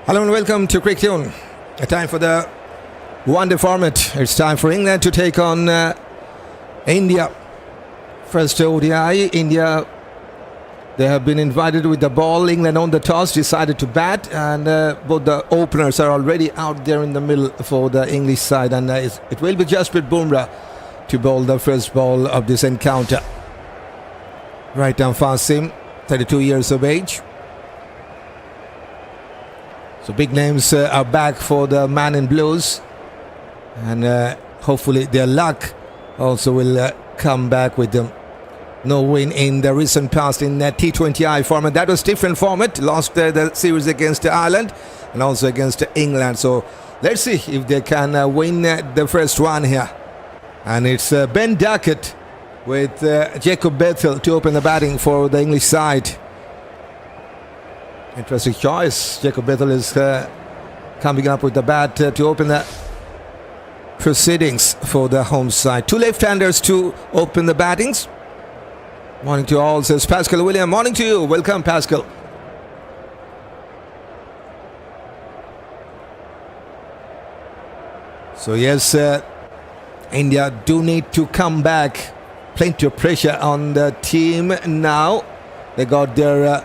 Hello and welcome to Cricket Tune. A time for the one-day format. It's time for England to take on India. First ODI, India, they have been invited with the ball. England on the toss, decided to bat, and both the openers are already out there in the middle for the English side, and it will be Jasprit Bumrah to bowl the first ball of this encounter. Right down fast seam, 32 years of age. So big names are back for the man in blues, and hopefully their luck also will come back with them. No win in the recent past in T20I format. That was different format. Lost the series against Ireland and also against England. So let's see if they can win the first one here. And it's Ben Duckett with Jacob Bethell to open the batting for the English side. Interesting choice. Jacob Bethell is coming up with the bat to open the proceedings for the home side. Two left-handers to open the battings. Morning to all, says Pascal William. Morning to you. Welcome, Pascal. So yes, India do need to come back. Plenty of pressure on the team now. They got their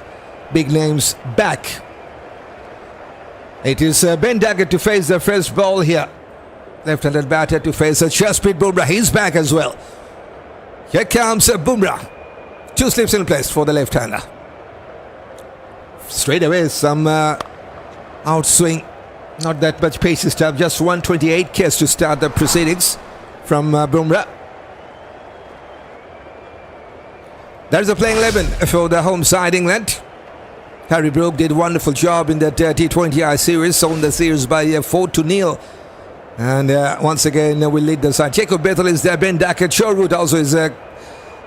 big names back. It is Ben Duckett to face the first ball here. Left-handed batter to face Jasprit Bumrah. He's back as well. Here comes Bumrah. Two slips in place for the left-hander. Straight away some outswing. Not that much pace this time. Just 128 k's to start the proceedings from Bumrah. There's a playing 11 for the home side, England. Harry Brook did a wonderful job in that T20I series, won the series by 4-0. And once again, we'll lead the side. Jacob Bethell is there. Ben Duckett. Sherwood also is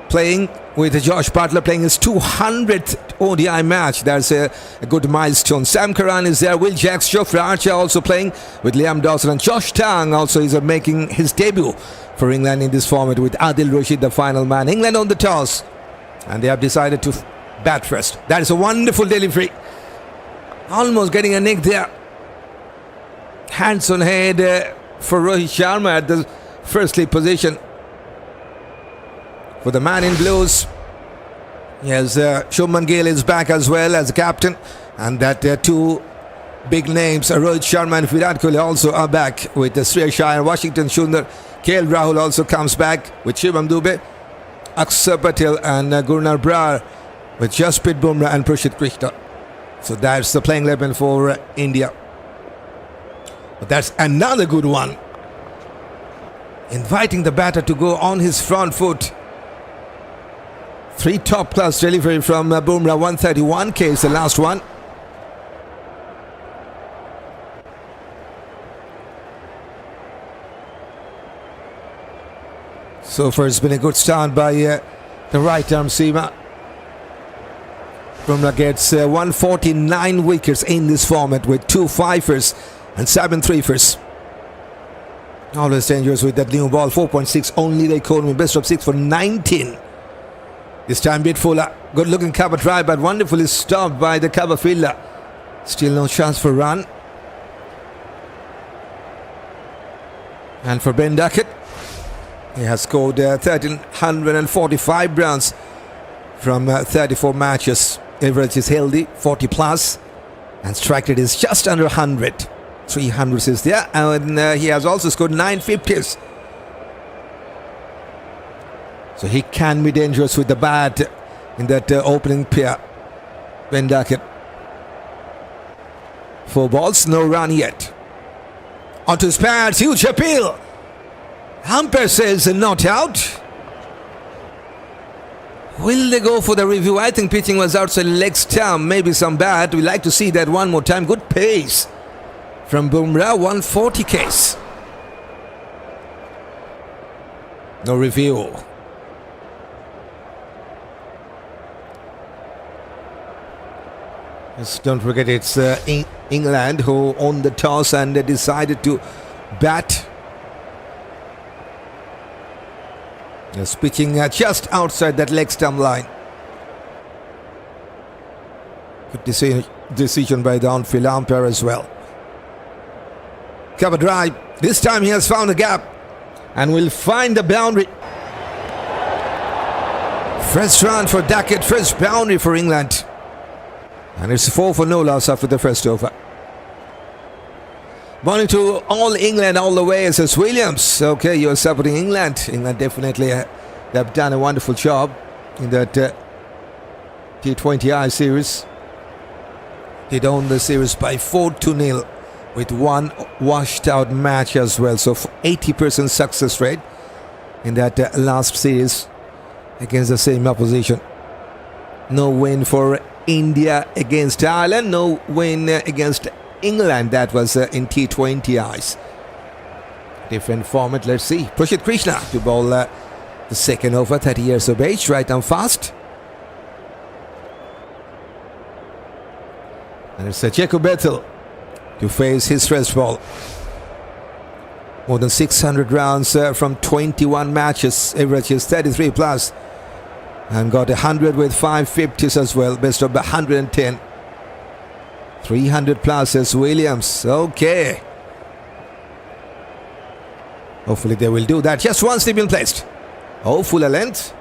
playing with Josh Buttler, playing his 200th ODI match. That's a good milestone. Sam Curran is there. Will Jacks, Jofra, Archer also playing with Liam Dawson. And Josh Tang also is making his debut for England in this format with Adil Rashid, the final man. England on the toss. And they have decided to bat first. That is a wonderful delivery. Almost getting a nick there. Hands on head for Rohit Sharma at the first slip position. For the man in blues, yes, Shubman Gill is back as well as captain. And that two big names, Rohit Sharma and Virat Kohli, also are back with the Shreyas and Washington Sundar. Rahul also comes back with Shivam Dubey, Axar Patel and Gurnar Brar, with Jasprit Bumrah and Rashid Krishna. So that's the playing 11 for India. But that's another good one. Inviting the batter to go on his front foot. Three top-class delivery from Bumrah. 131 k is the last one. So far it's been a good start by the right-arm seamer. Bumrah gets 149 wickets in this format with 2 fifers and 7 threefers. Always dangerous with that new ball. 4.6 only the economy. Best of 6 for 19. This time bit fuller. Good looking cover drive, but wonderfully stopped by the cover fielder. Still no chance for run. And for Ben Duckett, he has scored 1,345 runs from 34 matches. Average is healthy, 40 plus, and strike rate is just under 100. 300 is there, and he has also scored 950s. So he can be dangerous with the bat in that opening pair. Ben Duckett. 4 balls, no run yet. Onto his pads, huge appeal. Umpire says not out. Will they go for the review? I think pitching was outside leg stump, maybe some bat. We like to see that one more time. Good pace from Bumrah, 140 k's. No review. Just don't forget it's England who owned the toss and decided to bat. Just pitching just outside that leg stump line. Good decision by the on-field umpire as well. Cover drive. This time he has found a gap and will find the boundary. First run for Duckett, first boundary for England. And it's 4 for no loss after the first over. Morning to all England all the way, says Williams. Okay, you're supporting England. England definitely have done a wonderful job in that T20I series. They own the series by 4-0 with one washed out match as well. So 80% success rate in that last series against the same opposition. No win for India against Ireland. No win against England. That was in T20Is. Different format. Let's see. Rashid Krishna to bowl the second over, 30 years of age, right and fast. And it's Bethell to face his first ball. More than 600 rounds from 21 matches, averages 33 plus, and got 100 with 550s as well, best of 110. 300 plus as Williams. Okay. Hopefully they will do that. Just one slip in placed. Oh, full length.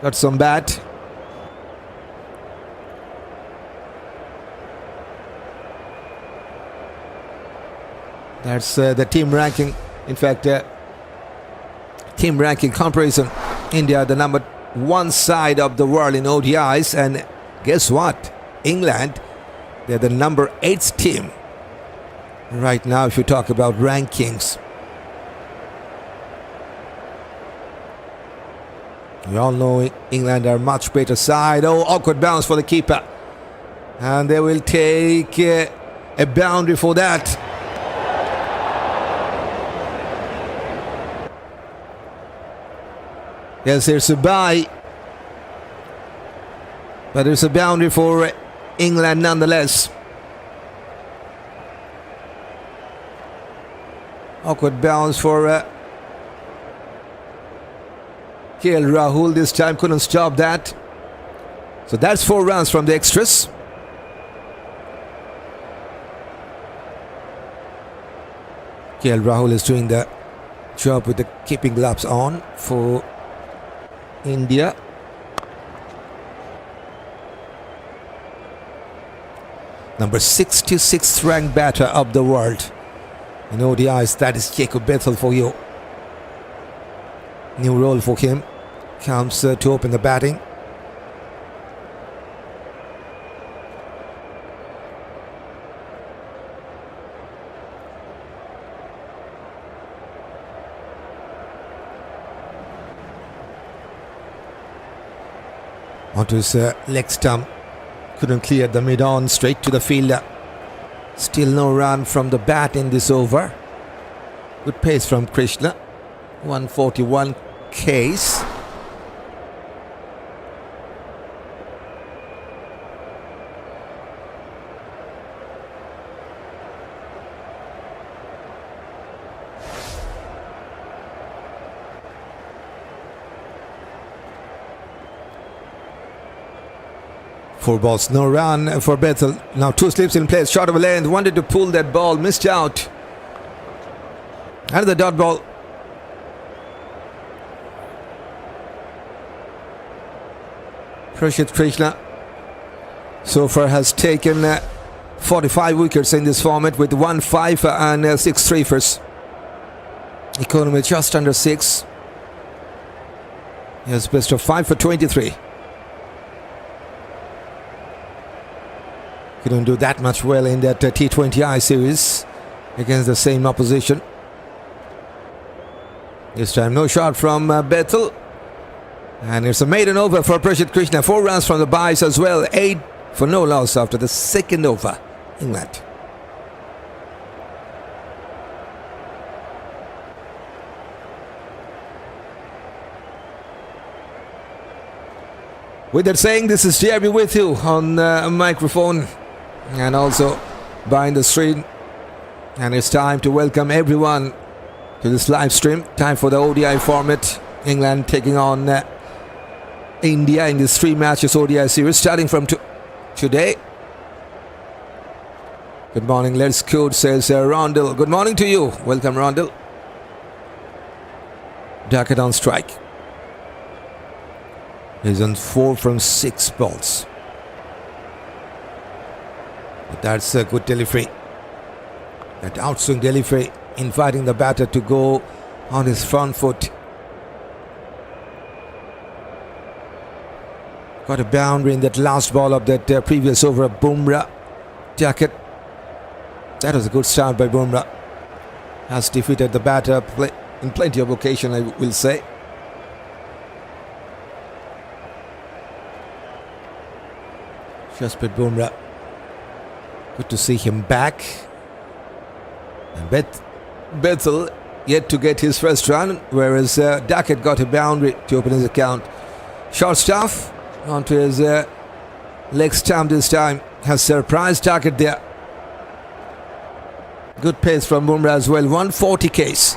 Got some bat. That's the team ranking. In fact, team ranking comparison. India, the number one side of the world in ODIs. And guess what? England, they're the number 8 team right now if you talk about rankings. We all know England are much better side. Oh, awkward bounce for the keeper. And they will take a boundary for that. Yes, there's a bye. But there's a boundary for England nonetheless. Awkward bounce for Gill. Rahul this time couldn't stop that. So that's 4 runs from the extras. Gill, Rahul is doing the job with the keeping gloves on for India. Number 66th ranked batter of the world in ODIs. That is Bethell for you. New role for him. Comes to open the batting. Onto his leg stump. Couldn't clear the mid-on, straight to the fielder. Still no run from the bat in this over. Good pace from Krishna. 141 Ks. Four balls, no run for Bethell. Now 2 slips in place, short of a length. Wanted to pull that ball, missed out. Another dot ball. Rashid Krishna so far has taken 45 wickets in this format with 1 5 and 6 3-fers. Economy just under 6. He has best of 5 for 23. Couldn't do that much well in that T20I series against the same opposition. This time no shot from Bethell. And it's a maiden over for Rashid Krishna. 4 runs from the byes as well. 8 for no loss after the second over. England. With that saying, this is DRB with you on microphone and also behind the screen. And it's time to welcome everyone to this live stream. Time for the ODI format. England taking on India in this 3 matches ODI series starting from today. Good morning, let's go, says Rondell. Good morning to you. Welcome, Rondell. Duckett on strike. He's on 4 from 6 balls. But that's a good delivery. That outswing delivery, inviting the batter to go on his front foot. Got a boundary in that last ball of that previous over of Bumrah. Duckett. That was a good start by Bumrah. Has defeated the batter in plenty of occasion, I will say. Jasprit Bumrah. Good to see him back. And Bethell yet to get his first run, whereas Duckett got a boundary to open his account. Short stuff onto his leg stump this time. Has surprised Duckett there. Good pace from Bumrah as well. 140 case.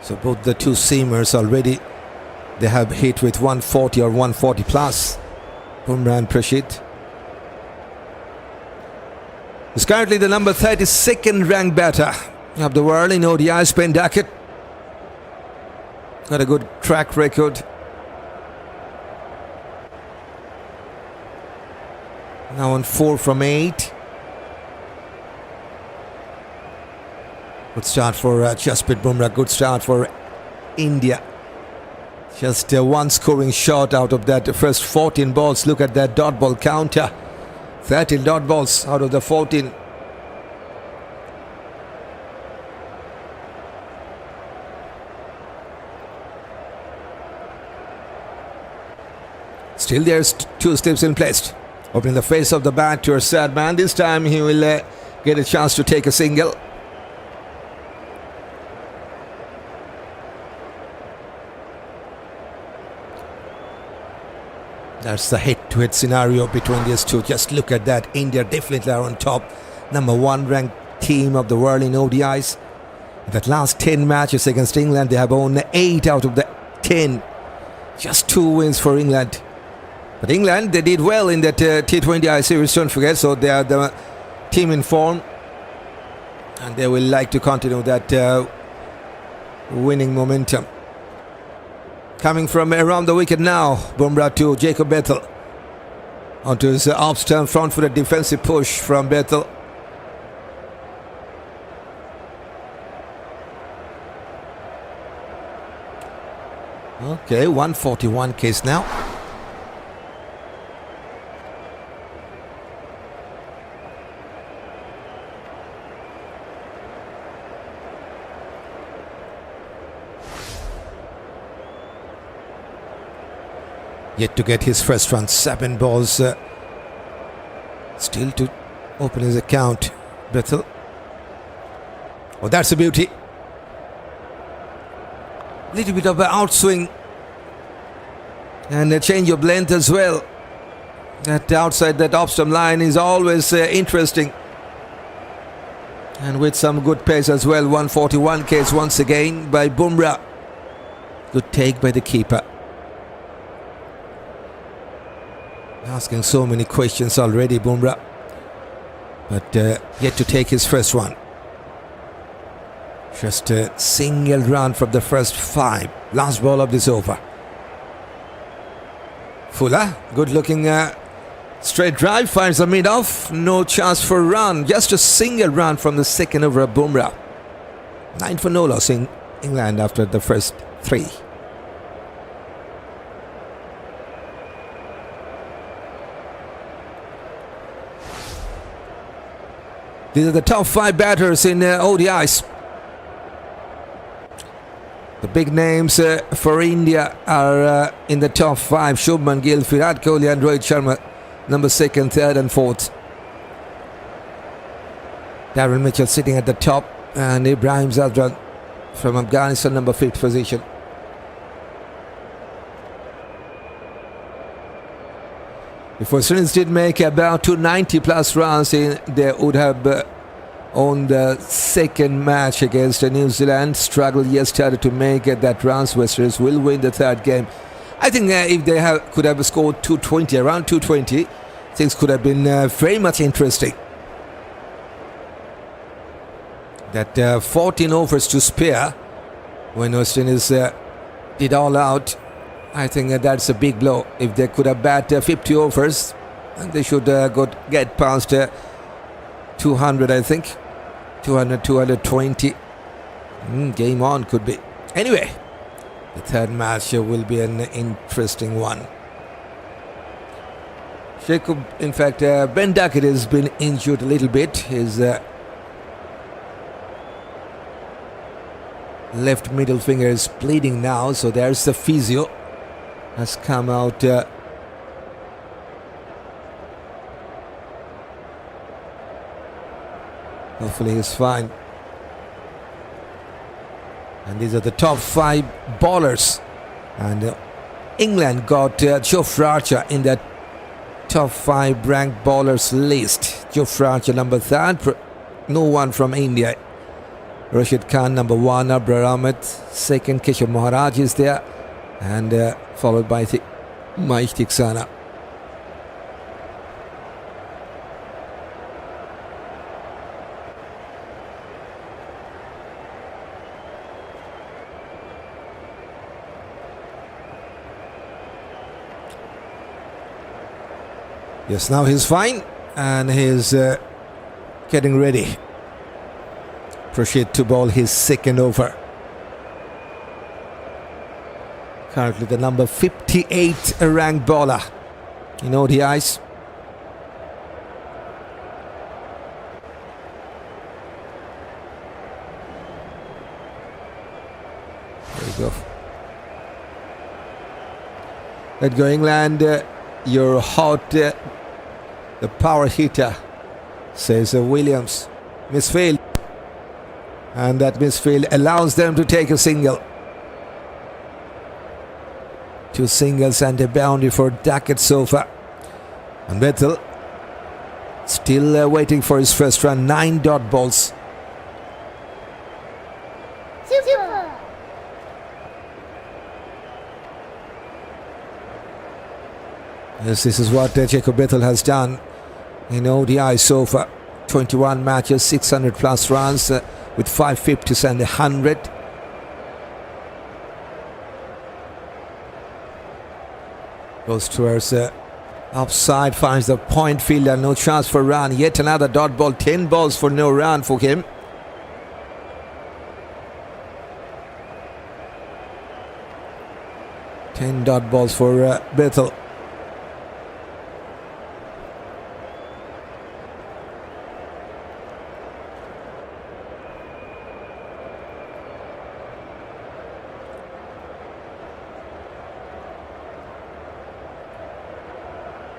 So both the two seamers already, they have hit with 140 or 140 plus. Bumrah and Rashid. He's currently the number 32nd ranked batter of the world in ODI. Spain Duckett. Got a good track record. Now on 4 from 8. Good start for Jasprit Bumrah. Good start for India. Just one scoring shot out of that first 14 balls. Look at that dot ball counter. 13 dot balls out of the 14. Still there's 2 slips in place. Opening the face of the bat to a sad man. This time he will get a chance to take a single. That's the head-to-head scenario between these two. Just look at that. India definitely are on top. Number 1 ranked team of the world in ODIs. In that last 10 matches against England, they have won 8 out of the 10. Just 2 wins for England. But England, they did well in that T20I series, don't forget. So they are the team in form. And they will like to continue that winning momentum. Coming from around the wicket now, Bumrah to Jacob Bethell. Onto his off-stump front-footed defensive push from Bethell. Okay, 141 case now. Yet to get his first run. 7 balls still to open his account. Bethell. Oh, that's a beauty. Little bit of an outswing. And a change of length as well. That outside that off-stump line is always interesting. And with some good pace as well. 141 case once again by Bumrah. Good take by the keeper. Asking so many questions already, Bumrah. But yet to take his first one. Just a single run from the first 5. Last ball of this over. Fuller, good looking straight drive, finds the mid-off. No chance for a run. Just a single run from the second over of Bumrah. 9 for no loss in England after the first 3. These are the top 5 batters in ODIs. The big names for India are in the top 5. Shubman, Gill, Virat, Kohli and Rohit Sharma. Number 2nd, 3rd and 4th. Darren Mitchell sitting at the top. And Ibrahim Zadran from Afghanistan, number 5th position. If Australians did make about 290 plus runs, they would have won the second match against New Zealand. Struggled yesterday to make that runs. Australians will win the 3rd game I think if they could have scored 220, around 220, things could have been very much interesting. That 14 overs to spare when West Indies did all out. I think that's a big blow. If they could have batted 50 overs, they should get past 200, I think. 200, 220. Game on could be. Anyway, the third match will be an interesting one. Saqib, in fact, Ben Duckett has been injured a little bit. His left middle finger is bleeding now, so there's the physio. Has come out. Hopefully he's fine. And these are the top 5 bowlers. And England got Jofra in that top 5 ranked bowlers list. Jofra number 3rd. No one from India. Rashid Khan number 1. Ahmed second. Kishan Maharaj is there. And followed by the Mahmood Sana. Yes, now he's fine and he's getting ready. Rashid to bowl his second over. Currently the number 58 ranked bowler in ODIs. There we go. Let's go England. You're hot. The power hitter, says Williams. Misfield. And that misfield allows them to take a single. 2 singles and a boundary for Duckett so far. And Bethell still waiting for his first run. 9 dot balls. Super. Yes, this is what Jacob Bethell has done in ODI so far. 21 matches, 600 plus runs with 550s and 100. Goes towards upside, finds the point fielder, no chance for run. Yet another dot ball, 10 balls for no run for him. Ten dot balls for Bethell.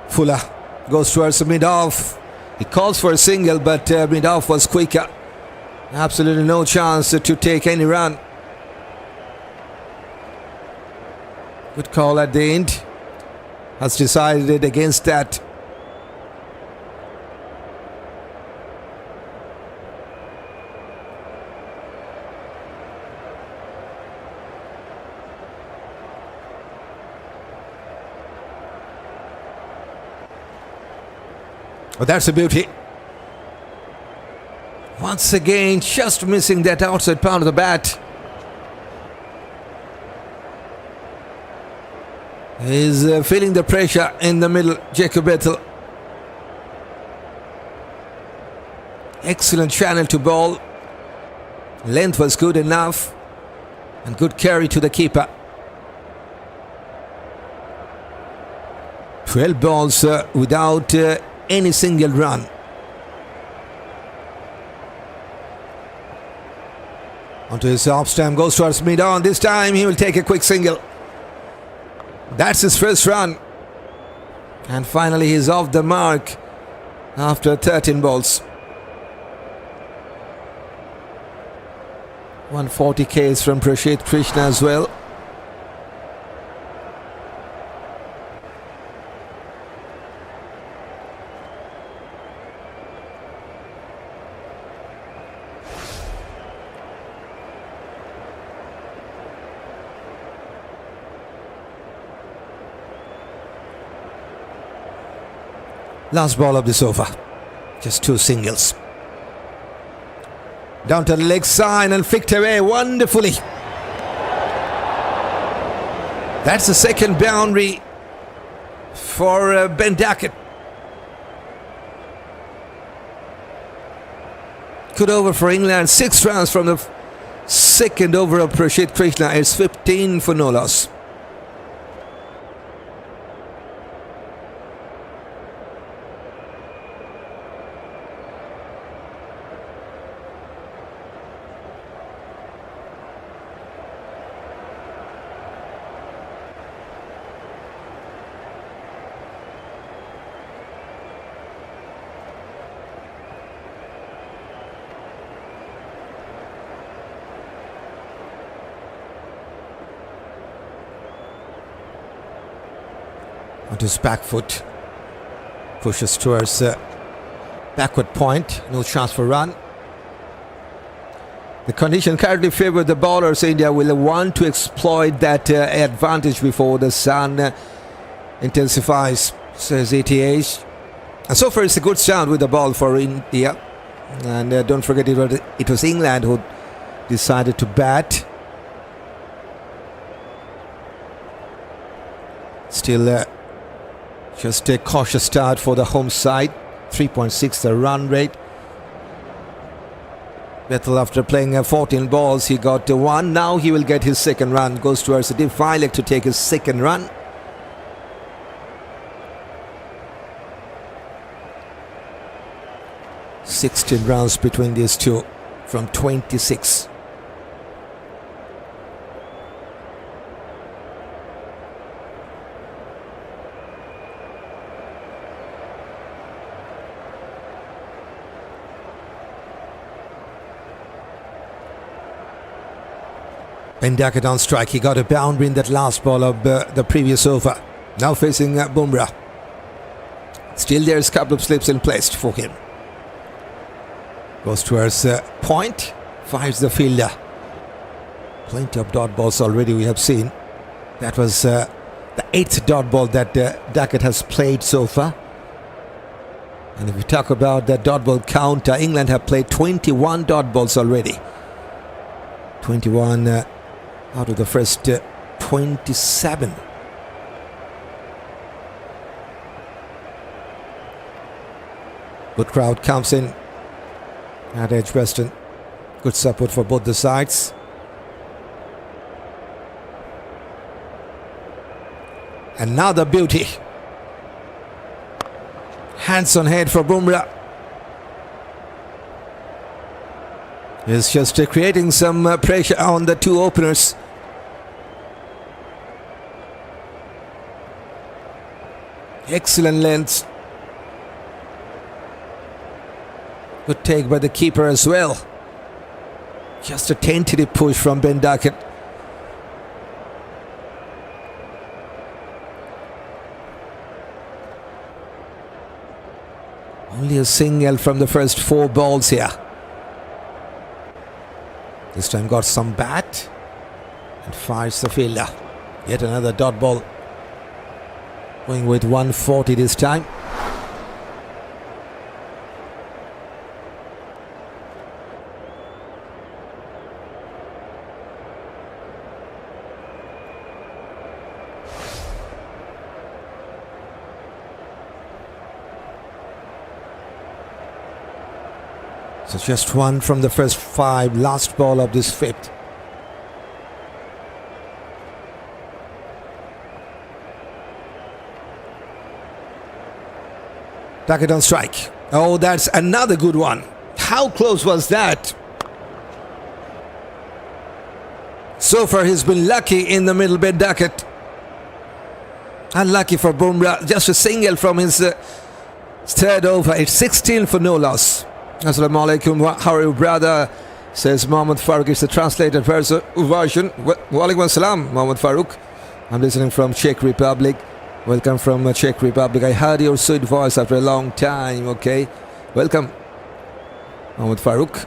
Fuller goes towards mid-off. He calls for a single, but mid-off was quicker. Absolutely no chance to take any run. Good call at the end. Has decided against that. Oh, that's a beauty. Once again, just missing that outside part of the bat. He's feeling the pressure in the middle, Jacob Bethell. Excellent channel to bowl. Length was good enough. And good carry to the keeper. 12 balls without any single run. Onto his off stamp, goes towards mid-on. This time he will take a quick single. That's his first run. And finally he's off the mark after 13 balls. 140 Ks from Rashid Krishna as well. Last ball of this over. Just 2 singles. Down to the leg side and flicked away wonderfully. That's the second boundary for Ben Duckett. Good over for England. 6 runs from the second over of Rashid Krishna. It's 15 for no loss. Onto his back foot. Pushes towards backward point. No chance for run. The condition currently favours the bowlers. India will want to exploit that advantage before the sun intensifies, says ATH. And so far it's a good start with the ball for India. And don't forget it was England who decided to bat. Still just a cautious start for the home side. 3.6 the run rate. Bethell, after playing 14 balls, he got 1. Now he will get his second run. Goes towards the deep fine leg to take his second run. "16 runs between these two from 26. Ben Duckett on strike. He got a boundary in that last ball of the previous over. Now facing Bumrah. Still there's a couple of slips in place for him. Goes towards point. Fires the fielder. Plenty of dot balls already we have seen. That was the 8th dot ball that Duckett has played so far. And if we talk about the dot ball count, England have played 21 dot balls already. 21 out of the first 27. Good crowd comes in at Edgbaston. Good support for both the sides. Another beauty. Hands on head for Bumrah. He's just creating some pressure on the two openers. Excellent length. Good take by the keeper as well. Just a tentative push from Ben Duckett. Only a single from the first 4 balls here. This time got some bat and fires the fielder. Yet another dot ball. Going with 140 this time. So just 1 from the first 5, last ball of this 5th. Duckett on strike. Oh, that's another good one. How close was that? So far he's been lucky in the middle bit, Duckett. Unlucky for Bumrah. Just a single from his third over. It's 16 for no loss. Assalamu alaikum, how are you, brother? Says Mohammed Farooq. It's the translated version. Wa alaikum assalam, Mohammed Farooq. I'm listening from Czech Republic. Welcome from Czech Republic. I heard your sweet voice after a long time. Okay, welcome, Mohammed Farooq.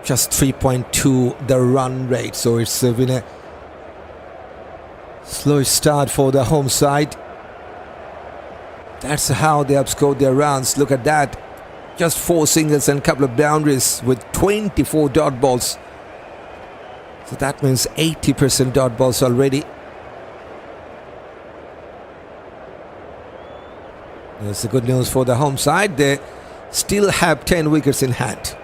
Just 3.2 the run rate, so it's been a Slow start for the home side. That's how they have scored their runs. Look at that. Just 4 singles and a couple of boundaries with 24 dot balls. So that means 80% dot balls already. That's the good news for the home side. They still have 10 wickets in hand.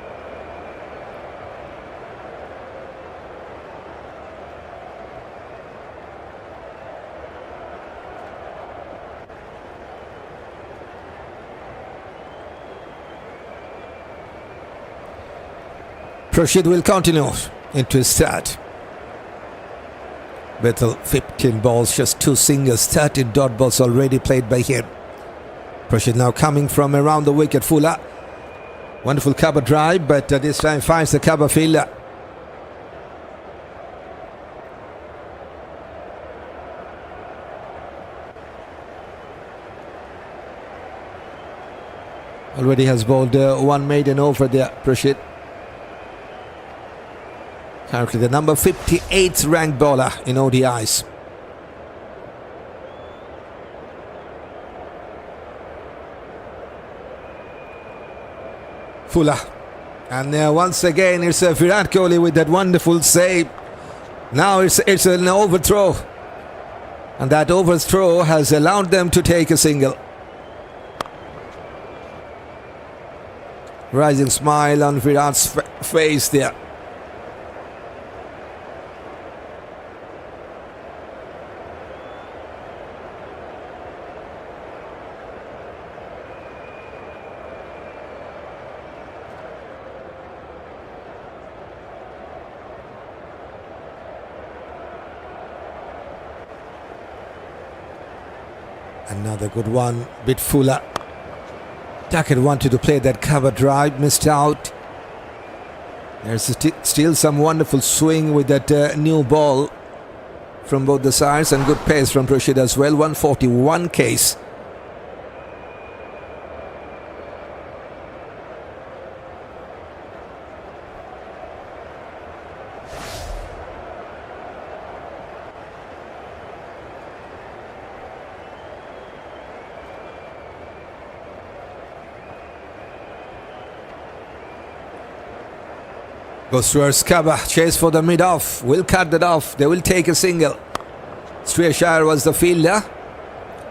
Rashid will continue into his start. Bethell 15 balls, just 2 singles, 13 dot balls already played by him. Rashid now coming from around the wicket. Fuller, wonderful cover drive, but this time finds the cover fielder. Already has bowled one maiden over there, Rashid. Currently the number 58th ranked bowler in ODIs. Fuller. And once again it's Virat Kohli with that wonderful save. Now it's an overthrow. And that overthrow has allowed them to take a single. Rising smile on Virat's face there. Another good one, bit fuller. Duckett wanted to play that cover drive, missed out. There's still some wonderful swing with that new ball from both the sides, and good pace from Rashid as well. 141 Ks. Goes towards cover, chase for the mid-off, will cut that off, they will take a single. Shreyas was the fielder,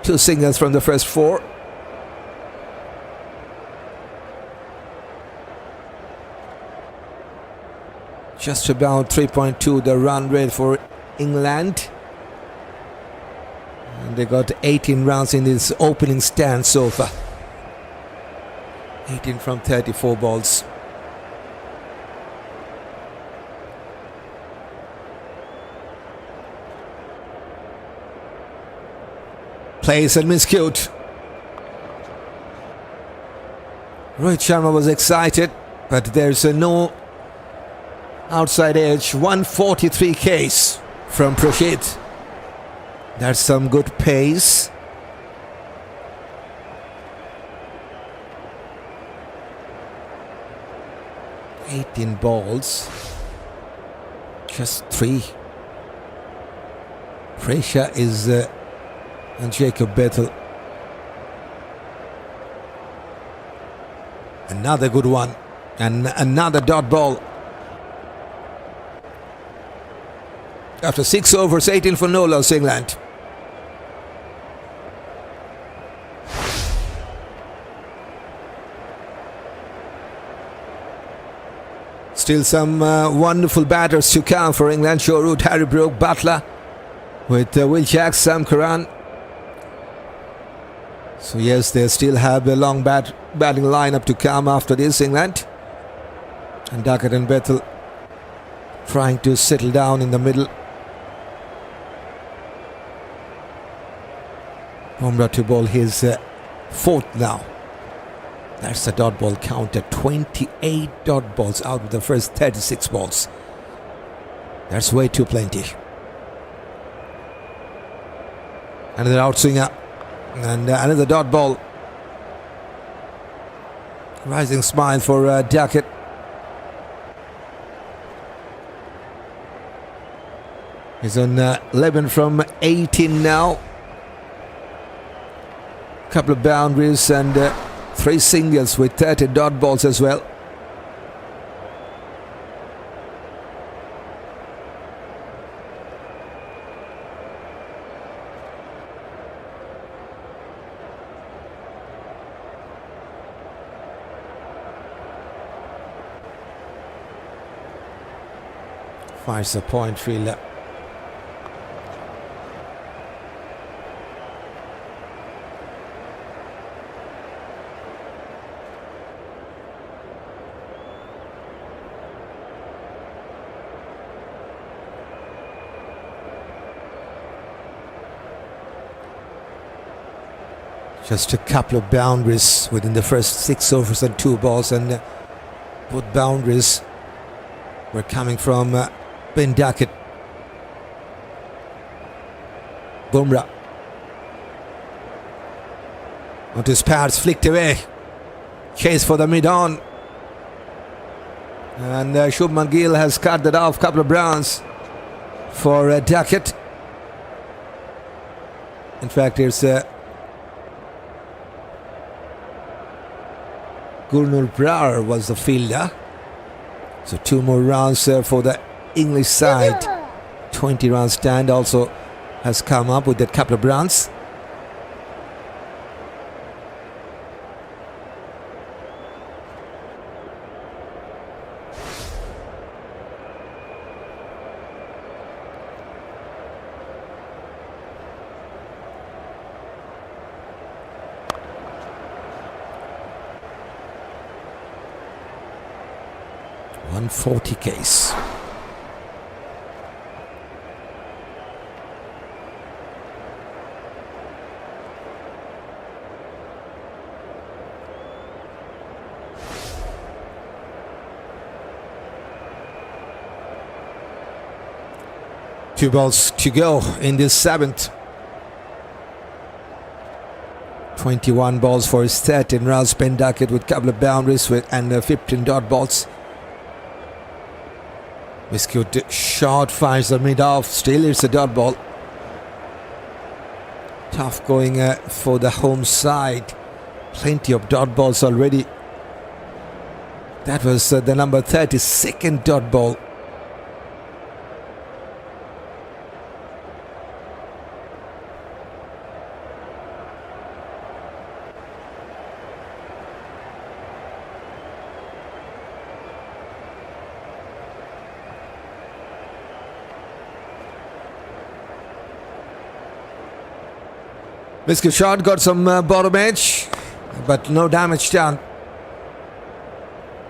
2 singles from the first 4. Just about 3.2 the run rate for England. And they got 18 runs in this opening stand so far. 18 from 34 balls. Plays and miscued. Rohit Sharma was excited, but there's no outside edge. 143 Ks from Rashid. That's some good pace. "18 balls, just 3. Pressure is and Jacob Bethell. Another good one. And another dot ball. After 6 overs, 18 for no loss, England. Still some wonderful batters to come for England. Root, Harry Brook, Buttler with Will Jacks, Sam Curran. So yes, they still have a long batting lineup to come after this, England. And Duckett and Bethell trying to settle down in the middle. Bumrah to bowl his 4th now. That's the dot ball count at 28 dot balls out of the first 36 balls. That's way too plenty. Another outswinger. And another dot ball. Rising smile for Duckett. He's on 11 from 18 now. Couple of boundaries and 3 singles with 30 dot balls as well. Fires a point fielder. Just a couple of boundaries within the first 6 overs and 2 balls, and both boundaries were coming from Duckett. Bumrah onto his pads, flicked away. Chase for the mid-on, and Shubman Gill has cut that off. Couple of runs for Duckett. In fact, it's Gurnul was the fielder. So 2 more rounds for the English side. 20 run stand also has come up with that couple of runs. .140 case. Two balls to go in this 7th. 21 balls for his 13 runs. Duckett with a couple of boundaries and 15 dot balls. Biscuit shot, fires the mid-off. Still it's a dot ball. Tough going for the home side. Plenty of dot balls already. That was the number 32nd dot ball. Biscuit shot, got some bottom edge, but no damage done.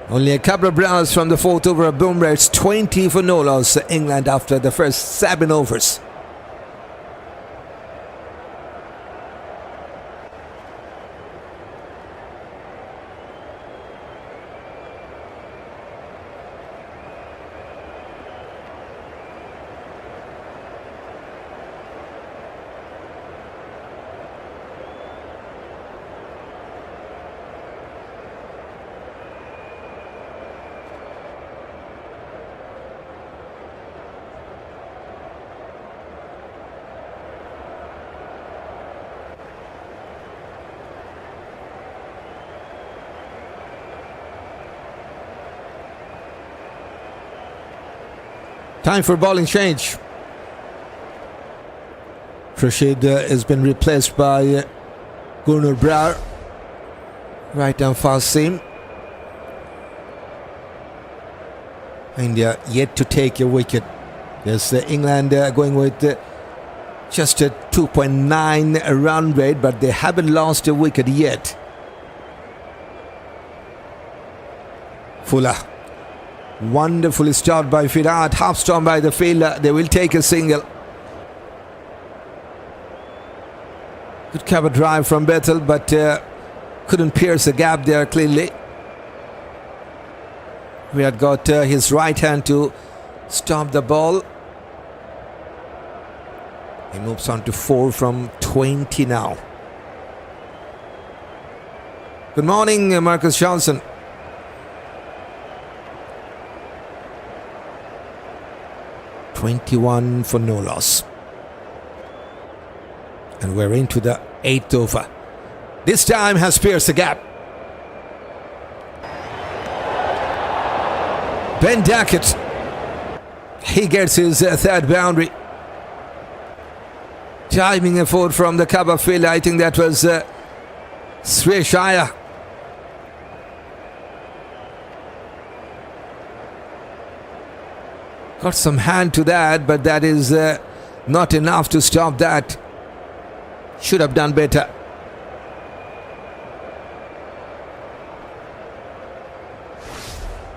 Only a couple of runs from the 4th over of Bumrah. It's 20 for no loss, England, after the first 7 overs. Time for bowling change. Rashid has been replaced by Gurnul. Right down fast seam. India yet to take a wicket. Yes, England going with just a 2.9 run rate, but they haven't lost a wicket yet. Fuller. Wonderfully stopped by Virat. Half storm by the fielder. They will take a single. Good cover drive from Bethell, but couldn't pierce the gap there cleanly. We had got his right hand to stop the ball. He moves on to 4 from 20 now. Good morning, Marcus Johnson. 21 for no loss. And we're into the 8th over. This time has pierced the gap. Duckett. He gets his third boundary. Timing effort from the cover field. I think that was Shreyas Iyer. Got some hand to that, but that is not enough to stop that. Should have done better.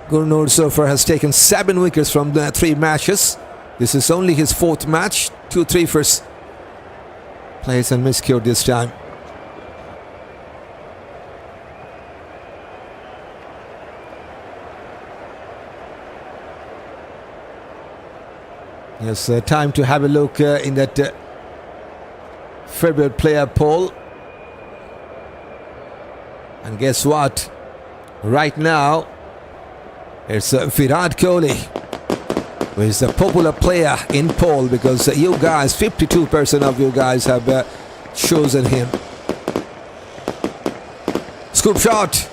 Gurnur so far has taken 7 wickets from the 3 matches. This is only his 4th match. 2 3-fers. Plays and miscued this time. Yes, time to have a look in that favorite player poll. And guess what? Right now, it's Virat Kohli, who is a popular player in poll because you guys, 52% of you guys have chosen him. Scoop shot,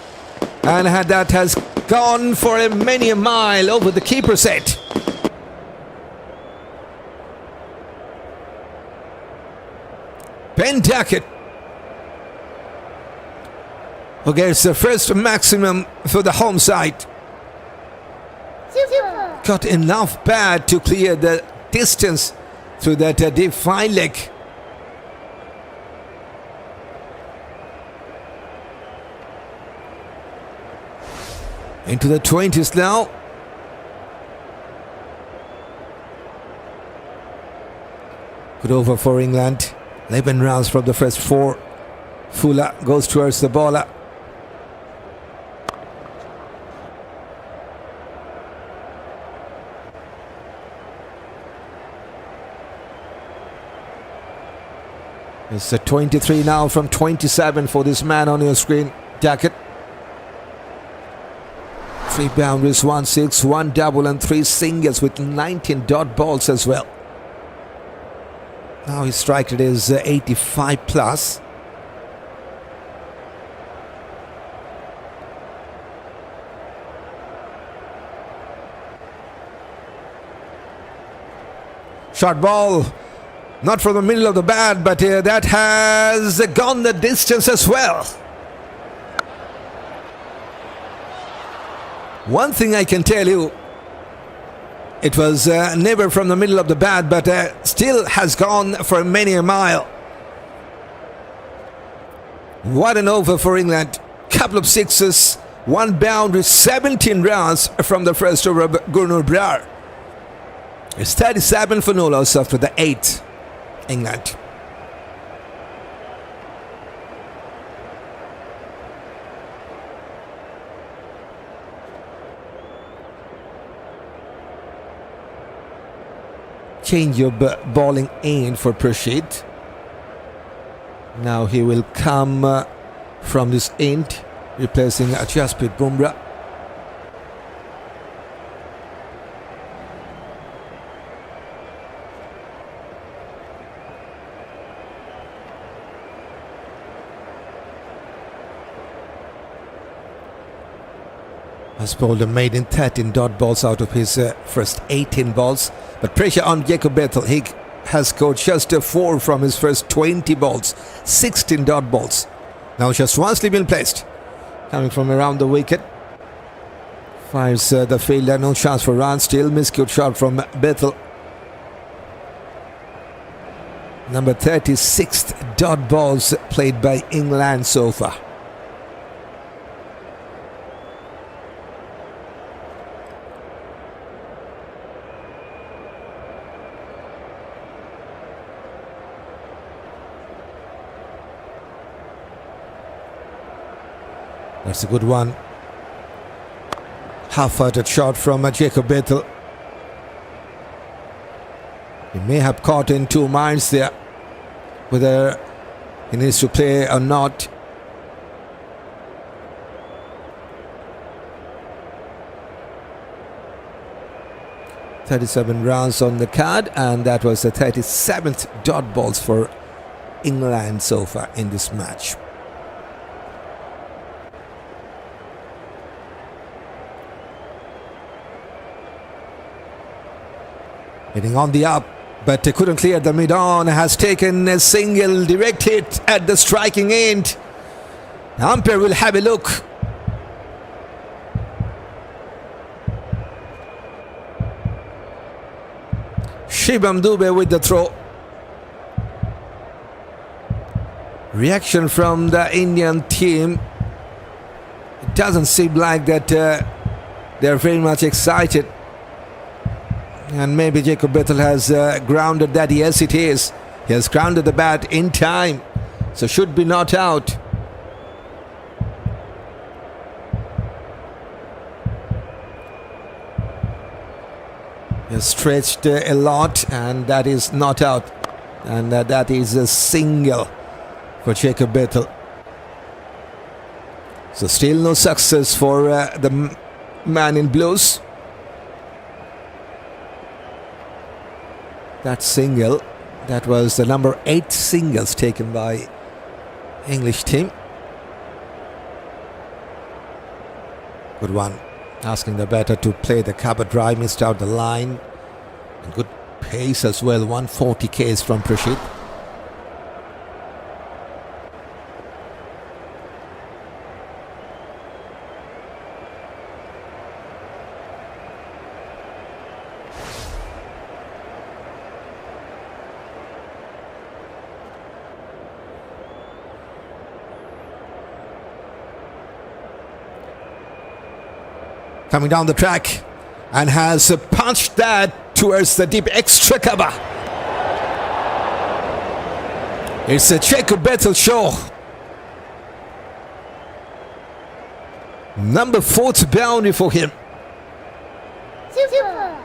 and that has gone for many a mile over the keeper set. Duckett, who gets the first maximum for the home side. Super. Got enough pad to clear the distance through that deep fine leg. Into the 20s now. Good over for England. 11 runs from the first 4. Fuller goes towards the bowler. It's a 23 now from 27 for this man on your screen, Duckett. 3 boundaries, 1 6, 1 double and 3 singles with 19 dot balls as well. Now his strike rate is 85 plus. Short ball, not from the middle of the bat, but that has gone the distance as well. One thing I can tell you, it was never from the middle of the bat, but still has gone for many a mile. What an over for England. Couple of sixes, 1 boundary, 17 runs from the first over of Gurnur. It's 37 for no loss after the 8th. England. Change your bowling in for Rashid. Now he will come from this end, replacing Jasprit Bumrah. Has bowled a maiden 13 dot balls out of his first 18 balls. But pressure on Bethell. He has scored just 4 from his first 20 balls. 16 dot balls. Now just one slip been placed. Coming from around the wicket. Fires the fielder. No chance for run. Still miscued shot from Bethell. Number 36th dot balls played by England so far. That's a good one. Half-hearted shot from Bethell. He may have caught in 2 minds there, whether he needs to play or not. 37 runs on the card, and that was the 37th dot balls for England so far in this match. Hitting on the up, but couldn't clear the mid-on. Has taken a single direct hit at the striking end. The umpire will have a look. Shubman Dube with the throw. Reaction from the Indian team. It doesn't seem like that they're very much excited. And maybe Jacob Bethell has grounded that. Yes, it is. He has grounded the bat in time. So should be not out. He has stretched a lot, and that is not out. And that is a single for Jacob Bethell. So still no success for the man in blues. That single, that was the number 8 singles taken by English team. Good one. Asking the batter to play the cover drive, missed out the line. And good pace as well, 140 Ks from Rashid. Coming down the track and has punched that towards the deep extra cover. It's a Jacob Bethell show. Number 4th boundary for him. Super.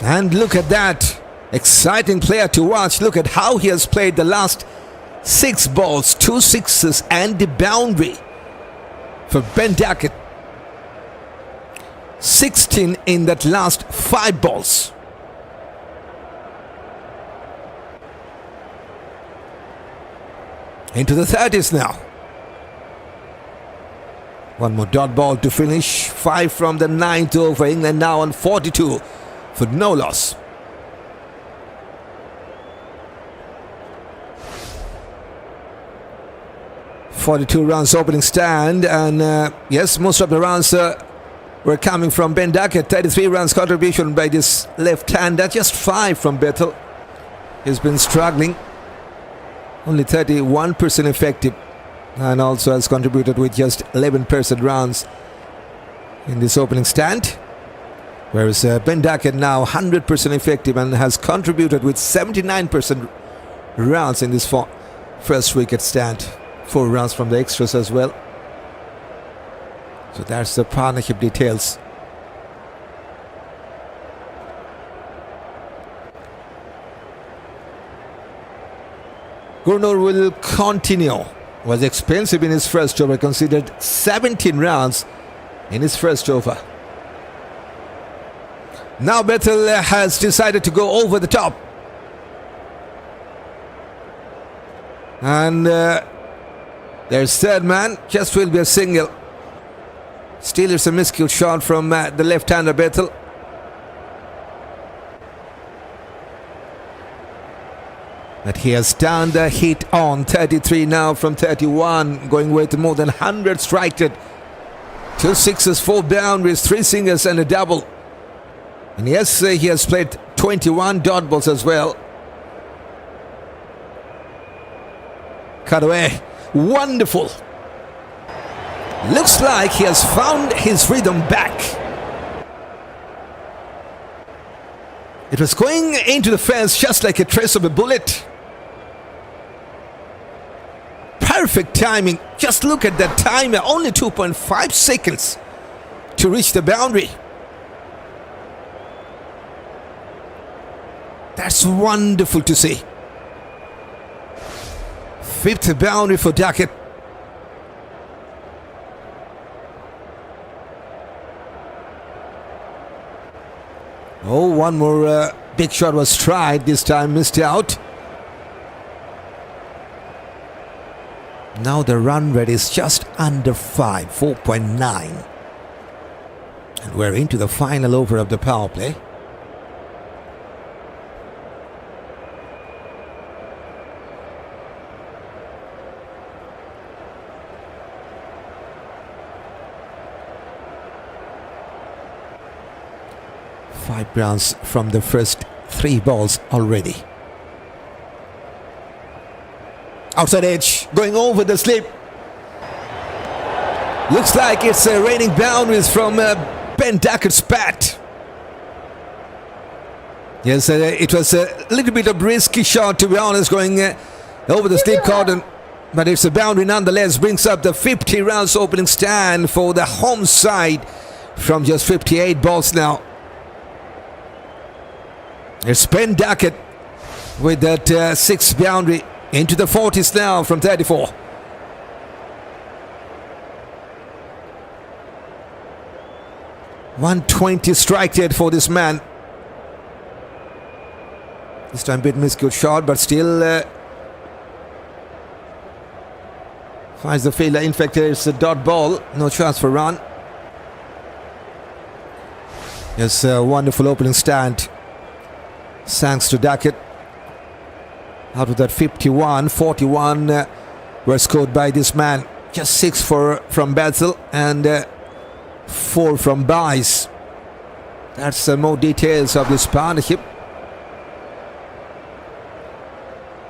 And look at that. Exciting player to watch. Look at how he has played the last 6 balls, 2 sixes and the boundary for Ben Duckett. 16 in that last 5 balls. Into the 30s now. One more dot ball to finish. 5 from the 9th over. England now on 42 for no loss. .42 runs opening stand, and yes, most of the runs were coming from Ben Duckett. 33 runs contribution by this left hander. Just 5 from Bethell. He's been struggling. Only 31% effective, and also has contributed with just 11% runs in this opening stand. Whereas Ben Duckett now 100% effective and has contributed with 79% runs in this first wicket stand. 4 runs from the extras as well. So that's the partnership details. Gurnor will continue. Was expensive in his first over, considered 17 runs in his first over. Now Bethell has decided to go over the top. And there's third man, just will be a single. Still it's a miscue shot from the left-hander Bethell. But he has done the hit on 33 now from 31, going with more than 100 striked. 2 sixes, 4 boundaries, 3 singles and a double. And yes, he has played 21 dot balls as well. Cut away. Wonderful. Looks like he has found his rhythm back. It was going into the fence just like a trace of a bullet. Perfect timing. Just look at that time. Only 2.5 seconds to reach the boundary. That's wonderful to see. 5th boundary for Duckett. Oh, one more big shot was tried, this time missed out. Now the run rate is just under 5, 4.9. And we're into the final over of the power play. Five runs from the first 3 balls already. Outside edge, going over the slip. Looks like it's raining boundaries from Ben Duckett's bat. Yes, it was a little bit of risky shot, to be honest, going over the slip cordon. But it's a boundary nonetheless. Brings up the 50 runs opening stand for the home side from just 58 balls now. It's Ben Duckett with that 6th boundary into the 40s now from 34. .120 strike rate for this man. This time bit missed, good shot, but still finds the fielder. In fact, it's a dot ball, no chance for run. Yes, a wonderful opening stand. Thanks to Duckett. Out of that 51, 41 were scored by this man. Just 6 from Bethell and 4 from Bice. That's more details of this partnership.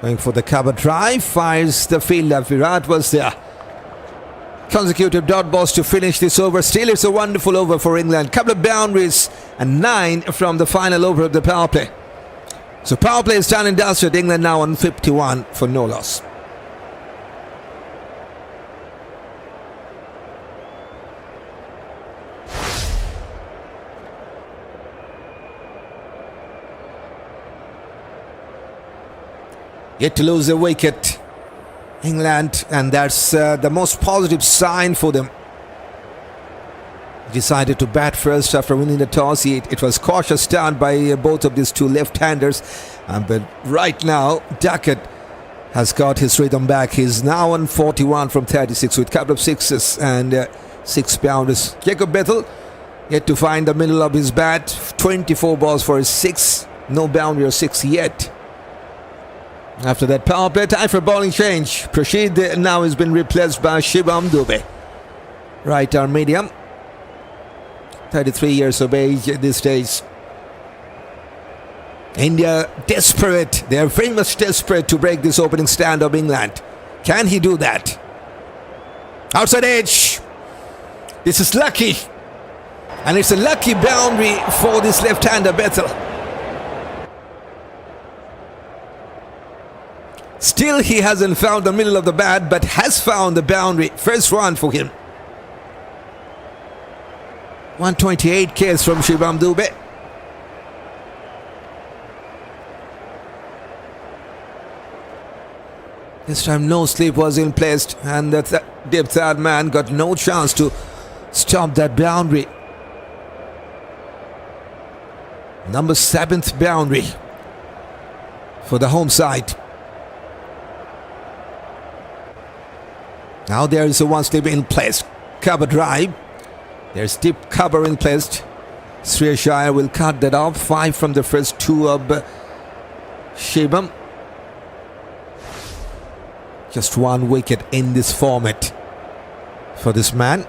Going for the cover drive, fires the fielder. Virat was there. Consecutive dot balls to finish this over. Still, it's a wonderful over for England. Couple of boundaries and 9 from the final over of the power play. So power play is done and dusted. England now on 51 for no loss. Yet to lose a wicket, England, and that's the most positive sign for them. Decided to bat first after winning the toss. It was cautious start by both of these two left-handers, but right now Duckett has got his rhythm back. He's now on 41 from 36 with a couple of sixes and 6 boundaries. Jacob Bethell yet to find the middle of his bat. 24 balls for his 6, no boundary or 6 yet. After that power play, time for bowling change. Rashid now has been replaced by Shubman. Right arm medium. 33 years of age at this stage. India desperate. They are very much desperate to break this opening stand of England. Can he do that? Outside edge. This is lucky. And it's a lucky boundary for this left-hander Bethell. Still he hasn't found the middle of the bat, but has found the boundary. First run for him. 128 Ks from Shubman. This time no slip was in place, and the deep third man got no chance to stop that boundary. Number 7th boundary for the home side. Now there is a 1 slip in place. Cover drive. There's deep cover in place. Shreyas will cut that off. 5 from the first 2 of Shubman. Just 1 wicket in this format for this man.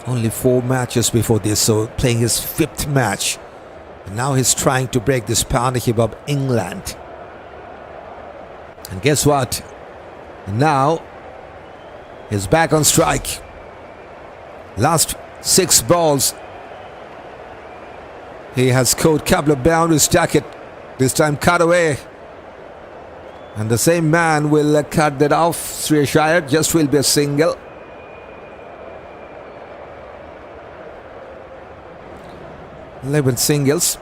Only 4 matches before this, so playing his 5th match. And now he's trying to break this partnership of England. And guess what? Now he's back on strike. Last 6 balls, he has scored a couple of boundaries. Duckett this time cut away, and the same man will cut that off. Shreyas just will be a single. Eleven singles.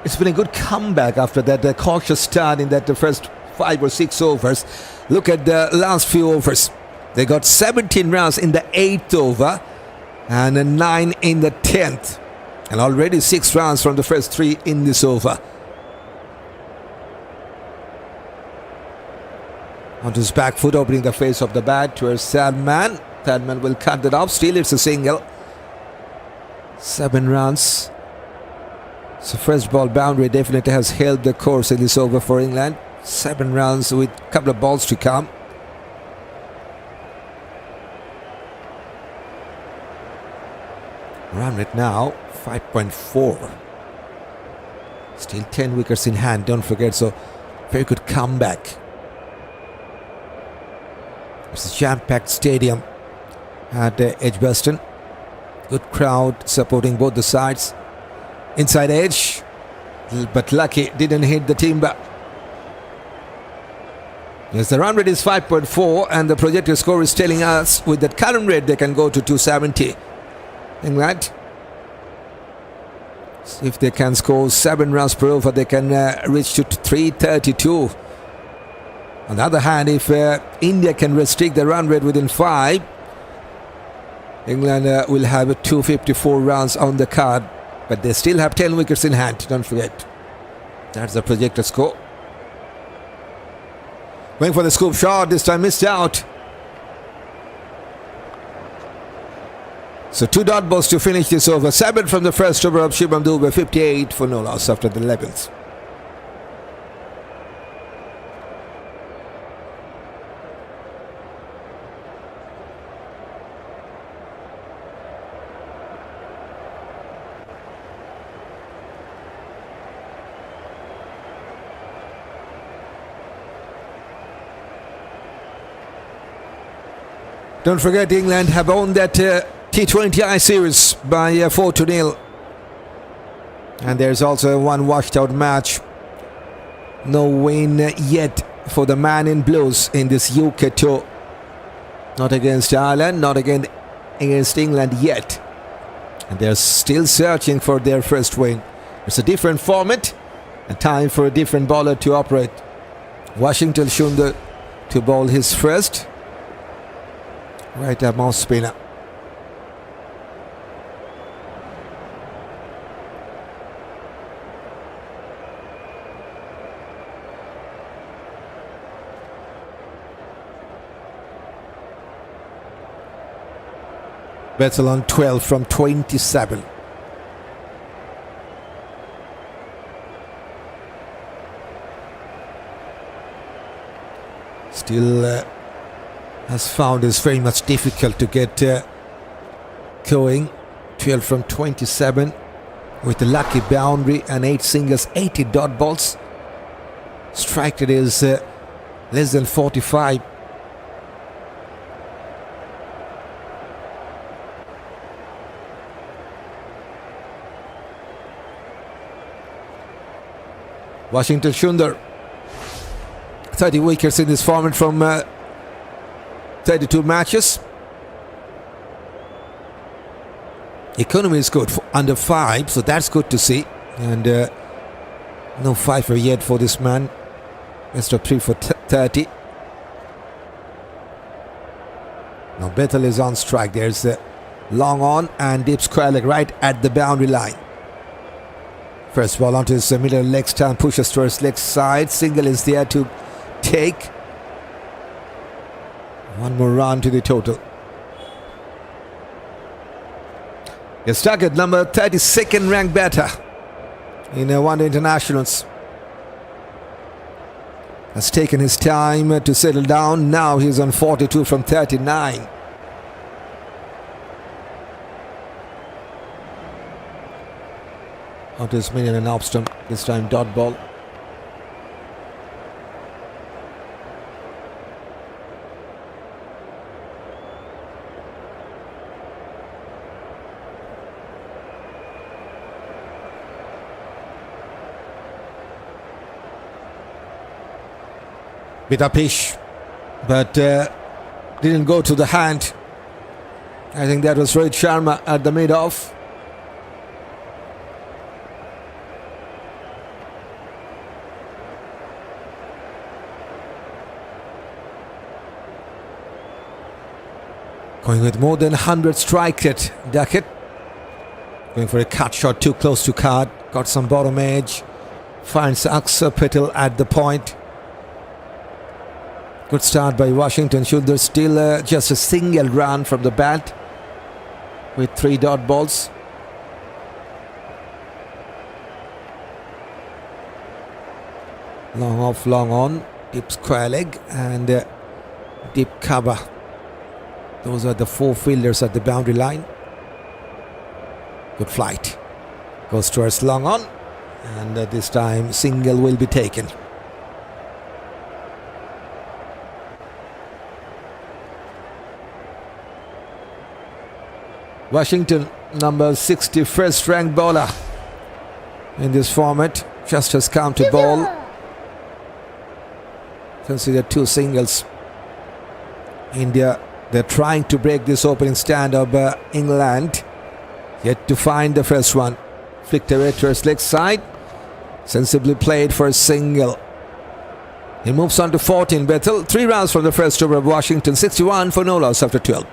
It's been a good comeback after that cautious start in that the first 5 or 6 overs. Look at the last few overs. They got 17 runs in the 8th over, and a 9 in the 10th. And already 6 runs from the first 3 in this over. On his back foot, opening the face of the bat towards Salman. Salman will cut that off. Still, it's a single. 7 runs. So first ball boundary definitely has held the course in this over for England. 7 runs with a couple of balls to come. Run rate now 5.4. Still 10 wickets in hand, don't forget. So very good comeback. It's a jam-packed stadium at Edgbaston. Good crowd supporting both the sides. Inside edge, but lucky didn't hit the timber. Yes, the run rate is 5.4 and the projected score is telling us with that current rate they can go to 270. England, if they can score 7 runs per over, they can reach to 332. On the other hand, if India can restrict the run rate within 5, England will have 254 runs on the card. But they still have 10 wickets in hand, don't forget. That's the projected score. Going for the scoop shot, this time missed out. So 2 dot balls to finish this over. 7 from the first over of Shubman Dubey, 58 for no loss after the 11th. Don't forget, England have won that T20I series by 4-0. And there's also one washed out match. No win yet for the man in blues in this UK tour. Not against Ireland, not against England yet. And they're still searching for their first win. It's a different format and time for a different bowler to operate. Washington Sundar to bowl his first. Right up mouth spinner. Bethell on 12 from 27. Still has found it's very much difficult to get going. 12 from 27 with a lucky boundary and 8 singles, 80 dot balls. Strike rate is less than 45. Washington Sundar, 30 wickets in this format from 32 matches. Economy is good for under 5, so that's good to see. And no 5 yet for this man. Best of 3 for 30. Now Bethell is on strike. There's a long on and deep square leg right at the boundary line. First ball onto his middle leg stand, pushes towards leg side. Single is there to take. One more run to the total. Yes, Duckett, number 32nd ranked batter in one day internationals. Has taken his time to settle down. Now he's on 42 from 39. Out is Minion and Opstrom. This time dot ball. Bit upish, but didn't go to the hand. I think that was Rohit Sharma at the mid-off. Going with more than 100 strike at Duckett. Going for a cut shot too close to card. Got some bottom edge. Finds Axar Patel at the point. Good start by Washington. Should there still just a single run from the bat with 3 dot balls. Long off, long on. Deep square leg and deep cover. Those are the 4 fielders at the boundary line. Good flight. Goes towards long on. And this time single will be taken. Washington, number 61st ranked bowler in this format. Just has come to bowl. Consider 2 singles. India, they're trying to break this opening stand of England. Yet to find the first one. Flicked away to his leg side. Sensibly played for a single. He moves on to 14. Bethell, 3 runs from the first over of Washington. 61 for no loss after 12.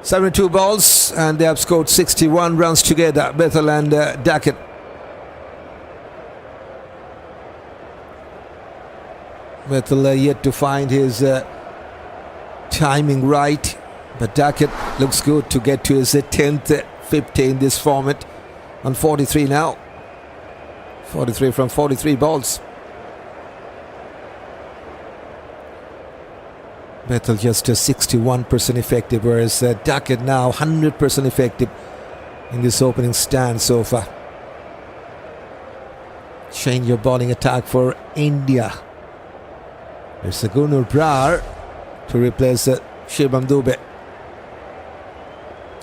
"72 balls and they have scored 61 runs together, Bethell and Duckett. Bethell yet to find his timing right, but Duckett looks good to get to his 10th 50 in this format on 43 now. 43 from 43 balls. Bethell just 61% effective, whereas Duckett now 100% effective in this opening stand so far. Change your bowling attack for India. There's a Gunnar Brar to replace Shubman.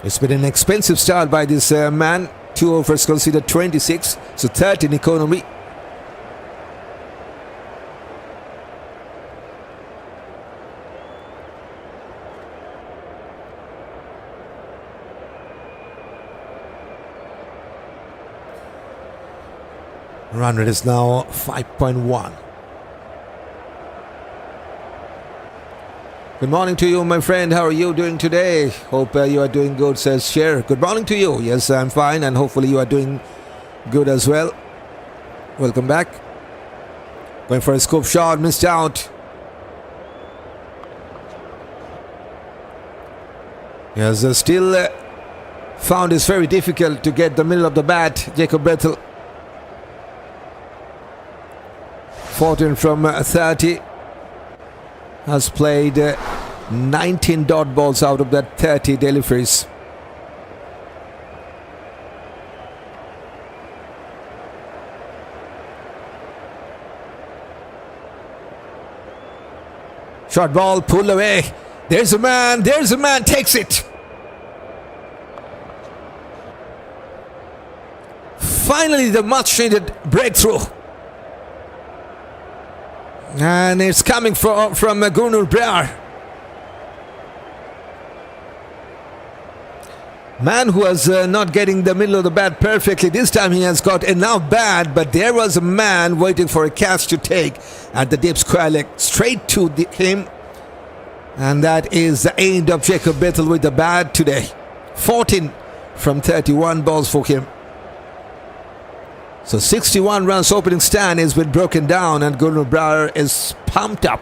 It's been an expensive start by this man. 2 overs considered 26, so 13 economy. Run rate is now 5.1. Good morning to you, my friend. How are you doing today? Hope you are doing good, says Cher. Good morning to you. Yes, I'm fine, and hopefully you are doing good as well. Welcome back. Going for a scoop shot, missed out. Yes, still found it's very difficult to get the middle of the bat, Jacob Bethell. 14 from 30. Has played 19 dot balls out of that 30 deliveries. Short ball, pull away. There's a man, takes it. Finally, the much needed breakthrough. And it's coming from Gunnar Brar. Man who was not getting the middle of the bat perfectly. This time he has got enough bat, but there was a man waiting for a catch to take at the deep square leg, straight to him. And that is the end of Jacob Bethell with the bat today. 14 from 31 balls for him. So 61 runs opening stand has been broken down and Gunnar Brar is pumped up.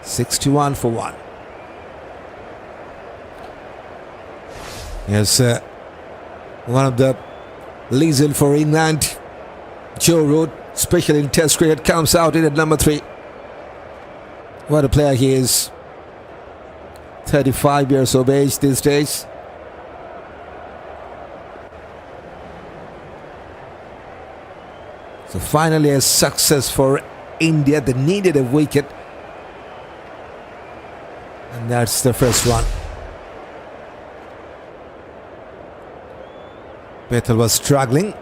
"61 for 1. Yes, one of the lethal for England, Joe Root, especially in Test cricket, comes out in at number 3. What a player he is. 35 years of age these days. So finally a success for India. They needed a wicket. And that's the first one. Bethell was struggling.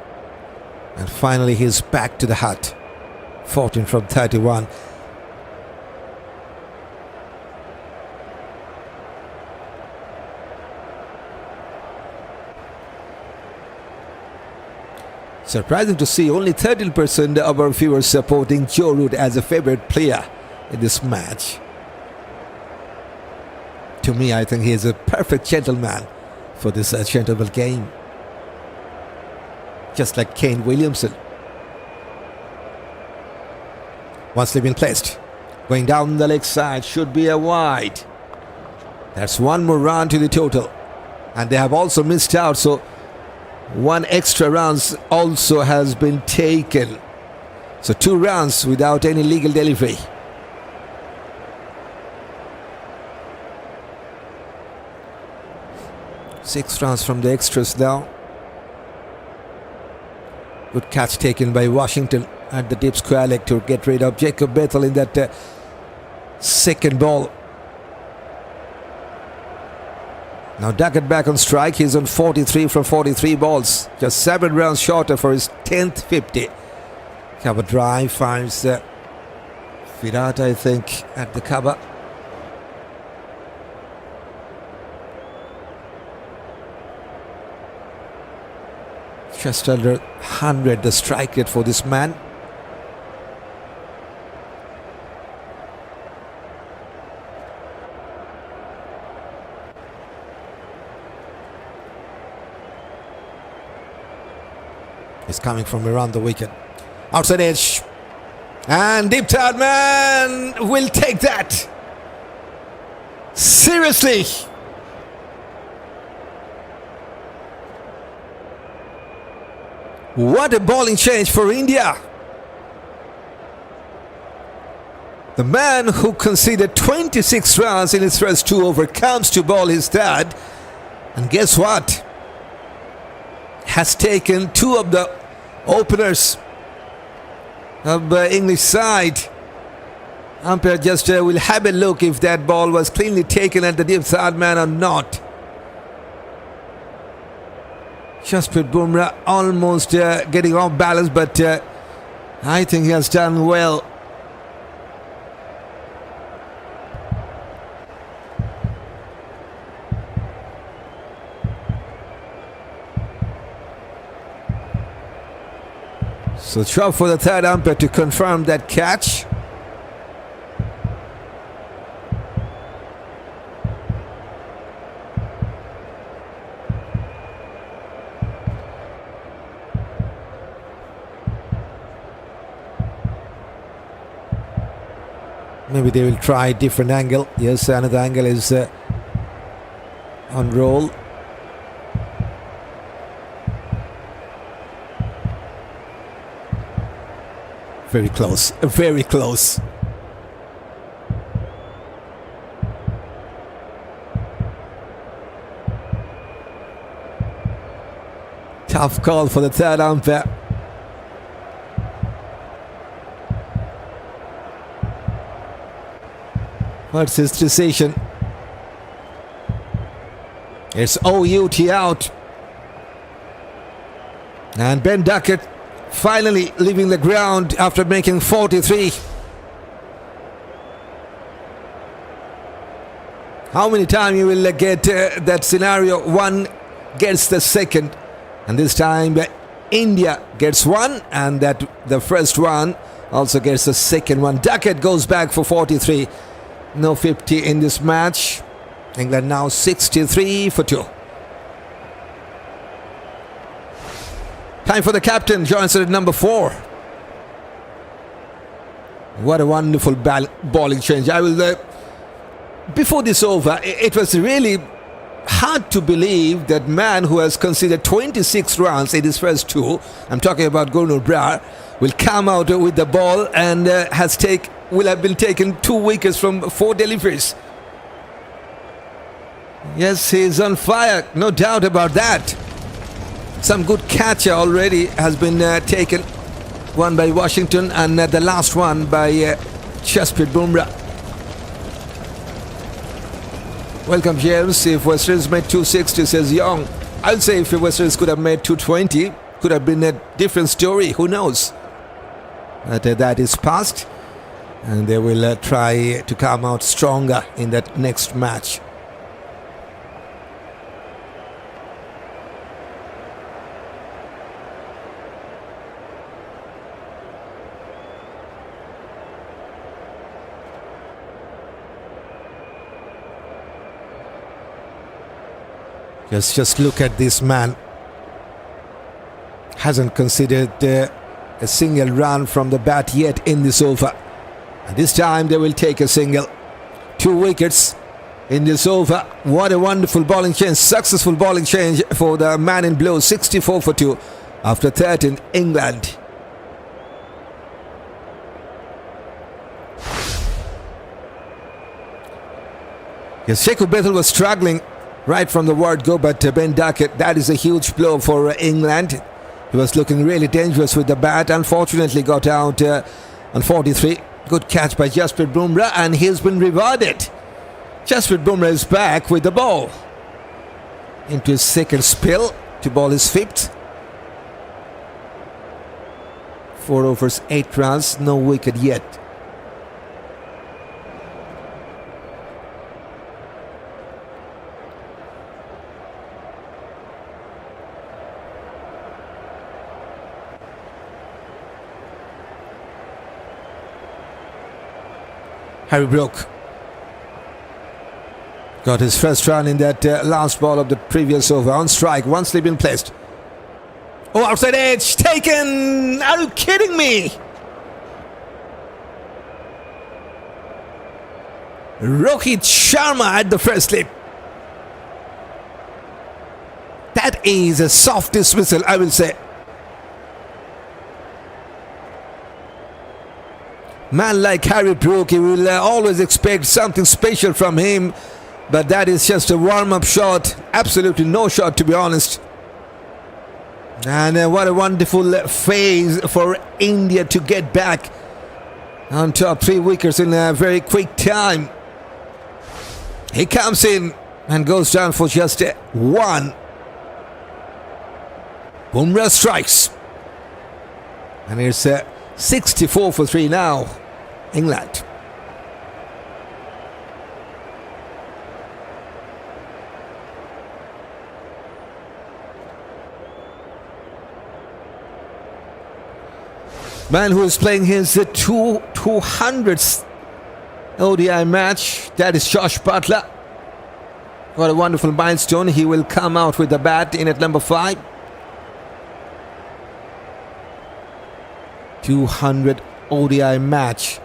And finally he's back to the hut. 14 from 31. Surprising to see only 13% of our viewers supporting Joe Root as a favourite player in this match. To me, I think he is a perfect gentleman for this gentleman game. Just like Kane Williamson. Once been placed. Going down the leg side, should be a wide. That's one more run to the total. And they have also missed out, so one extra runs also has been taken. So 2 runs without any legal delivery. Six runs from the extras now. Good catch taken by Washington at the deep square leg to get rid of Jacob Bethell in that second ball. Now Duckett back on strike. He's on 43 from 43 balls. Just 7 runs shorter for his 10th 50. Cover drive finds Virat, I think, at the cover. Just under 100 the strike rate for this man. He's coming from around the wicket. Outside edge. And deep third man will take that. Seriously. What a bowling change for India. The man who conceded 26 runs in his first 2 overs comes to bowl his third. And guess what? Has taken 2 of the openers of the English side. Umpire just will have a look if that ball was cleanly taken at the deep third man or not. Jasprit Bumrah almost getting off balance, but I think he has done well. So try for the third umpire to confirm that catch. Maybe they will try a different angle. Yes, another angle is on roll. Very close, very close. Tough call for the third umpire. What's his decision? It's OUT out. And Ben Duckett finally leaving the ground after making 43. How many times you will get that scenario? One gets the second. And this time India gets one, and that the first one also gets the second one. Duckett goes back for 43. No 50 in this match. England now 63 for 2. Time for the captain. Joins at number 4. What a wonderful bowling change. I will. Before this over, it was really hard to believe that man who has conceded 26 runs in his first 2, I'm talking about Gurnur Brar, will come out with the ball and will have been taken 2 wickets from 4 deliveries. Yes, he is on fire, no doubt about that. Some good catcher already has been taken. One by Washington and the last one by Jasprit Bumrah. Welcome, James. If West Indies made 260, says Young. I'll say if West Indies could have made 220, could have been a different story. Who knows? But that is past. And they will try to come out stronger in that next match. Just look at this man. Hasn't considered a single run from the bat yet in this over. And this time they will take a single. 2 wickets in this over. What a wonderful bowling change. Successful bowling change for the man in blue. 64 for 2 after 13 England. Yes, Bethell was struggling right from the word go, but Ben Duckett, that is a huge blow for England. He was looking really dangerous with the bat. Unfortunately got out on 43. Good catch by Jasprit Bumrah, and he's been rewarded. Jasprit Bumrah is back with the ball. Into his second spill to bowl his 5th. 4 overs, 8 runs, no wicket yet. Brook got his first run in that last ball of the previous over. On strike, one slip in placed. Oh, outside edge, taken! Are you kidding me? Rohit Sharma at the first slip. That is a soft dismissal, I will say. Man like Brook, you will always expect something special from him, but that is just a warm-up shot. Absolutely no shot, to be honest. And what a wonderful phase for India to get back on top. 3 wickets in a very quick time. He comes in and goes down for just 1. Bumrah strikes. And it's 64 for 3 now. England. Man who is playing his 200th ODI match, that is Josh Buttler. What a wonderful milestone. He will come out with the bat in at number 5. 200 ODI match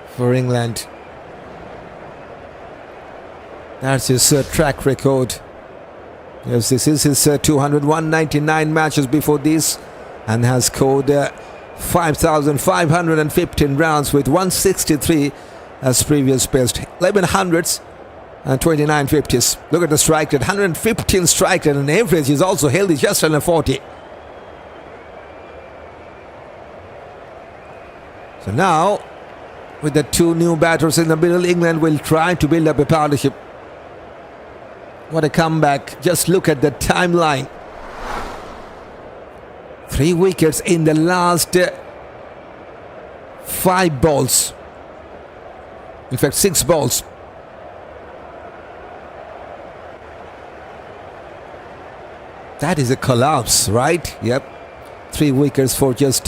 for England. That's his track record. Yes, this is his 199 matches before this, and has scored 5,515 runs with 163 as previous best. 11 hundreds and 29 50s. Look at the strike rate. 115 strike rate, and average is also healthy, just under 40. So now, with the 2 new batters in the middle, England will try to build up a partnership. What a comeback. Just look at the timeline. 3 wickets in the last 5 balls. In fact, 6 balls. That is a collapse, right? Yep. 3 wickets for just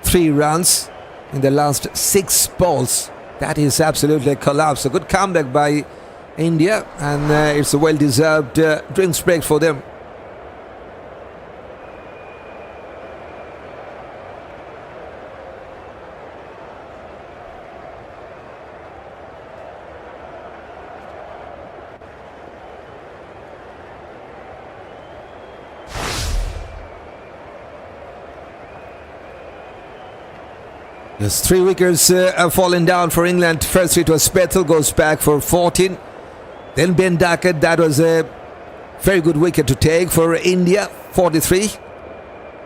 3 runs in the last 6 balls. That is absolutely a collapse. A good comeback by India, and it's a well-deserved drinks break for them. Yes, 3 wickets have fallen down for England. First it was Bethell, goes back for 14. Then Ben Duckett, that was a very good wicket to take for India, 43.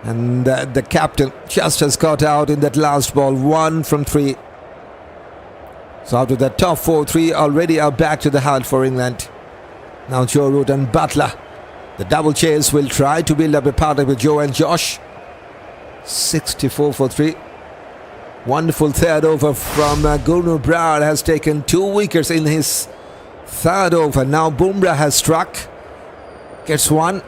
And the captain just has got out in that last ball, 1 from 3. So out of the top 4, 3 already are back to the hunt for England. Now Joe Root and Buttler. The double chase will try to build up a partner with Joe and Josh. 64 for 3. Wonderful third over from Gurnu Brar, has taken 2 wickets in his third over. Now Bumrah has struck, gets 1.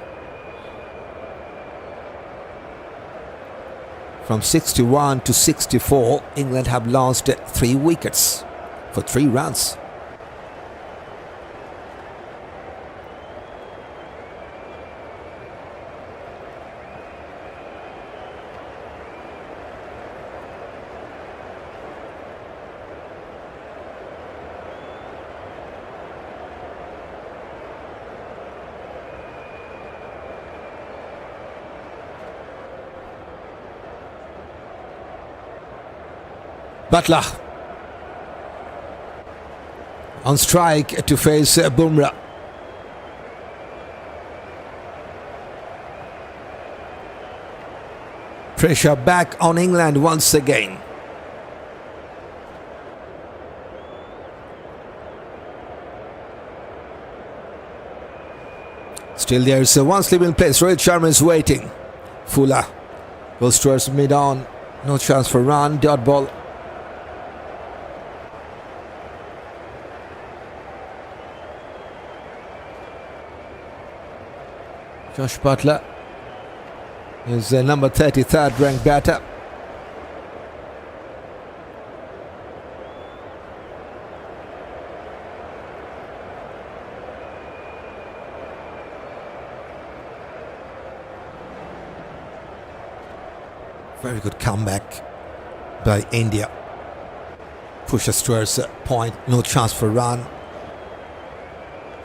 From 61 to 64, England have lost 3 wickets for 3 runs. Buttler on strike to face Bumrah. Pressure back on England once again. Still there's one slip in place. Rohit Sharma is waiting. Fuller goes towards mid-on. No chance for run. Dot ball. Josh Buttler is number 33rd ranked batter. Very good comeback by India. Pushes towards point. No chance for run.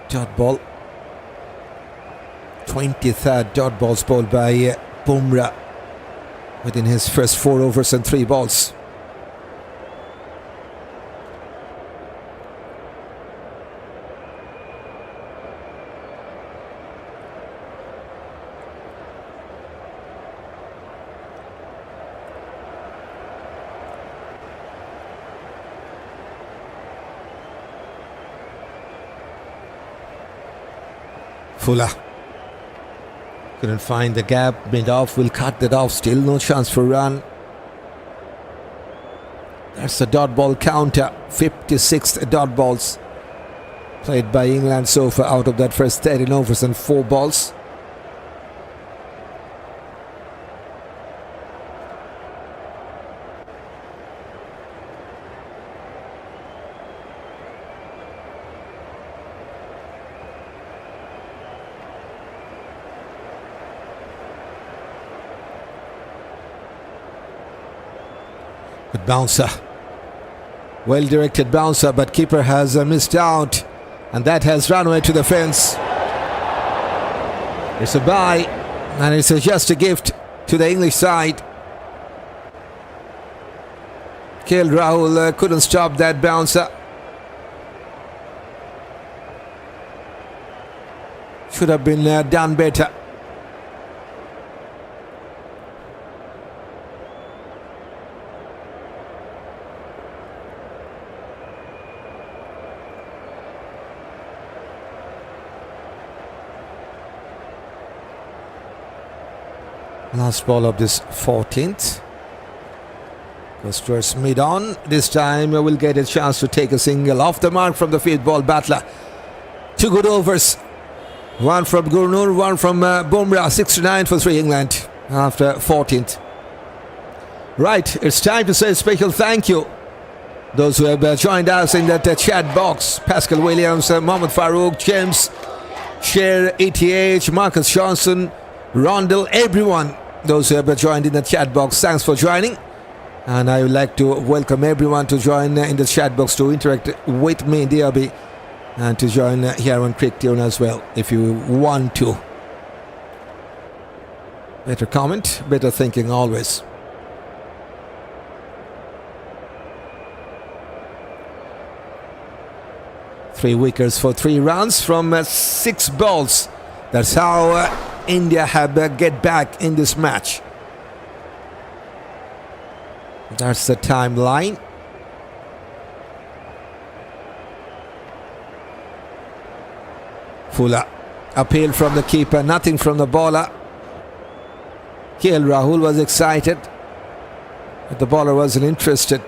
Dot ball. 23rd dot balls bowled by Bumrah within his first 4 overs and 3 balls. Fuller couldn't find the gap, mid-off, will cut that off, still no chance for run. That's a dot ball counter, 56th dot balls played by England so far out of that first 13 overs and 4 balls. Good bouncer, well directed bouncer, but keeper has missed out, and that has run away to the fence. It's a bye, and it's just a gift to the English side. Rahul couldn't stop that bouncer. Should have been done better. Last ball of this 14th. Goes towards mid-on. This time we'll get a chance to take a single off the mark from the 5th ball. Buttler. 2 good overs. One from Gurnur, one from Bumrah. 69 for 3 England after 14th. Right, it's time to say a special thank you. Those who have joined us in that chat box. Pascal Williams, Mohammad Farouk, James, Cher, ETH, Marcus Johnson, Rondell, everyone. Those who have joined in the chat box, thanks for joining. And I would like to welcome everyone to join in the chat box to interact with me in DRB and to join here on Cricket Tune as well if you want to. Better comment, better thinking always. Three wickets for 3 runs from 6 balls. That's how India have get back in this match. That's the timeline. Fuller. Appeal from the keeper, nothing from the bowler. Gill, Rahul was excited, but the bowler wasn't interested.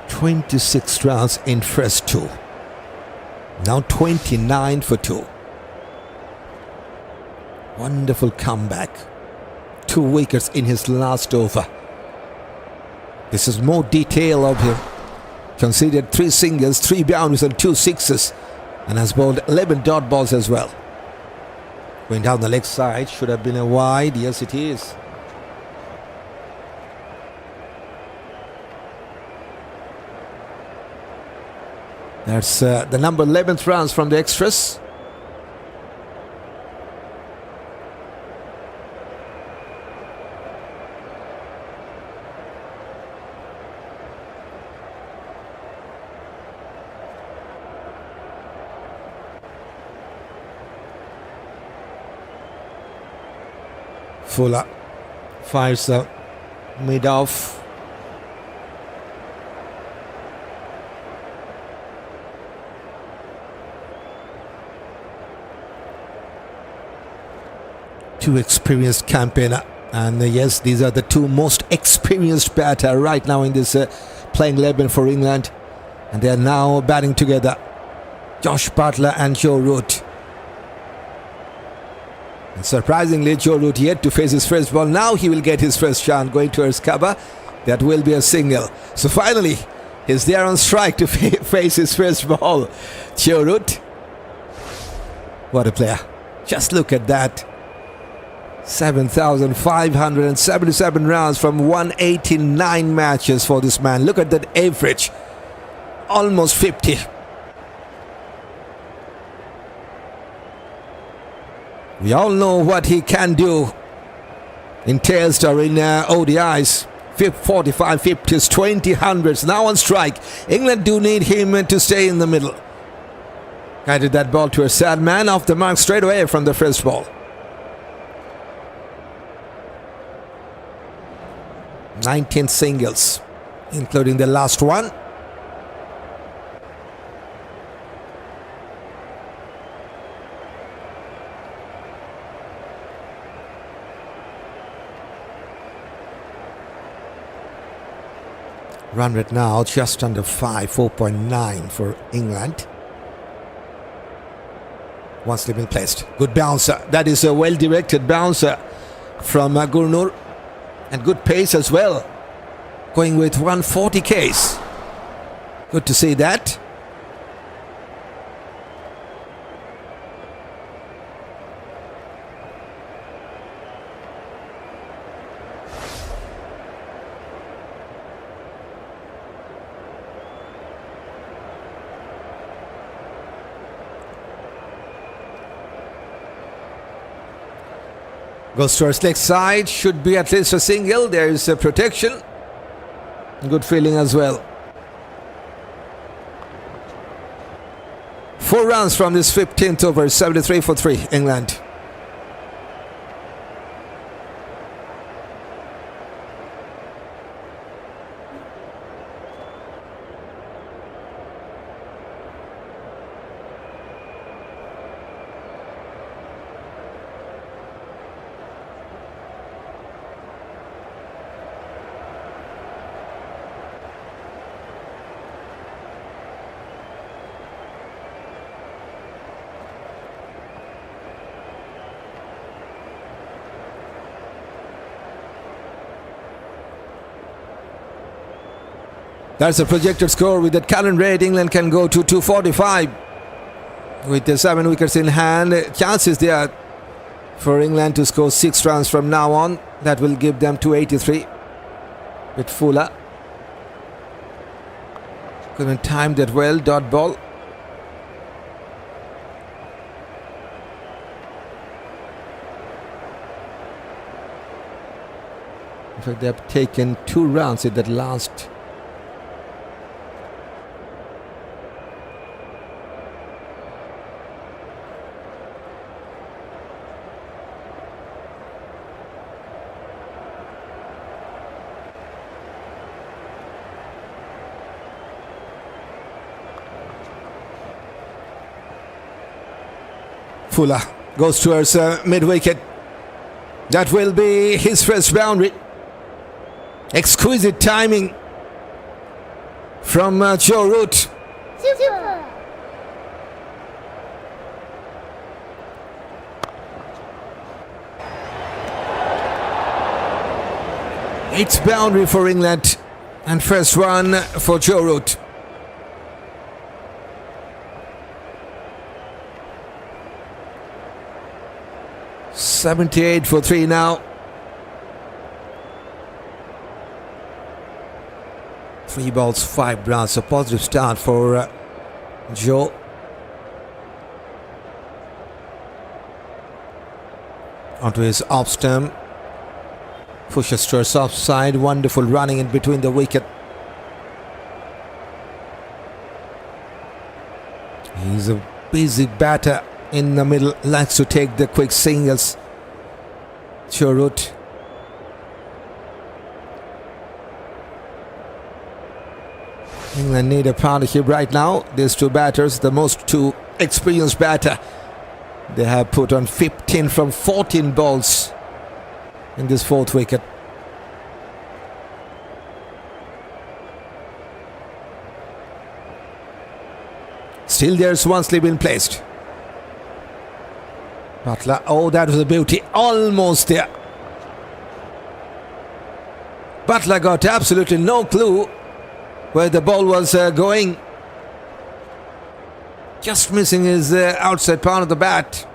"26 runs in first 2. Now 29 for 2. Wonderful comeback. 2 wickets in his last over. This is more detail of him. Conceded 3 singles, 3 boundaries and 2 sixes, and has bowled 11 dot balls as well. Going down the leg side, should have been a wide. Yes, it is. That's the number 11th runs from the extras. Fuller fires the mid off. Two experienced campaigner, and yes, these are the two most experienced batter right now in this playing 11 for England, and they are now batting together, Josh Buttler and Joe Root. And surprisingly, Joe Root yet to face his first ball. Now he will get his first chance going towards cover. That will be a single. So finally, he's there on strike to face his first ball. Joe Root. What a player. Just look at that. 7,577 runs from 189 matches for this man. Look at that average. Almost 50. We all know what he can do in Test or in ODIs. 45 50s, 20 hundreds. Now on strike. England do need him to stay in the middle. Guided that ball to a sad man off the mark straight away from the first ball. 19 singles, including the last one. Run rate now just under 5, 4.9 for England. One slip in placed. Good bouncer. That is a well-directed bouncer from Gurnur. And good pace as well. Going with 140 Ks. Good to see that. Goes towards leg side, should be at least a single. There is a protection. Good feeling as well. 4 runs from this 15th over, 73 for 3, England. That's a projected score. With that current rate, England can go to 245. With the 7 wickets in hand, chances there for England to score 6 runs from now on. That will give them 283 with Fuller. Couldn't time that well. Dot ball. In fact, they have taken 2 runs in that last. Fuller goes towards mid-wicket. That will be his first boundary. Exquisite timing from Joe Root. Super. Eighth boundary for England and first one for Joe Root. .78 for 3 now. 3 balls, 5 runs. A positive start for Joe. Onto his off stump. Pushes to his offside. Wonderful running in between the wicket. He's a busy batter in the middle. Likes to take the quick singles. Churut. England need a partnership right now. These two batters, the most two experienced batter. They have put on 15 from 14 balls in this fourth wicket. Still there's one slip in placed. Buttler, oh, that was a beauty. Almost there. Buttler got absolutely no clue where the ball was going. Just missing his outside part of the bat.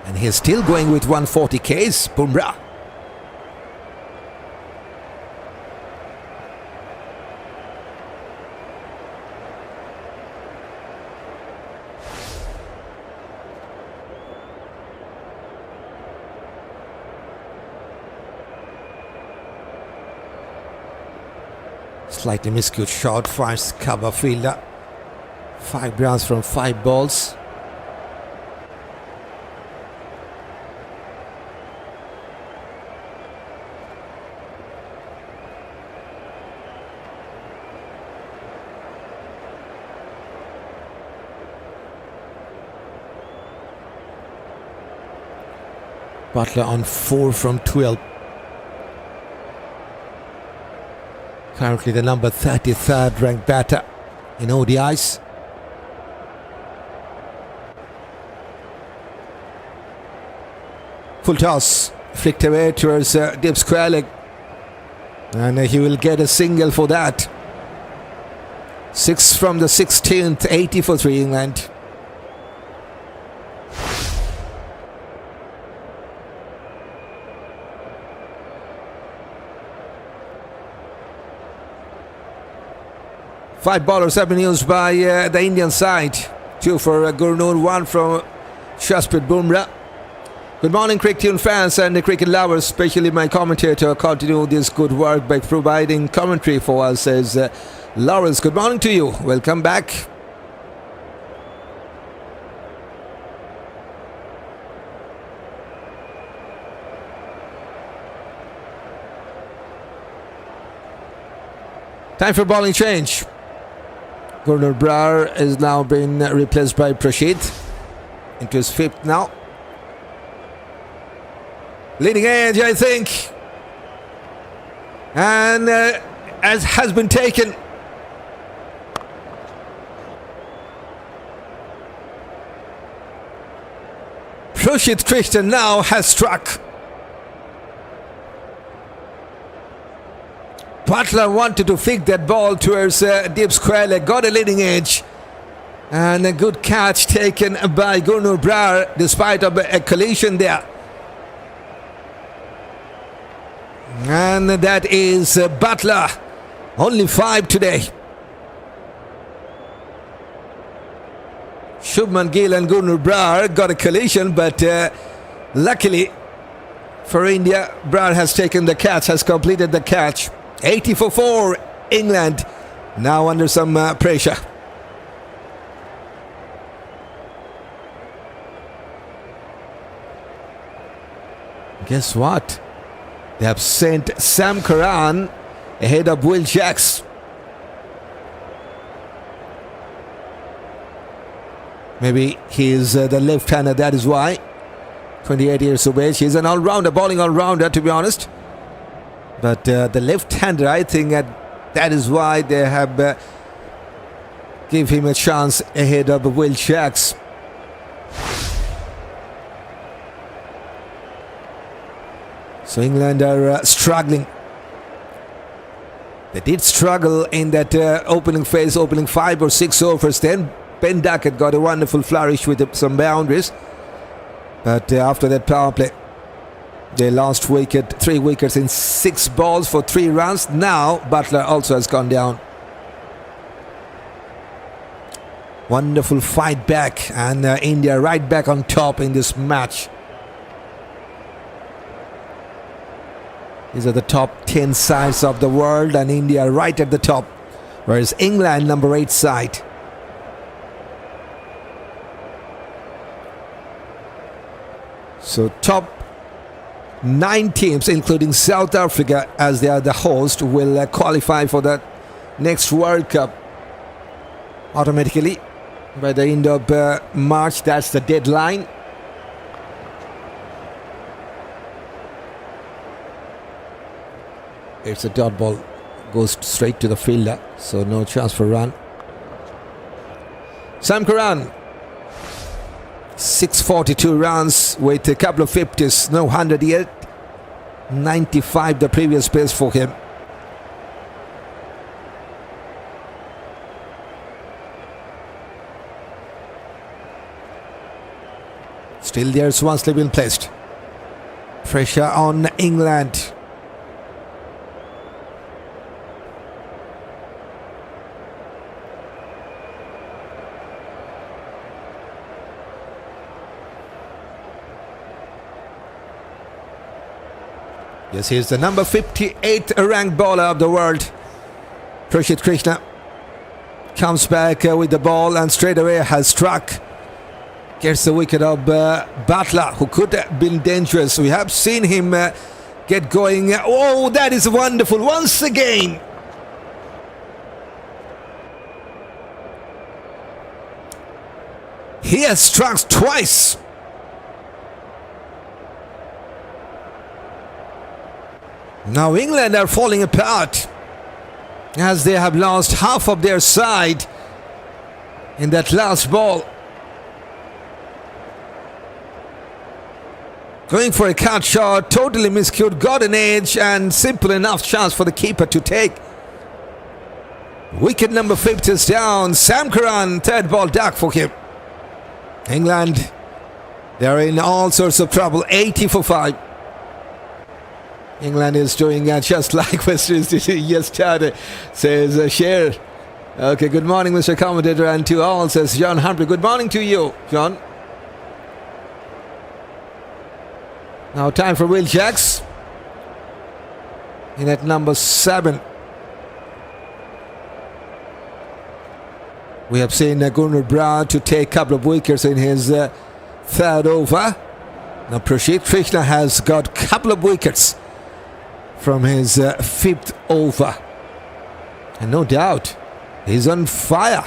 And he's still going with 140 Ks, Bumrah. Slightly miscued shot, finds cover fielder. 5 runs from 5 balls. Buttler on 4 from 12. Currently the number 33rd ranked batter in ODIs. Full toss, flicked away towards deep square leg. And he will get a single for that. 6 from the 16th, 80 for 3 England. Five bowlers have been used by the Indian side. 2 for Gurnoor, 1 from Jasprit Bumrah. Good morning, cricket tune fans and cricket lovers, especially my commentator. Continue this good work by providing commentary for us, says Lawrence. Good morning to you. Welcome back. Time for bowling change. Gurnoor Brar is now been replaced by Rashid into his 5th now. Leading edge, I think, and as has been taken. Rashid Christian now has struck. Buttler wanted to flick that ball towards deep square leg, got a leading edge, and a good catch taken by Gurnoor Brar despite of a collision there. And that is Buttler, only 5 today. Shubman, Gill and Gurnoor Brar got a collision, but luckily for India, Brar has taken the catch, has completed the catch. 80 for 4, England now under some pressure. Guess what? They have sent Sam Curran ahead of Will Jacks. Maybe he's the left-hander, that is why. 28 years of age. He's an all-rounder, bowling all-rounder, to be honest. But the left-hander, I think that is why they have give him a chance ahead of Will Jacks. So England are struggling. They did struggle in that opening phase, opening 5 or 6 overs. Then Ben Duckett got a wonderful flourish with some boundaries. But after that power play, they lost 3 wickets in 6 balls for 3 runs. Now Buttler also has gone down. Wonderful fight back, and India right back on top in this match. These are the top 10 sides of the world, and India right at the top, whereas England number 8 side. So top 9 teams, including South Africa, as they are the host, will qualify for the next World Cup automatically by the end of March. That's the deadline. It's a dot ball, goes straight to the fielder, so no chance for run. Curran, 642 runs with a couple of 50s, no 100 yet. 95 the previous pace for him. Still there's one slip been placed. Pressure on England. Yes, he's the number 58 ranked bowler of the world. Rashid Krishna comes back with the ball and straight away has struck. Gets the wicket of Buttler, who could have been dangerous. We have seen him get going. Oh, that is wonderful once again. He has struck twice. Now England are falling apart as they have lost half of their side in that last ball. Going for a cut shot, totally miscued, got an edge, and simple enough chance for the keeper to take. Wicket number 50 is down. Curran, third ball duck for him. England, they're in all sorts of trouble. 80 for 5. England is doing just like West Indies did yesterday, says Sher. Okay, good morning, Mr. Commentator, and to all, says John Humphrey. Good morning to you, John. Now time for Will Jacks in at number 7. We have seen Gunnar Brown to take a couple of wickets in his third over. Now Rashid Krishna has got a couple of wickets from his 5th over, and no doubt he's on fire.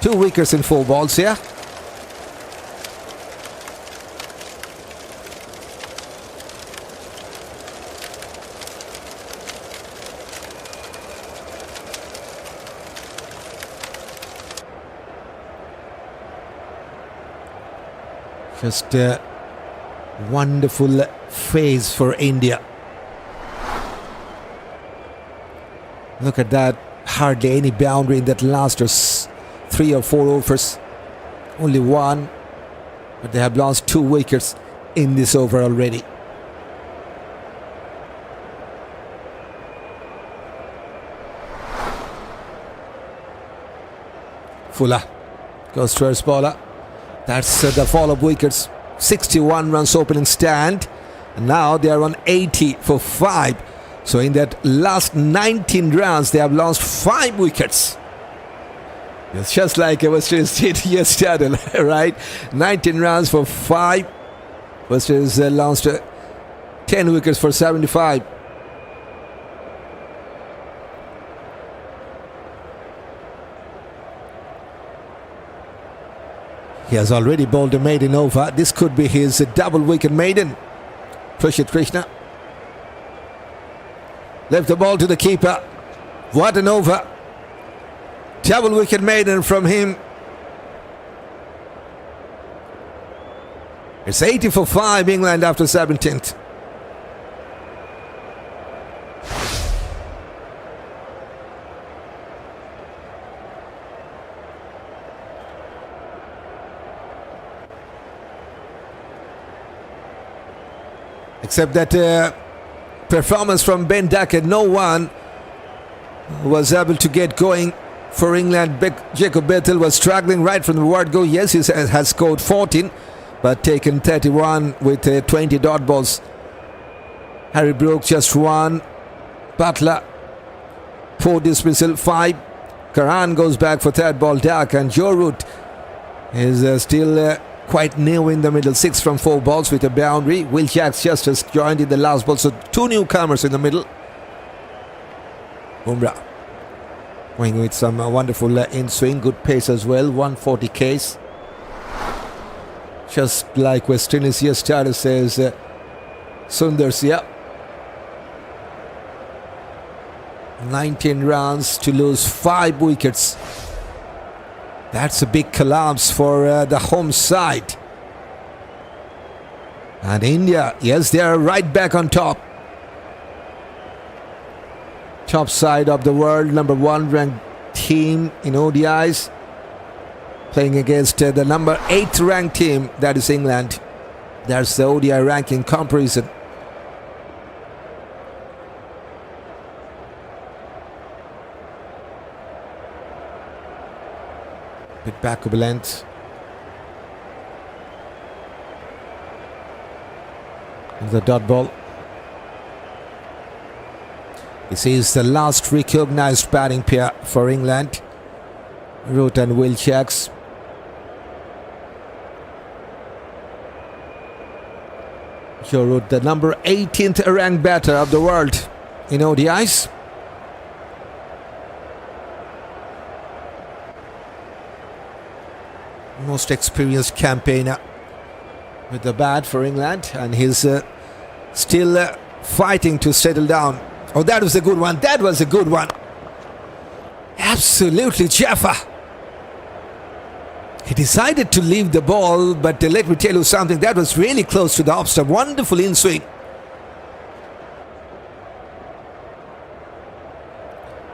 2 wickets in 4 balls here. Just a wonderful phase for India. Look at that, hardly any boundary in that last 3 or 4 overs. Only 1, but they have lost 2 wickets in this over already. Fuller goes to first bowler. That's the fall of wickets. 61 runs opening stand, and now they are on 80 for 5. So in that last 19 runs, they have lost 5 wickets. It's just like West Indies did yesterday, right? 19 runs for 5. West Indies lost 10 wickets for 75. He has already bowled a maiden over. This could be his double wicket maiden. Rashid Krishna left the ball to the keeper. What an over. Double wicket maiden from him. It's 80 for 5 England after 17th. Except that performance from Ben Duckett, no one was able to get going for England. Jacob Bethell was struggling right from the word go. Yes, he has scored 14, but taken 31 with 20 dot balls. Harry Brook just 1. Buttler 4 dismissal, 5. Curran goes back for third ball dark, and Rohit is still quite new in the middle. 6 from 4 balls with a boundary. Will Jacks just has joined in the last ball, so 2 newcomers in the middle. Bumrah going with some wonderful in-swing, good pace as well, 140 Ks. Just like West Indies yesterday says Sundar, yeah. 19 runs to lose 5 wickets. That's a big collapse for the home side. And India, yes, they are right back on top. Top side of the world, number 1 ranked team in ODIs, playing against the number 8 ranked team, that is England. That's the ODI ranking comparison. Bit back of the length. The dot ball. This is the last recognized batting pair for England. Rohit and Will Jacks. Rohit, the number 18th ranked batter of the world in ODIs. Most experienced campaigner with the bat for England, and he's still fighting to settle down. Oh, that was a good one. That was a good one. Absolutely, Jofra. He decided to leave the ball, but let me tell you something. That was really close to the off stump. Wonderful in swing.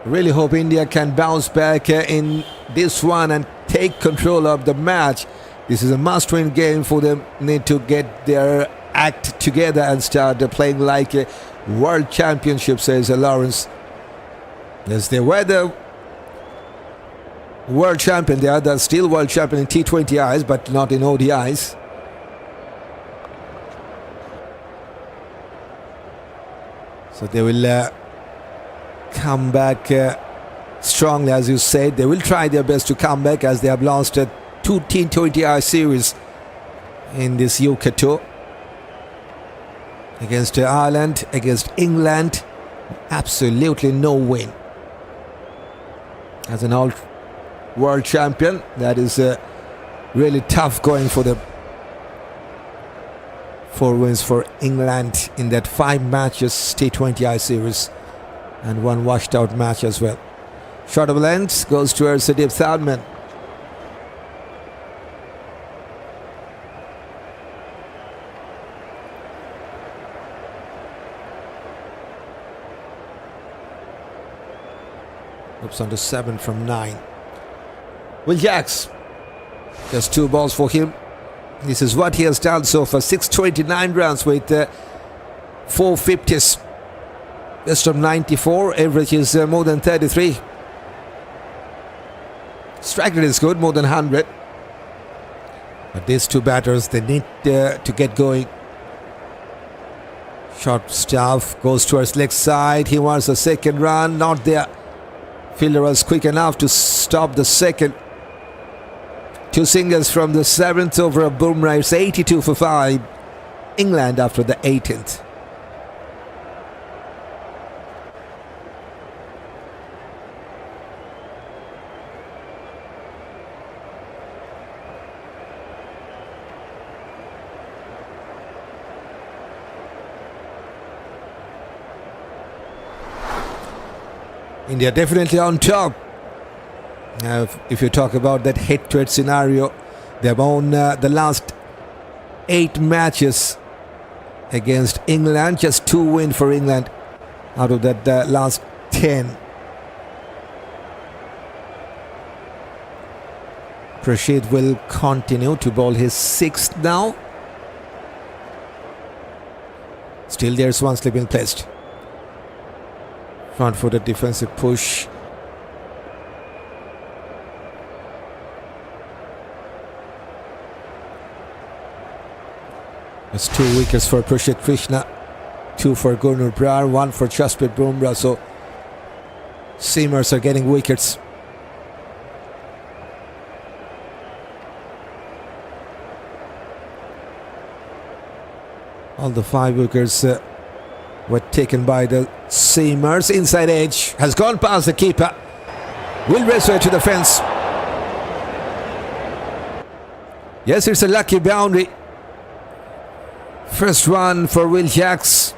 Really hope India can bounce back in this one and take control of the match. This is a must-win game for them. Need to get their act together and start playing like a World Championship, says Lawrence. Yes, they were the world champion. They are the still world champion in T20Is, but not in ODIs. So they will come back strongly, as you said. They will try their best to come back, as they have lost 2 T20I series in this UK tour. Against Ireland, against England, absolutely no win. As an old world champion, that is really tough going for them. 4 wins for England in that 5 matches T20I series, and 1 washed out match as well. Shot of length goes towards the deep Salman. Ups on to 7 from 9. Will Jacks, just 2 balls for him. This is what he has done so far. 629 runs with 4 50s. Best of 94. Average is more than 33. Strike rate is good, more than 100. But these 2 batters, they need to get going. Short stuff goes towards leg side. He wants a second run. Not there. Fielder was quick enough to stop the second. 2 singles from the 7th over a Bumrah. It's 82 for 5. England after the 18th. India definitely on top. If you talk about that head-to-head scenario, they've won the last 8 matches against England. Just 2 wins for England out of that last 10. Rashid will continue to bowl his 6th now. Still there's one slipping placed. Front footed defensive push. It's 2 wickets for Prasidh Krishna, 2 for Gurnoor Brar, 1 for Jasprit Bumrah. So seamers are getting wickets. All the 5 wickets were taken by the seamers. Inside edge has gone past the keeper. Will race her to the fence. Yes, it's a lucky boundary. First one for Will Jacks.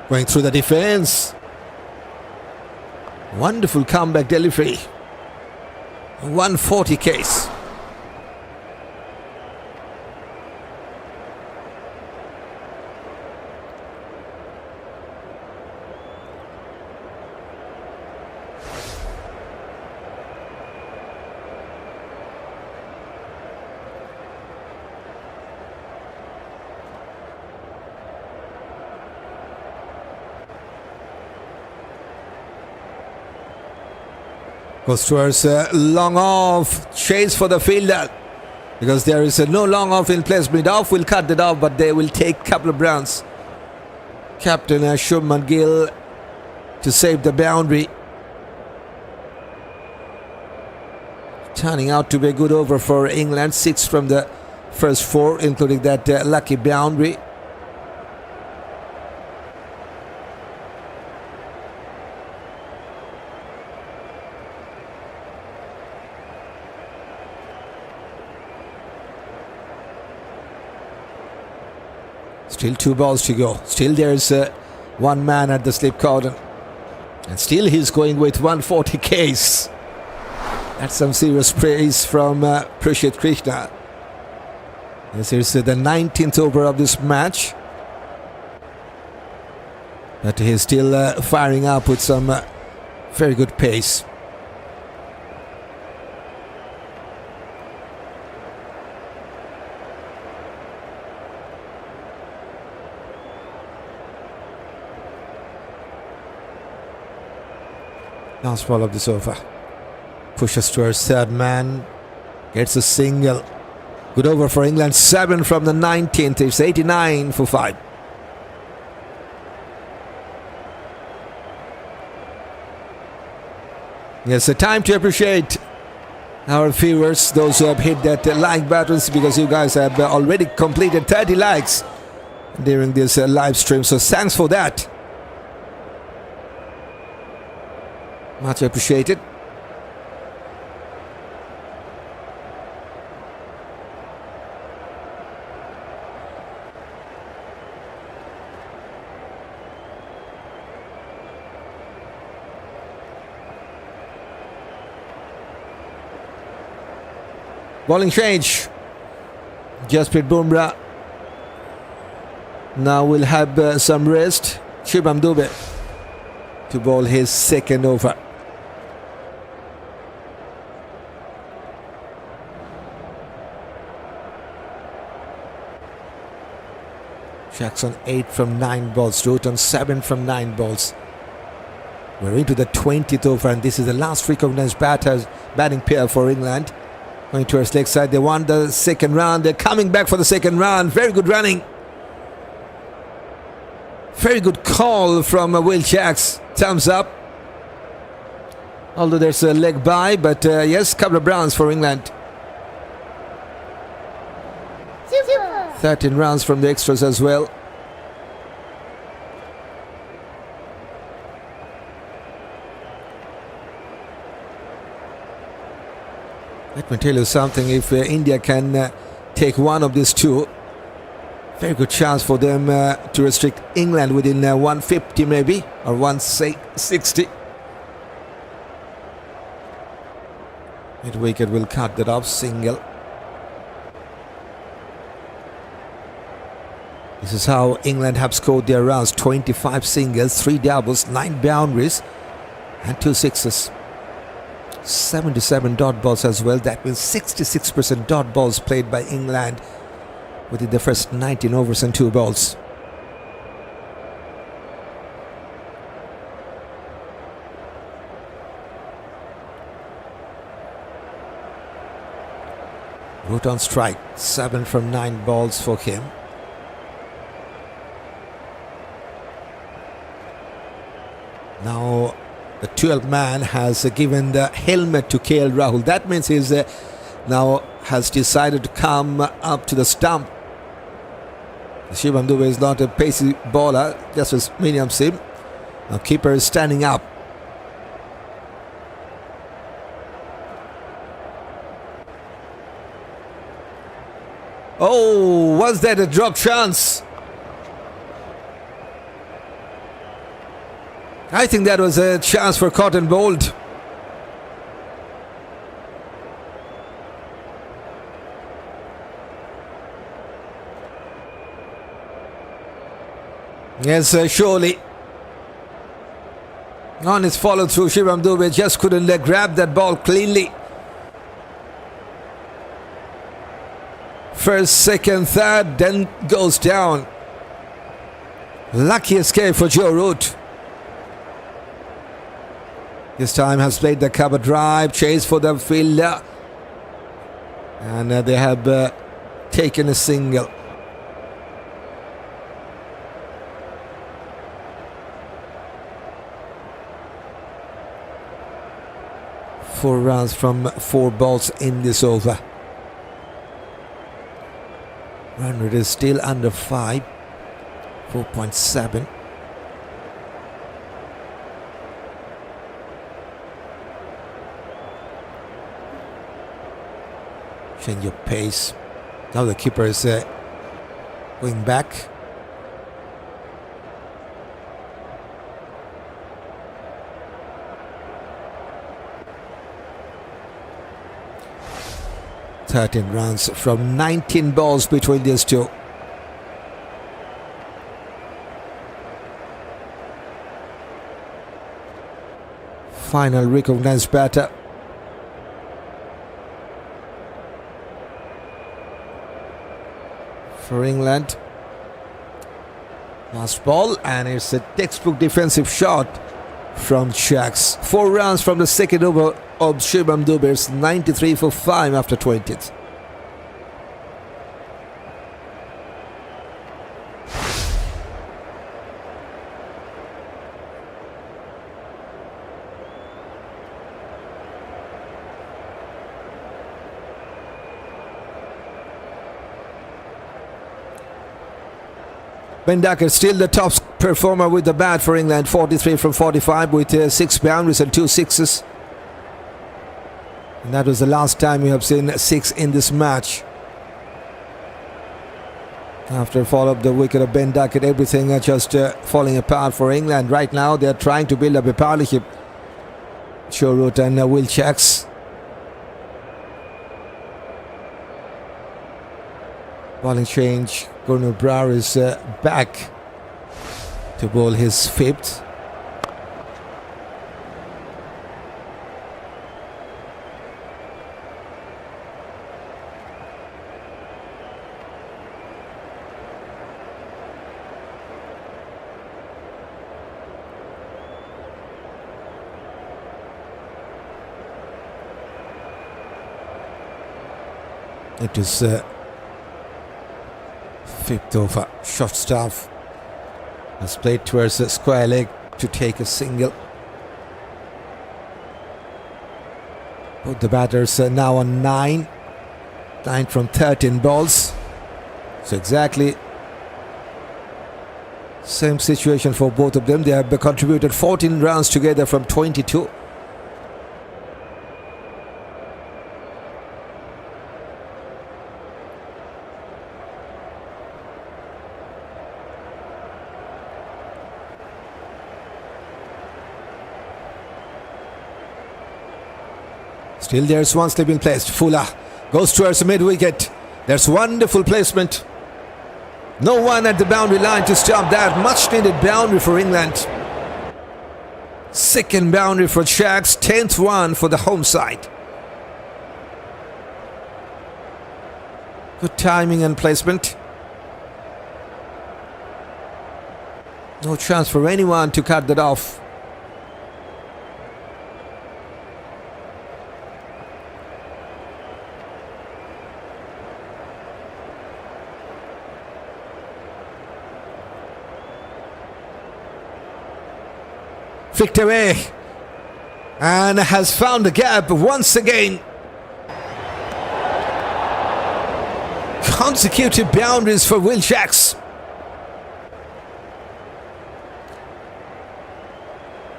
Going through the defense. Wonderful comeback delivery. 140 case. Goes towards long off, chase for the fielder, because there is no long off in place. Mid-off will cut it off, but they will take a couple of runs. Captain Shubman Gill to save the boundary. Turning out to be a good over for England. 6 from the first 4, including that lucky boundary. Still 2 balls to go. Still there's 1 man at the slip cordon. And still he's going with 140 Ks. That's some serious praise from Prasidh Krishna. This is the 19th over of this match. But he's still firing up with some very good pace. Last ball of this over. Pushes towards third man. Gets a single. Good over for England. 7 from the 19th. It's 89 for 5. Yes, a time to appreciate our viewers, those who have hit that like buttons, because you guys have already completed 30 likes during this live stream. So thanks for that. Much appreciated. Bowling change. Jasprit Bumrah now will have some rest. Shubman Dubey to bowl his second over. Jackson 8 from 9 balls. Rohit 7 from 9 balls. We're into the 20th over, and this is the last recognized batting pair for England. Going towards leg side. They won the second round. They're coming back for the second round. Very good running. Very good call from Will Jacks. Thumbs up. Although there's a leg by, but yes, couple of rounds for England. 13 rounds from the extras as well. Let me tell you something, if India can take one of these 2, very good chance for them to restrict England within 150 maybe, or 160. Mid wicket will cut that off, single. This is how England have scored their runs: 25 singles, 3 doubles, 9 boundaries and 2 sixes. 77 dot balls as well. That means 66% dot balls played by England within the first 19 overs and 2 balls. Root on strike, 7 from 9 balls for him. Now the 12th man has given the helmet to KL Rahul. That means he's now has decided to come up to the stump. Shubman Dubey is not a pacey bowler, just as medium seam. Now keeper is standing up. Oh, was that a drop chance? I think that was a chance for Cotton Bold. Yes, surely. On his follow through, Shubman Dubey just couldn't grab that ball cleanly. First, second, third, then goes down. Lucky escape for Joe Root. This time has played the cover drive, chase for the fielder. And they have taken a single. Four runs from 4 balls in this over. Run rate is still under 5, 4.7. Change your pace. Now the keeper is going back. (13 runs from 19 balls between these two. Final recognized batter. For England. Last ball, and it's a textbook defensive shot from Shaks. 4 runs from the second over of Shubman Dubey's 93 for 5 after 20th. Duckett still the top performer with the bat for England, 43 from 45 with 6 boundaries and 2 sixes. And that was the last time we have seen 6 in this match. After follow up the wicket of Duckett, everything just falling apart for England. Right now they are trying to build up a partnership. Root and Will Checks. Bowling change. Gurnal Brar is back to bowl his 5th. It is 5th over. Short staff has played towards the square leg to take a single. Both the batters are now on 9 from 13 balls. So exactly same situation for both of them. They have contributed 14 runs together from 22. Still there's one slip in place. Fuller goes towards the mid-wicket. There's wonderful placement. No one at the boundary line to stop that. Much needed boundary for England. Second boundary for Sharks, 10th one for the home side. Good timing and placement. No chance for anyone to cut that off. Flicked away and has found the gap once again. Consecutive boundaries for Will Jacks.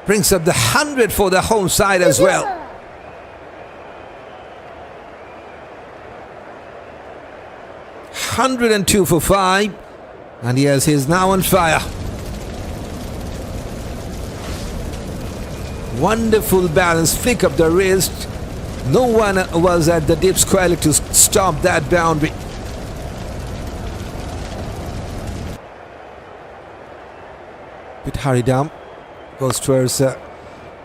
Brings up the 100 for the home side as well. 102 for 5. And yes, he's now on fire. Wonderful balance, flick up the wrist. No one was at the deep square to stop that boundary. Bit hurried down. Goes towards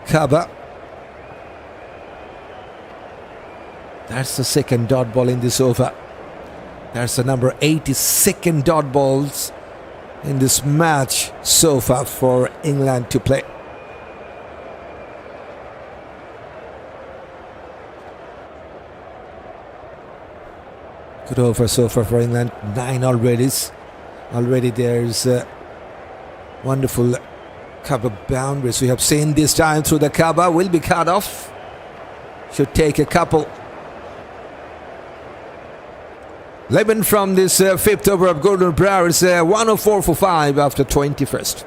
cover. That's the second dot ball in this over. That's the number 82nd dot balls in this match so far for England to play. Good over so far for England. 9 already. Already there's wonderful cover boundaries we have seen this time through the cover. Will be cut off. Should take a couple. 11 from this fifth over of Gordon Brower is 104 for 5 after 21st.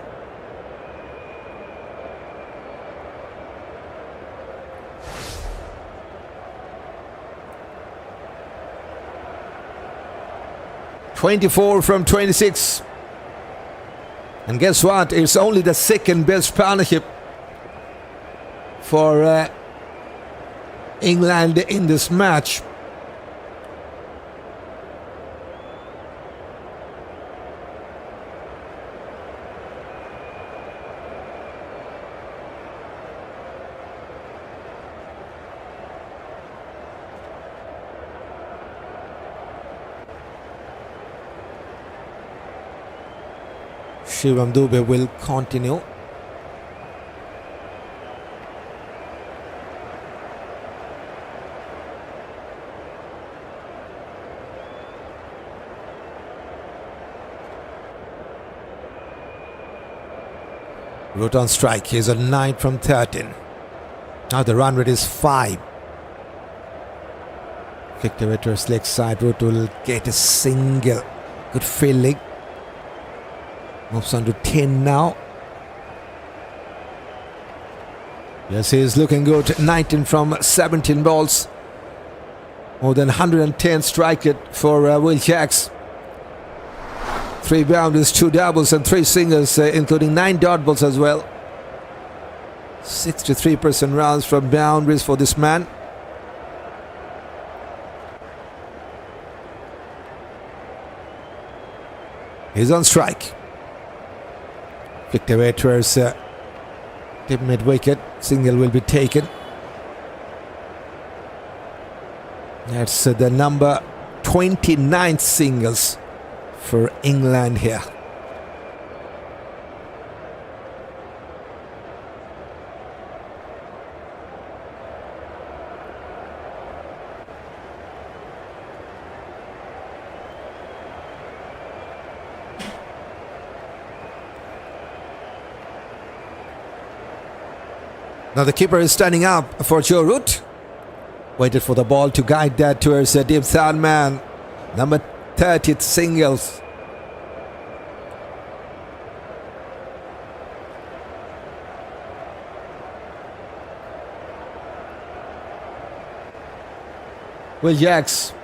.24 from 26. And guess what? It's only the second best partnership for England in this match. Shivam Dube will continue. Root on strike. He's a 9 from 13. Now the run rate is 5. Victor Vittor's leg side. Root will get a single. Good fielding. Moves on to 10 now. Yes, he's looking good. 19 from 17 balls. More than 110 strike it for Will Jacks. 3 boundaries, 2 doubles and 3 singles, including 9 dot balls as well. 63% runs from boundaries for this man. He's on strike. Victor Vittor's tip mid wicket. Single will be taken. That's the number 29 singles for England here. Now the keeper is standing up for Joe Root. Waited for the ball to guide that towards the deep third man. Number 30th singles. Will Jacks,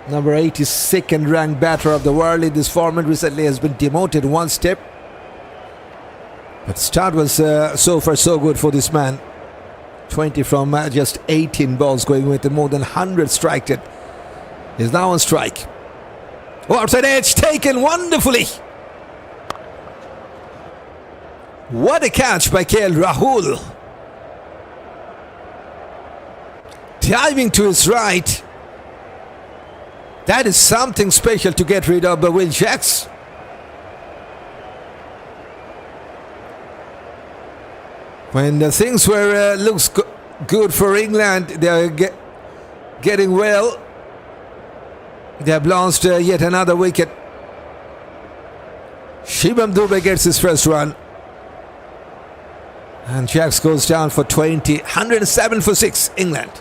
number 82nd ranked batter of the world in this format, recently has been demoted one step. But start was so far so good for this man. 20 from just 18 balls, going with more than 100 strike it. He's now on strike. Outside edge taken wonderfully. What a catch by KL Rahul. Diving to his right. That is something special to get rid of Will Jacks. When the things were looks good for England, they are getting well. They have lost yet another wicket. Shubman Dubey gets his first run. And Jacks goes down for 20. 107 for 6, England.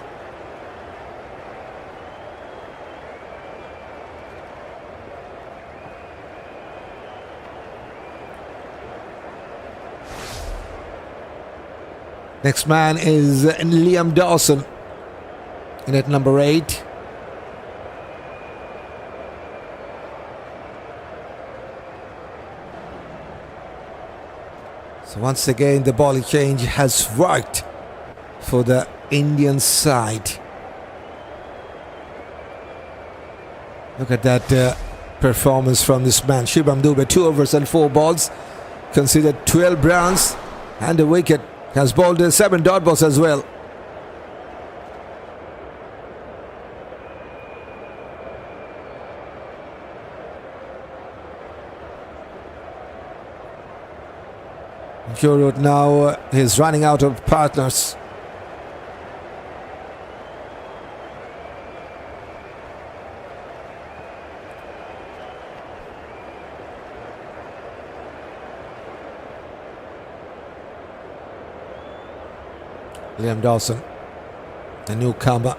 Next man is Liam Dawson in at number 8. So once again the ball change has worked for the Indian side. Look at that performance from this man. Shubman Dubey, 2 overs and 4 balls, considered 12 runs and a wicket. Has bowled 7 dot balls as well. Virat now is running out of partners. Liam Dawson, the newcomer.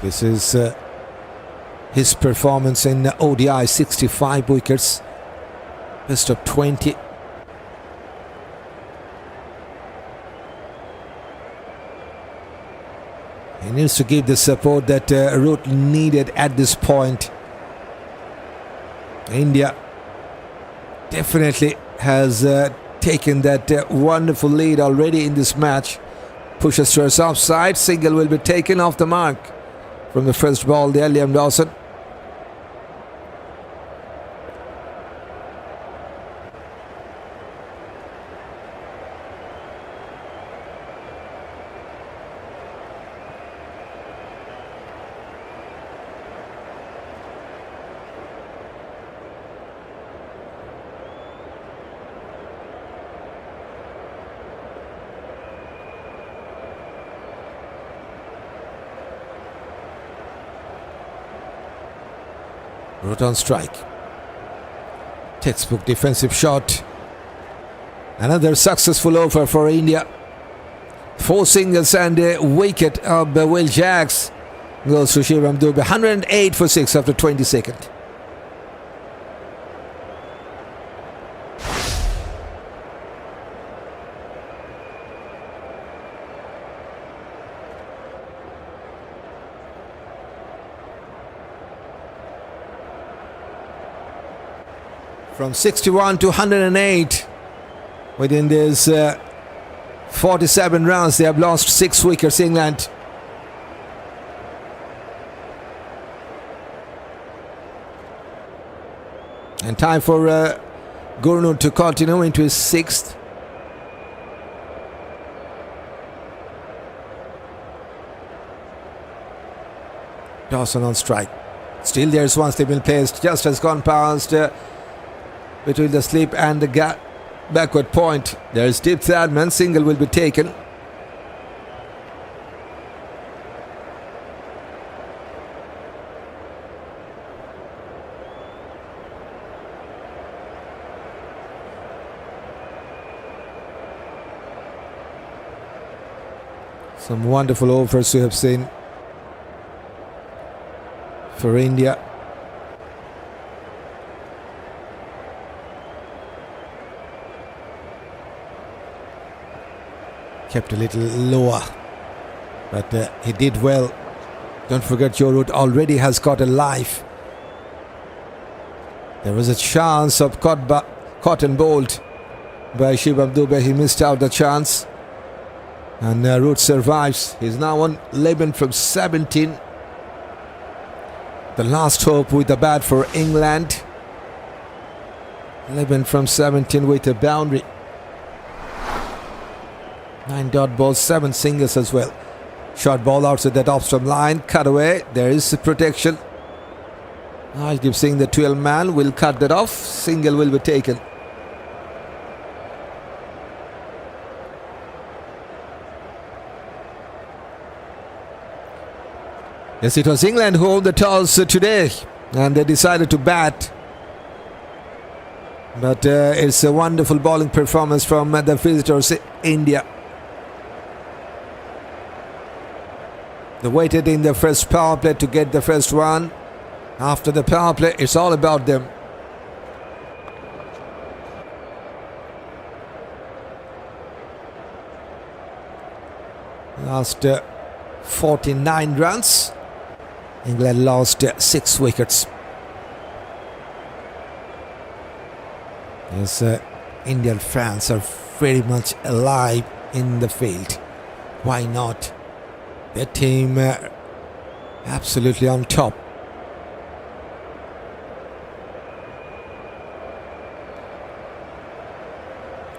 This is his performance in the ODI, 65 wickets, best of 20. He needs to give the support that Rohit needed at this point. India definitely has taken that wonderful lead already in this match. Pushes to his offside. Single will be taken off the mark from the first ball there, Liam Dawson. Rohit on strike. Textbook defensive shot. Another successful over for India. 4 singles and a wicket of Will Jacks. Goes to Shubman Dubey. 108 for 6 after 20 seconds. From 61 to 108 within this 47 rounds, they have lost 6 wickets, England. And time for Gurnood to continue into his 6th. Dawson on strike. Still there's one slip in place, just has gone past between the slip and the backward point. There is deep third man, single will be taken. Some wonderful overs we have seen for India. Kept a little lower, but he did well. Don't forget, Rohit already has got a life. There was a chance of caught and bowled by Shubman Dubey. He missed out the chance, and Rohit survives. He's now on 11 from 17. The last hope with the bat for England. 11 from 17 with a boundary. 9 dot balls, 7 singles as well. Short ball outside that off-stump line. Cut away. There is protection. I keep seeing the 12 man will cut that off. Single will be taken. Yes, it was England who owned the toss today, and they decided to bat. But it's a wonderful bowling performance from the visitors, India. They waited in the first power play to get the first one. After the power play, it's all about them. Last 49 runs. England lost 6 wickets. Yes, Indian fans are very much alive in the field. Why not? Their team absolutely on top.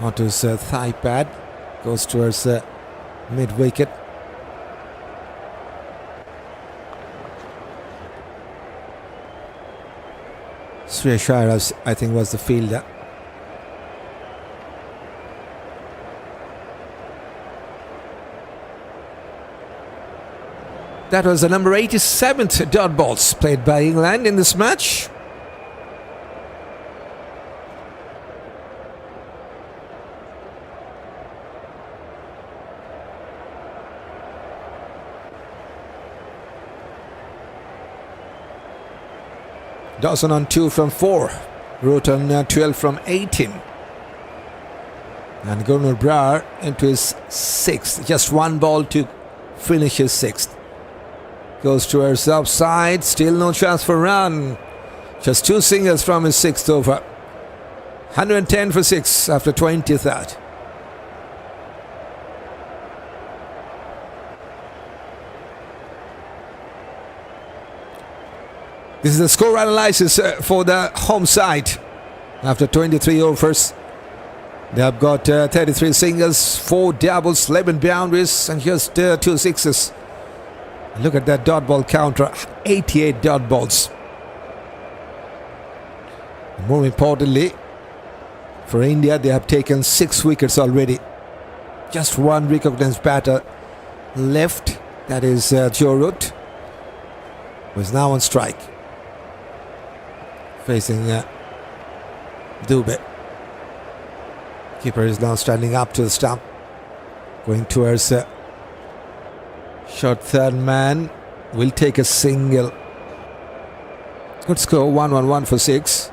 Onto his thigh pad. Goes towards mid-wicket. Shreyas, I think, was the fielder. That was the number 87th dot balls played by England in this match. Dawson on 2 from 4. Rohit on 12 from 18. And Gurnoor into his 6th. Just 1 ball to finish his 6th. Goes towards outside. Still no chance for run. Just 2 singles from his 6th over. 110 for 6 after 23rd. This is the score analysis for the home side. After 23 overs, they have got 33 singles, 4 doubles, 11 boundaries, and just 2 sixes. Look at that dot ball counter, 88 dot balls. More importantly, for India, they have taken 6 wickets already. Just 1 recognized batter left, that is Rohit, who is now on strike. Facing Dubé. Keeper is now standing up to the stump. Going towards short third man. Will take a single. Good score, 1-1-1 for 6.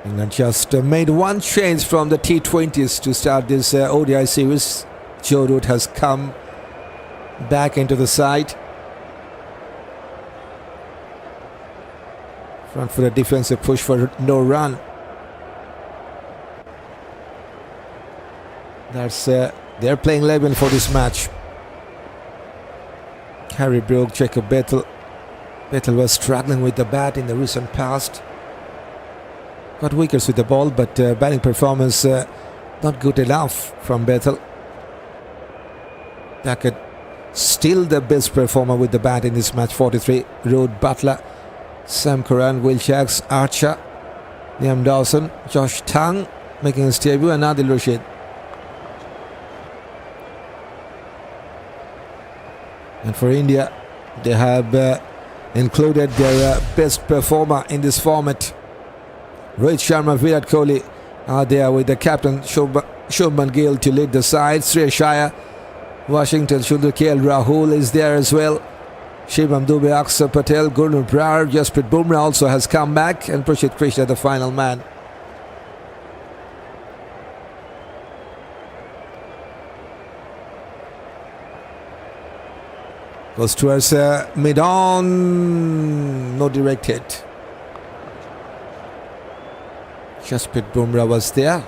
England just made 1 change from the T20s to start this ODI series. Rohit has come back into the side. Front for a defensive push for no run. That's they're playing 11 for this match. Brook, Jacob Bethell. Bethell was struggling with the bat in the recent past. Got wickets with the ball, but batting performance not good enough from Bethell. Duckett still the best performer with the bat in this match, 43. Rohit, Buttler, Sam Curran, Will Jacks, Archer, Liam Dawson, Josh Tang making his debut, and Adil Rashid. And for India, they have included their best performer in this format. Rohit, Sharma, Virat, Kohli are there with the captain Shubman Gill to lead the side. Shreyas, Washington, Sundar, Rahul is there as well. Shubman, Dubé, Axar, Patel, Gurnoor, Jasprit Bumrah also has come back, and Rashid Krishna the final man. Goes towards mid-on. No direct hit. Jasprit Bumrah was there.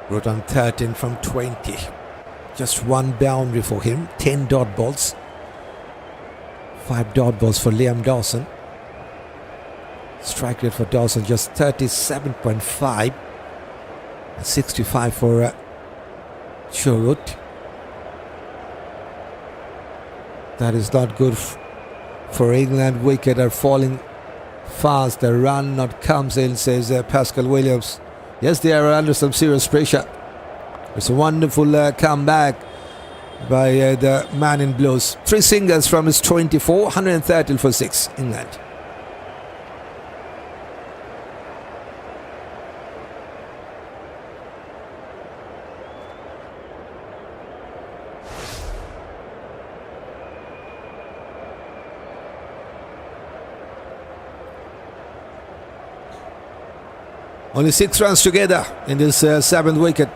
Wrote on 13 from 20. Just one boundary for him. 10 dot balls. 5 dot balls for Liam Dawson. Strike rate for Dawson just 37.5. 65 for Chorut. That is not good for England. Wicket are falling fast. The run not comes in, says Pascal Williams. Yes, they are under some serious pressure. It's a wonderful comeback by the man in blues. 3 singles from his 24, 130 for 6, England. Only 6 runs together in this 7th wicket.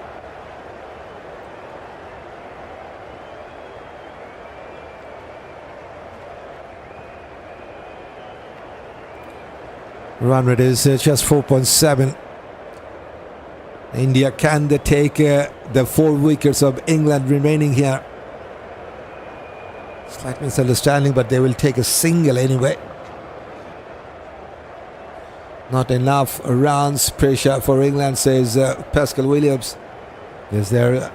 Run rate is just 4.7. India, can they take the 4 wickets of England remaining here? Slight misunderstanding, but they will take a single anyway. Not enough runs, pressure for England, says Pascal Williams. Yes, they're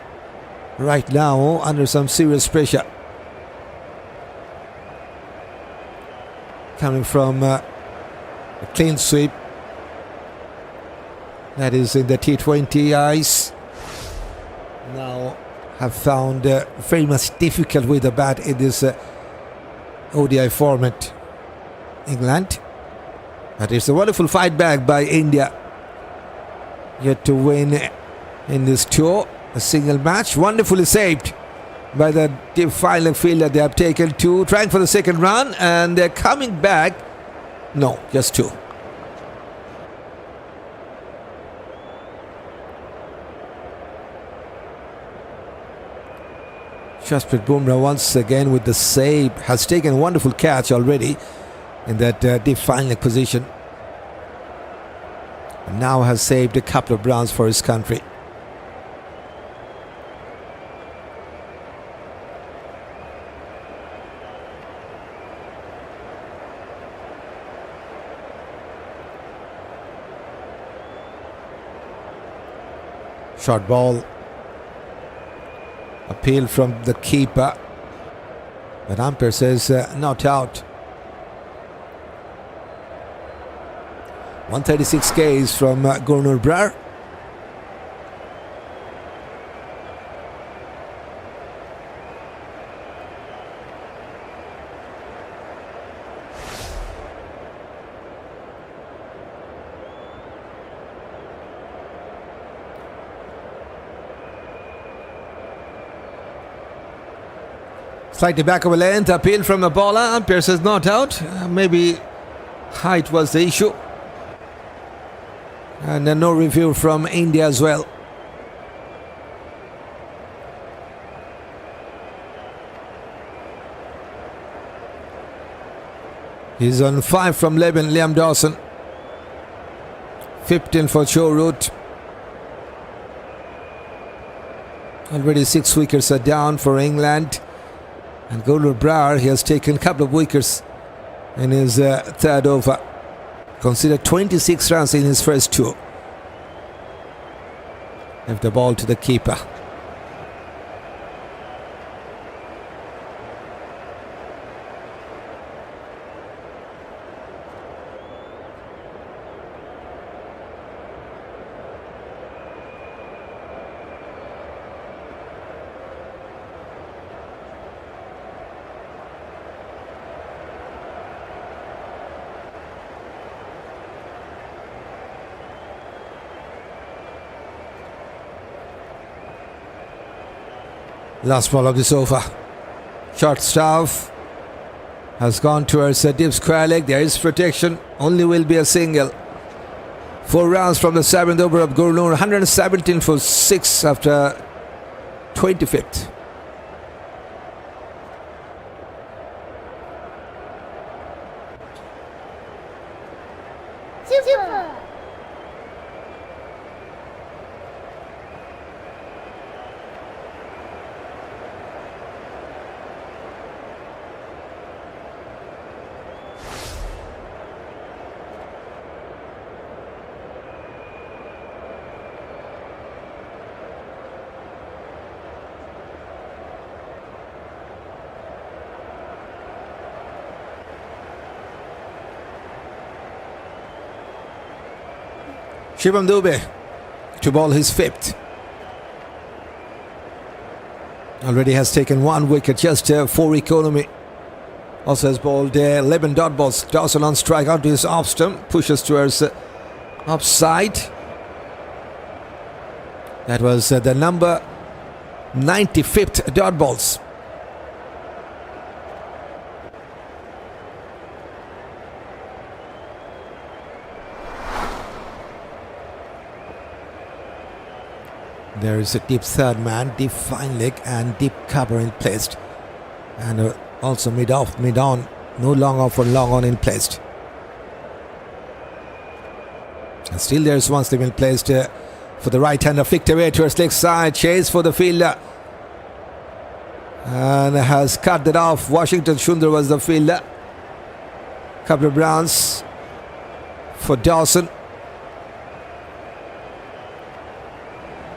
right now under some serious pressure. Coming from a clean sweep. That is in the T20 ice. Now have found very much difficult with the bat in this ODI format. England. But it's a wonderful fight back by India. Yet to win in this tour. A single match. Wonderfully saved by the final fielder. They have taken 2. Trying for the second run. And they're coming back. No, just 2. Jasprit Bumrah once again with the save. Has taken a wonderful catch already in that deep final position. And now has saved a couple of runs for his country. Short ball. Appeal from the keeper. But umpire says not out. 136 Ks from Gurnur Brar. Slightly back of a length, appeal from the bowler. Umpire says not out. Maybe height was the issue. And no review from India as well. He's on 5 from 11, Liam Dawson. 15 for Chorut. Already 6 wickets are down for England. And Gurnur Brar, he has taken a couple of wickets in his third over. Considered 26 runs in his first 2. Left the ball to the keeper. Last ball of the over. Short staff has gone towards the deep square leg. There is protection. Only will be a single. 4 runs from the 7th over of Gurnoor. 117 for 6 after 25th. Super. Shubman Dubey to bowl his 5th. Already has taken 1 wicket, just 4 economy. Also has bowled 11 dot balls. Dawson on strike out to his off stump, pushes towards offside. That was the number 95th dot balls. There is a deep third man, deep fine leg and deep cover in placed. And also mid off, mid on, no long off or long on in placed. And still there's one slip in placed for the right hander, flicked away towards leg side, chase for the fielder. And has cut that off. Washington Sundar was the fielder. Couple of runs for Dawson.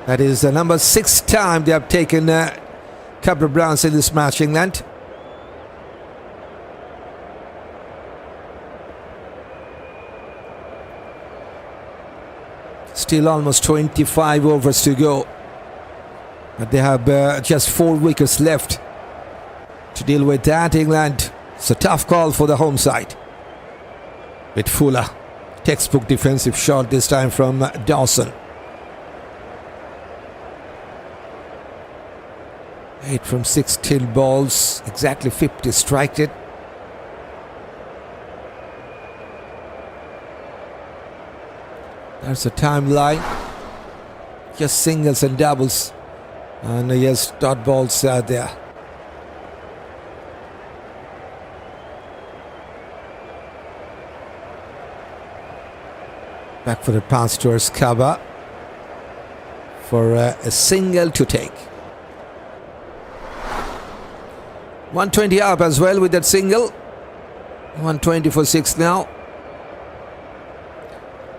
That is the number 6th time they have taken a couple of runs in this match, England. Still almost 25 overs to go. But they have just 4 wickets left to deal with that, England. It's a tough call for the home side. With Fuller. Textbook defensive shot this time from Dawson. 8 from 16 balls, exactly 50 strike it. That's the timeline. Just singles and doubles. And yes, dot balls are there. Back for the pass towards cover. For a single to take. 120 up as well with that single. 120 for 6 now.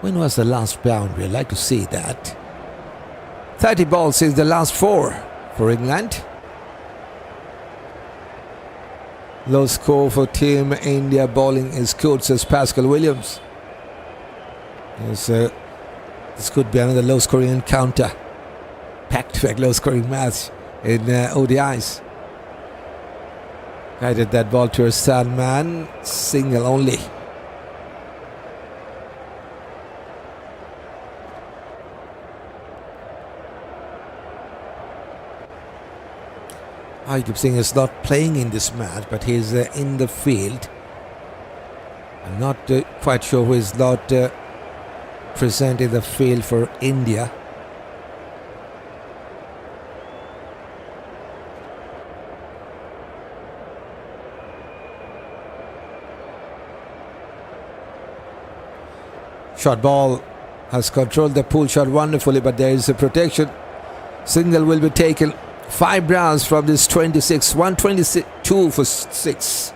When was the last boundary? I'd like to see that. 30 balls is the last 4 for England. Low score for Team India. Bowling is good, says Pascal Williams. Yes, this could be another low scoring encounter. Back-to-back low scoring match in ODIs. Guided that ball to a third man. Single only. Hardeep Singh is not playing in this match, but he's in the field. I'm not quite sure who is not present in the field for India. Short ball has controlled the pull shot wonderfully, but there is a protection. Single will be taken. 5 runs from this 26. 122 for 6.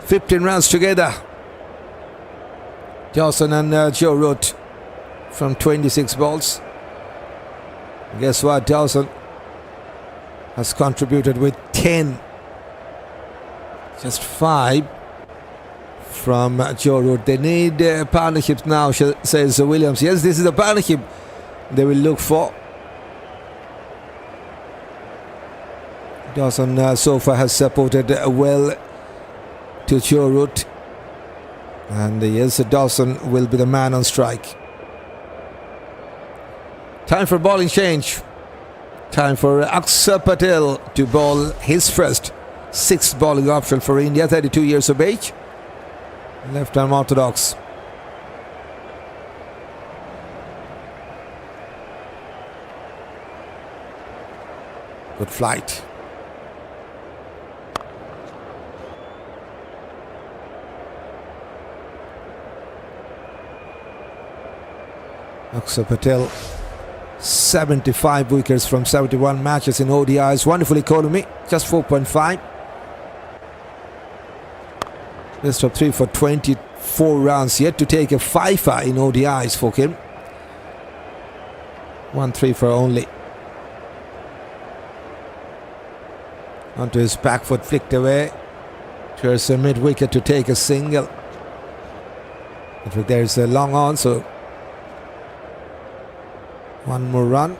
"15 runs together." Dawson and Joe Root from 26 balls. Guess what? Dawson has contributed with 10. Just 5 from Joe Root. They need partnerships now, says Williams. Yes, this is a partnership they will look for. Dawson so far has supported well to Joe Root. And yes, Dawson will be the man on strike. Time for bowling change. Time for Axar Patel to bowl his first sixth bowling option for India, 32 years of age. Left arm orthodox. Good flight. Axar Patel, 75 wickets from 71 matches in ODIs. Wonderful economy, just 4.5. Best of 3 for 24 runs. Yet to take a fifer in ODIs for him. 1 3 only. Onto his back foot, flicked away. Towards a mid wicket to take a single. But there's a long on, so one more run.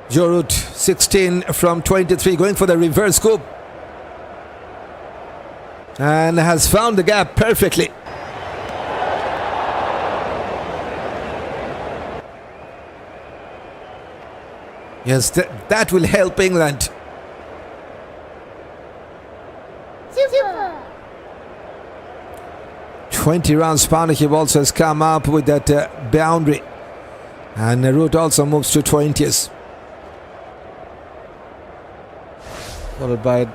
Rohit, 16 from 23, going for the reverse scoop. And has found the gap perfectly. Yes, that will help England. Super. 20 runs. Partnership also has come up with that boundary. And Rohit also moves to 20s. Followed by a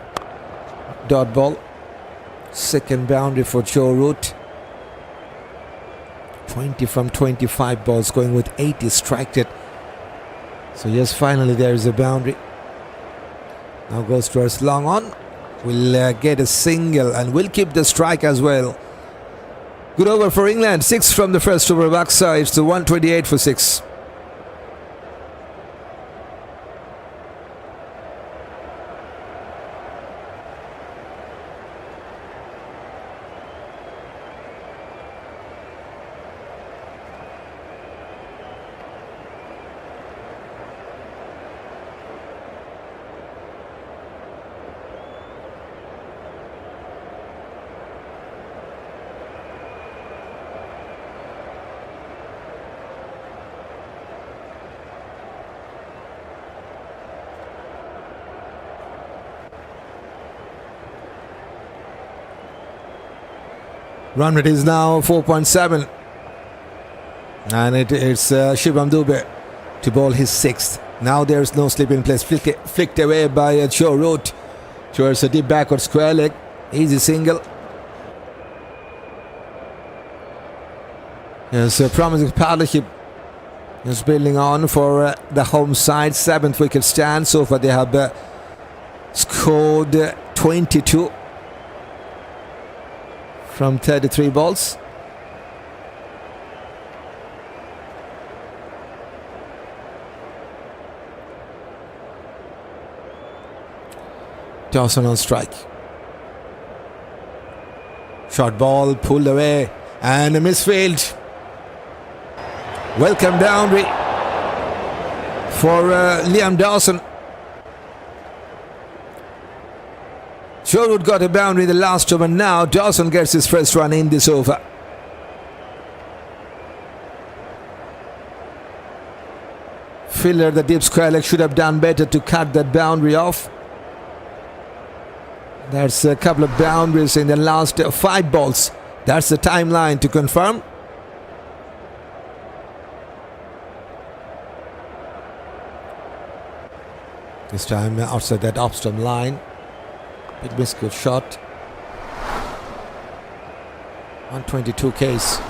dot ball. Second boundary for Rohit. 20 from 25 balls, going with 80 striked it. So yes, finally there is a boundary. Now goes towards long on. Will get a single and will keep the strike as well. Good over for England. 6 from the first over of Axar. It's the 128 for 6. Run rate is now 4.7. And it's Shubman to bowl his sixth. Now there's no slip in place. Flicked away by Rohit towards a deep backward square leg. Easy single. Yes, a promising partnership is building on for the home side. 7th wicket stand. So far they have scored 22 from 33 balls. Dawson on strike. Short ball pulled away and a misfield. Welcome boundary for Liam Dawson. Rohit got a boundary in the last over. Now Dawson gets his first run in this over. Fielder, the deep square leg, should have done better to cut that boundary off. There's a couple of boundaries in the last 5 balls. That's the timeline to confirm. This time outside that off-stump line. Big biscuit shot. 122 Ks.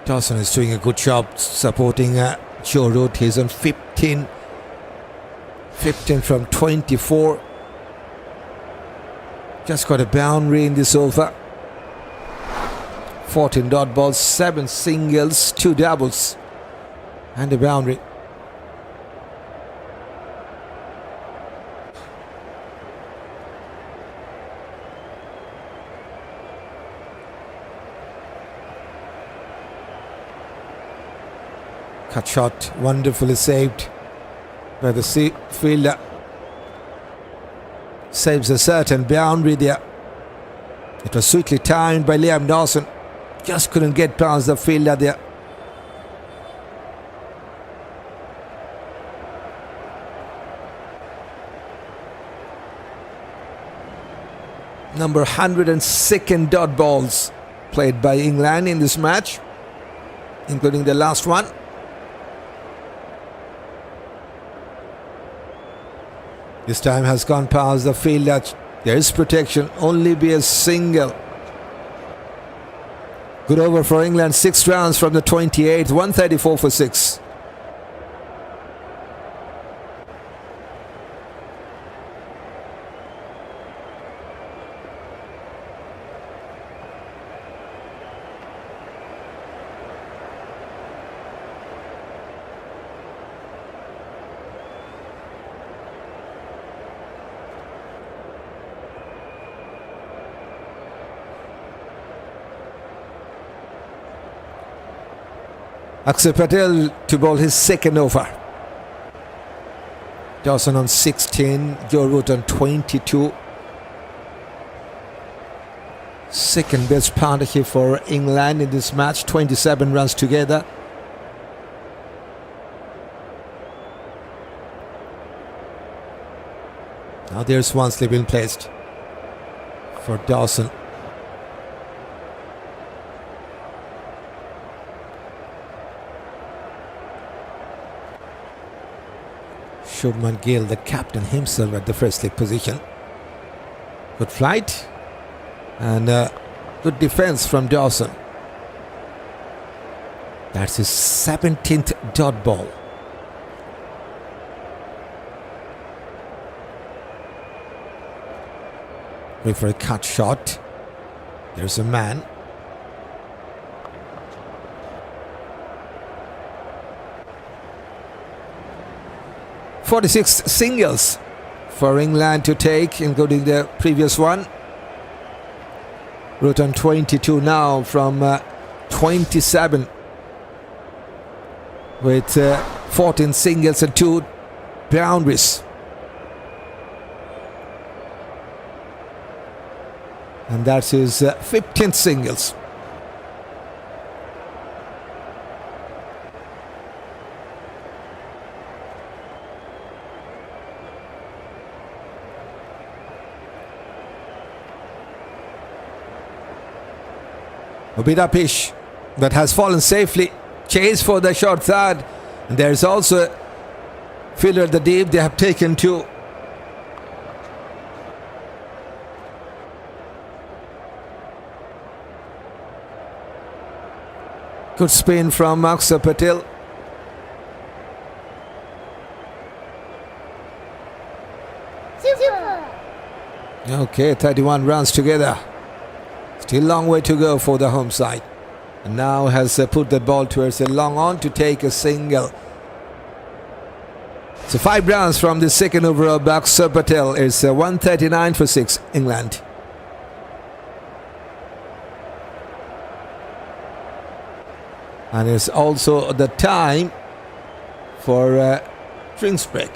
Dawson is doing a good job supporting Joe Root. He's on 15 from 24. Just got a boundary in this over. 14 dot balls, 7 singles, 2 doubles, and a boundary. Cut shot, wonderfully saved by the fielder. Saves a certain boundary there. It was sweetly timed by Liam Dawson. Just couldn't get past the fielder there. Number 102nd dot balls played by England in this match, including the last one. This time has gone past the fielder. There is protection, only be a single. Good over for England, 6 runs from the 28th, 134 for 6. Axar Patel to bowl his second over. Dawson on 16, Joe Root on 22. Second best partnership for England in this match, 27 runs together. Now there's one slip in placed for Dawson. Shubman Gill, the captain himself, at the first leg position. Good flight and good defense from Dawson. That's his 17th dot ball. Going for a cut shot. There's a man. .46 singles for England to take, including the previous one. Root on 22 now from 27, with 14 singles and 2 boundaries. And that's his 15th singles. A bit up pitch that has fallen safely. Chase for the short third. And there's also a fielder at the deep. They have taken 2. Good spin from Axar Patel. Okay, 31 runs together. Still a long way to go for the home side. And now has put the ball towards a long on to take a single. So 5 runs from the second over of Axar Patel. It's 139 for 6, England. And it's also the time for drinks break.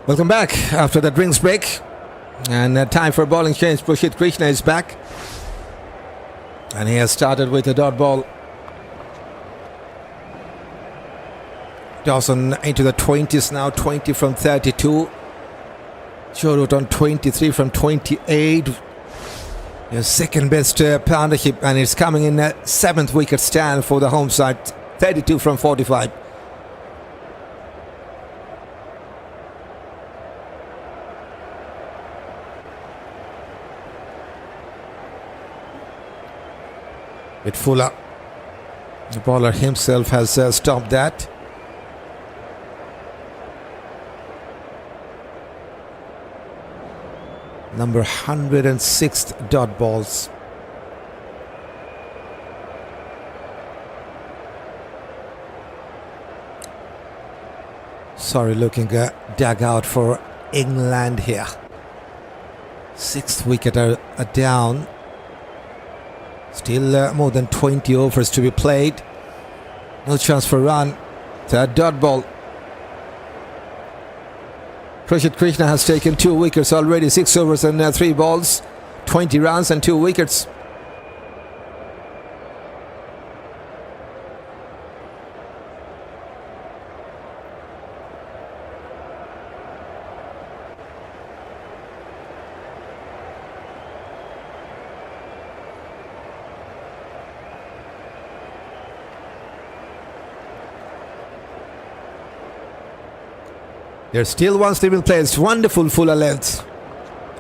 Welcome back after the drinks break. And time for bowling change. Rashid Krishna is back. And he has started with a dot ball. Dawson into the 20s now, 20 from 32. Rohit on 23 from 28. Your second best partnership, and it's coming in a 7th wicket stand for the home side, 32 from 45. With Fuller, the bowler himself has stopped that. Number 106 dot balls. Sorry, looking dug out for England here. 6th wicket down. Still more than 20 overs to be played. No chance for run. Third dot ball. Rashid Krishna has taken 2 wickets already, 6 overs and 3 balls, 20 runs and 2 wickets. There's still one still in place. Wonderful Fuller length.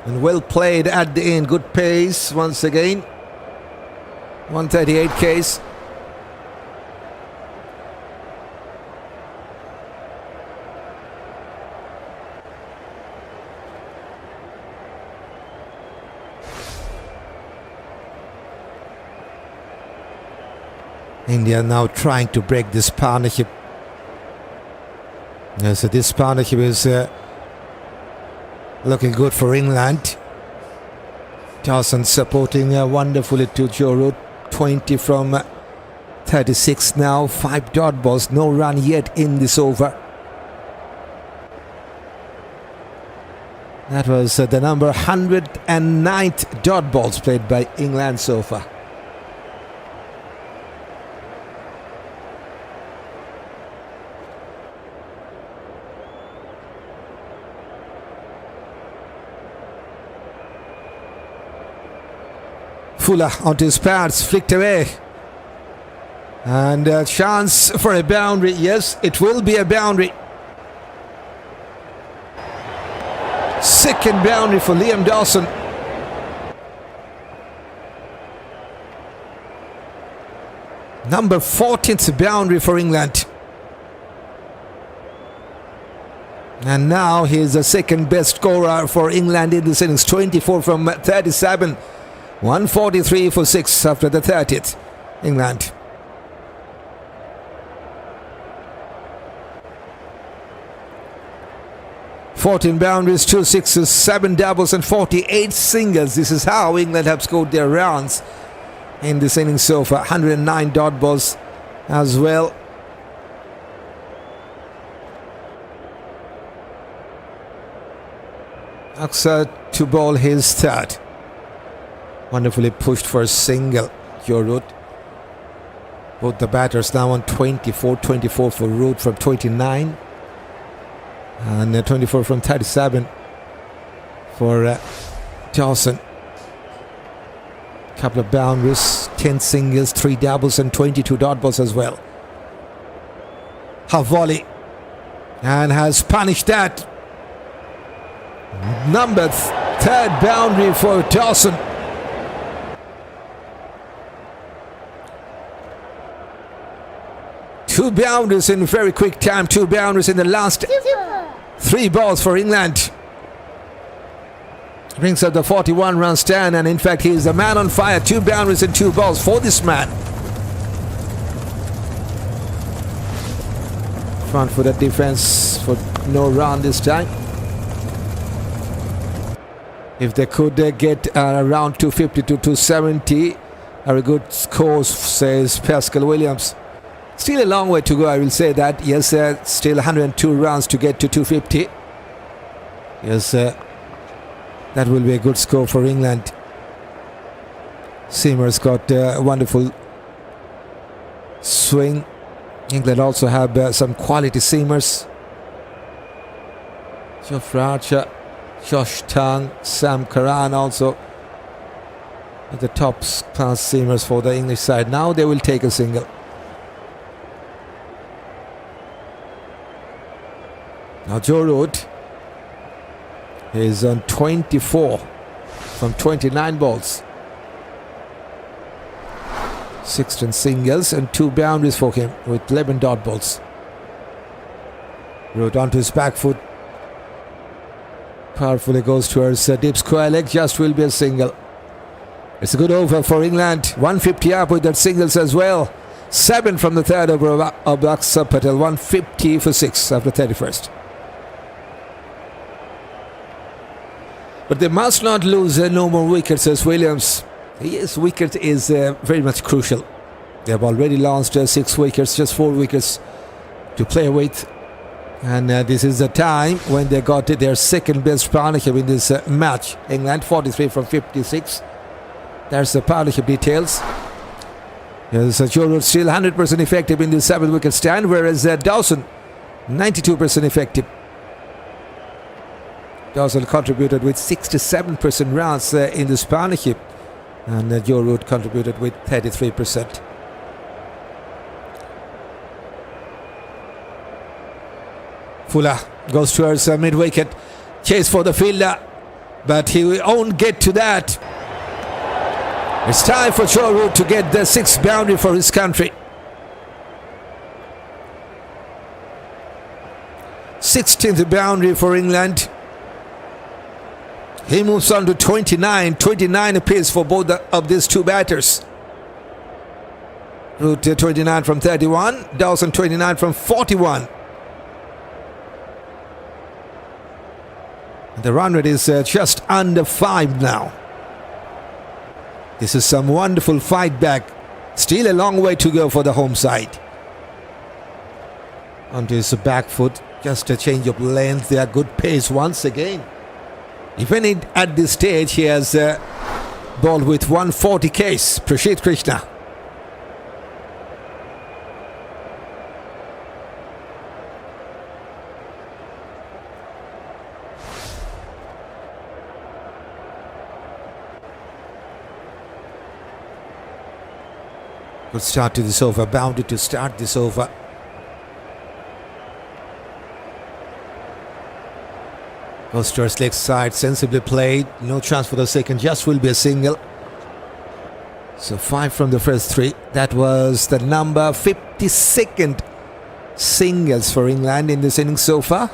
And well played at the end. Good pace once again. 138 Ks. India now trying to break this partnership. So this partnership is looking good for England. Dawson supporting wonderfully to Rohit. 20 from 36 now. 5 dot balls. No run yet in this over. That was the number 109th dot balls played by England so far. Fuller onto his pads, flicked away. And a chance for a boundary. Yes, it will be a boundary. Second boundary for Liam Dawson. Number 14th boundary for England. And now he's the second best scorer for England in this innings. 24 from 37. 143 for 6 after the 30th. England. "14 boundaries, 2 sixes, 7 doubles and 48 singles. This is how England have scored their runs in this innings so far. 109 dot balls as well. Axar to bowl his third. Wonderfully pushed for a single, Rohit. Both the batters now on 24 for Rohit from 29. And 24 from 37 for Dawson. Couple of boundaries, 10 singles, 3 doubles and 22 dot balls as well. Half volley. And has punished that. Number 3rd boundary for Dawson. Two boundaries in very quick time. 2 boundaries in the last 3 balls for England. Brings up the 41 run stand, and in fact he is the man on fire. 2 boundaries and 2 balls for this man. Front for the defense for no run this time. If they could get around 250 to 270, a good score, says Pascal Williams. Still a long way to go, I will say that. Yes, still 102 runs to get to 250. Yes, that will be a good score for England. Seamer's got a wonderful swing. England also have some quality seamers. Jofra, Josh Tang, Sam Curran also at the top class seamers for the English side. Now they will take a single. Now Joe Root is on 24 from 29 balls. 16 singles and 2 boundaries for him with 11 dot balls. Root onto his back foot. Powerfully goes towards deep square leg. Just will be a single. It's a good over for England. 150 up with that singles as well. 7 from the third over of Axar Patel. 150 for 6 after 31st. But they must not lose no more wickets as Williams. His wicket is very much crucial. They have already lost 6 wickets, just 4 wickets to play with. And this is the time when they got their second best partnership in this match. England 43 from 56. There's the partnership details. Yes, Joe Root still 100% effective in the 7 wicket stand, whereas Dawson 92% effective. Dawson contributed with 67% runs in this partnership, and Joe Root contributed with 33%. Fuller goes towards mid-wicket, chase for the fielder, but he won't get to that. It's time for Joe Root to get the 6th boundary for his country. 16th boundary for England. He moves on to 29 apiece for both of these two batters. Root 29 from 31, Dawson 29 from 41. The run rate is just under 5 now. This is some wonderful fight back. Still a long way to go for the home side. Onto his back foot, just a change of length there, good pace once again. Even at this stage, he has bowled with 140 Ks. Rashid Krishna. Good start to this over. Bounded to start this over. Goes towards leg side, sensibly played. No chance for the second, just will be a single. So 5 from the first 3. That was the number 52nd singles for England in this innings so far.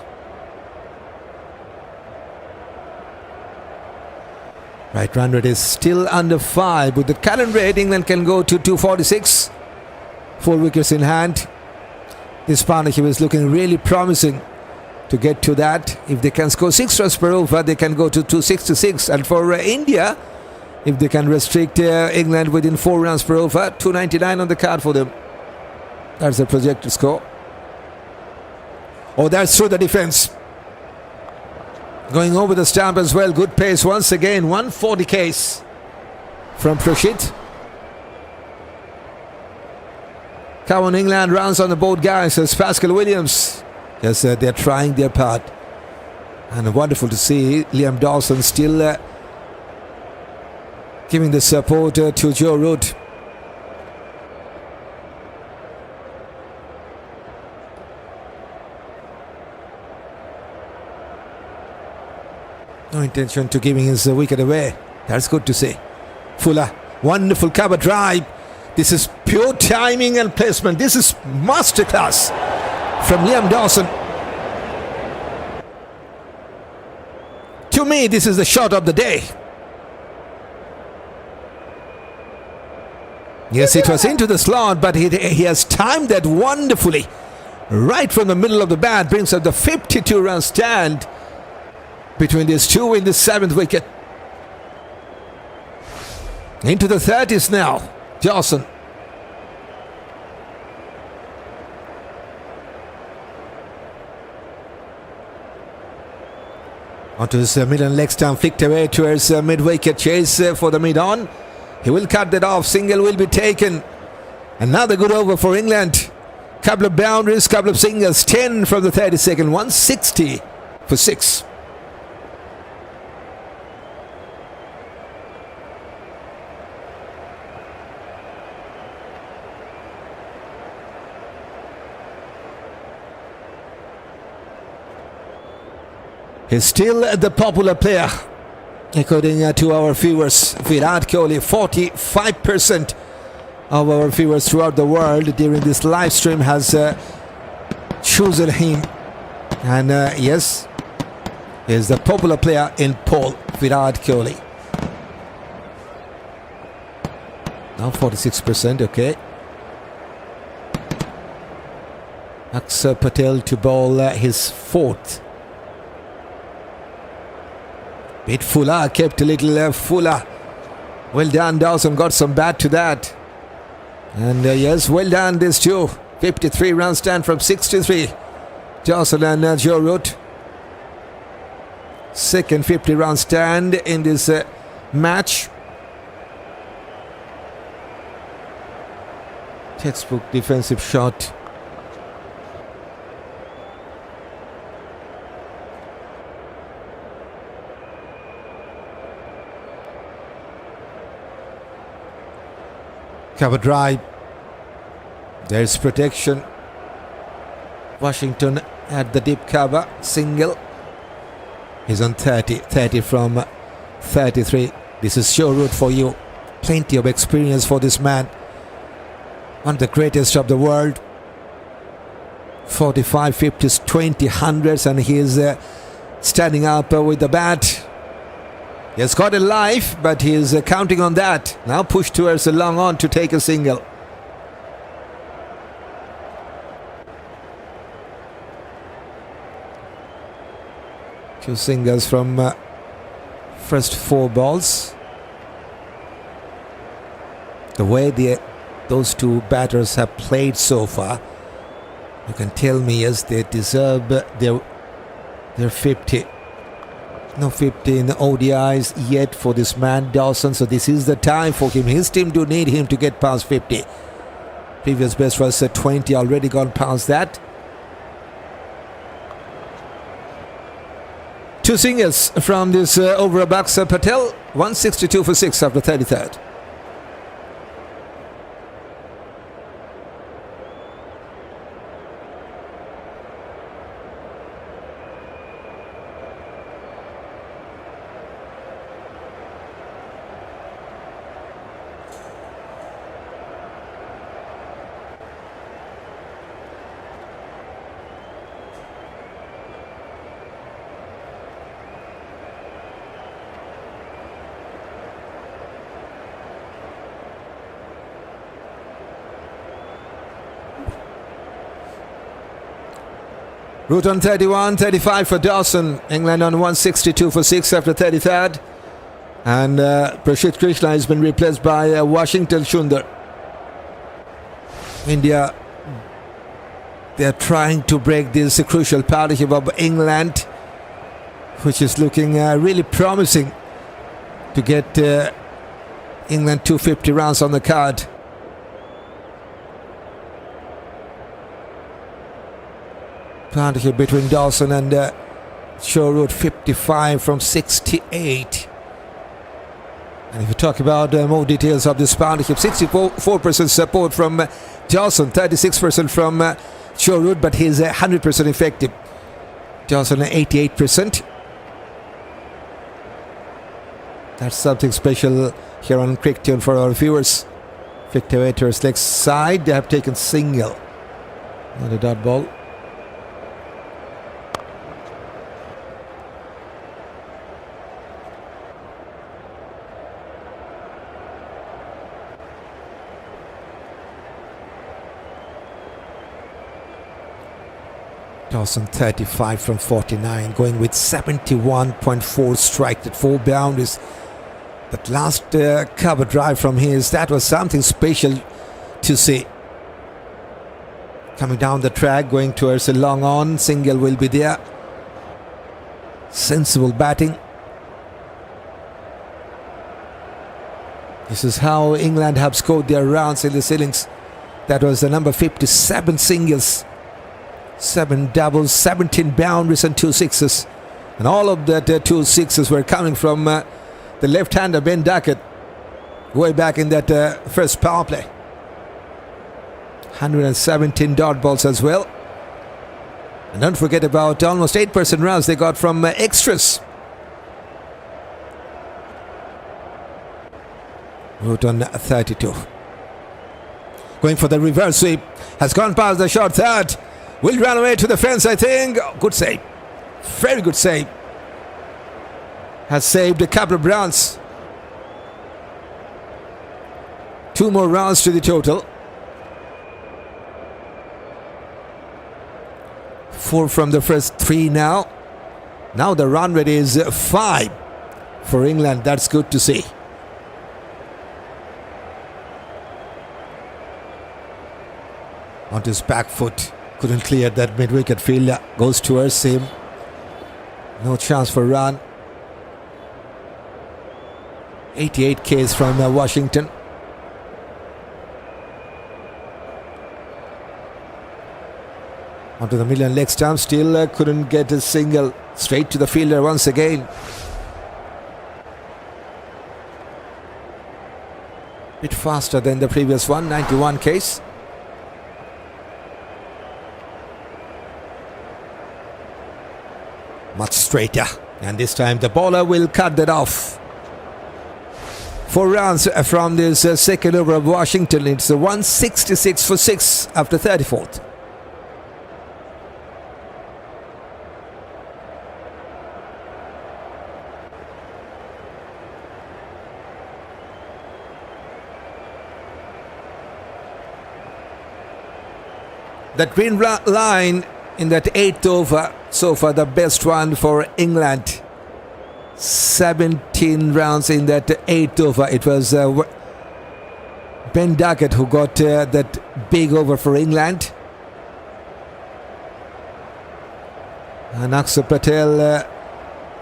Right, run rate is still under 5. With the current rate, England can go to 246. 4 wickets in hand. This partnership is looking really promising to get to that. If they can score 6 runs per over, they can go to 266. And for India, if they can restrict England within 4 runs per over, 299 on the card for them. That's the projected score. Oh, that's through the defense. Going over the stump as well. Good pace once again. 140 Ks from Rashid. Come on, England. Runs on the board, guys. As Pascal Williams. Yes, they're trying their part. And wonderful to see Liam Dawson still giving the support to Joe Root. No intention to giving his wicket away. That's good to see. Fuller, wonderful cover drive. This is pure timing and placement. This is masterclass from Liam Dawson. To me, this is the shot of the day. Yes, it was into the slot, but he has timed that wonderfully. Right from the middle of the bat, brings up the 52-run stand between these two in the 7th wicket. Into the 30s now, Dawson. Onto his middle leg stump, flicked away towards mid-wicket chase for the mid-on. He will cut that off. Single will be taken. Another good over for England. Couple of boundaries, couple of singles. 10 from the 32nd. 160 for 6. He's still the popular player, according to our viewers. Virat Kohli, 45% of our viewers throughout the world during this live stream has chosen him. And yes, he's the popular player in poll, Virat Kohli. Now 46%, okay. Axar Patel to bowl his 4th. Bit fuller, kept a little fuller. Well done, Dawson, got some bat to that. And yes, well done, this too. 53 runs stand from 63. Dawson and Joe Root. Second 50 run stand in this match. Textbook defensive shot. Cover drive. There's protection. Washington at the deep cover. Single. He's on 30. 30 from 33. This is sure route for you. Plenty of experience for this man. One of the greatest of the world. 45, 50s, 20, 100s, and he is standing up with the bat. He has got a life, but he is counting on that. Now push towards a long on to take a single. Two singles from first 4 balls. The way those two batters have played so far, you can tell me, yes, they deserve their 50. No 50 in ODIs yet for this man Dawson, so this is the time for him. His team do need him to get past 50. Previous best was 20, already gone past that. Two singles from this over a Axar Patel. 162 for 6 after 33rd. Root on 31, 35 for Dawson. England on 162 for 6 after 33rd. And Rashid Krishna has been replaced by Washington Sundar. India, they are trying to break this crucial partnership of England, which is looking really promising to get England 250 runs on the card. Partnership between Dawson and Showroot, 55 from 68. And if you talk about more details of this partnership, 64% support from Dawson, 36% from Showroot, but he's 100% effective. Dawson 88%. That's something special here on Cricket for our viewers. Flicked away to his leg side. They have taken single. Not a dot ball. Dawson 35 from 49, going with 71.4 strike at 4 boundaries. That last cover drive from his, that was something special to see. Coming down the track, going towards a long on, single will be there. Sensible batting. This is how England have scored their runs in the innings. That was the number 57 singles, 7 doubles, 17 boundaries and 2 sixes. And all of that 2 sixes were coming from the left-hander Ben Duckett way back in that first power play. 117 dot balls as well. And don't forget about almost 8% runs they got from extras. Root on 32. Going for the reverse sweep. Has gone past the short third. Will run away to the fence, I think. Good save. Very good save. Has saved a couple of runs. 2 more runs to the total. 4 from the first 3 now. Now the run rate is 5 for England. That's good to see. On his back foot. Couldn't clear that mid-wicket fielder. Goes towards him. No chance for run. 88 Ks from Washington. Onto the million leg stump. Still couldn't get a single. Straight to the fielder once again. Bit faster than the previous one. 91 Ks. Much straighter, and this time the bowler will cut that off. 4 runs from this second over of Washington. It's 166 for 6 after 34th. That green line in that 8th over, so far the best one for England. 17 rounds in that 8th over. It was Ben Duckett who got that big over for England. And Axar Patel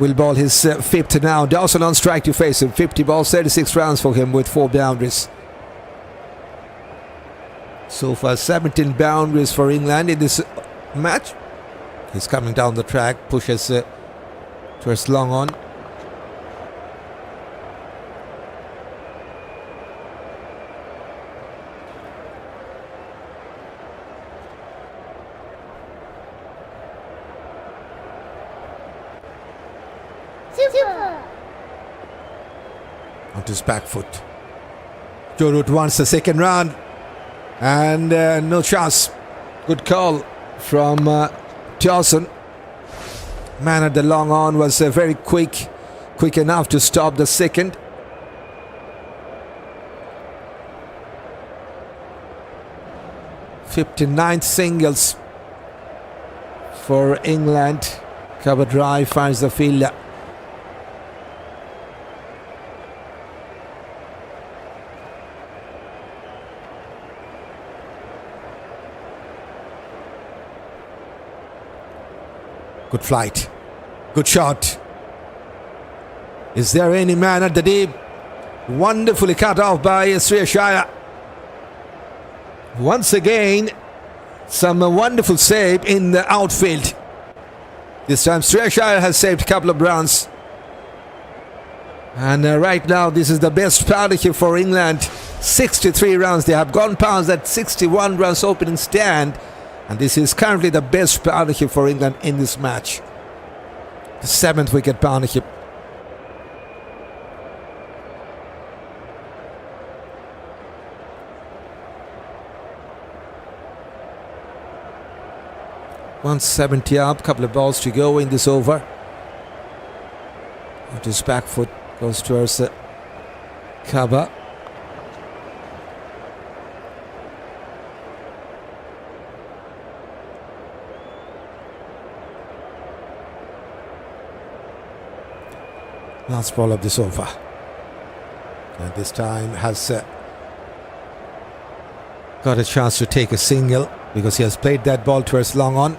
will bowl his 5th now. Dawson on strike to face him. 50 balls, 36 rounds for him with 4 boundaries. So far 17 boundaries for England in this match. He's coming down the track, pushes towards long on. Super. Onto his back foot. Joe Root wants the second round. And no chance. Good call from Dawson. Man at the long on was very quick enough to stop the second. '59 singles for England. Cover drive finds the fielder. Good flight. Good shot. Is there any man at the deep? Wonderfully cut off by Shreyas. Once again, some wonderful save in the outfield. This time Shreyas has saved a couple of runs. And right now this is the best partnership for England. 63 runs. They have gone past that 61 runs opening stand. And this is currently the best partnership for England in this match. The 7th wicket partnership. .170 up, couple of balls to go in this over. On his back foot goes towards the cover. Last ball of this over. And this time has got a chance to take a single because he has played that ball towards long on.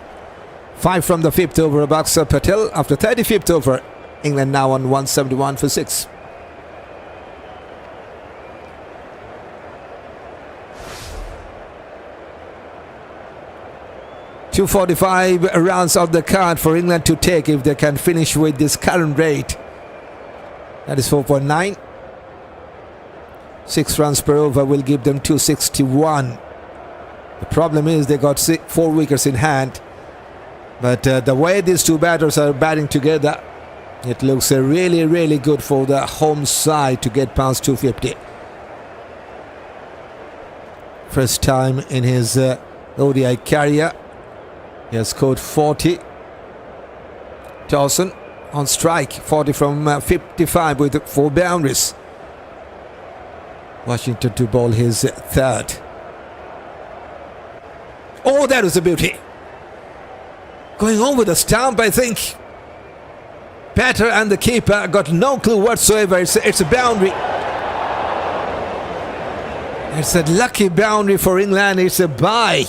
5 from the 5th over of Axar Patel. After 35th over, England now on 171 for 6. .245 rounds of the card for England to take if they can finish with this current rate. That is 4.9. 6 runs per over will give them 261. The problem is they got 4 wickets in hand. But the way these two batters are batting together, it looks really, really good for the home side to get past 250. First time in his ODI career, he has scored 40. Dawson on strike, 40 from 55 with 4 boundaries. Washington to bowl his third. Oh, that was a beauty. Going over the stump, I think. Batter and the keeper got no clue whatsoever. It's a boundary. It's a lucky boundary for England. It's a bye.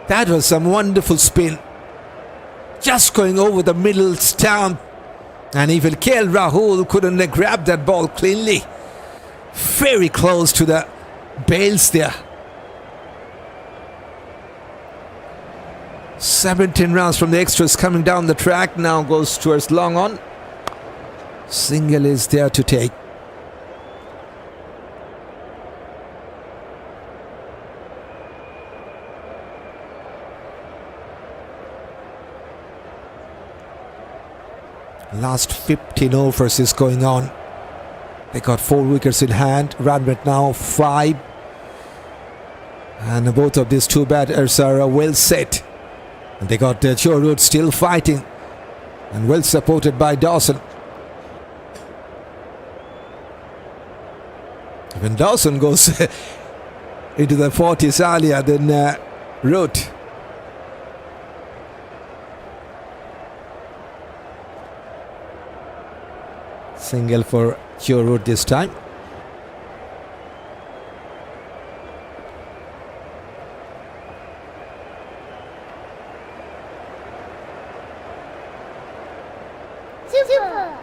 That was some wonderful spin. Just going over the middle stump. And even Rahul couldn't grab that ball cleanly. Very close to the bails there. 17 runs from the extras coming down the track. Now goes towards long on. Single is there to take. Last 15 overs is going on. They got 4 wickets in hand. Run rate now 5. And both of these two batters are well set. And they got Joe Root still fighting. And well supported by Dawson. When Dawson goes into the 40s earlier than Root. Single for Joe Root this time. Super.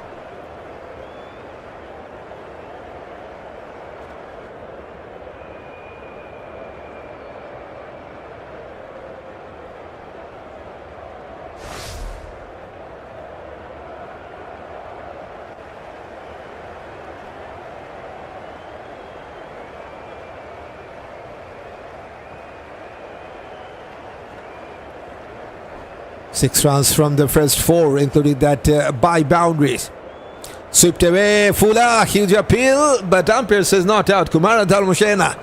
Six runs from the first 4, including that by boundaries. Swept away, Fuller, huge appeal, but umpire says not out. Kumara Dalmushena,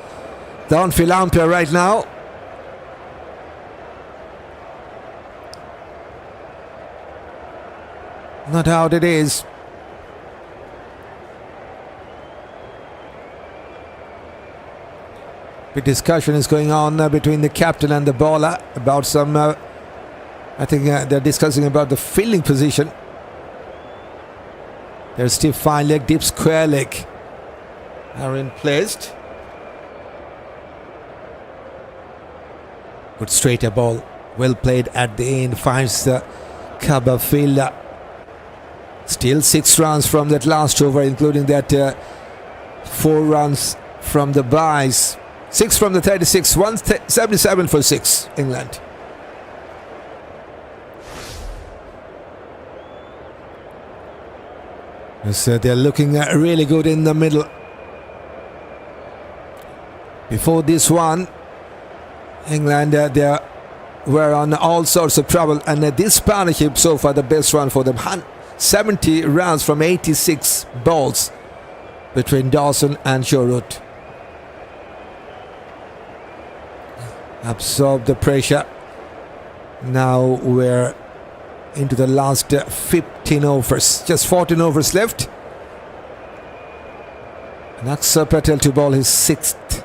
the on-field umpire right now. Not out it is. Big discussion is going on between the captain and the bowler about some... I think they're discussing about the fielding position. There's stiff fine leg, deep square leg are in placed. Good straighter ball, well played at the end, finds the cover fielder. Still 6 runs from that last over, including that 4 runs from the byes. 6 from the 36, 177 for 6, England. So they're looking really good in the middle. Before this one, England they were on all sorts of trouble, and this partnership so far the best run for them. 70 runs from 86 balls between Dawson and Joe Root. Absorb the pressure. Now we're into the last 15 overs. Just 14 overs left. And Axar Patel to bowl his 6th.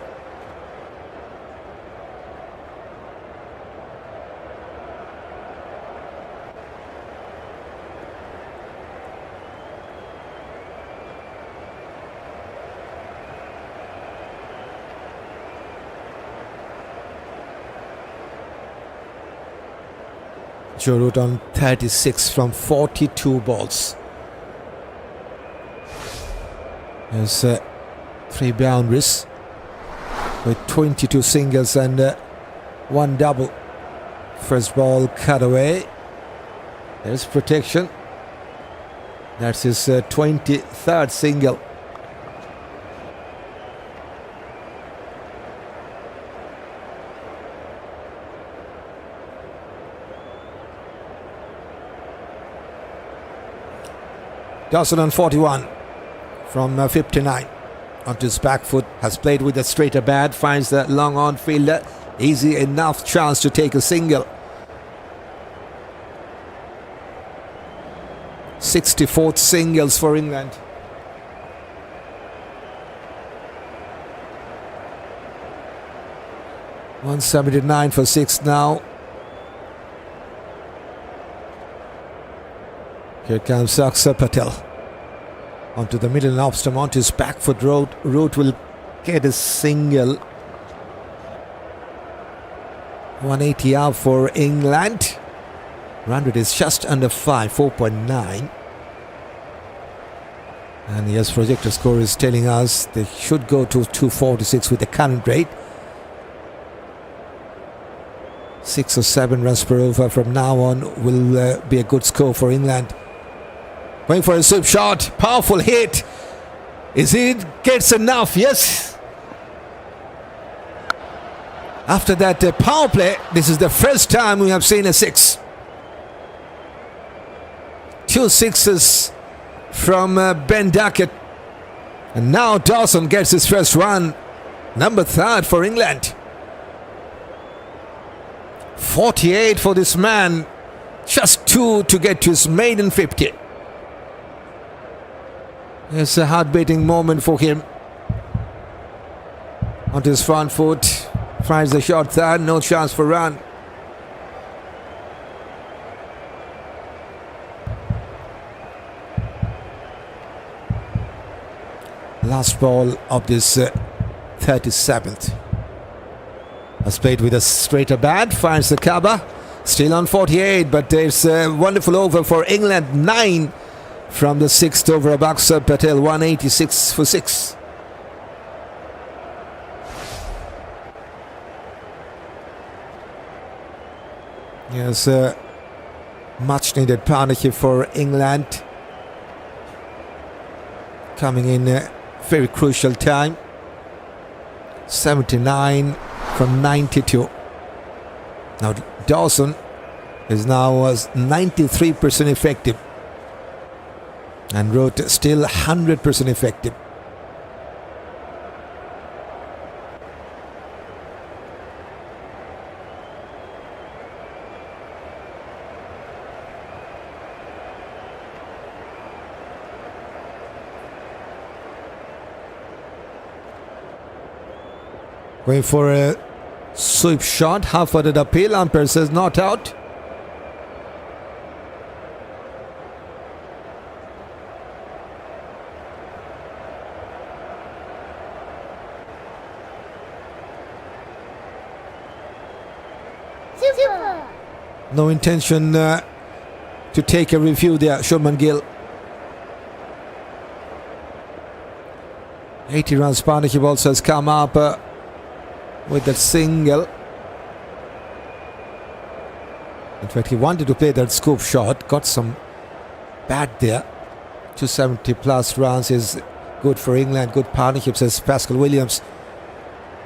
Rohit on 36 from 42 balls. There's 3 boundaries with 22 singles and 1 double. First ball cut away. There's protection. That's his 23rd single. Dawson on 41 from 59. Onto his back foot, has played with a straighter bat, finds the long on fielder. Easy enough chance to take a single. 64th singles for England. .179 for 6 now. Here comes Axar Patel. Onto the middle and off stump, onto his back foot. Rohit will get a single. 180 out for England. Run rate is just under 5, 4.9. And yes, projector score is telling us they should go to 246 with the current rate. 6 or 7 runs per over from now on will be a good score for England. Going for a sweep shot, powerful hit. Is it gets enough? Yes. After that power play, this is the first time we have seen a 6. 2 sixes from Ben Duckett. And now Dawson gets his first run. Number 3rd for England. 48 for this man. Just 2 to get to his maiden 50. It's a heart-beating moment for him. Onto his front foot. Finds the shot third. No chance for run. Last ball of this 37th. Has played with a straighter bat. Finds the cover. Still on 48, but it's a wonderful over for England. 9 from the 6th over of Axar Patel. 186 for 6. Yes, much needed partnership for England. Coming in a very crucial time. 79 from 92. Now Dawson is now 93% effective. And Rohit still 100% effective. Going for a sweep shot, half-footed appeal. Umpire says not out. Super. No intention to take a review there, Shubman Gill. 80 runs partnership also has come up with that single. In fact, he wanted to play that scoop shot, got some bat there. 270 plus runs is good for England. Good partnership, says Pascal Williams.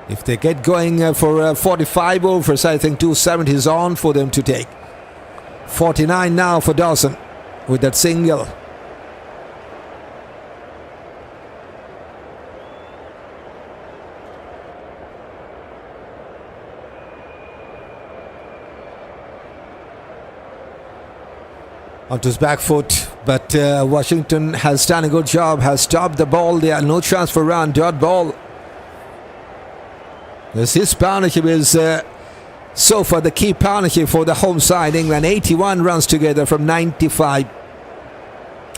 If they get going for 45 overs, I think 270 is on for them to take. 49 now for Dawson with that single. Onto his back foot, but Washington has done a good job, has stopped the ball there. No chance for run, dot ball. His partnership is so far the key partnership for the home side. England 81 runs together from 95.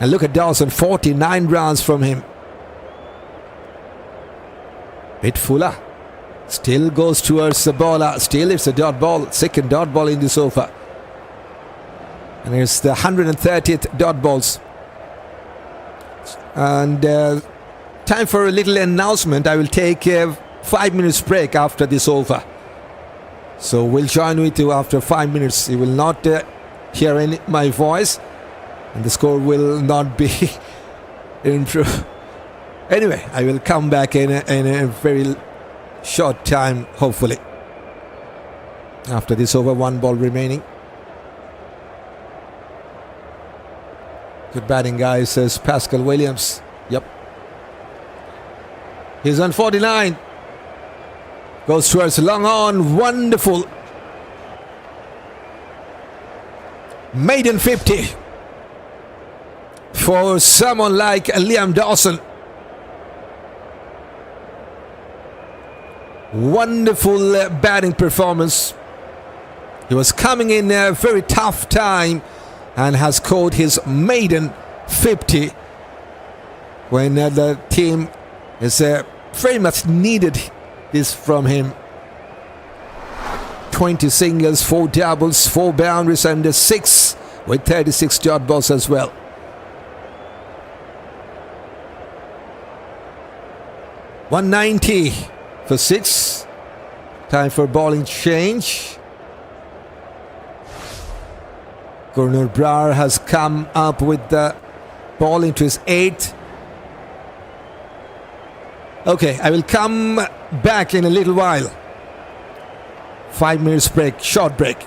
And look at Dawson, 49 runs from him. Bit fuller. Still goes towards the bowler. Still it's a dot ball. Second dot ball in this over. And it's the 130th dot balls. And time for a little announcement. I will take a 5 minutes break after this over. So we'll join with you after 5 minutes. You will not hear my voice. And the score will not be improved. Anyway, I will come back in a very short time, hopefully. After this over, 1 ball remaining. Good batting, guys, says Pascal Williams. Yep. He's on 49. Goes towards long on. Wonderful. Maiden 50. For someone like Liam Dawson. Wonderful batting performance. He was coming in a very tough time and has scored his maiden 50 when the team is very much needed this from him. 20 singles, 4 doubles, 4 boundaries and 6 with 36 dot balls as well. .190 for 6. Time for bowling change. Gurnur Brar has come up with the ball into his 8th. Okay, I will come back in a little while. 5 minutes break, short break.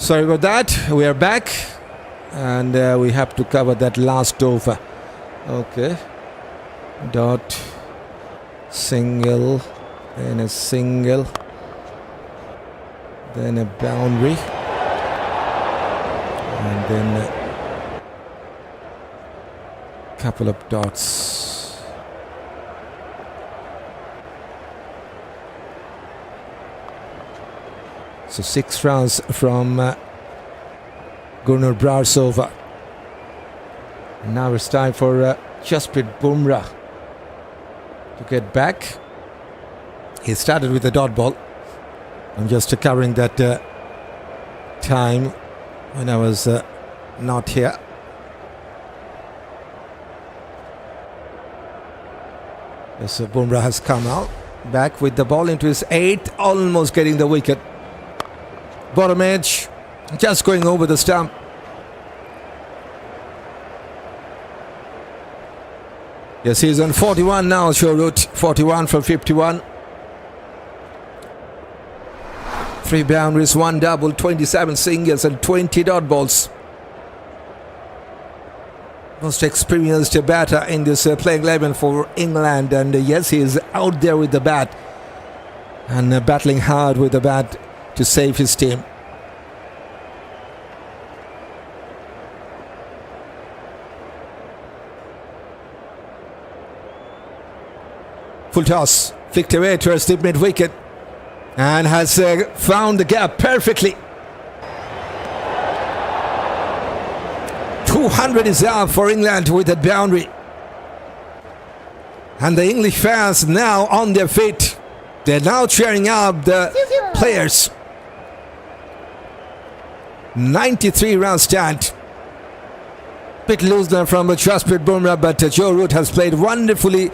Sorry about that. We are back. And we have to cover that last over. Okay. Dot. Single. Then a single. Then a boundary. And then a couple of dots. So 6 runs from Gurner Brar's over. Now it's time for Jasprit Bumrah to get back. He started with a dot ball. I'm just covering that time when I was not here. Yes, so Bumrah has come out, back with the ball into his 8th, almost getting the wicket. Bottom edge, just going over the stump. Yes, he's on 41 now, Shorut. 41 from 51. 3 boundaries, 1 double, 27 singles and 20 dot balls. Most experienced batter in this playing 11 for England, and yes, he is out there with the bat and battling hard with the bat to save his team. Full toss, flicked away towards the mid wicket and has found the gap perfectly. 200 is out for England with that boundary. And the English fans now on their feet. They're now cheering up the players. 93 run stand. Bit loose there from Jasprit Bumrah, but Joe Root has played wonderfully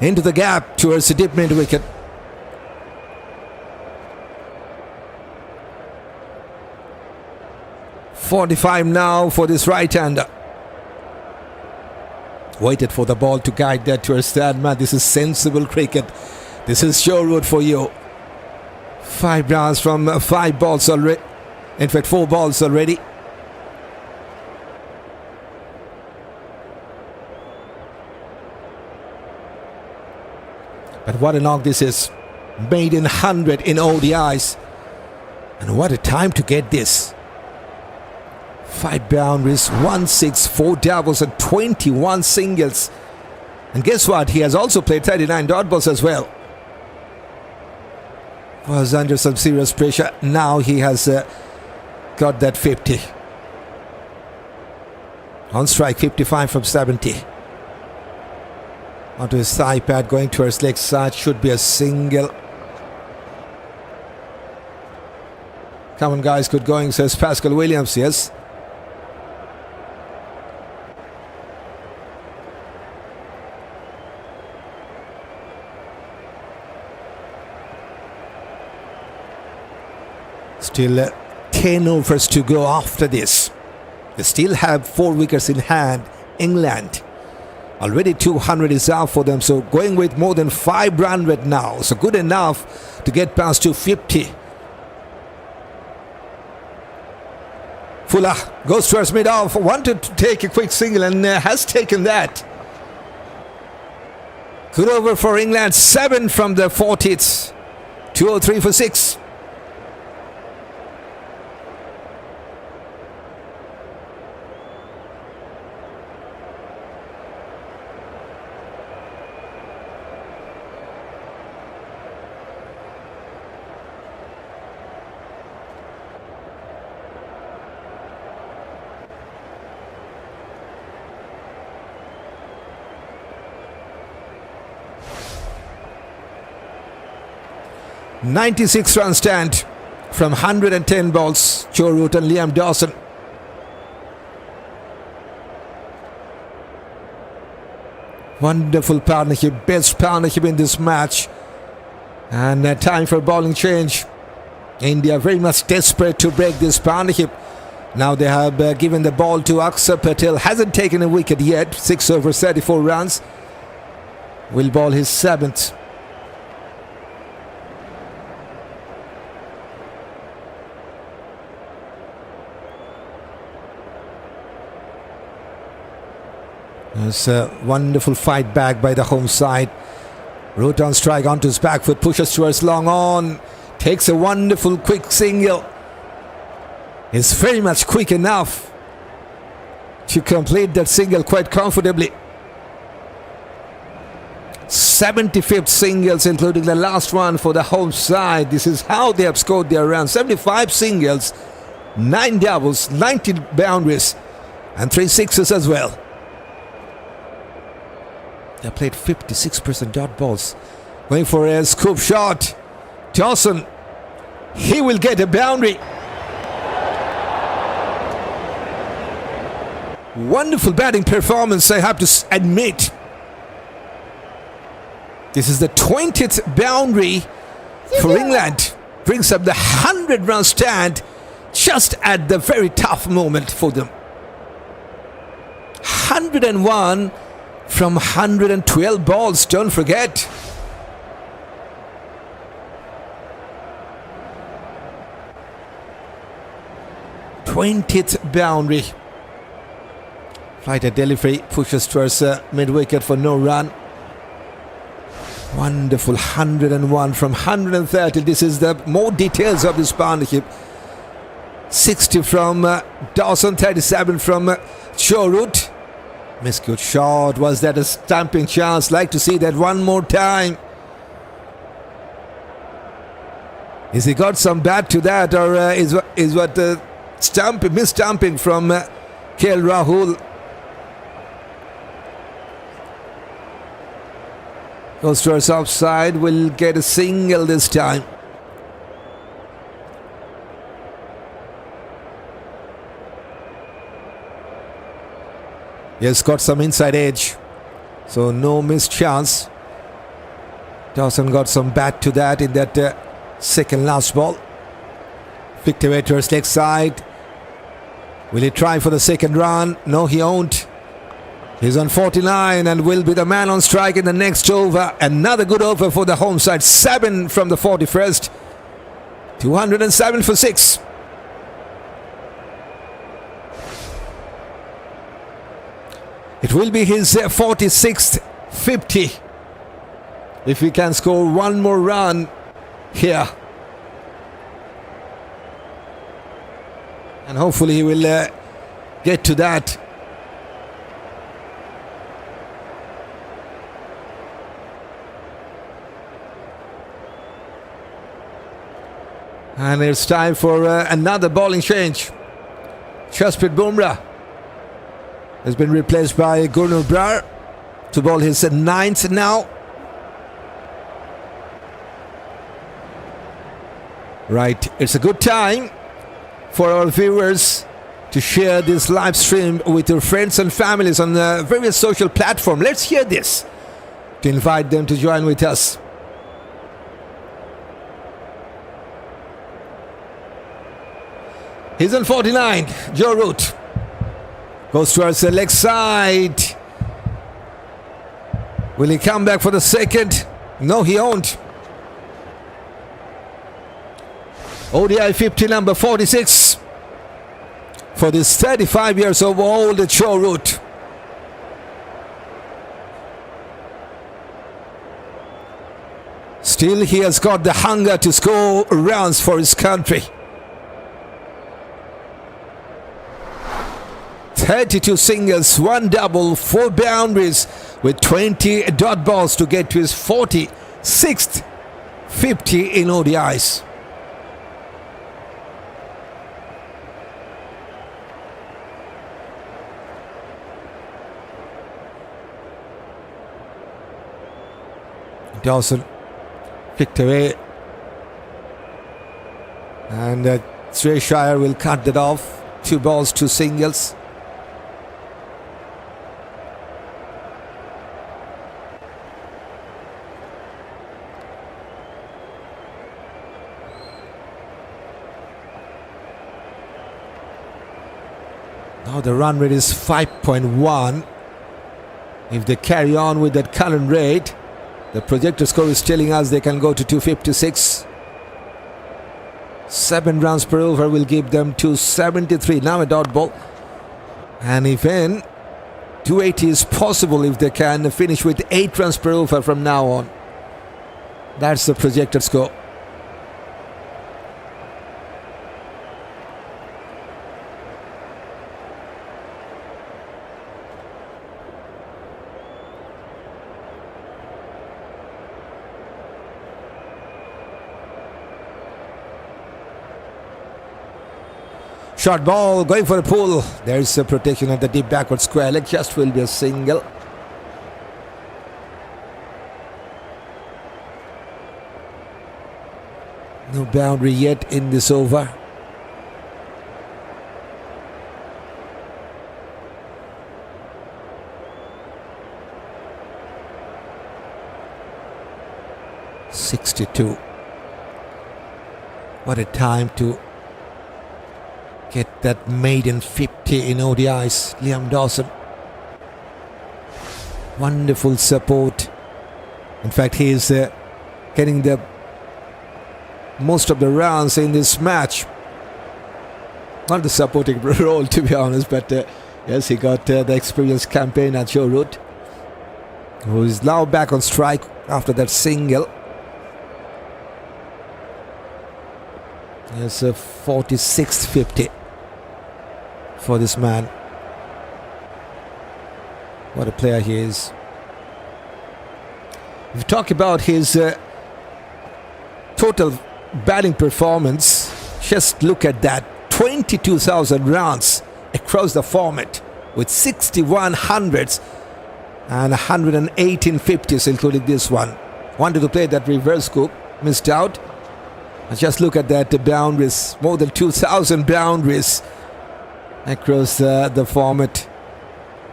into the gap towards the deep mid wicket. .45 now for this right-hander. Waited for the ball to guide that towards the Ahmed. This is sensible cricket. This is Joe Root for you. 5 runs from 5 balls already. In fact, 4 balls already. But what a knock this is. Made in 100 in ODIs. And what a time to get this. 5 boundaries, 1 6, 4 doubles and 21 singles. And guess what? He has also played 39 dot balls as well. Was under some serious pressure. Now he has got that 50. On strike, 55 from 70. Onto his thigh pad, going towards leg side. Should be a single. Come on guys, good going, says Pascal Williams. Yes. Still 10 overs to go after this. They still have 4 wickets in hand. England. Already 200 is out for them. So going with more than 5 run rate now. So good enough to get past 250. Fuller goes towards mid-off. Wanted to take a quick single and has taken that. Good over for England. 7 from the 40th. 203 for 6. .96 run stand from 110 balls. Joe Root and Liam Dawson. Wonderful partnership, best partnership in this match. And time for bowling change. India very much desperate to break this partnership. Now they have given the ball to Axar. Patel hasn't taken a wicket yet. 6 over 34 runs. Will bowl his 7th. It's a wonderful fight back by the home side. Rohit on strike onto his back foot, pushes towards long on, takes a wonderful quick single. It's very much quick enough to complete that single quite comfortably. 75th singles, including the last one for the home side. This is how they have scored their runs. 75 singles, 9 doubles, 19 boundaries, and 3 sixes as well. They played 56% dot balls. Going for a scoop shot. Dawson, he will get a boundary. Wonderful batting performance, I have to admit. This is the 20th boundary for England. Brings up the 100-run stand just at the very tough moment for them. 101 from 112 balls, don't forget. th boundary. Flight at delivery pushes towards mid-wicket for no run. Wonderful 101 from 130. This is the more details of this partnership. 60 from Dawson, 37 from Rohit. Missed good shot. Was that a stamping chance? Like to see that one more time. Is he got some bat to that, or is what mis-stamping from KL Rahul? Goes towards offside. Will get a single this time. Yes, got some inside edge, so no missed chance. Dawson got some bat to that in that second last ball. Flicked away towards leg side. Will he try for the second run? No, he won't. He's on 49 and will be the man on strike in the next over. Another good over for the home side. 7 from the 41st. 207 for 6. It will be his 46th 50 if he can score one more run here. And hopefully he will get to that. And it's time for another bowling change. Jasprit Bumrah has been replaced by Gurnoor to bowl his 9th now. Right, it's a good time for our viewers to share this live stream with your friends and families on various social platforms. Let's hear this to invite them to join with us. He's on 49, Rohit. Goes towards the leg side. Will he come back for the second? No, he won't. ODI 50 number 46 for this 35 years of old Rohit. Still, he has got the hunger to score runs for his country. 32 singles, 1 double, 4 boundaries with 20 dot balls to get to his 46th 50 in ODIs. Dawson flicked away, and Shreyas will cut that off. 2 balls, 2 singles. Now the run rate is 5.1. If they carry on with that current rate, the projected score is telling us they can go to 256. 7 runs per over will give them 273. Now a dot ball. And even 280 is possible if they can finish with 8 runs per over from now on. That's the projected score. Short ball, going for a pull. There's a protection at the deep backward square leg. Just will be a single. No boundary yet in this over. .62. What a time to get that maiden 50 in ODIs. Liam Dawson. Wonderful support. In fact, he is getting the most of the runs in this match. Not the supporting role, to be honest, but yes, he got the experienced campaign at Joe Root, who is now back on strike after that single. It's a 46th 50 for this man. What a player he is. If you talk about his total batting performance, just look at that. 22,000 runs across the format with 61 hundreds and 118 50s, including this one. Wanted to play that reverse scoop, missed out. And just look at that, the boundaries, more than 2,000 boundaries across the format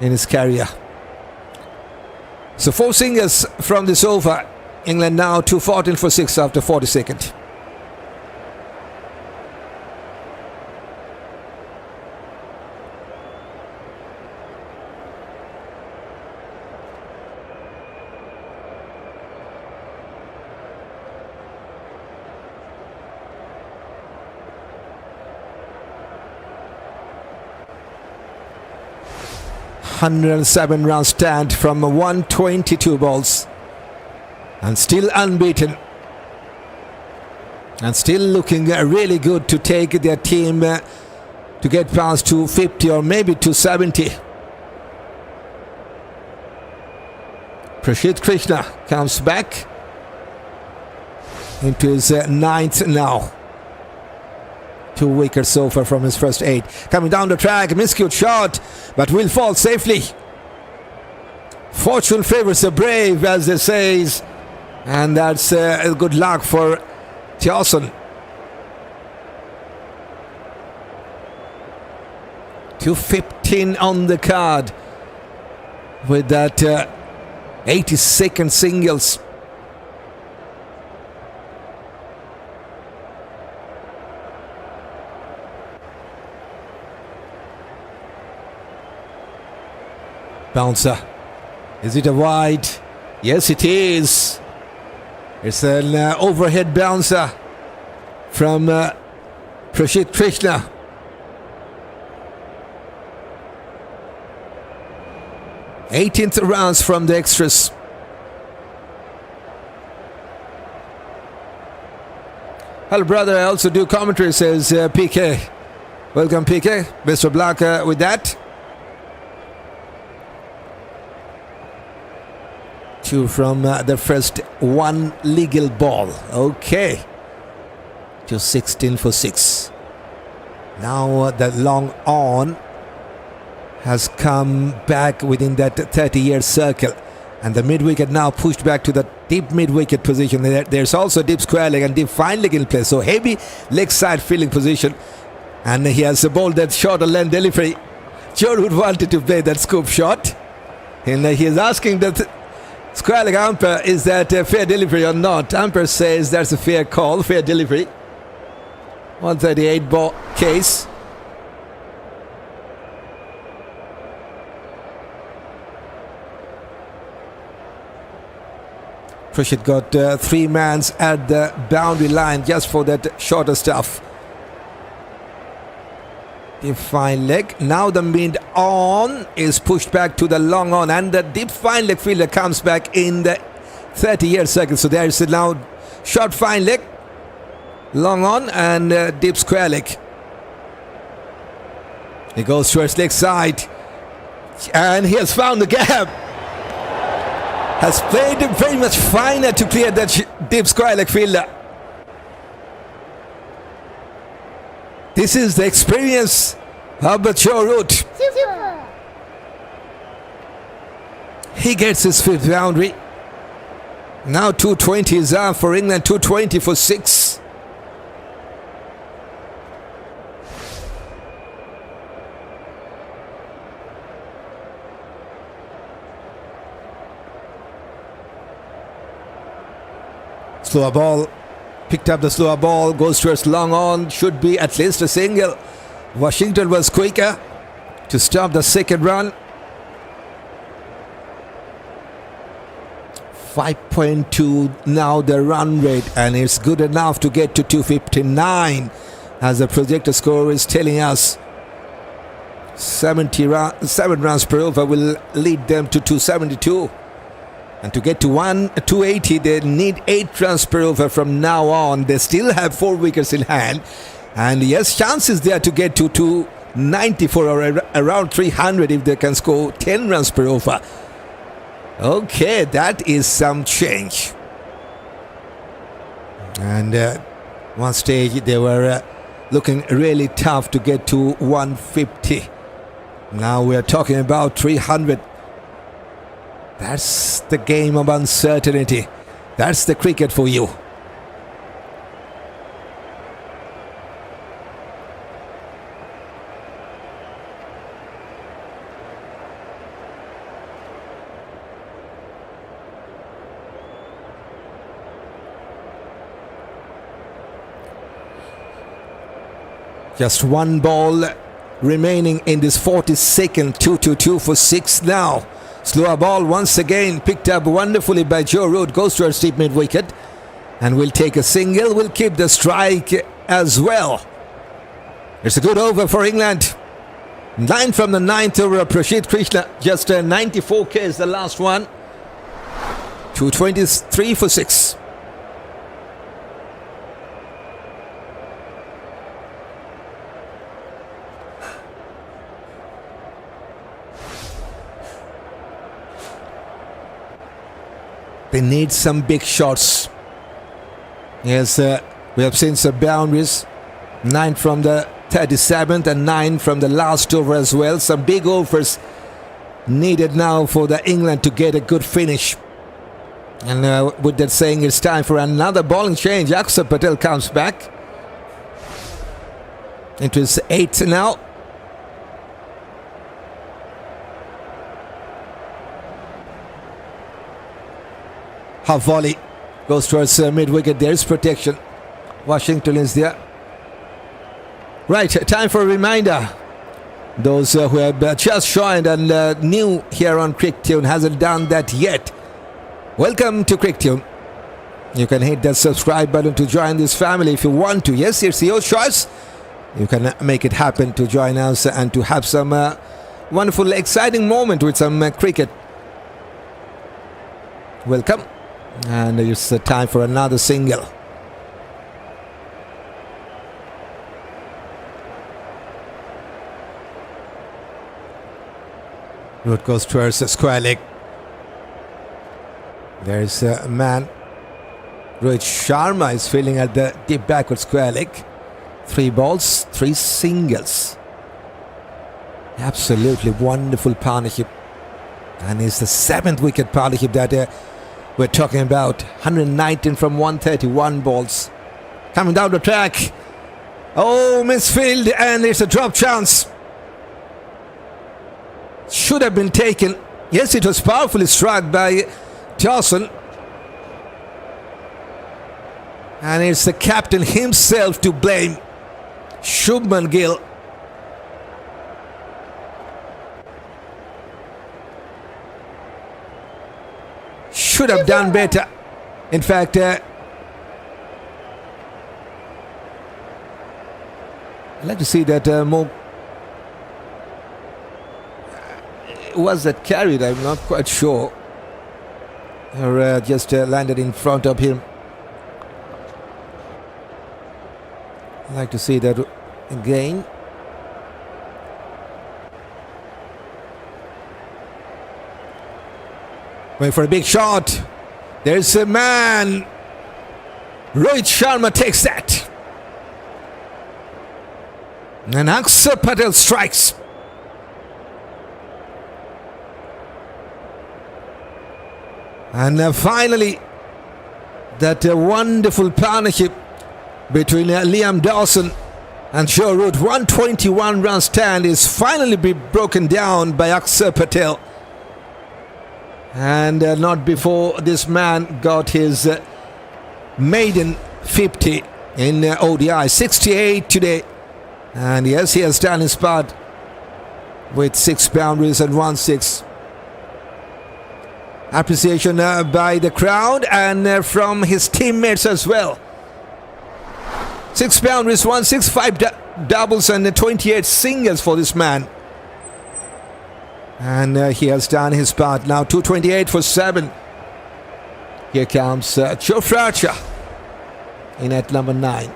in his career. So 4 singers from this over. England now 214 for 6 after 42nd. .107 run stand from 122 balls, and still unbeaten, and still looking really good to take their team to get past 250 or maybe 270. Rashid Krishna comes back into his 9th now. 2 wickets so far from his first 8. Coming down the track, miscute shot, but will fall safely. Fortune favors the brave, as they say, and that's good luck for Dawson. 215 on the card with that 82nd singles. Bouncer. Is it a wide? Yes, it is. It's an overhead bouncer from Rashid Krishna. Eighteenth rounds from the extras. Hello, brother. I also do commentary, says PK. Welcome, PK. Best of luck with that. 2 from the first 1 legal ball. Okay. To 16 for 6. Now the long on has come back within that 30-year circle. And the mid-wicket now pushed back to the deep mid-wicket position. There's also deep square leg and deep fine leg in place. So heavy leg side fielding position. And he has bowled that shorter length delivery. Joe Root wanted to play that scoop shot. And he is asking that square leg umpire, is that a fair delivery or not? Umpire says that's a fair call, fair delivery. 138 ball case. Rashid got 3 mans at the boundary line just for that shorter stuff. Deep fine leg. Now the mid on is pushed back to the long on, and the deep fine leg fielder comes back in the 30-year circle. So there is now short fine leg, long on, and deep square leg. He goes towards leg side, and he has found the gap. Has played very much finer to clear that deep square leg fielder. This is the experience of the root. Super. He gets his 5th boundary. Now 220 is up for England, 220 for 6. Slower ball. Picked up the slower ball, goes towards long on, should be at least a single. Washington was quicker to stop the second run. 5.2 now the run rate, and it's good enough to get to 259 as the projector score is telling us. 7 runs per over will lead them to 272. And to get to 280, they need 8 runs per over from now on. They still have 4 wickets in hand. And yes, chances there to get to 294 or around 300 if they can score 10 runs per over. Okay, that is some change. And one stage they were looking really tough to get to 150. Now we are talking about 300. That's the game of uncertainty. That's the cricket for you. Just one ball remaining in this 42nd, 2-2 for 6 now. Slower ball once again picked up wonderfully by Joe Root. Goes to our steep mid wicket and will take a single. Will keep the strike as well. It's a good over for England. 9 from the 9th over of Rashid Krishna. Just 94 K is the last one. 223 for 6. They need some big shots. Yes, we have seen some boundaries. 9 from the 37th and 9 from the last over as well. Some big overs needed now for the England to get a good finish. And with that saying, it's time for another bowling change. Axar Patel comes back into his 8th now. Half volley goes towards mid-wicket. There is protection. Washington is there. Right, time for a reminder. Those who have just joined and new here on CricTune hasn't done that yet. Welcome to CricTune. You can hit that subscribe button to join this family if you want to. Yes, it's your choice. You can make it happen to join us and to have some wonderful, exciting moment with some cricket. Welcome. And it's time for another single. Root goes towards the square leg. There is a man. Rohit Sharma is filling at the deep backward square leg. 3 balls, 3 singles. Absolutely wonderful partnership. And it's the 7th wicket partnership that we're talking about. 119 from 131 balls. Coming down the track. Oh, misfield, and it's a drop chance. Should have been taken. Yes, it was powerfully struck by Dawson. And it's the captain himself to blame. Shubman Gill. Should have done better. In fact, I'd like to see that more was that carried? I'm not quite sure. Or just landed in front of him. I'd like to see that again. Wait for a big shot. There's a man. Rohit Sharma takes that. And Axar Patel strikes. And finally, that wonderful partnership between Liam Dawson and Joe Root. 121 run stand is finally be broken down by Axar Patel. And not before this man got his maiden 50 in ODI. 68 today. And yes, he has done his part with 6 boundaries and 1 6. Appreciation by the crowd and from his teammates as well. 6 boundaries, 1 6, 5 doubles and 28 singles for this man. And he has done his part. Now 228 for 7. Here comes Jofra in at number 9.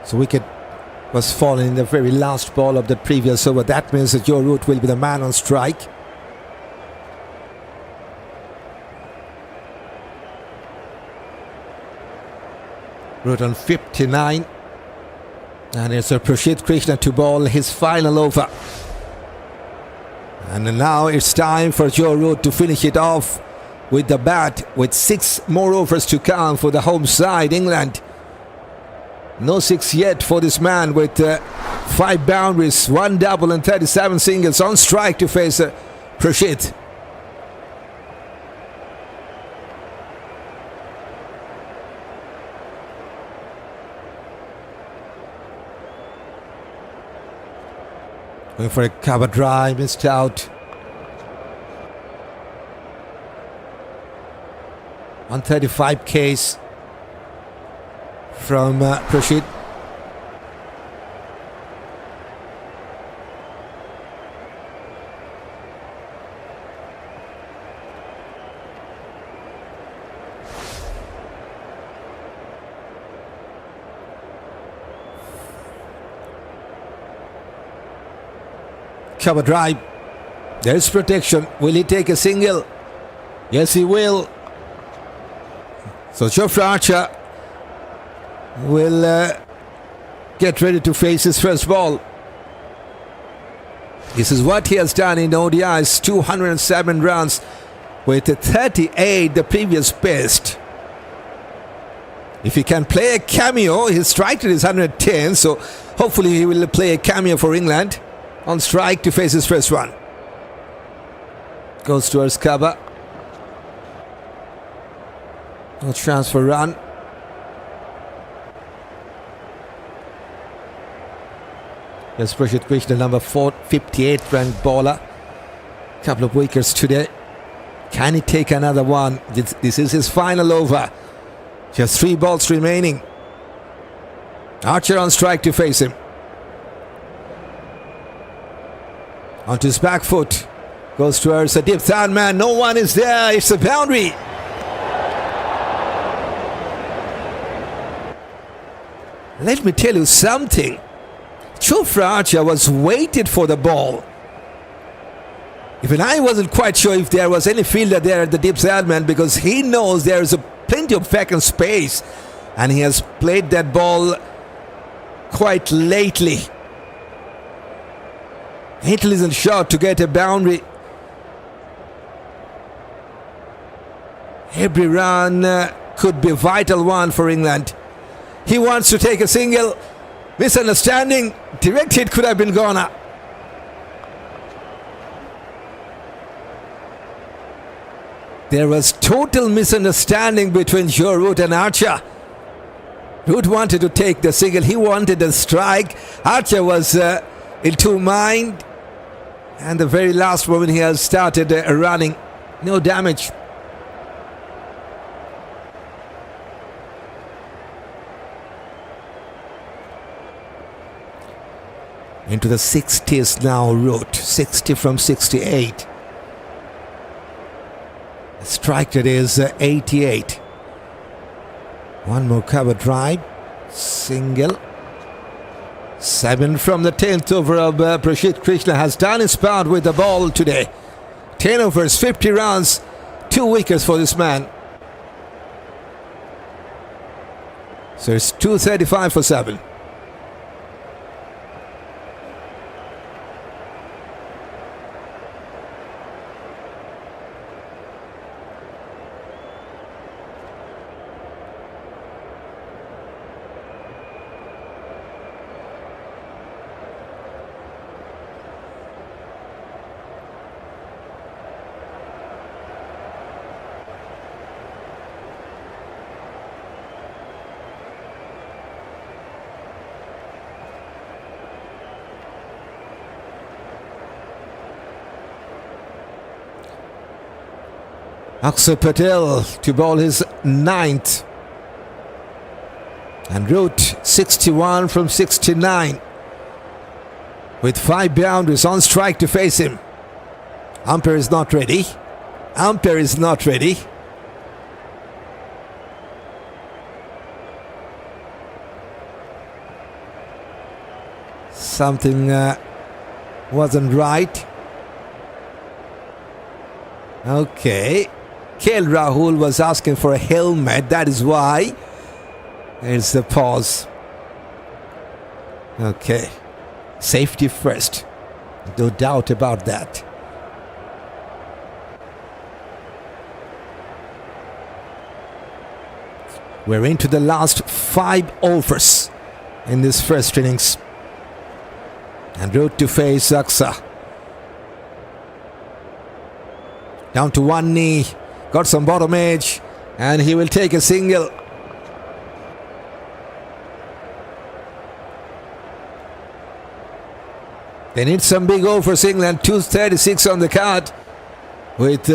So wicket was fallen in the very last ball of the previous over. That means that Joe Root will be the man on strike. Root on 59. And it's a Rashid Krishna to bowl his final over. And now it's time for Joe Root to finish it off with the bat, with 6 more overs to come for the home side, England. No 6 yet for this man with 5 boundaries, 1 double and 37 singles on strike to face Rashid. Going for a cover drive, missed out. 135 Ks from Rashid. Cover drive. There's protection. Will he take a single? Yes, he will. So Jofra will get ready to face his first ball. This is what he has done in ODIs. 207 runs with 38, the previous best. If he can play a cameo, his strike rate is 110, so hopefully he will play a cameo for England on strike to face his first one. Goes towards cover. No chance for run. Yes, Rashid Krishna, number 58 ranked bowler. Couple of wickets today. Can he take another one? This is his final over. Just 3 balls remaining. Archer on strike to face him. Onto his back foot. Goes towards a deep third man. No one is there. It's a boundary. Let me tell you something. Jofra was waited for the ball. Even I wasn't quite sure if there was any fielder there at the deep third man, because he knows there is plenty of vacant space. And he has played that ball quite lately. Intelligent shot to get a boundary. Every run could be a vital one for England. He wants to take a single. Misunderstanding. Direct hit could have been gone up. There was total misunderstanding between Joe Root and Archer. Root wanted to take the single. He wanted a strike. Archer was in two mind. And the very last moment he has started running. No damage. Into the 60s now, Rohit. 60 from 68. The strike rate is 88. One more cover drive. Single. 7 from the 10th over of Rashid Krishna has done his part with the ball today. 10 overs, 50 runs, 2 wickets for this man. So it's 235 for 7. Axar Patel to bowl his 9th. And Rohit 61 from 69. With 5 boundaries on strike to face him. Umpire is not ready. Umpire is not ready. Something wasn't right. Okay. Rahul was asking for a helmet. That is why. There's the pause. Okay. Safety first. No doubt about that. We're into the last 5 overs in this first innings. And Rohit to face Axar. Down to one knee. Got some bottom edge. And he will take a single. They need some big overs, England. 236 on the card. With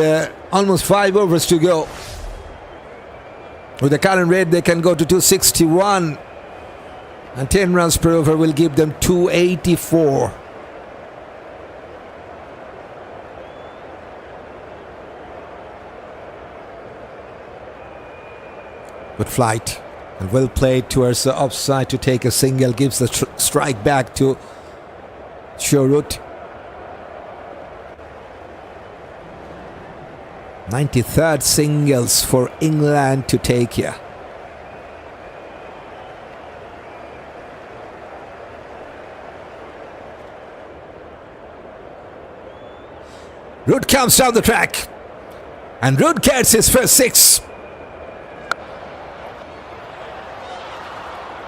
almost 5 overs to go. With the current rate, they can go to 261. And 10 runs per over will give them 284. Good flight and well played towards the offside to take a single. Gives the strike back to Rohit. 93rd singles for England to take here. Rohit comes down the track and Rohit gets his first 6.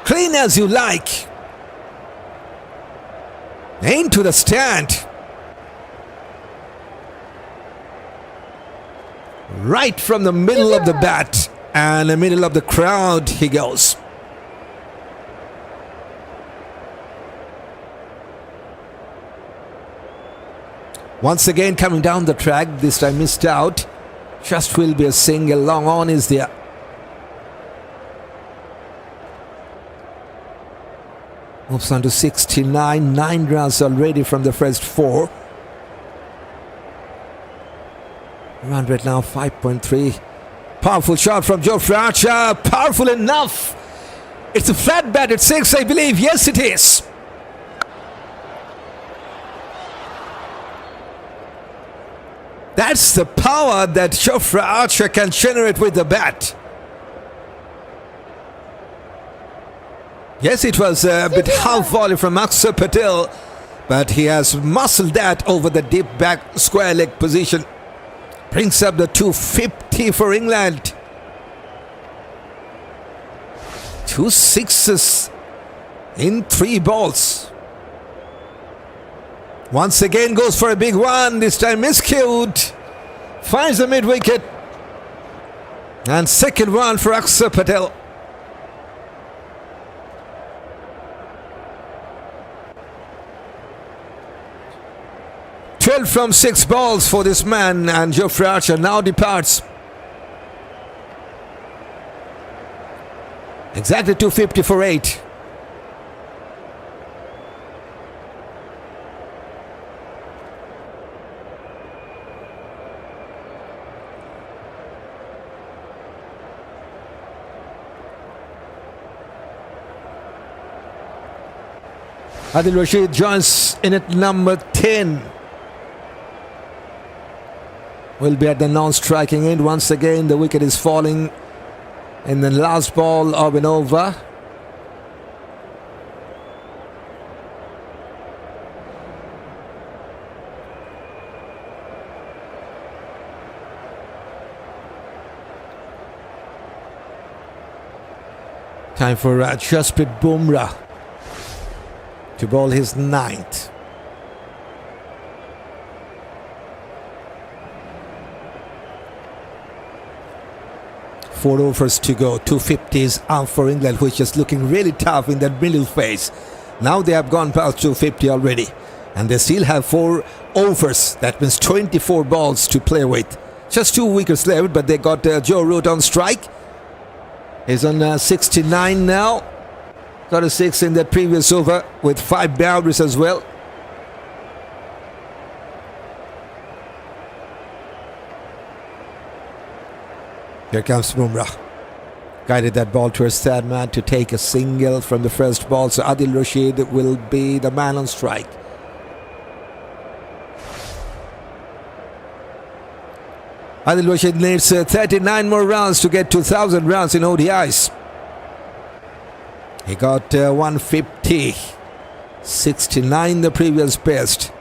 Clean as you like. Into the stand. Right from the middle of the bat and the middle of the crowd he goes. Once again coming down the track. This time missed out. Just will be a single. Long on is there. Moves on to 69. 9 runs already from the first 4. Run rate now 5.3. Powerful shot from Jofra. Powerful enough. It's a flat bat at 6, I believe. Yes, it is. That's the power that Jofra can generate with the bat. Yes, it was a bit half volley from Axar Patel, but he has muscled that over the deep back square leg position. Brings up the 250 for England. 2 6s in 3 balls. Once again goes for a big one. This time miscued. Finds the mid wicket. And second one for Axar Patel. 12 from 6 balls for this man, and Jofra now departs. Exactly 250 for 8. Adil Rashid joins in at number 10. Will be at the non-striking end. Once again, the wicket is falling in the last ball of an over. Time for Jasprit Bumrah to bowl his 9th. Four overs to go. 250s out for England, which is looking really tough in that middle phase. Now they have gone past 250 already, and they still have 4 overs. That means 24 balls to play with. Just 2 wickets left, but they got Joe Root on strike. He's on 69 now. Got a 6 in that previous over with 5 boundaries as well. Here comes Bumrah. Guided that ball to a third man to take a single from the first ball. So Adil Rashid will be the man on strike. Adil Rashid needs 39 more runs to get to 1,000 runs in ODIs. He got 150. 69 the previous best.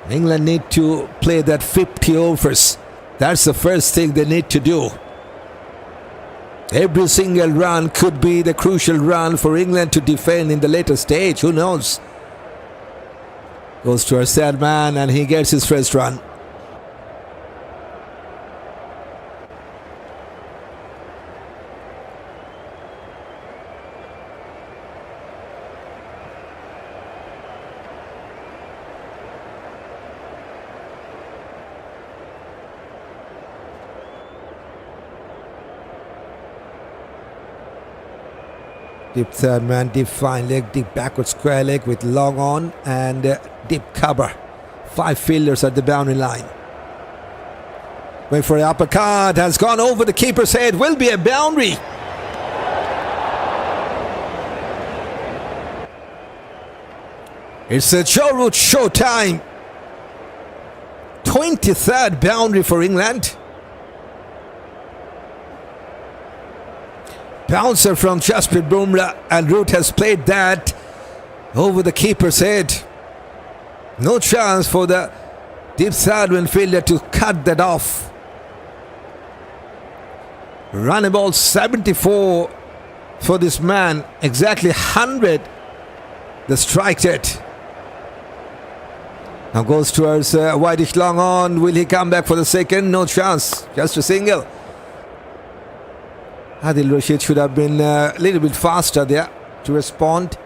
England need to play that 50 overs. That's the first thing they need to do. Every single run could be the crucial run for England to defend in the later stage. Who knows? Goes to our third man and he gets his first run. Deep third man, deep fine leg, deep backward square leg with long on and deep cover. 5 fielders at the boundary line. Wait for the uppercut, has gone over the keeper's head, will be a boundary. It's a Joe Root show time. 23rd boundary for England. Bouncer from Jasprit Bumrah, and Root has played that over the keeper's head. No chance for the deep third fielder to cut that off. Run a ball 74 for this man. Exactly 100 the strike rate. Now goes towards Whitish long on. Will he come back for the second? No chance. Just a single. Adil Rashid should have been a little bit faster there to respond.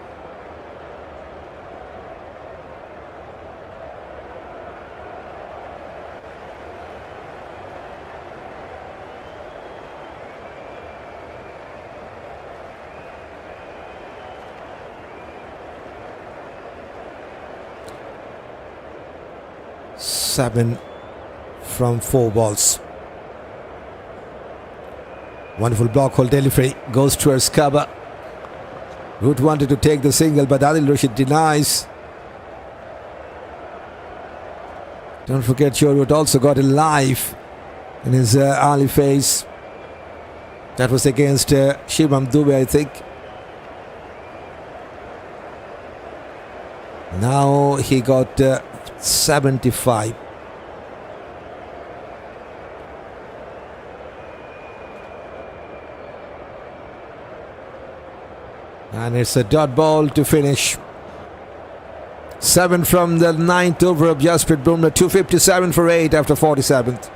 Seven from 4 balls. Wonderful block hole delivery. Goes towards cover. Root wanted to take the single, but Adil Rashid denies. Don't forget, Joe Root also got a live in his early phase. That was against Shubman Dubey, I think. Now he got 75. And it's a dot ball to finish. 7 from the 9th over of Jasprit Bumrah. 257 for 8 after 47th.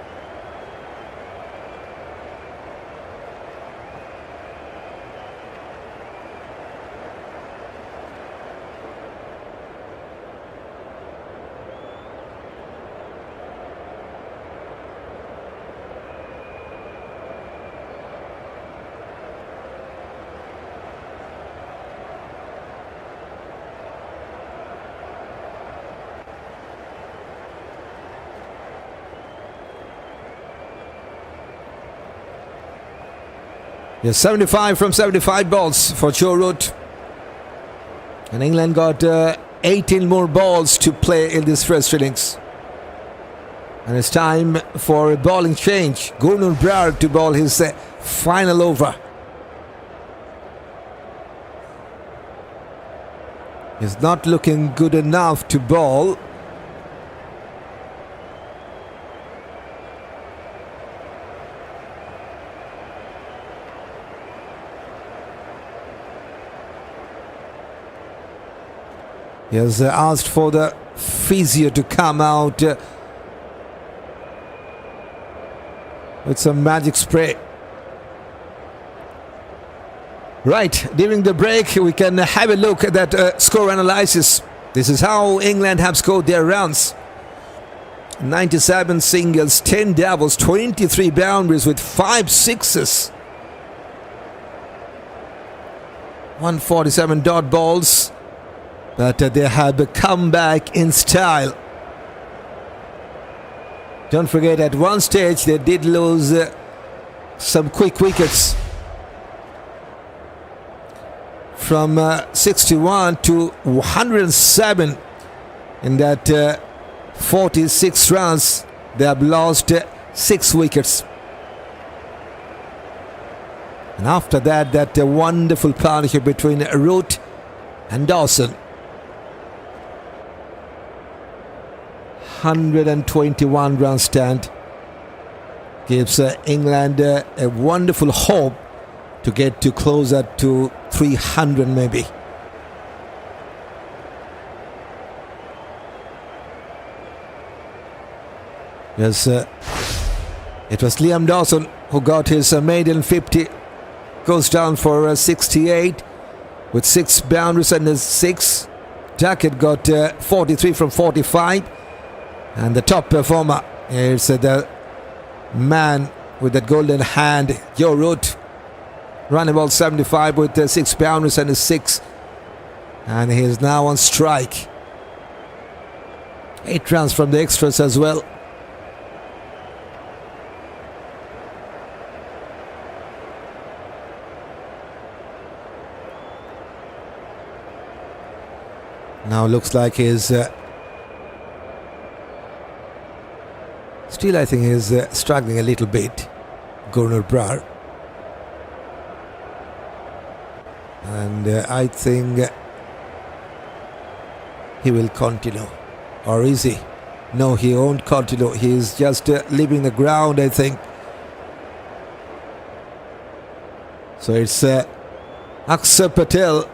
Yes, 75 from 75 balls for Joe Root. And England got 18 more balls to play in this first innings. And it's time for a bowling change. Gurnul Brar to bowl his final over. He's not looking good enough to bowl. He has asked for the physio to come out with some magic spray. Right, during the break we can have a look at that score analysis. This is how England have scored their runs. 97 singles, 10 doubles, 23 boundaries with 5 sixes. 147 dot balls. But they have come back in style. Don't forget, at one stage they did lose some quick wickets. From 61 to 107 in that 46 runs, they have lost 6 wickets. And after that, that wonderful partnership between Root and Dawson. 121 run stand gives England a wonderful hope to get to closer to 300 maybe. Yes, it was Liam Dawson who got his maiden 50. Goes down for 68 with 6 boundaries and a 6. Duckett got 43 from 45. And the top performer is the man with that golden hand, Joe Root. Running ball 75 with 6 boundaries and a 6. And he is now on strike. 8 runs from the extras as well. Now looks like he's still, I think he's struggling a little bit, Gurnul Brar. And I think he will continue. Or is he? No, he won't continue. He's just leaving the ground, I think. So it's Axar Patel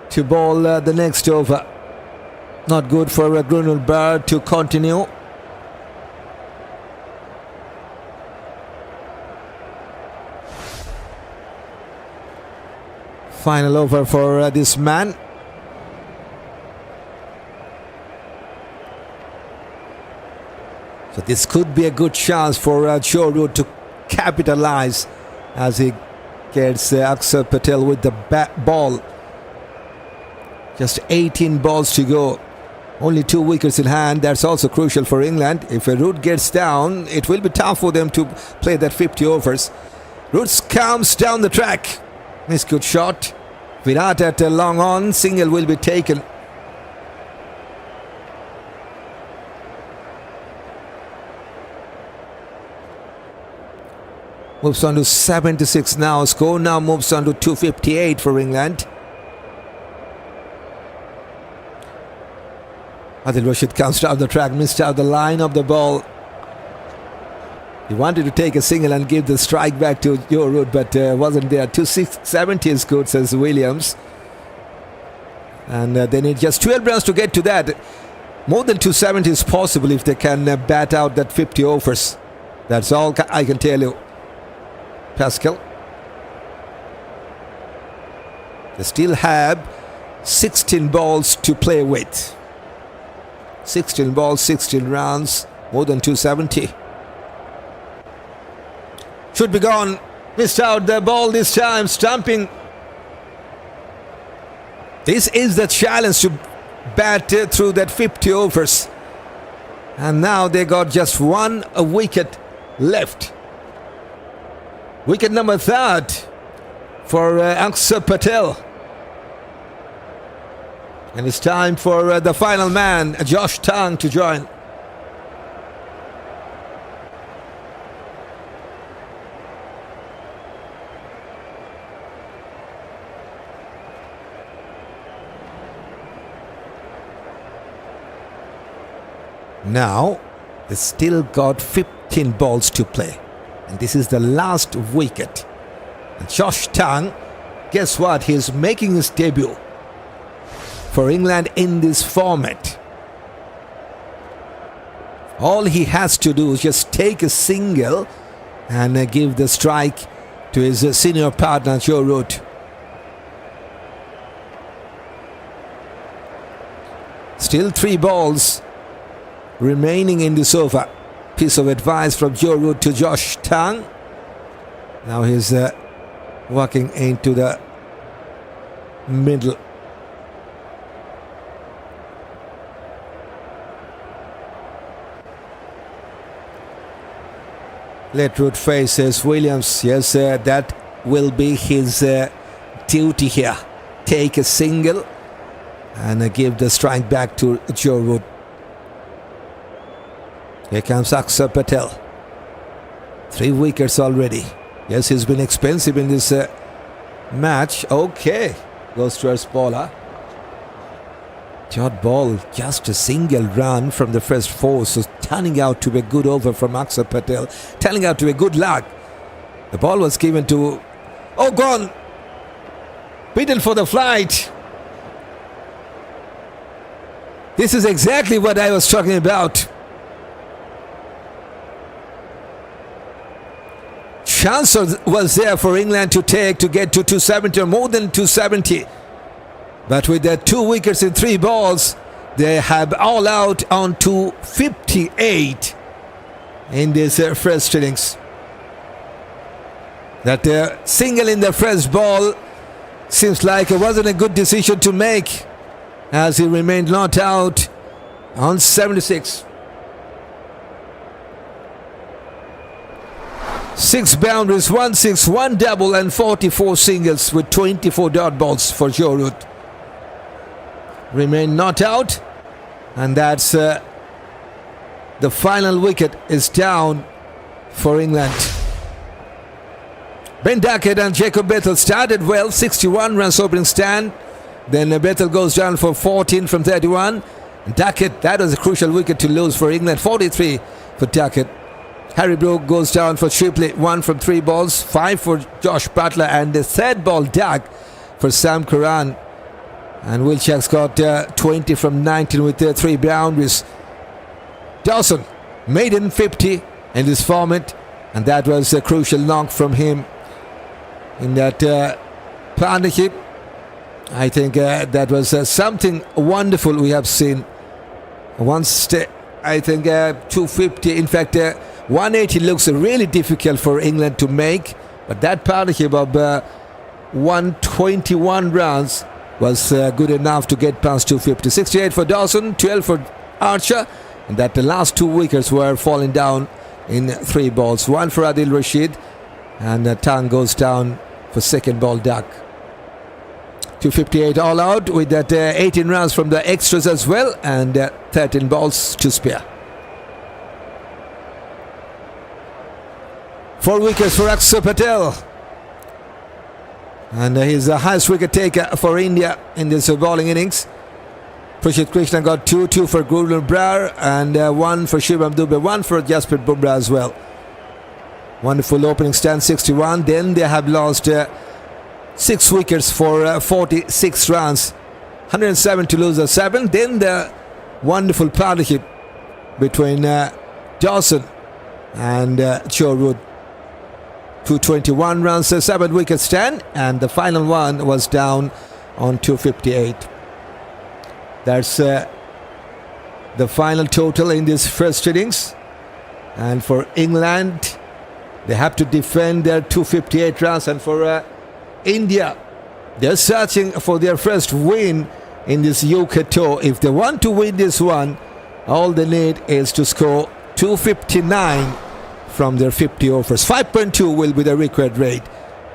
to bowl the next over. Not good for Gurnul Brar to continue. Final over for this man. So this could be a good chance for Joe Root to capitalize as he gets Axar Patel with the ball. Just 18 balls to go. Only 2 wickets in hand. That's also crucial for England. If a Root gets down, it will be tough for them to play that 50 overs. Root comes down the track. Nice good shot. Virat at a long on. Single will be taken. Moves on to 76 now. Score now moves on to 258 for England. Adil Rashid comes down the track, missed out the line of the ball. He wanted to take a single and give the strike back to Joe Root, but wasn't there. 270 is good, says Williams. And they need just 12 runs to get to that. More than 270 is possible if they can bat out that 50 overs. That's all I can tell you. Pascal. They still have 16 balls to play with. 16 balls, 16 runs, more than 270. Should be gone. Missed out the ball this time, stumping. This is the challenge to bat through that 50 overs. And now they got just 1 wicket left. Wicket number 3 for Axar Patel. And it's time for the final man, Josh Tang, to join. Now, they still got 15 balls to play. And this is the last wicket. And Josh Tang, guess what? He's making his debut for England in this format. All he has to do is just take a single and give the strike to his senior partner, Joe Root. Still 3 balls remaining in this over. Piece of advice from Joe Root to Josh Tang. Now he's walking into the middle. Let Root faces Williams. Yes, that will be his duty here. Take a single and give the strike back to Joe Root. Here comes Axar Patel. 3 wickets already. Yes, he's been expensive in this match. Okay, goes to our bowler. Dot ball, just a single run from the first 4, so turning out to be a good over from Axar Patel, turning out to be good luck. The ball was given to, oh, gone, beaten for the flight. This is exactly what I was talking about. Chance was there for England to get to 270 or more than 270. But with their 2 wickets in 3 balls, they have all out on 258 in this first innings. That single in the first ball seems like it wasn't a good decision to make, as he remained not out on 76. 6 boundaries, 1 6, 1 double and 44 singles with 24 dot balls for Joe Root. Remain not out, and that's the final wicket is down for England. Ben Duckett and Jacob Bethell started well, 61 runs opening stand. Then Bethell goes down for 14 from 31. Duckett, that was a crucial wicket to lose for England, 43 for Duckett. Harry Brook goes down for Shipley, 1 from 3 balls, 5 for Josh Buttler, and the 3rd ball dug for Sam Curran. And Wilczek's got 20 from 19 with 3 boundaries. Dawson made in 50 in this format, and that was a crucial knock from him in that partnership. I think that was something wonderful we have seen. I think 250, in fact 180 looks really difficult for England to make, but that partnership of 121 runs was good enough to get past 250. 68 for Dawson, 12 for Archer, and that the last 2 wickets were falling down in 3 balls. 1 for Adil Rashid, and Tang goes down for 2nd ball duck. 258 all out with that 18 runs from the extras as well, and 13 balls to spare. 4 wickets for Axar Patel. And he's the highest wicket taker for India in this bowling innings. Kishan got 2 for Guru Brar, and 1 for Shubman Dubey, 1 for Jasprit Bumrah as well. Wonderful opening stand, 61. Then they have lost 6 wickets for 46 runs. 107 to lose 7. Then the wonderful partnership between Dawson and Joe Root. 221 runs, 7 wicket stand, and the final one was down on 258. That's the final total in this first innings. And for England, they have to defend their 258 runs, and for India, they're searching for their first win in this UK tour. If they want to win this one, all they need is to score 259 from their 50 overs. 5.2 will be the required rate.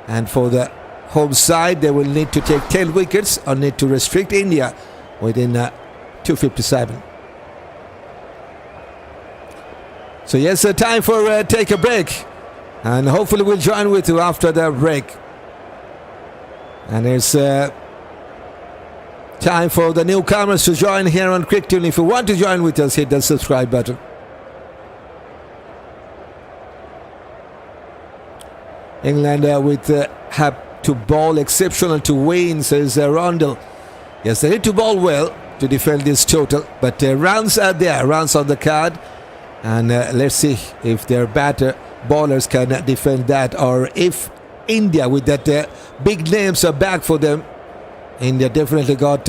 And for the home side, they will need to take 10 wickets or need to restrict India within 257. So yes, time for take a break. And hopefully we'll join with you after the break. And it's time for the newcomers to join here on Cricket. If you want to join with us, hit the subscribe button. England have to bowl exceptional to win, says Rondell. Yes, they need to bowl well to defend this total, but runs are there, runs on the card, and let's see if their bowlers can defend that, or if India with that big names are back for them. India definitely got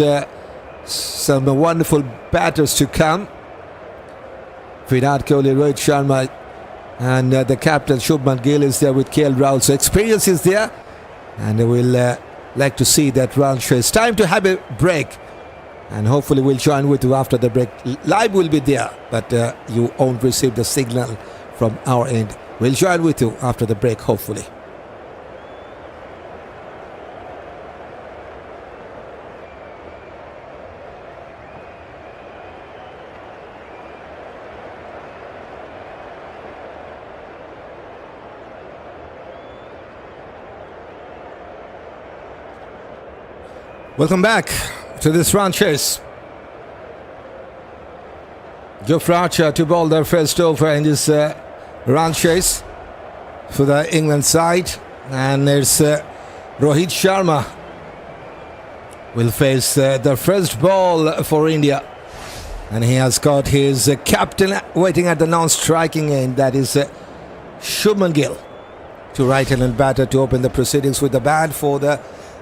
some wonderful batters to come. Virat, Kohli, Rohit, Sharma, and the captain Shubman, Gill is there with Rahul. So experience is there, and we'll like to see that run chase. Time to have a break, and hopefully we'll join with you after the break. Live will be there, but you won't receive the signal from our end. We'll join with you after the break, hopefully. Welcome back to this run chase. Jofra to bowl their first over in this run chase for the England side, and there's Rohit Sharma will face the first ball for India, and he has got his captain waiting at the non-striking end, that is Shubman Gill, to right-handed batter to open the proceedings with the bat for the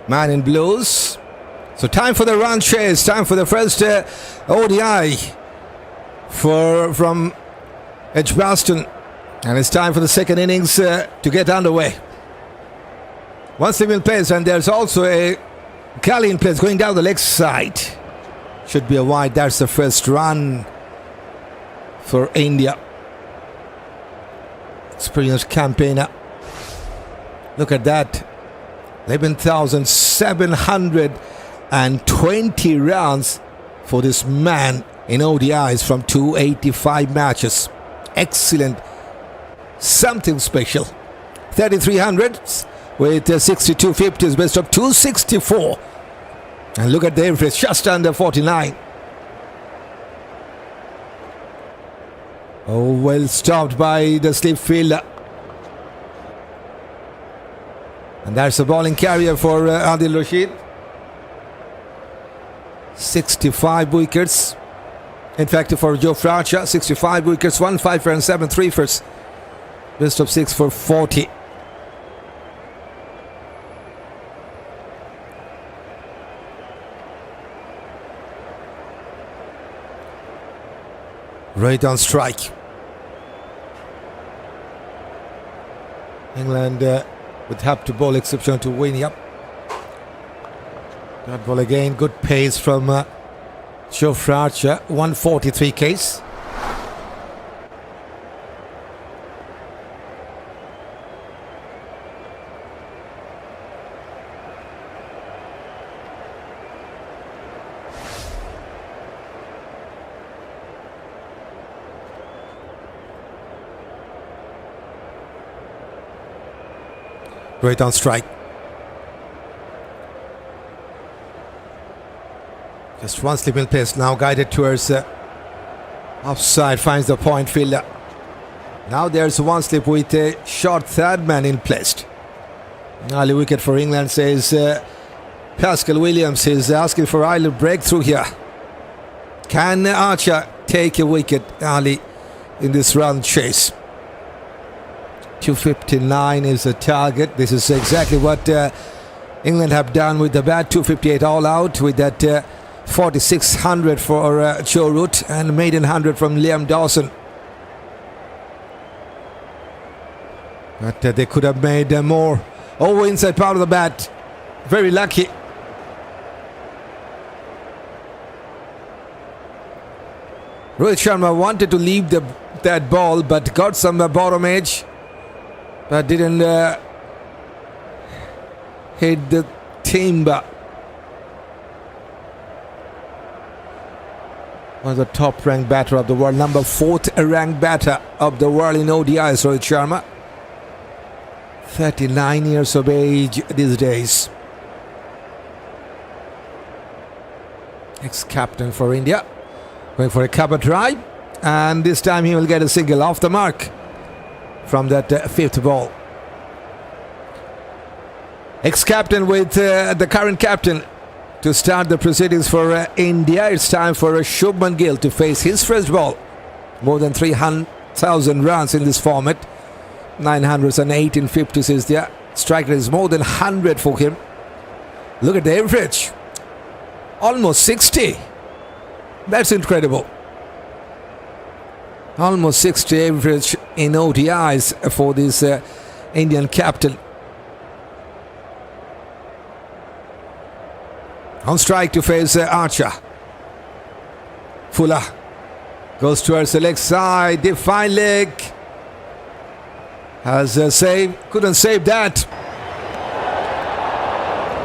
man in blues. So time for the run chase, time for the first ODI from Edgbaston, and it's time for the second innings to get underway. One slip in place, and there's also a gully in place going down the leg side. Should be a wide. That's the first run for India. Experienced campaigner. Look at that. 11,720 runs for this man in ODIs from 285 matches. Excellent. Something special. 3,300s with 62 50s, best of 264. And look at the average, just under 49. Oh, well stopped by the slip fielder. And that's a bowling carrier for Adil Rashid. 65 wickets. In fact, for Jofra, 65 wickets, 1 5 and 7 3-fers. Best of 6 for 40. Right on strike. England would have to bowl exception to win. Yep. That ball again. Good pace from Jofra. 143 case. Right on strike. Just one slip in place now, guided towards offside, finds the point fielder. Now there's one slip with a short third man in place. Early wicket for England, says Pascal Williams is asking for early breakthrough here. Can Archer take a wicket early in this run chase? 259 is the target. This is exactly what England have done with the bat. 258 all out with that 4600 for Joe Root and maiden 100 from Liam Dawson. But they could have made more. Over inside part of the bat. Very lucky. Rohit Sharma wanted to leave that ball, but got some bottom edge, but didn't hit the timber. One of the top ranked batter of the world, number 4th ranked batter of the world in ODIs, Rohit Sharma. 39 years of age these days. Ex-captain for India. Going for a cover try. And this time he will get a single off the mark from that 5th ball. Ex-captain with the current captain to start the proceedings for India. It's time for Shubman Gill to face his first ball. More than 300,000 runs in this format. 908 in 50s is there. Strike rate is more than 100 for him. Look at the average. Almost 60. That's incredible. Almost 60 average in ODIs for this Indian captain. On strike to face Archer. Fuller goes towards the leg side. Define leg. Has a save. Couldn't save that.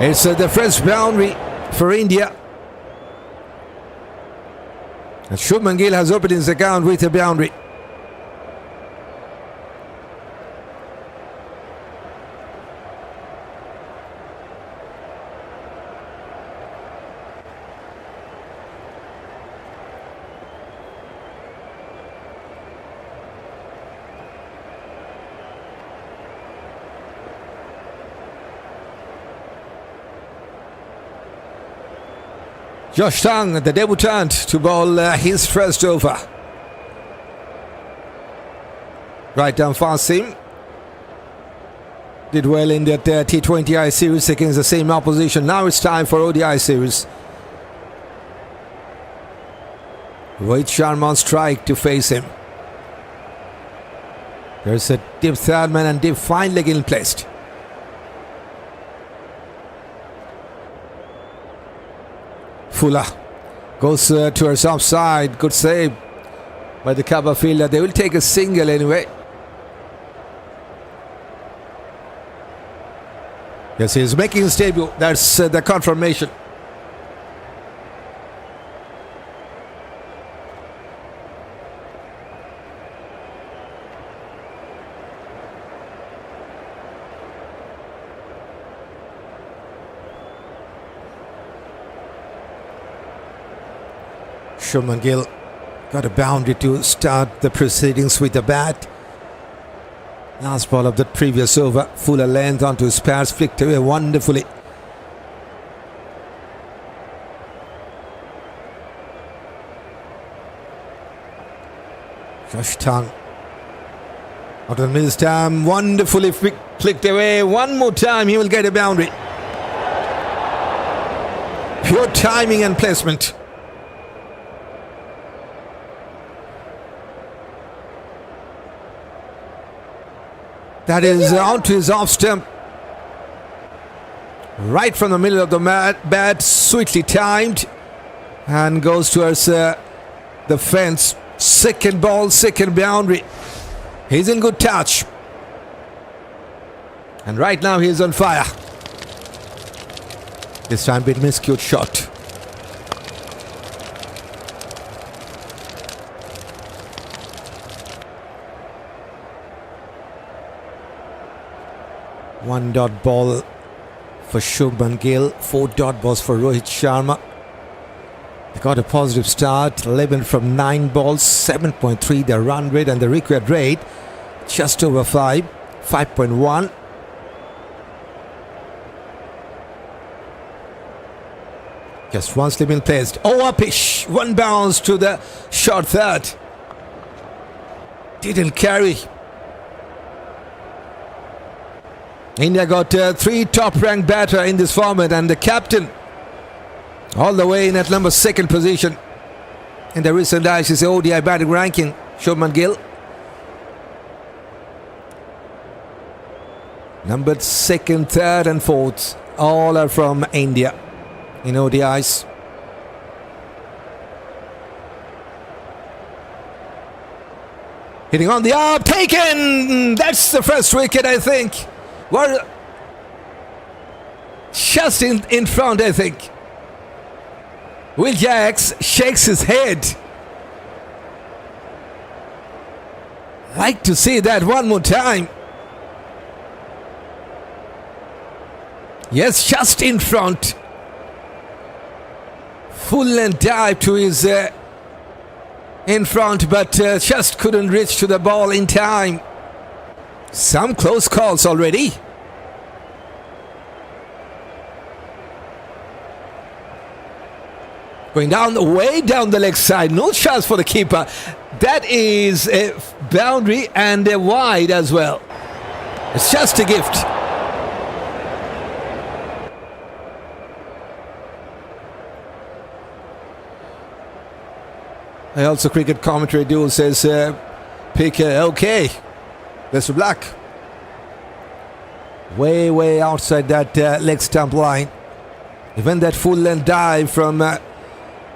It's the first boundary for India. And Shubman Gill has opened his account with a boundary. Josh Tang, the debutant, to bowl his first over. Right down fast seam. Did well in that T20I series against the same opposition. Now it's time for ODI series. Rohit Sharma on strike to face him. There's a deep third man and deep fine leg in placed. Fuller goes towards offside. Good save by the cover fielder. They will take a single anyway. Yes, he's making his debut. That's the confirmation. Shubman Gill got a boundary to start the proceedings with the bat. Last ball of the previous over. Fuller length onto his pads, flicked away wonderfully. Josh Tang out of the middle stamp, wonderfully flicked away. One more time, he will get a boundary. Pure timing and placement. That is onto his off stump. Right from the middle of the bat, sweetly timed. And goes towards the fence. Second ball, second boundary. He's in good touch. And right now he is on fire. This time bit miscued shot. One dot ball for Shubman Gill, 4 dot balls for Rohit Sharma. They got a positive start, 11 from 9 balls, 7.3 the run rate, and the required rate just over 5, 5.1. Just one slip in placed. Oh, uppish! One bounce to the short third. Didn't carry. India got 3 top-ranked batter in this format, and the captain all the way in at number 2nd position in the recent ICC ODI batting ranking, Shubman Gill. Numbered 2nd, 3rd and 4th, all are from India in ODIs. Hitting on the arm, taken! That's the first wicket, I think. Well, just in front, I think. Will Jacks shakes his head. Like to see that one more time. Yes, just in front. Full and dive to his in front, but just couldn't reach to the ball in time. Some close calls already. Going down, way down the leg side. No chance for the keeper. That is a boundary and a wide as well. It's just a gift. Also, cricket commentary Adil says, PK, okay. Best of luck. Way outside that leg stump line. Even that full length dive from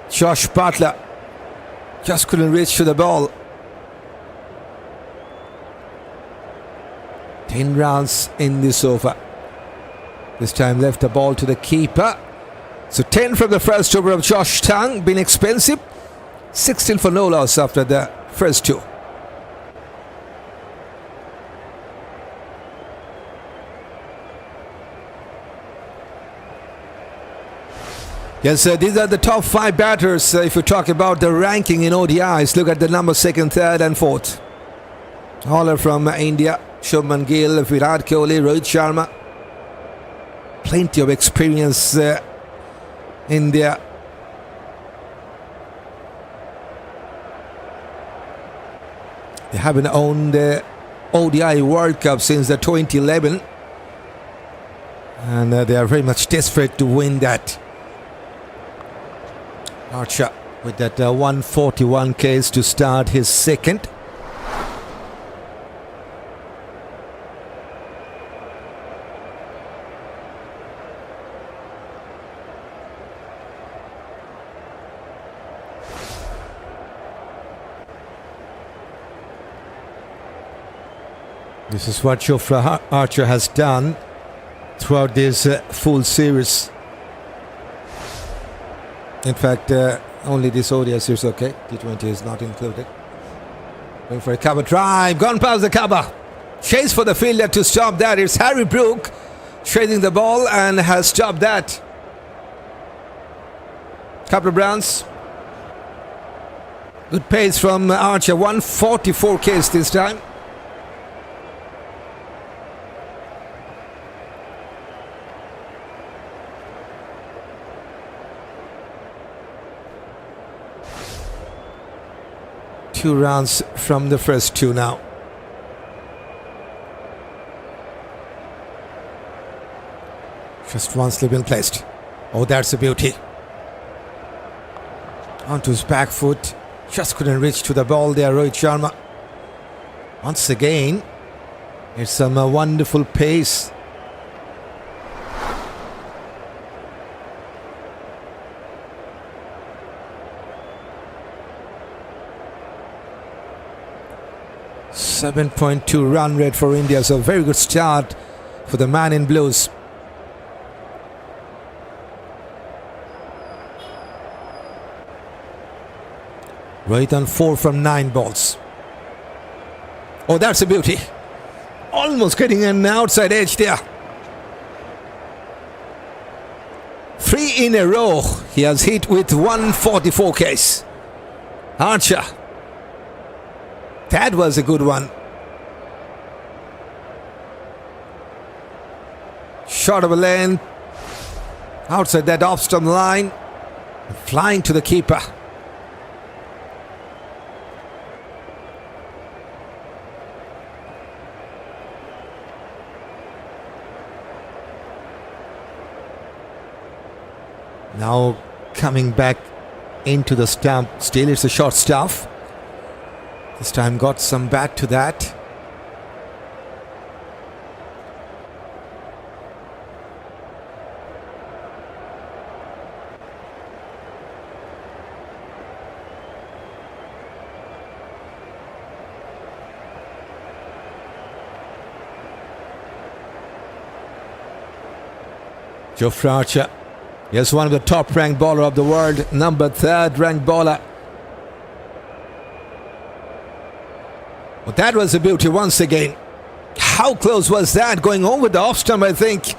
Josh Buttler just couldn't reach to the ball. 10 runs in this over. This time left the ball to the keeper. So 10 from the first over of Josh Tang, been expensive. 16 for no loss after the first two. Yes, these are the top 5 batters. If you talk about the ranking in ODIs, look at the number 2nd, 3rd and 4th. All are from India. Shubman, Gill, Virat, Kohli, Rohit, Sharma. Plenty of experience in there. They haven't owned the ODI World Cup since the 2011. And they are very much desperate to win that. Archer with that 141 Ks to start his second. This is what Jofra Archer has done throughout this full series. In fact, only this ODI series, okay. T20 is not included. Going for a cover drive, gone past the cover. Chase for the fielder to stop that. It's Harry Brook chasing the ball and has stopped that. Couple of runs. Good pace from Archer, 144 Ks this time. Two runs from the first two now. Just one slip in placed. Oh, that's a beauty. Onto his back foot. Just couldn't reach to the ball there, Rohit Sharma. Once again, it's some wonderful pace. .2 run rate for India, so very good start for the man in blues. Right on 4 from 9 balls. Oh, that's a beauty. Almost getting an outside edge there. 3 in a row he has hit with 144 Ks. Archer. That was a good one. Short of a length. Outside that off-stump line. Flying to the keeper. Now coming back into the stump. Still it's a short stuff. This time got some back to that. Jofra is one of the top ranked bowler of the world, number 3rd ranked bowler. Well, that was a beauty once again. How close was that? Going over the off stump, I think.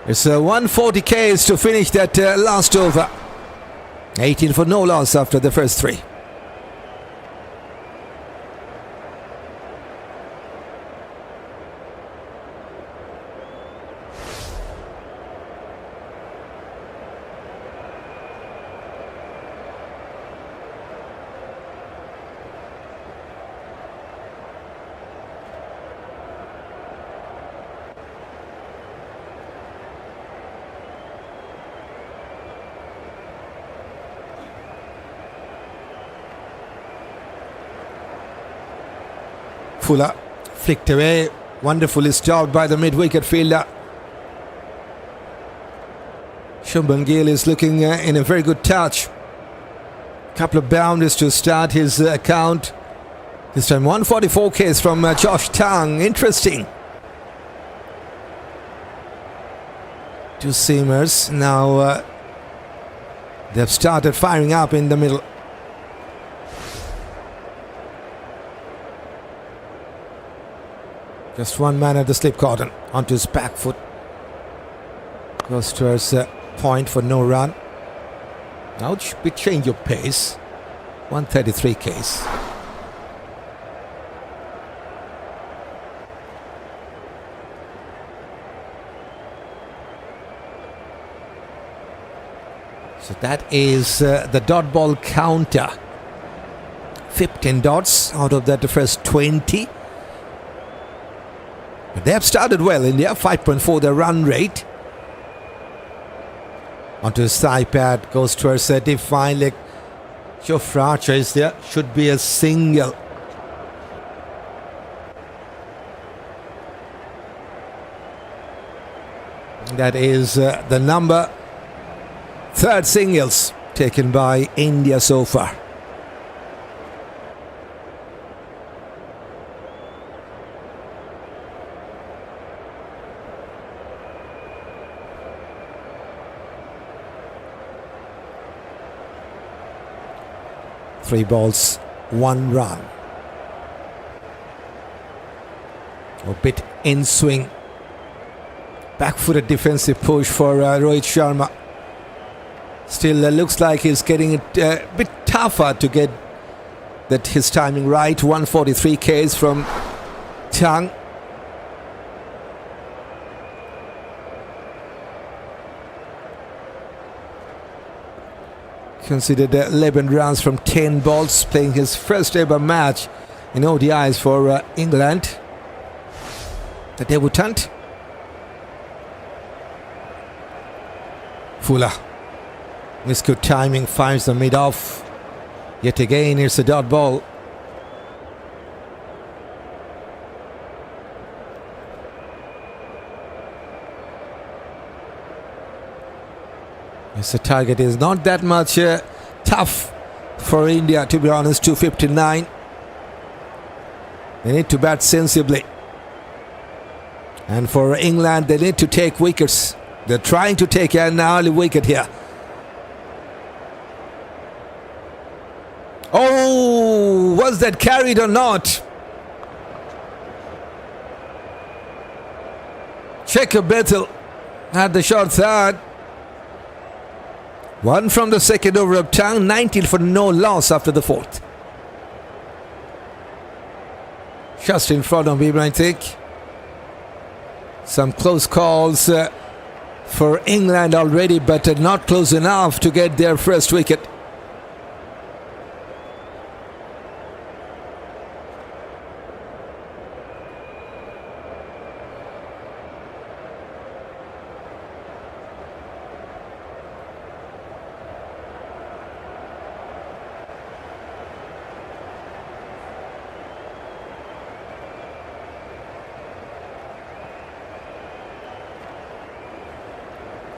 It's 140 Ks to finish that last over. 18 for no loss after the first 3. Fuller flicked away. Wonderfully stopped by the mid-wicket fielder. Shubman Gill is looking in a very good touch. Couple of boundaries to start his account. This time 144 Ks from Josh Tang. Interesting. 2 seamers. Now they've started firing up in the middle. Just one man at the slip cordon, onto his back foot. Goes towards point for no run. Now it should be change of pace. 133 Ks. So that is the dot ball counter. 15 dots out of that the first 20. But they have started well, India. 5.4 the run rate. Onto his thigh pad, goes towards a defined leg. Jofra is there. Should be a single. That is the number 3rd singles taken by India so far. Three balls, 1 run. A bit in swing. Back-footed defensive push for Rohit Sharma. Still looks like he's getting it a bit tougher to get that his timing right. 143 Ks from Tang. Considered 11 runs from 10 balls, playing his first ever match in ODIs for England. The debutant. Fuller. Miss good timing, fires the mid off. Yet again, it's a dot ball. The target is not that much tough for India, to be honest. 259. They need to bat sensibly. And for England, they need to take wickets. They're trying to take an early wicket here. Oh, was that carried or not? Checker Bethell had the shot third. 1 from the 2nd over of Tang, 19 for no loss after the 4th. Just in front of him, I think. Some close calls for England already, but not close enough to get their first wicket.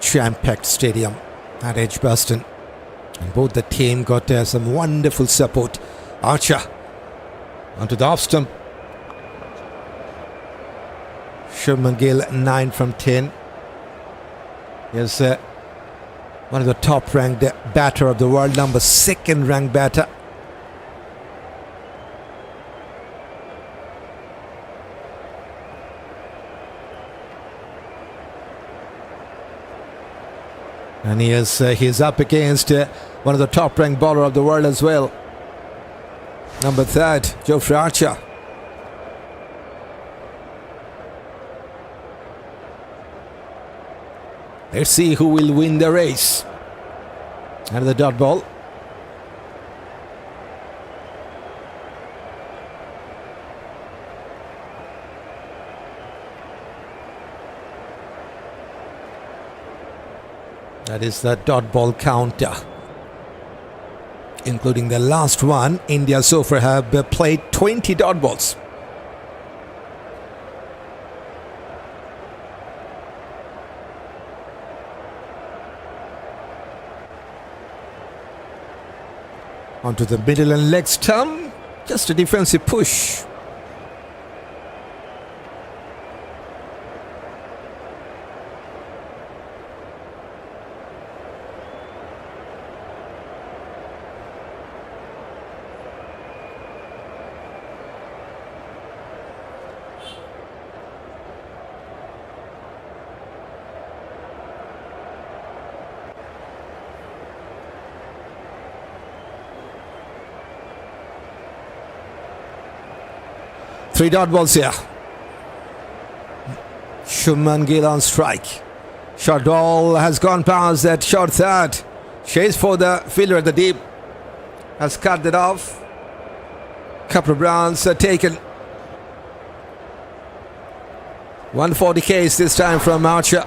Jam-packed stadium at Edgbaston, and both the team got some wonderful support. Archer onto the off stump. Shubman Gill 9 from 10. He's one of the top ranked batter of the world, number 2nd ranked batter. And he's up against one of the top ranked bowler of the world as well, number 3rd, Jofra. Let's see who will win the race. And the dot ball. That is the dot ball counter. Including the last one, India so far have played 20 dot balls. Onto the middle and leg stump. Just a defensive push. Three dot balls here. Shubman Gill on strike. Short ball has gone past that short 3rd. Chase for the fielder at the deep. Has cut that off. Couple of rounds taken. 140 Ks this time from Archer.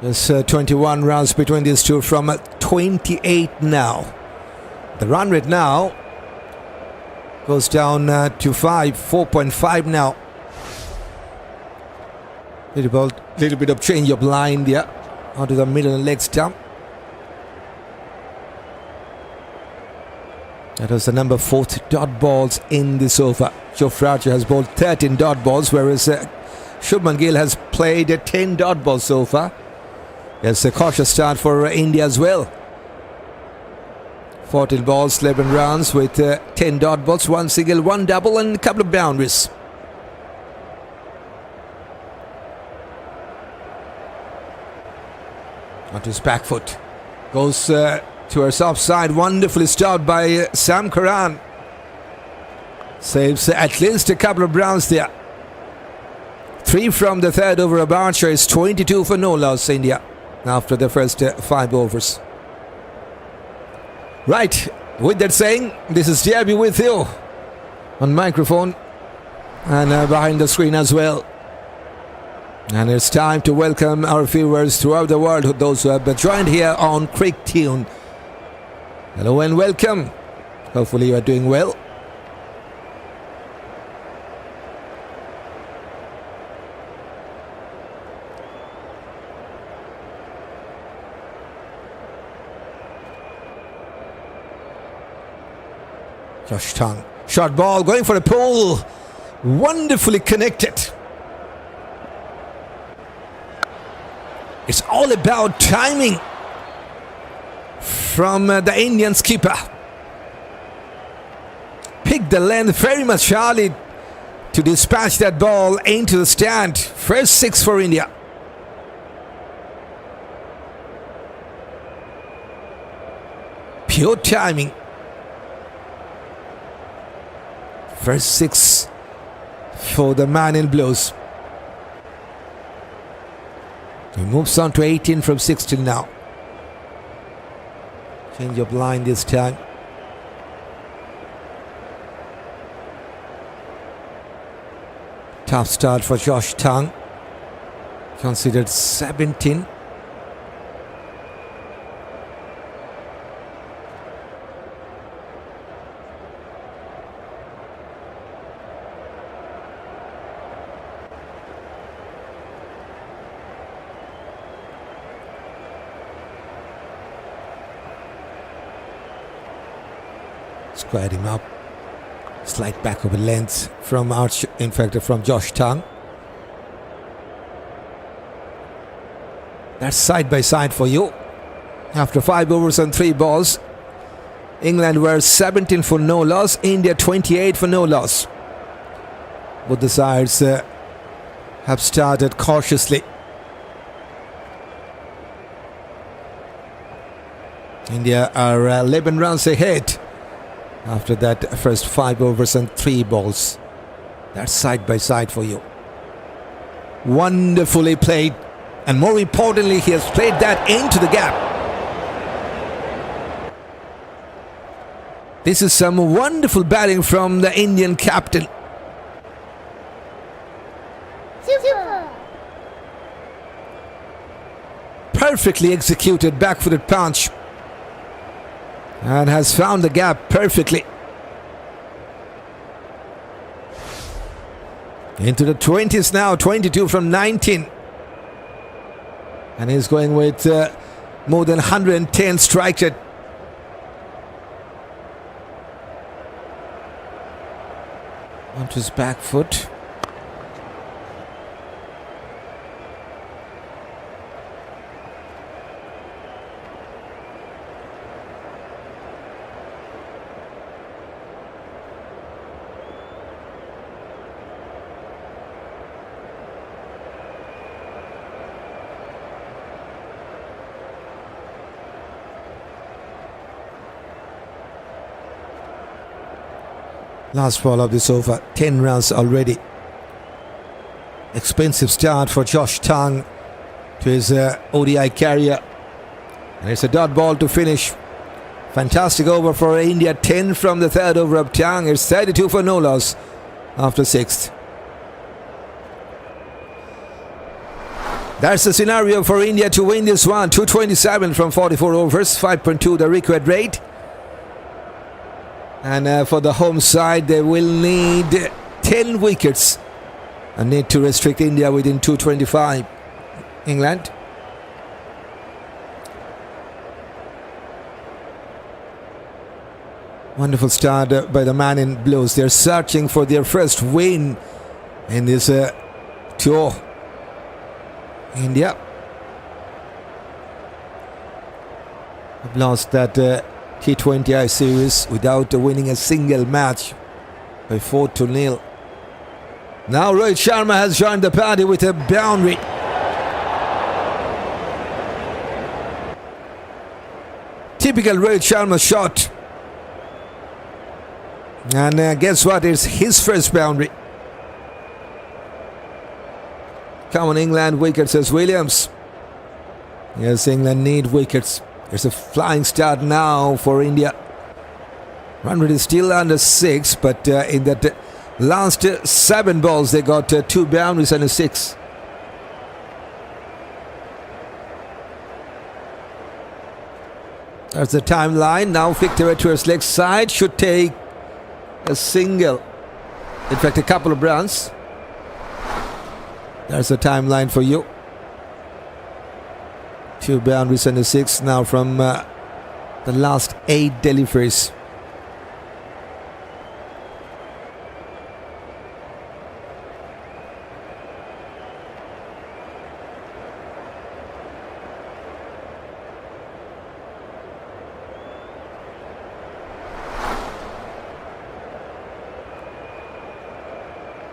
There's 21 runs between these two from 28 now. The run rate now goes down to 4.5 now. Little bit of change of line there onto the middle leg stump. That was the number 4th dot balls in this over. Jofra has bowled 13 dot balls, whereas Shubman Gill has played 10 dot balls so far. It's a cautious start for India as well. 14 balls, 11 runs with 10 dot balls, 1 single, 1 double and a couple of boundaries. Onto his back foot. Goes to her soft side. Wonderfully stopped by Sam Curran. Saves at least a couple of rounds there. 3 from the 3rd over of Archer is 22 for no loss, India, after the first 5 overs. Right, with that saying, this is DRB with you on microphone and behind the screen as well. And it's time to welcome our viewers throughout the world, those who have joined here on Cricket Tune. Hello and welcome. Hopefully you are doing well. Josh Tongue. Short ball going for a pull. Wonderfully connected. It's all about timing from the Indian skipper. Picked the length very much early to dispatch that ball into the stand. First 6 for India. Pure timing. First 6 for the man in blues. He moves on to 18 from 16 now. Change of line this time. Tough start for Josh Tongue. Considered 17. Squared him up. Slight back over length from Arch, in fact from Josh Tongue. That's side by side for you. After 5 overs and 3 balls, England were 17 for no loss, India 28 for no loss. Both the sides have started cautiously. India are 11 runs ahead after that first 5 overs and 3 balls. That's side by side for you. Wonderfully played, and more importantly, he has played that into the gap. This is some wonderful batting from the Indian captain. Super. Perfectly executed back-footed punch, and has found the gap perfectly. Into the 20s now, 22 from 19. And he's going with more than 110 strike rate. Onto his back foot. Last ball of this over, 10 runs already. Expensive start for Josh Tongue to his ODI career. And it's a dot ball to finish. Fantastic over for India, 10 from the third over of Tongue. It's 32 for no loss after 6th. That's the scenario for India to win this one. 227 from 44 overs, 5.2 the required rate. And for the home side, they will need 10 wickets and need to restrict India within 225. England. Wonderful start by the man in blues. They're searching for their first win in this tour. India have lost that T20I series without winning a single match by 4-0. Now Rohit Sharma has joined the party with a boundary. Typical Rohit Sharma shot. And guess what? It's his first boundary. Come on, England, wickets as Williams. Yes, England need wickets. It's a flying start now for India. Run rate is still under 6, but in that last 7 balls, they got 2 boundaries and a 6. That's the timeline. Now Victor to his leg side should take a single. In fact, a couple of runs. There's the timeline for you. 2 boundaries and a 6 now from the last 8 deliveries.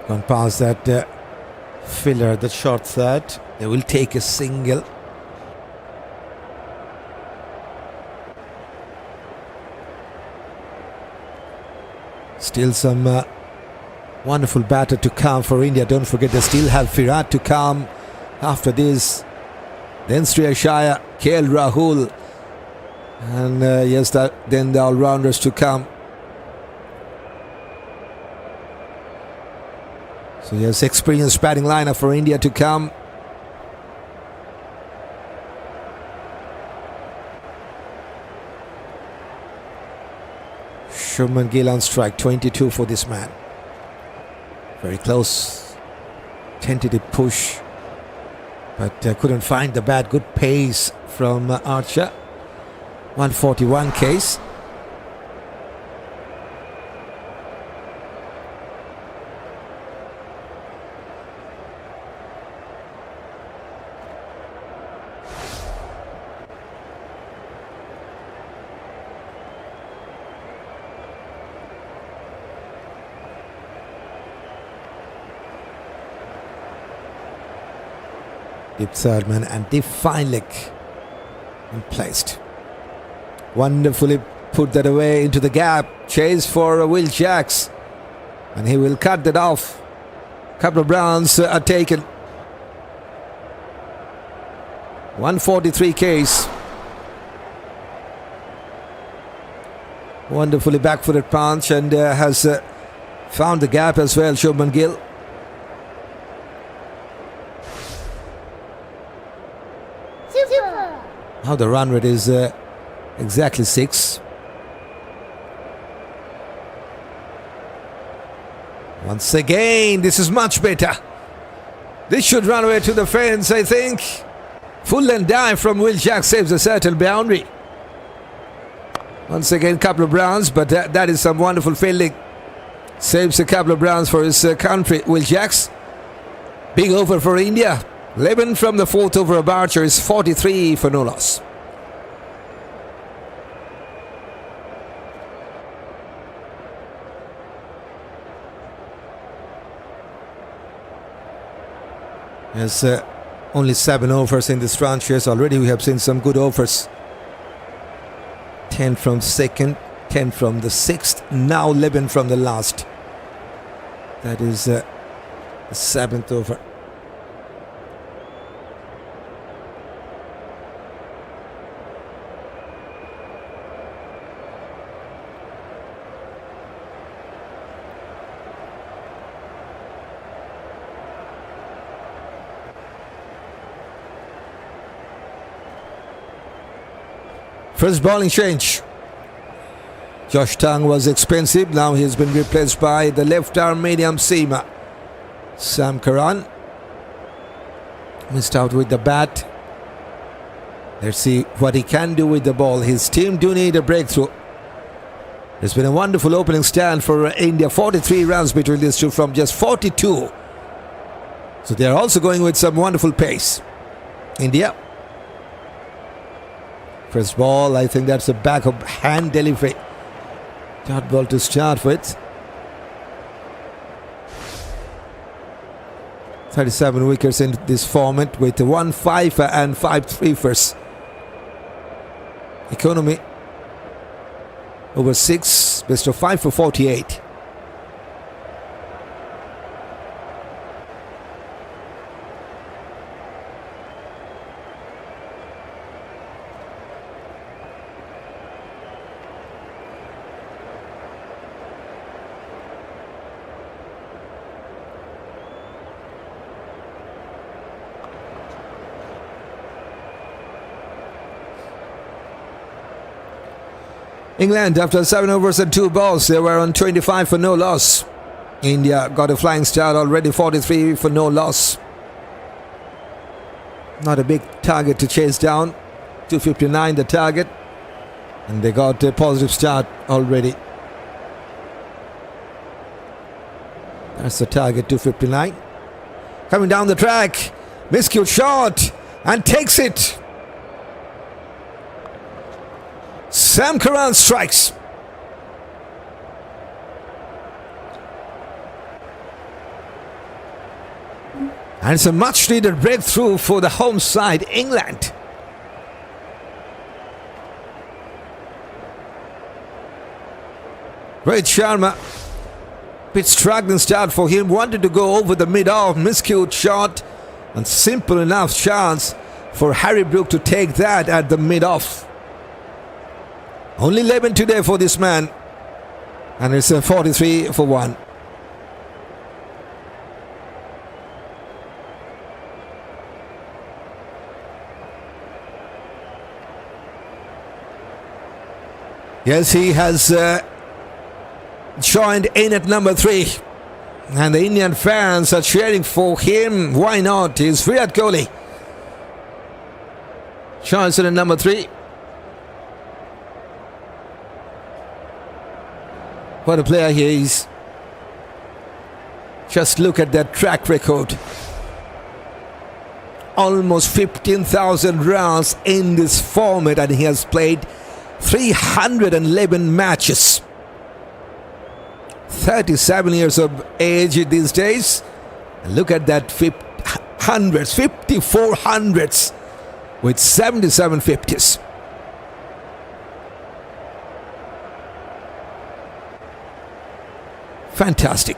Gone past that filler, the short third. They will take a single. Still some wonderful batter to come for India. Don't forget they still have Virat to come after this. Then Shreyas, Iyer, KL Rahul. And yes, then the all-rounders to come. So yes, experienced batting lineup for India to come. Shubman, Gill on strike, 22 for this man. Very close. Tentative push. But couldn't find the bat. Good pace from Archer. 141 case. Deep third man and deep fine leg and placed. Wonderfully put that away into the gap. Chase for Will Jacks. And he will cut that off. Couple of rounds are taken. 143 Ks. Wonderfully back-footed punch and has found the gap as well, Shubman Gill. Super. Now the run rate is exactly 6. Once again, this is much better. This should run away to the fence, I think. Full and dive from Will Jack saves a certain boundary. Once again, couple of rounds, but that is some wonderful fielding. Saves a couple of rounds for his country. Will Jacks, big over for India. 11 from the fourth over of Archer is 43 for no loss. There's only 7 overs in this franchise. Already we have seen some good overs. 10 from second, 10 from the sixth, now 11 from the last. That is the 7th over. First bowling change. Josh Tang was expensive. Now he's been replaced by the left arm medium seamer, Sam Curran. Missed out with the bat. Let's see what he can do with the ball. His team do need a breakthrough. It's been a wonderful opening stand for India. 43 runs between these two from just 42. So they are also going with some wonderful pace. India. First ball, I think that's a back of hand delivery. Dot ball to start with. 37 wickets in this format with 1 5 and 5 3-ers. Economy over 6, best of 5 for 48. England, after 7 overs and 2 balls, they were on 25 for no loss. India got a flying start already, 43 for no loss. Not a big target to chase down. 259 the target. And they got a positive start already. That's the target, 259. Coming down the track. Miscute shot and takes it. Sam Curran strikes. And it's a much needed breakthrough for the home side, England. Rohit Sharma, bit struggling start for him. Wanted to go over the mid-off, miscute shot, and simple enough chance for Harry Brook to take that at the mid-off. Only 11 today for this man. And it's a 43 for 1. Yes, he has joined in at number 3. And the Indian fans are cheering for him. Why not? He's Virat Kohli. Joins in at number 3. What a player he is. Just look at that track record. Almost 15,000 runs in this format, and he has played 311 matches. 37 years of age these days. And look at that hundreds, 54 hundreds with 77 50s. Fantastic.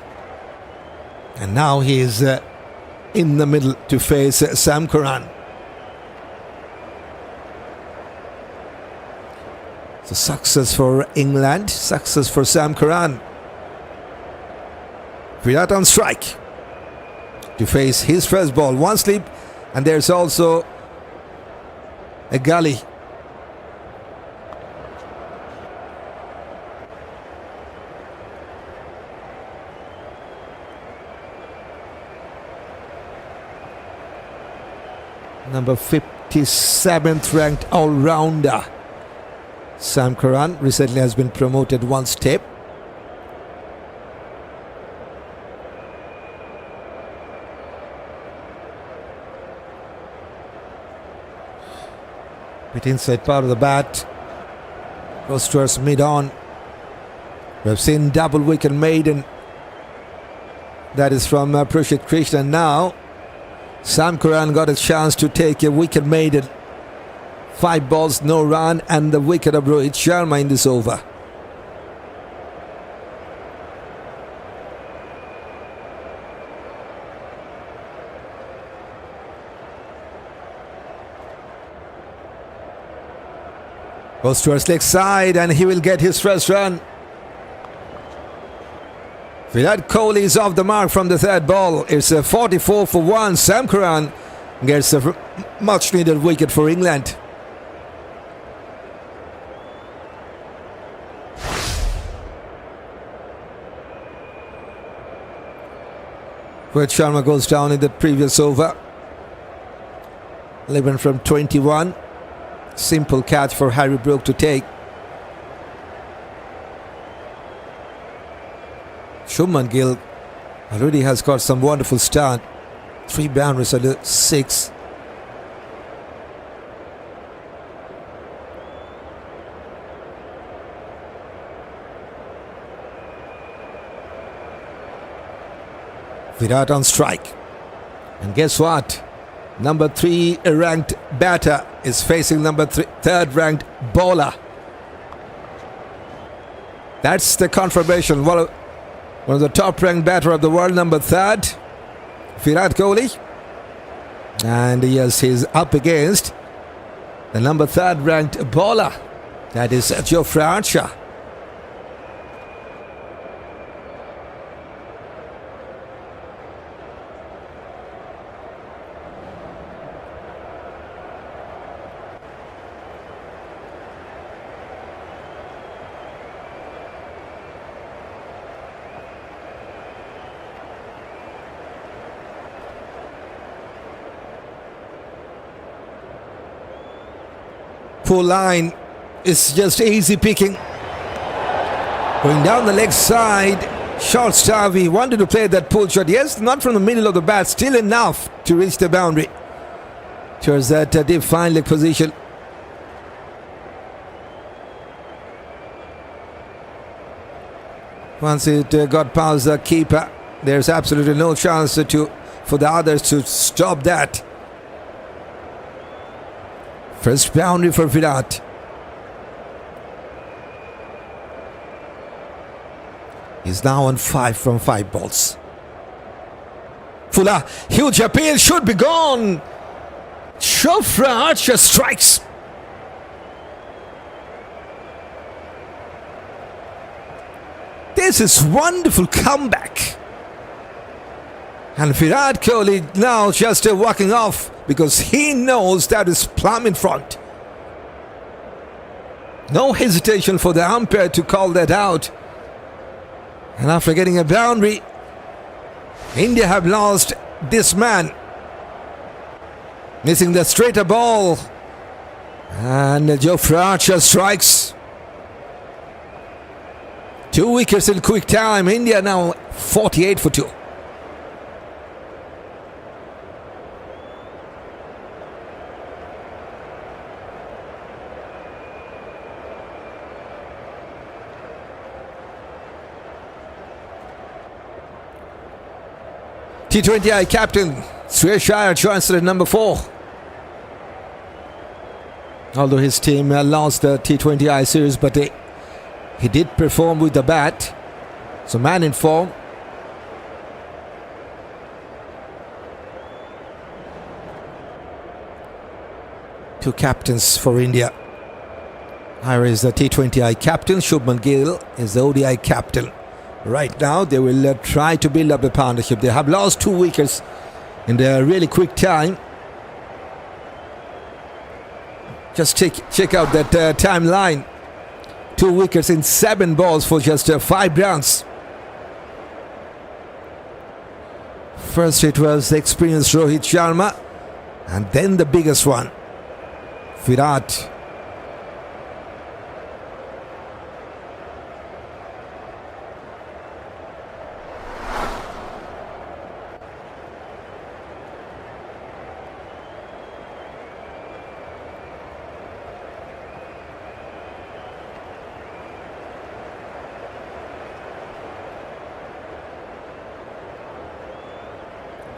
And now he is in the middle to face Sam Curran. So success for England, success for Sam Curran. Virat on strike to face his first ball. One slip, and there's also a gully. Number 57th ranked all-rounder Sam Curran recently has been promoted one step. Bit inside part of the bat. Goes towards mid-on. We have seen double wicket maiden. That is from Rashid Krishna. Now Sam Curran got a chance to take a wicket maiden. 5 balls, no run, and the wicket of Rohit Sharma in this over. Goes towards leg side, and he will get his first run. Virat Kohli is off the mark from the third ball. It's a 44 for 1. Sam Curran gets a much needed wicket for England. Rohit Sharma goes down in the previous over. 11 from 21. Simple catch for Brook to take. Shubman Gill already has got some wonderful start. 3 boundaries at 6. Virat on strike. And guess what? Number 3 ranked batter is facing number 3rd ranked bowler. That's the confirmation. One of the top ranked batter of the world, number 3rd, Virat Kohli. And yes, he's up against the number 3rd ranked bowler. That is Jofra. Full line is just easy picking. Going down the leg side. Short serve. He wanted to play that pull shot. Yes, not from the middle of the bat. Still enough to reach the boundary. Towards that deep fine leg position. Once it got past the keeper, there's absolutely no chance for the others to stop that. First boundary for Virat. He's now on 5 from 5 balls. Fuller, huge appeal, should be gone. Jofra strikes. This is wonderful comeback. And Virat Kohli now just walking off because he knows that is plumb in front. No hesitation for the umpire to call that out. And after getting a boundary, India have lost this man. Missing the straighter ball. And Jofra strikes. 2 wickets in quick time. India now 48 for 2. T20I captain Shreyas Iyer joins at number 4. Although his team lost the T20I series, but he did perform with the bat. So man in form. Two captains for India. Iyer is the T20I captain. Shubman Gill is the ODI captain. Right now they will try to build up the partnership. They have lost 2 wickets in a really quick time. Just check out that timeline. 2 wickets in 7 balls for just 5 runs. First it was the experienced Rohit Sharma, and then the biggest one, Virat.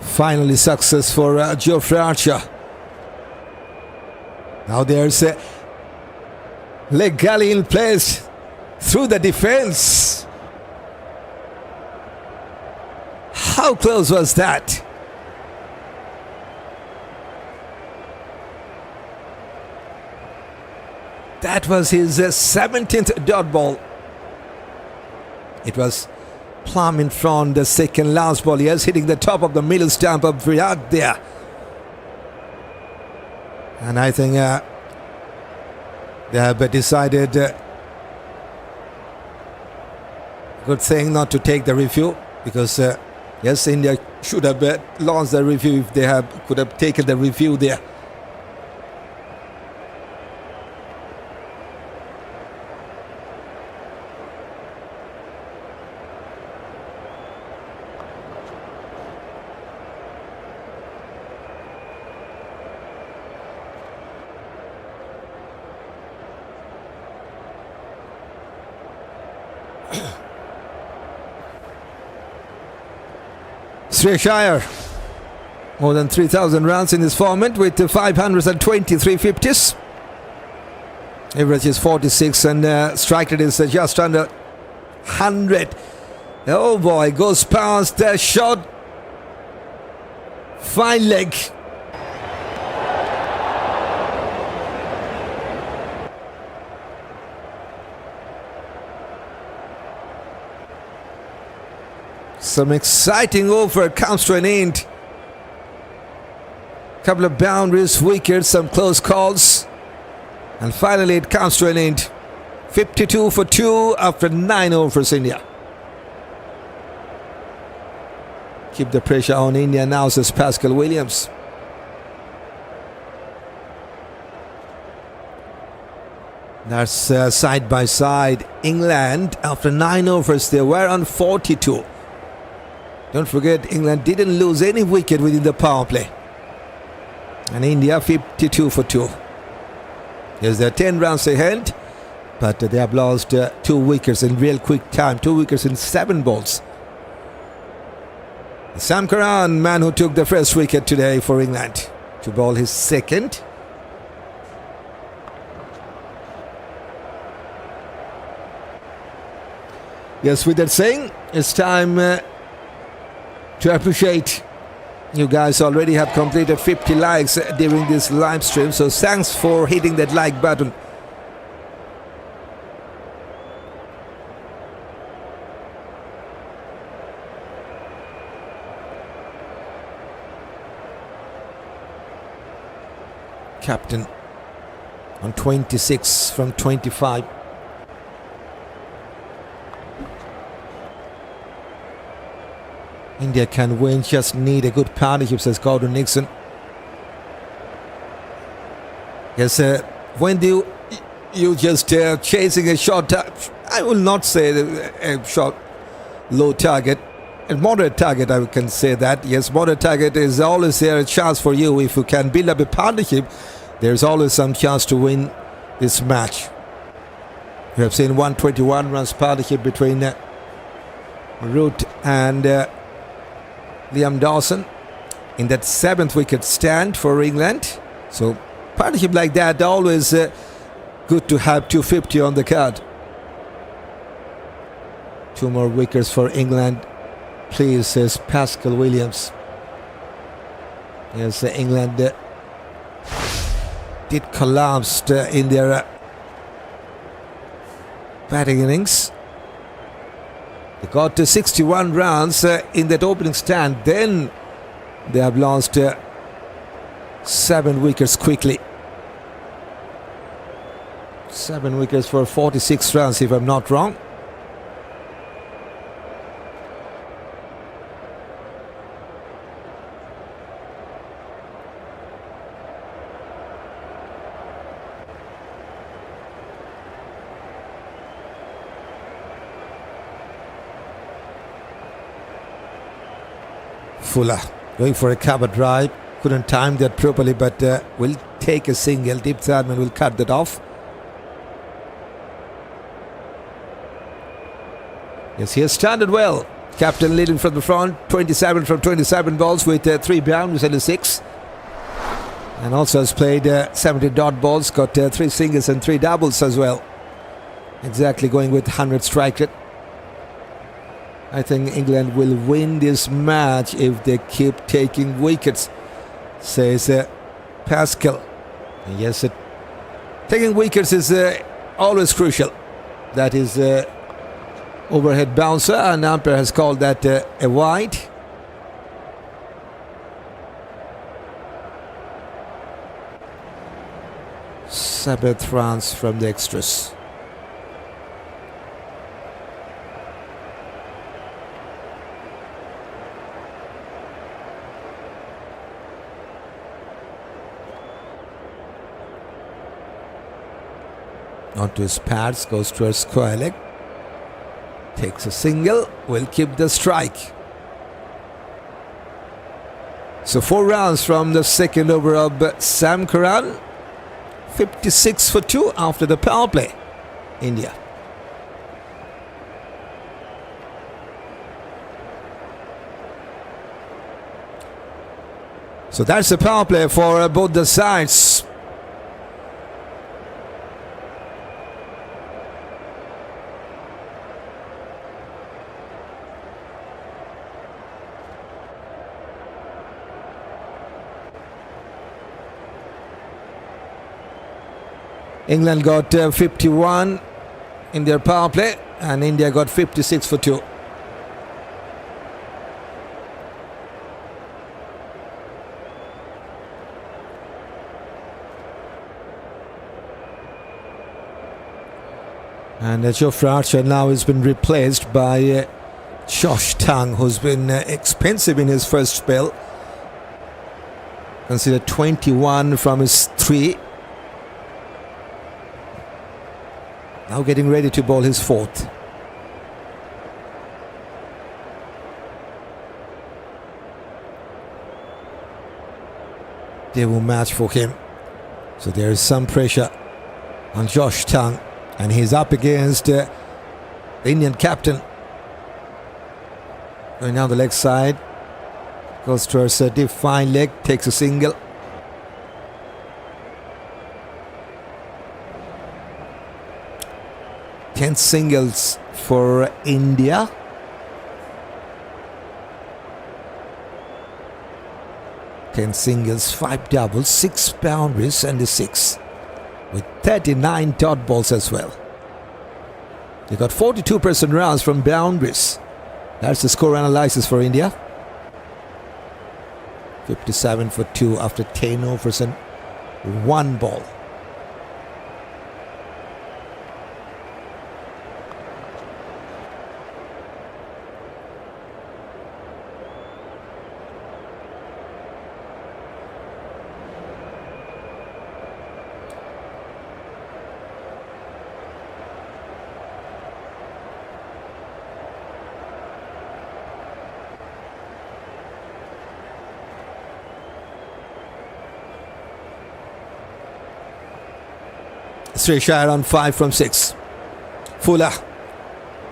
Finally success for Jofra Archer. Now there's a leg galley in place through the defense. How close was that? That was his 17th dot ball. It was plumb in front, the second last ball. Yes, hitting the top of the middle stump of Virat there. And I think they have decided good thing not to take the review, because yes, India should have lost the review if they could have taken the review there. Shreyas Iyer, more than 3,000 runs in this format with 523 50s. Average is 46 and strike rate is just under 100. Oh boy, goes past the shot. Fine leg. Some exciting over comes to an end. Couple of boundaries, wickets, some close calls, and finally it comes to an end. 52 for 2 after 9 overs, India. Keep the pressure on India now, says Pascal Williams. That's side by side. England, after 9 overs, they were on 42. Don't forget, England didn't lose any wicket within the power play. And India 52 for 2. Yes, they're 10 runs ahead, but they have lost 2 wickets in real quick time. 2 wickets in 7 balls. Sam Curran, man who took the first wicket today for England, to bowl his second. Yes, with that saying, it's time to appreciate. You guys already have completed 50 likes during this live stream, so thanks for hitting that like button. Captain on 26 from 25. India can win, just need a good partnership, says Gordon Nixon. Yes, when you just chasing a short, I will not say a short, low target, a moderate target, I can say that. Yes, moderate target is always there a chance for you. If you can build up a partnership, there's always some chance to win this match. We have seen 121 runs partnership between Root and Dawson. in that 7th wicket stand for England. So partnership like that, always good to have 250 on the card. 2 more wickets for England, please, says Pascal Williams. Yes, England did collapse in their batting innings. They got to 61 runs in that opening stand. Then they have lost 7 wickets quickly. 7 wickets for 46 runs, if I'm not wrong. Fuller going for a cover drive. Couldn't time that properly, but will take a single. Deep Sadman will cut that off. Yes, he has started well. Captain leading from the front. 27 from 27 balls with 3 boundaries and a 6. And also has played 70 dot balls. Got 3 singles and 3 doubles as well. Exactly going with 100 strike rate. I think England will win this match if they keep taking wickets, says Pascal. And yes, taking wickets is always crucial. That is overhead bouncer, and umpire has called that a wide. Seventh runs from the extras. Onto his pads, goes to a square leg. Takes a single, will keep the strike. So 4 runs from the second over of Sam Curran. 56 for 2 after the power play. India. So that's the power play for both the sides. England got 51 in their power play and India got 56 for 2. And Jofra now has been replaced by Josh Tang, who's been expensive in his first spell. Considered 21 from his 3. Now getting ready to bowl his 4th. Debut match for him. So there is some pressure on Josh Tang. And he's up against the Indian captain. Going down the leg side. Goes towards a deep fine leg. Takes a single. Ten singles for India. Ten singles, 5 doubles, 6 boundaries and a 6. With 39 dot balls as well. They got 42% runs from boundaries. That's the score analysis for India. 57 for 2 after 10 overs and 1 ball. Shreyas on 5 from 6. Fuller.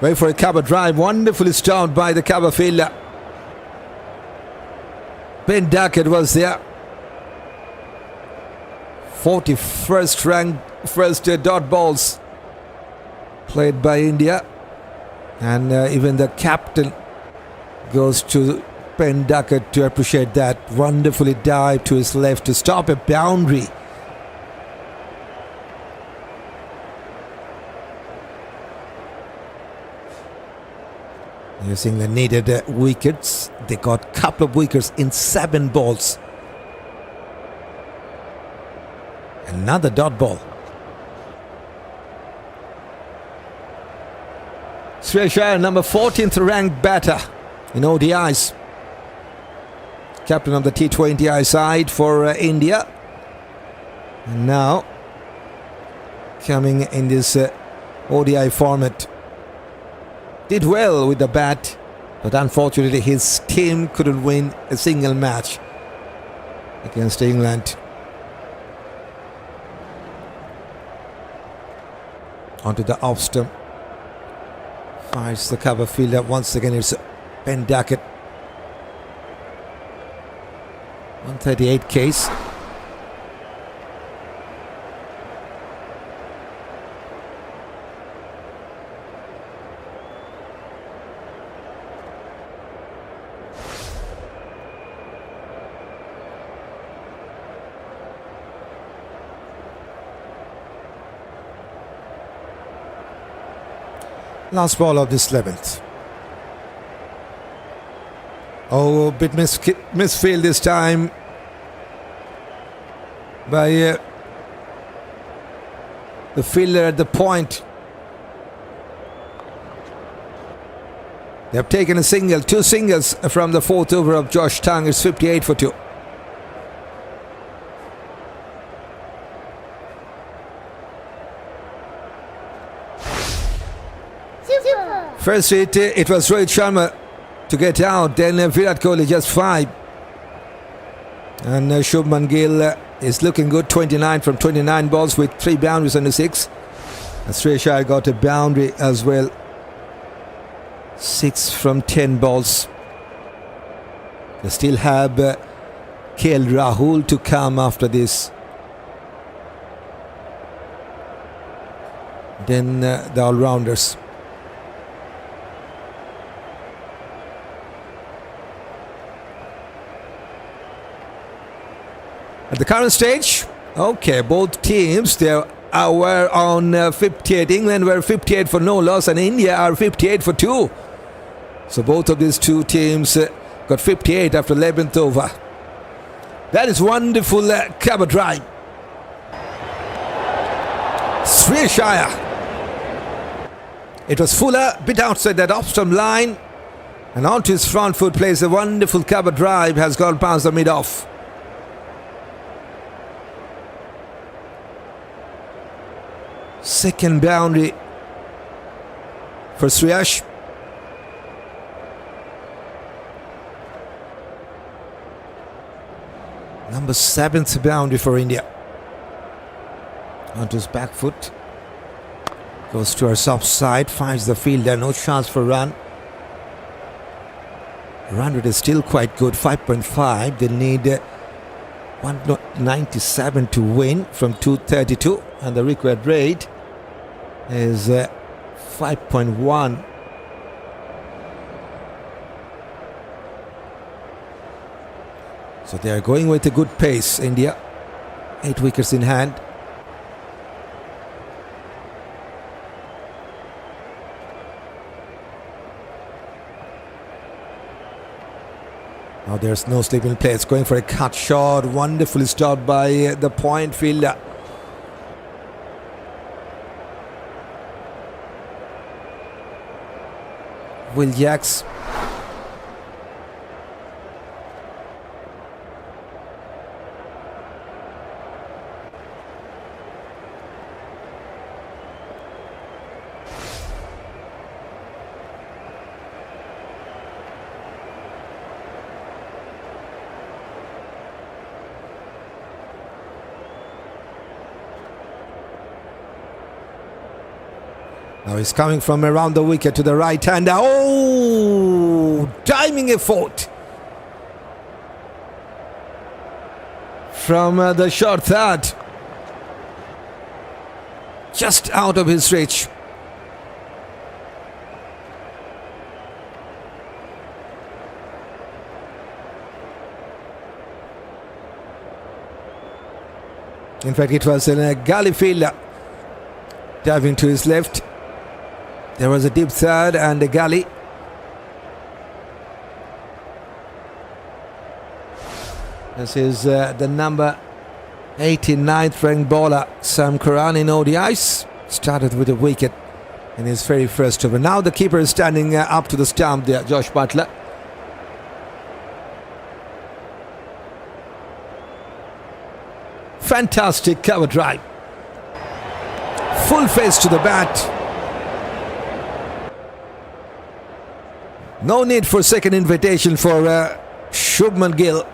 Wait for a cover drive. Wonderfully stopped by the cover fielder. Duckett was there. 41st ranked first dot balls played by India. And even the captain goes to Duckett to appreciate that. Wonderfully dived to his left to stop a boundary. Yes, England needed wickets. They got a couple of wickets in 7 balls. Another dot ball. Shreyas, number 14th ranked batter in ODIs. Captain of the T20I side for India. And now coming in this ODI format. Did well with the bat, but unfortunately his team couldn't win a single match against England. Onto the off stump. Fires the cover fielder. Once again it's Duckett. 138 case. Last ball of this 11th. Oh, a bit misfield this time by the fielder at the point. They have taken a single, 2 singles from the 4th over of Josh Tongue. It's 58 for 2. First it was Rohit Sharma to get out, then Virat Kohli just 5. And Shubman Gill is looking good, 29 from 29 balls with 3 boundaries under 6. And Shreyas got a boundary as well, 6 from 10 balls. They still have Rahul to come after this. Then the all-rounders. At the current stage, okay, both teams, they were on 58. England were 58 for no loss and India are 58 for 2. So both of these two teams got 58 after 11th over. That is wonderful cover drive. Shreyas. It was Fuller, bit outside that off-stump line. And onto his front foot, plays a wonderful cover drive, has gone past the mid-off. Second boundary for Suryansh. Number 7th boundary for India. Onto his back foot. Goes to our soft side, finds the fielder, no chance for run. Run rate is still quite good, 5.5. They need 197 to win from 232, and the required rate is 5.1. So they are going with a good pace, India. 8 wickets in hand. Now there's no sleeping play. It's going for a cut shot. Wonderfully stopped by the point fielder. Will Jacks. Now he's coming from around the wicket to the right hand. Oh, timing effort. from the short third. Just out of his reach. In fact, it was a gully fielder diving to his left. There was a deep third and a gully. This is the number 89th ranked bowler, Curran in ODIs. Started with a wicket in his very first over. Now the keeper is standing up to the stump there, Josh Buttler. Fantastic cover drive. Full face to the bat. No need for second invitation for Shubman Gill.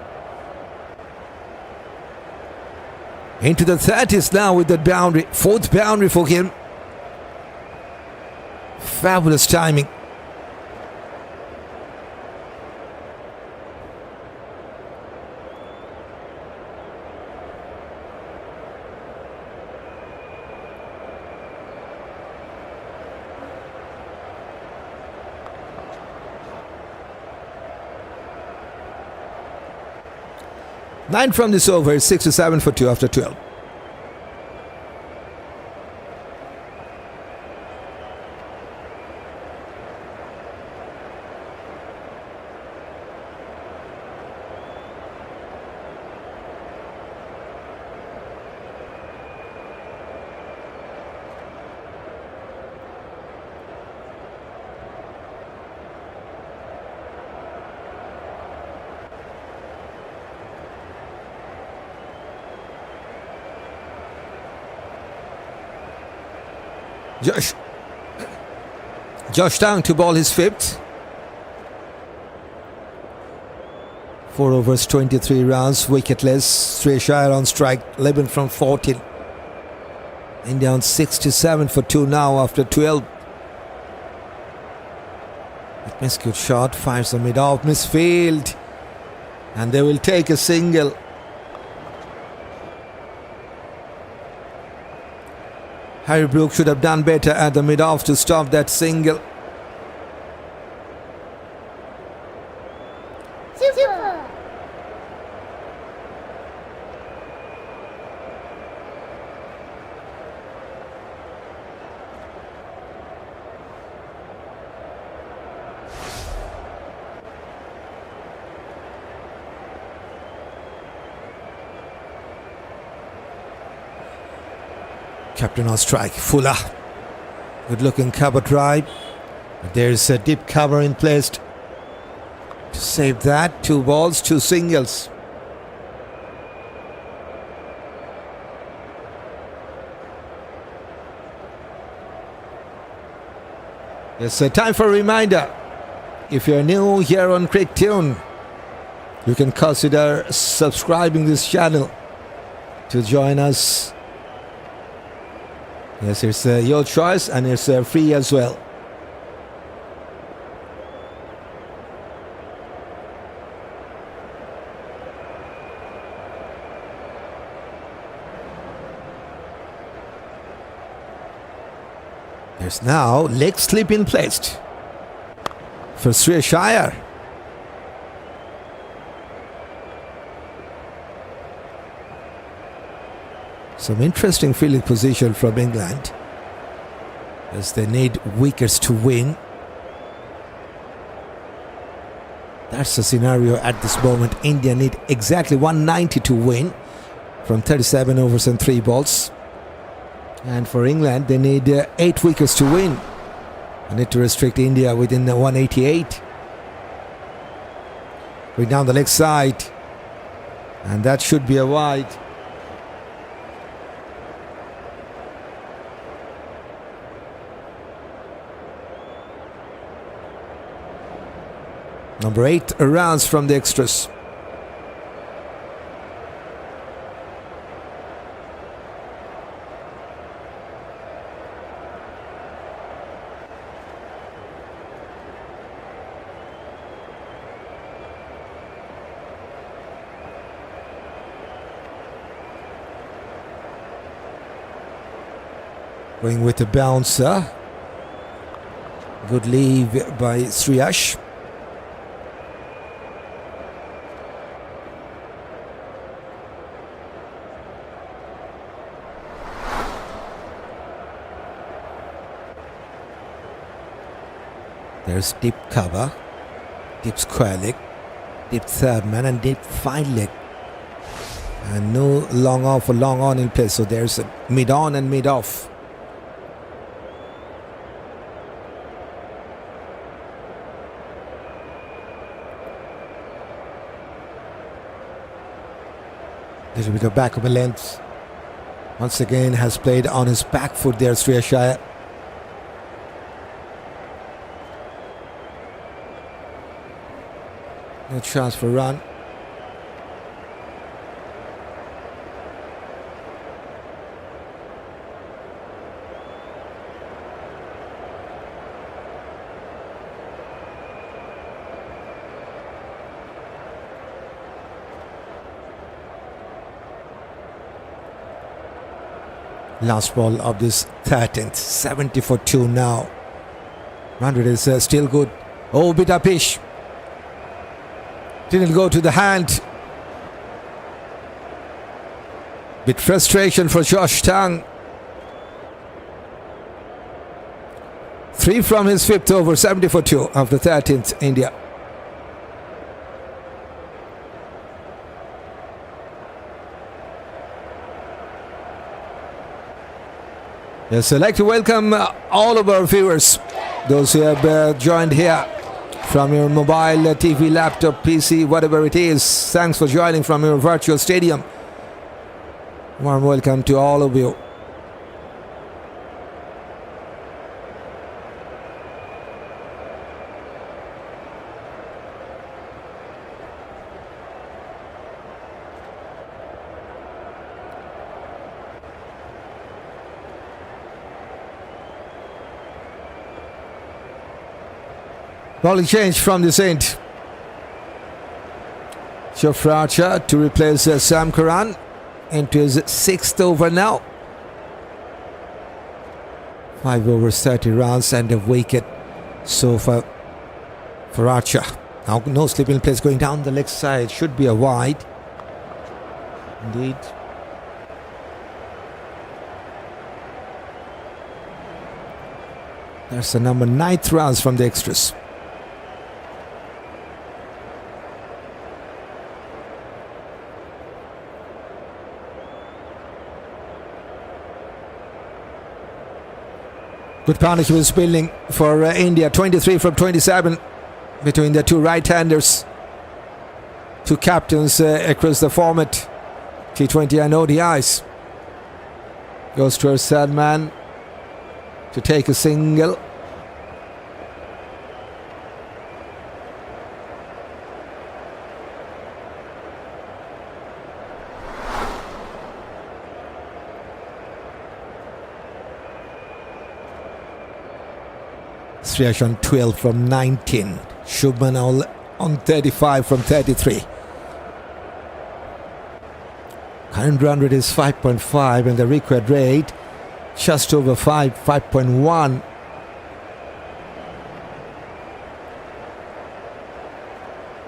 Into the 30s now with that boundary. Fourth boundary for him. Fabulous timing. Nine from this over, 6-7 for 2 after 12. Josh down to ball his fifth. 4 overs, 23 runs, wicketless. Shreyas Iyer on strike, 11 from 14. India on 67 for 2 now after 12. That missed good shot, fires the mid-off, misfield. And they will take a single. Brook should have done better at the mid-off to stop that single. Super. Captain on strike, Fuller. Good looking cover drive. There's a deep cover in place to save that. 2 balls, 2 singles. Yes, time for a reminder. If you're new here on Cricket Tune, you can consider subscribing this channel to join us. Yes, it's your choice and it's free as well. There's now leg slip in place for Shreyas Iyer. Some interesting fielding position from England as they need wickets to win. That's the scenario at this moment. India need exactly 190 to win from 37 overs and 3 balls. And for England, they need 8 wickets to win. They need to restrict India within the 188. Bring down the leg side. And that should be a wide. Number 8 runs from the extras. Going with a bouncer. Good leave by Shreyash. There's deep cover, deep square leg, deep third man and deep fine leg. And no long off or long on in place. So there's a mid on and mid off. Little bit of back of a length. Once again has played on his back foot there, Suryansh. No chance for a run. Last ball of this 13th, 70 for 2 now. 100 is still good. Oh, bit up ish. Didn't go to the hand. Bit frustration for Josh Tang. 3 from his 5th over, 70 for 2 of the 13th, India. Yes, I'd like to welcome all of our viewers, those who have joined here from your mobile, TV, laptop, PC, whatever it is. Thanks for joining from your virtual stadium. Warm welcome to all of you. Ball change from this end. Jofra to replace Sam Curran into his 6th over now. 5 overs, 30 runs and a wicket so far for Archer. Now no slip in place going down the leg side. Should be a wide. Indeed. There's the number 9th runs from the extras. Good partnership is building for India. 23 from 27 between the two right-handers. Two captains across the format. T20 and ODIs. Goes to our third man to take a single. Shreyas on 12 from 19. Shubman on 35 from 33. Current run rate is 5.5 and the required rate just over 5.1.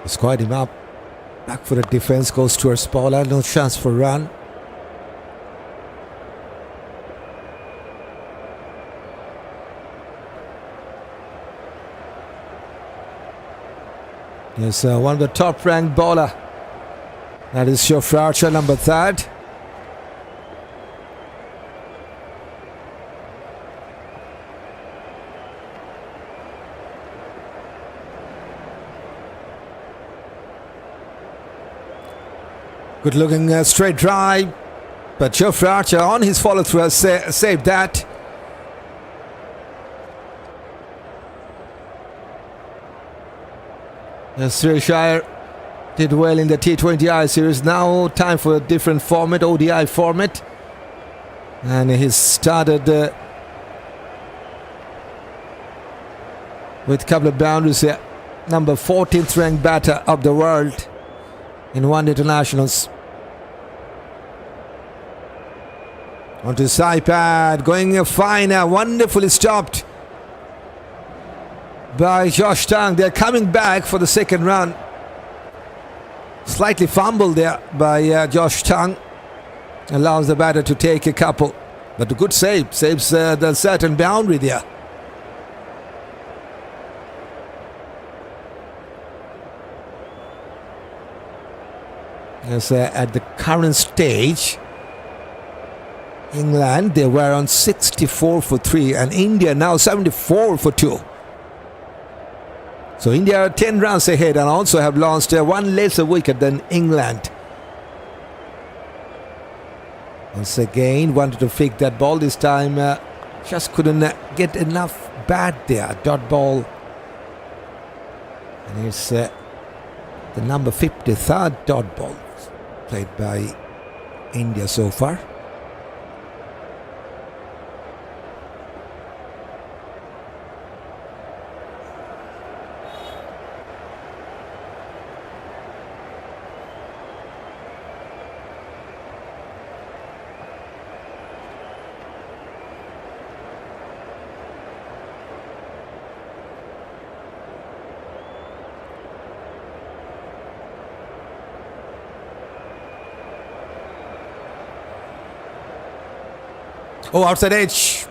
Squad him up. Back for the defense goes to our spoiler. No chance for run. Yes, one of the top-ranked bowler. That is Jofra, number 3rd. Good looking straight drive, but Jofra on his follow-through has saved that. Suryansh did well in the T20I series. Now time for a different format, ODI format. And he's started with a couple of boundaries here. Number 14th ranked batter of the world in one internationals. Onto Saqib, going fine, wonderfully stopped by Josh Tang. They're coming back for the second run. Slightly fumbled there by Josh Tang. Allows the batter to take a couple. But a good save. Saves the certain boundary there. Yes, at the current stage, England, they were on 64 for 3 and India now 74 for 2. So India are 10 runs ahead and also have lost one lesser wicket than England. Once again, wanted to flick that ball this time. Just couldn't get enough bat there. Dot ball. And it's the number 53rd dot ball played by India so far. Oh, outside edge.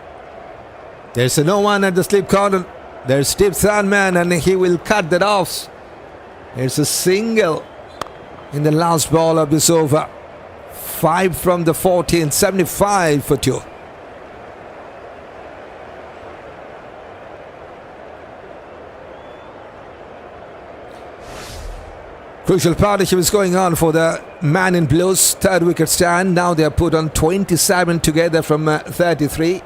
There's no one at the slip corner. There's Steve Sandman and he will cut that off. There's a single in the last ball of this over. 5 from the 14, 75 for 2. Crucial partnership is going on for the man in blues. Third wicket stand. Now they are put on 27 together from 33.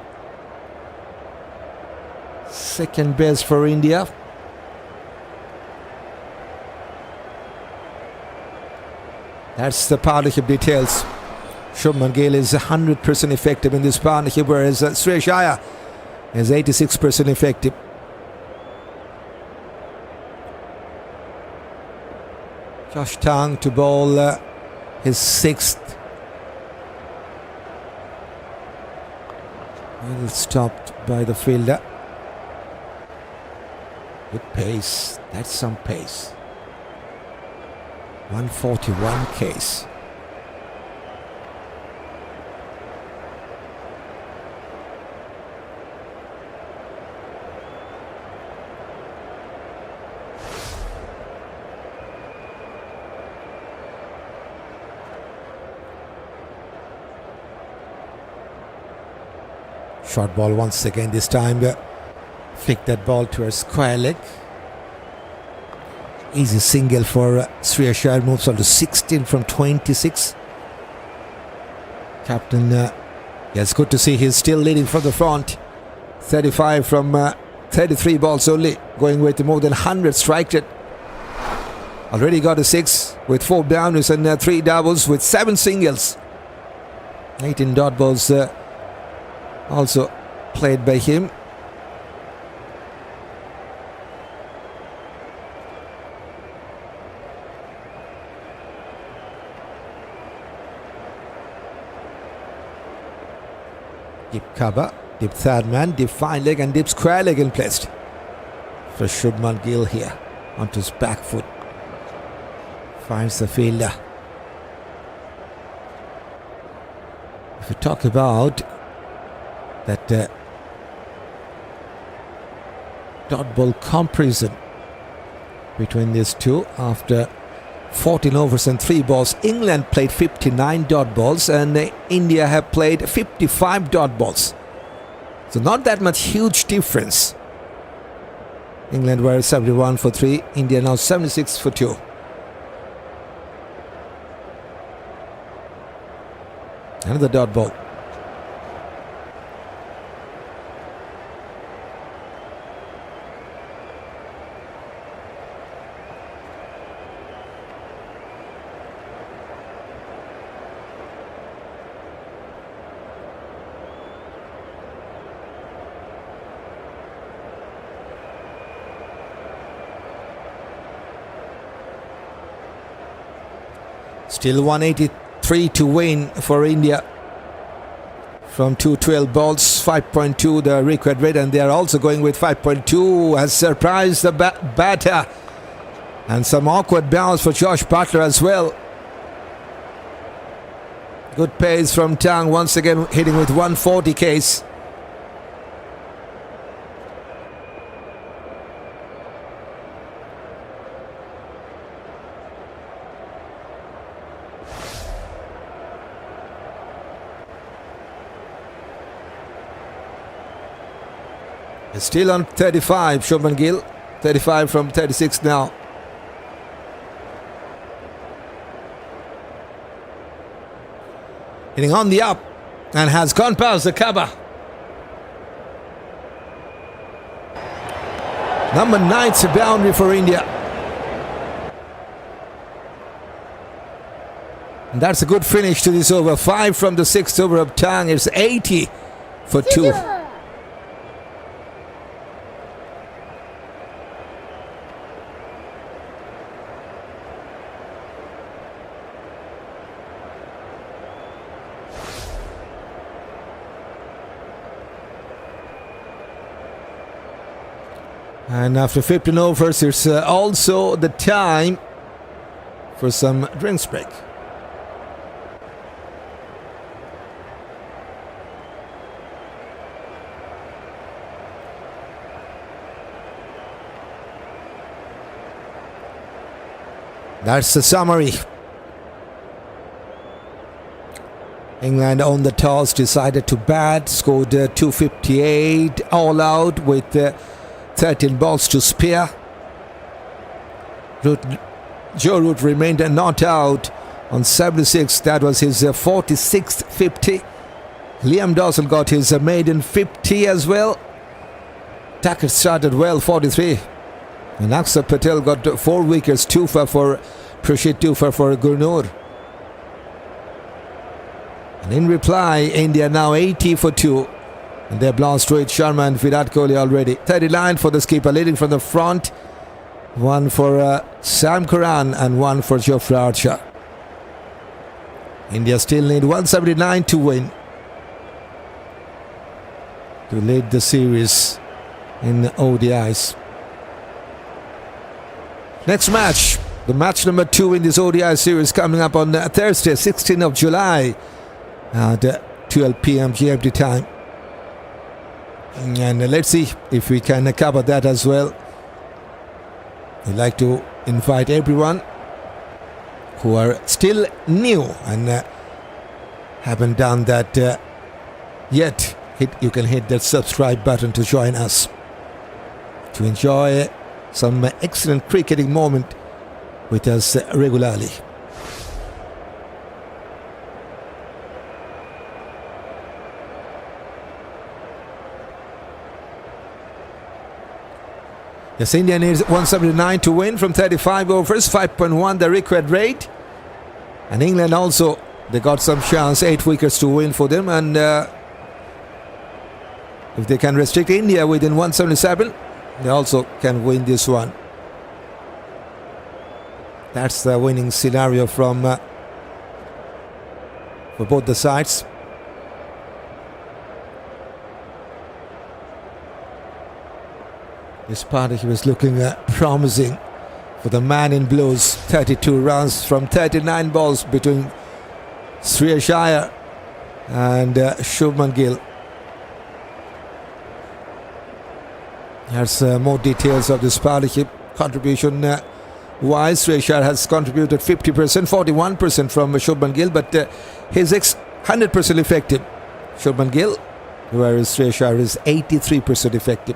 Second best for India. That's the partnership details. Shubman Gill is 100% effective in this partnership, whereas Shreyas Iyer is 86% effective. Josh Tang to bowl his 6th. Well stopped by the fielder. Good pace. That's some pace. 141 Ks. Short ball once again, this time flick that ball to a square leg. Easy single for Shreyas Iyer, moves on to 16 from 26. Captain, it's good to see he's still leading from the front. 35 from 33 balls only, going with more than 100 strike rate. Already got a 6 with 4 boundaries and 3 doubles with 7 singles. 18 dot balls also played by him. Deep cover, deep third man, deep fine leg and deep square leg in place for Shubman Gill here. Onto his back foot. Finds the fielder. If we talk about that dot ball comparison between these two, after 14 overs and 3 balls, England played 59 dot balls and India have played 55 dot balls. So not that much huge difference. England were 71 for 3, India now 76 for 2. Another dot ball. Still 183 to win for India. from 212 balls, 5.2 the required rate, and they are also going with 5.2. Has surprised the batter, and some awkward bounce for Josh Buttler as well. Good pace from Tang, once again hitting with 140 Ks. Still on 35, Shubman Gill. 35 from 36 now. Hitting on the up and has gone past the cover. Number 9's a boundary for India. And that's a good finish to this over. 5 from the 6th over of Tang. It's 80 for 2. And after 15 overs, it's also the time for some drinks break. That's the summary. England on the toss, decided to bat, scored 258 all out with 13 balls to spare. Joe Root remained not out on 76. That was his 46th 50. Liam Dawson got his maiden 50 as well. Duckett started well, 43. And Axar Patel got 4 wickets, 2 for Rashid, 2 for Gurnur. And in reply, India now 80 for 2. And they've lost Rohit, Sharma and Virat Kohli already. 39 for the skipper, leading from the front. 1 for Sam Curran and 1 for Jofra Archer. India still need 179 to win to lead the series in ODIs. Next match, the match number 2 in this ODI series, coming up on Thursday, 16th of July at 12 p.m. GMT time. And let's see if we can cover that as well. We'd like to invite everyone who are still new and haven't done that yet. You can hit that subscribe button to join us to enjoy some excellent cricketing moment with us regularly. Yes, India needs 179 to win from 35 overs, 5.1 the required rate. And England also, they got some chance, 8 wickets to win for them. And if they can restrict India within 177, they also can win this one. That's the winning scenario from for both the sides. This party was looking promising for the man in blues. 32 runs from 39 balls between Shreyas Iyer and Shubman Gill. Here's more details of this partnership. Contribution wise, Shreyas Iyer has contributed 50%, 41% from Shubman Gill, but he's 100% effective. Shubman Gill, whereas Shreyas Iyer is 83% effective.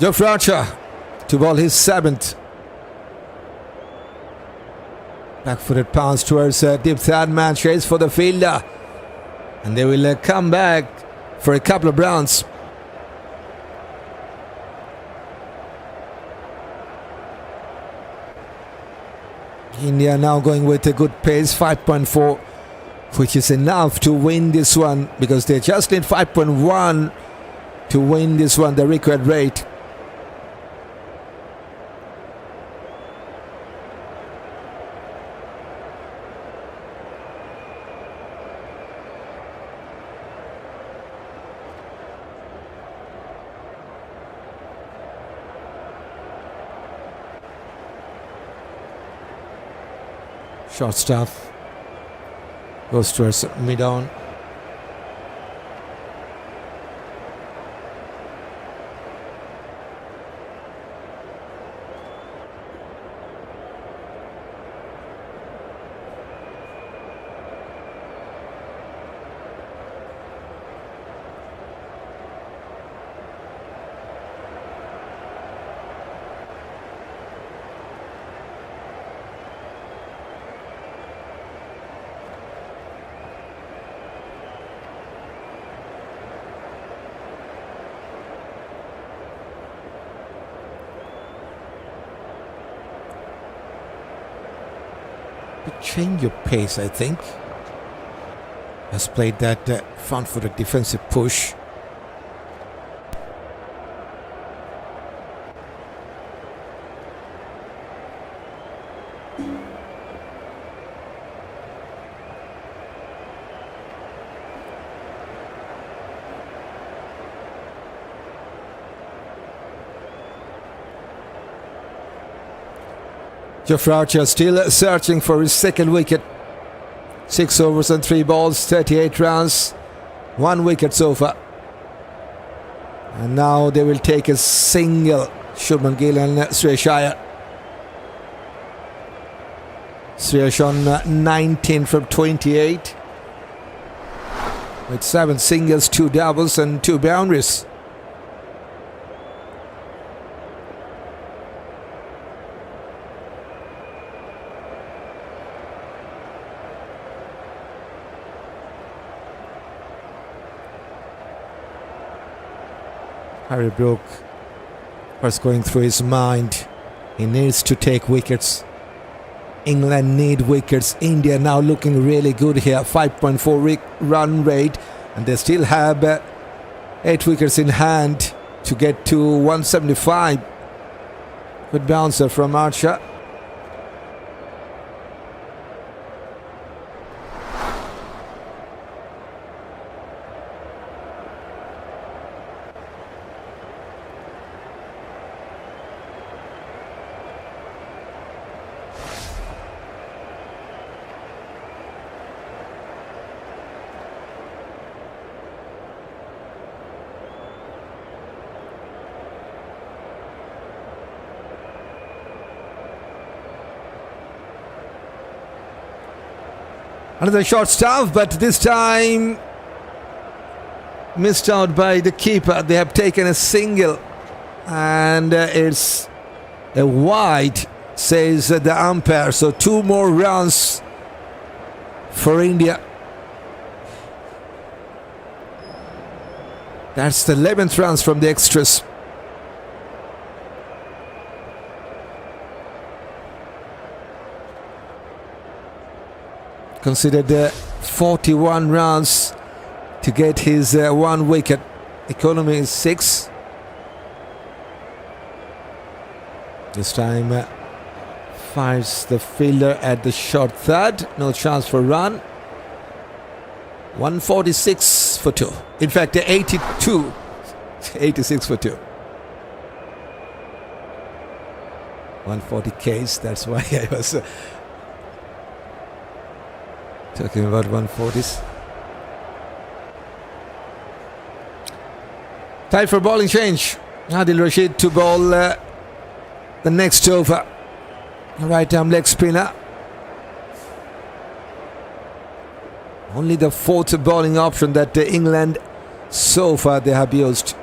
Jofra to bowl his 7th. Back-footed pass towards deep third man, chase for the fielder. And they will come back for a couple of rounds. India now going with a good pace, 5.4, which is enough to win this one, because they just need 5.1 to win this one, the required rate. Short stuff goes towards mid-on. Change your pace, I think. Has played that front-footed defensive push. Jofra still searching for his 2nd wicket. 6 overs and 3 balls, 38 runs, 1 wicket so far. And now they will take a single, Shubman, Gill and Shreyas Iyer. Shreyas on 19 from 28. With 7 singles, 2 doubles and 2 boundaries. Brook was going through his mind. He needs to take wickets. England need wickets. India now looking really good here. 5.4 run rate. And they still have 8 wickets in hand to get to 175. Good bouncer from Archer. Another short stuff, but this time missed out by the keeper. They have taken a single, and it's a wide, says the umpire. So 2 more runs for India. That's the 11th runs from the extras. Considered 41 runs to get his 1 wicket. Economy is 6. This time fires the fielder at the short third. No chance for run. 146 for 2. In fact, 82. 86 for 2. 140 Ks. That's why I was talking about 140s. Time for bowling change. Adil Rashid to bowl the next over. Right arm leg spinner. Only the 4th bowling option that England so far they have used.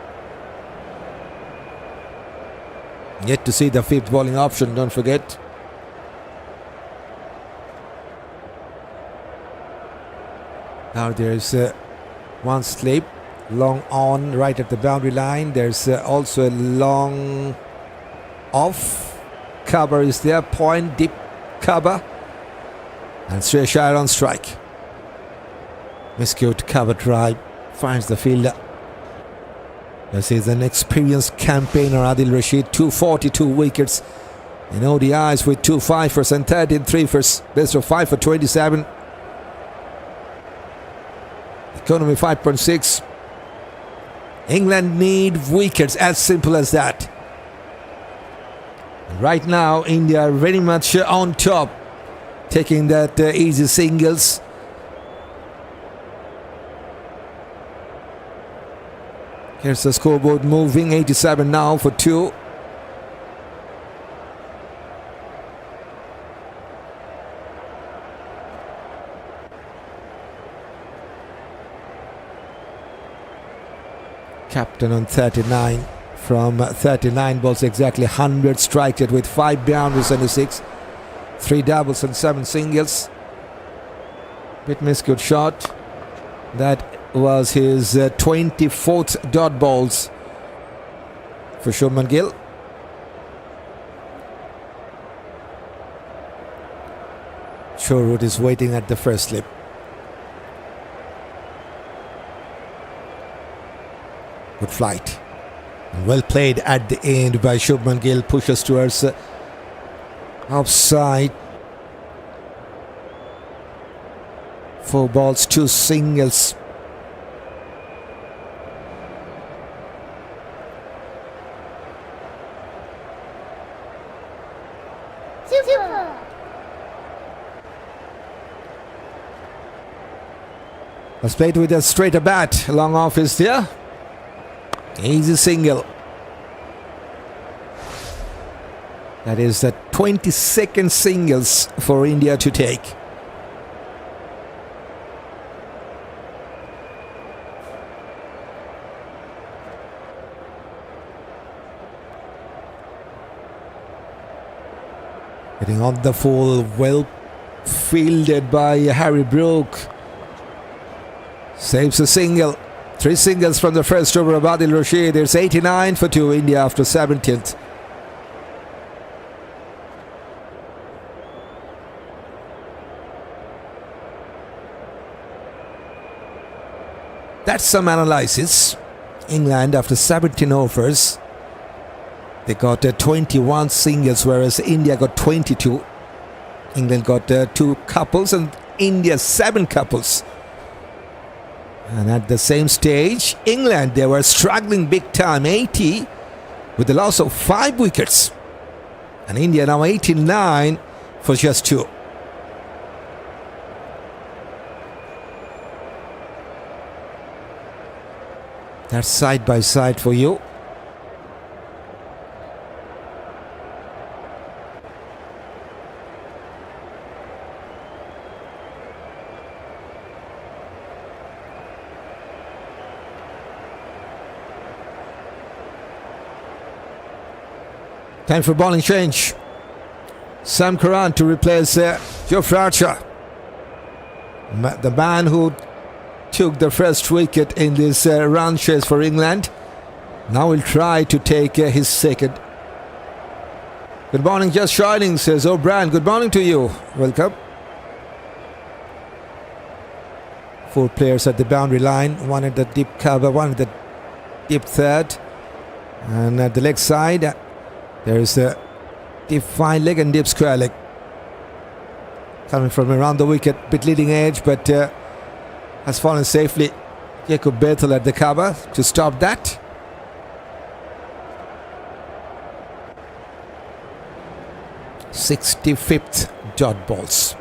Yet to see the fifth bowling option, don't forget. Now there's one slip, long on right at the boundary line. There's also a long off. Cover is there, point, deep cover. And Shreya Iyer on strike. Miscute cover try, finds the fielder. This is an experienced campaigner, Adil Rashid, 242 wickets in ODIs with 2 fifers and 13 threefers. Best of 5 for 27. Economy 5.6. England need wickets, as simple as that. Right now, India very much on top, taking that easy singles. Here's the scoreboard moving, 87 now for 2. Captain on 39 from 39 balls, exactly 100 strikes it with 5 boundaries and a 6. 3 doubles and 7 singles. Bit miscute shot. That was his 24th dot balls for Shubman Gill. Rohit is waiting at the first slip. Good flight. Well played at the end by Shubman Gill. Pushes towards offside. 4 balls, 2 singles. Super. Was played with a straighter bat. Long off is there. Easy single. That is the 22nd singles for India to take. Getting on the full, well fielded by Harry Brook. Saves a single. 3 singles from the first over of Adil Rashid. It's 89 for 2 India after 17th. That's some analysis. England after 17 overs, they got 21 singles, whereas India got 22. England got 2 couples and India 7 couples. And at the same stage, England, they were struggling big time, 80 with the loss of 5 wickets. And India now 89 for just 2. That's side by side for you. Time for bowling change. Sam Curran to replace Jofra. The man who took the first wicket in this run chase for England. Now he'll try to take his second. Good morning, just shining, says O'Brien. Good morning to you. Welcome. 4 players at the boundary line. 1 at the deep cover, 1 at the deep third. And at the leg side, there's a deep fine leg and deep square leg. Coming from around the wicket, bit leading edge, but has fallen safely. Bethell at the cover to stop that. th dot balls.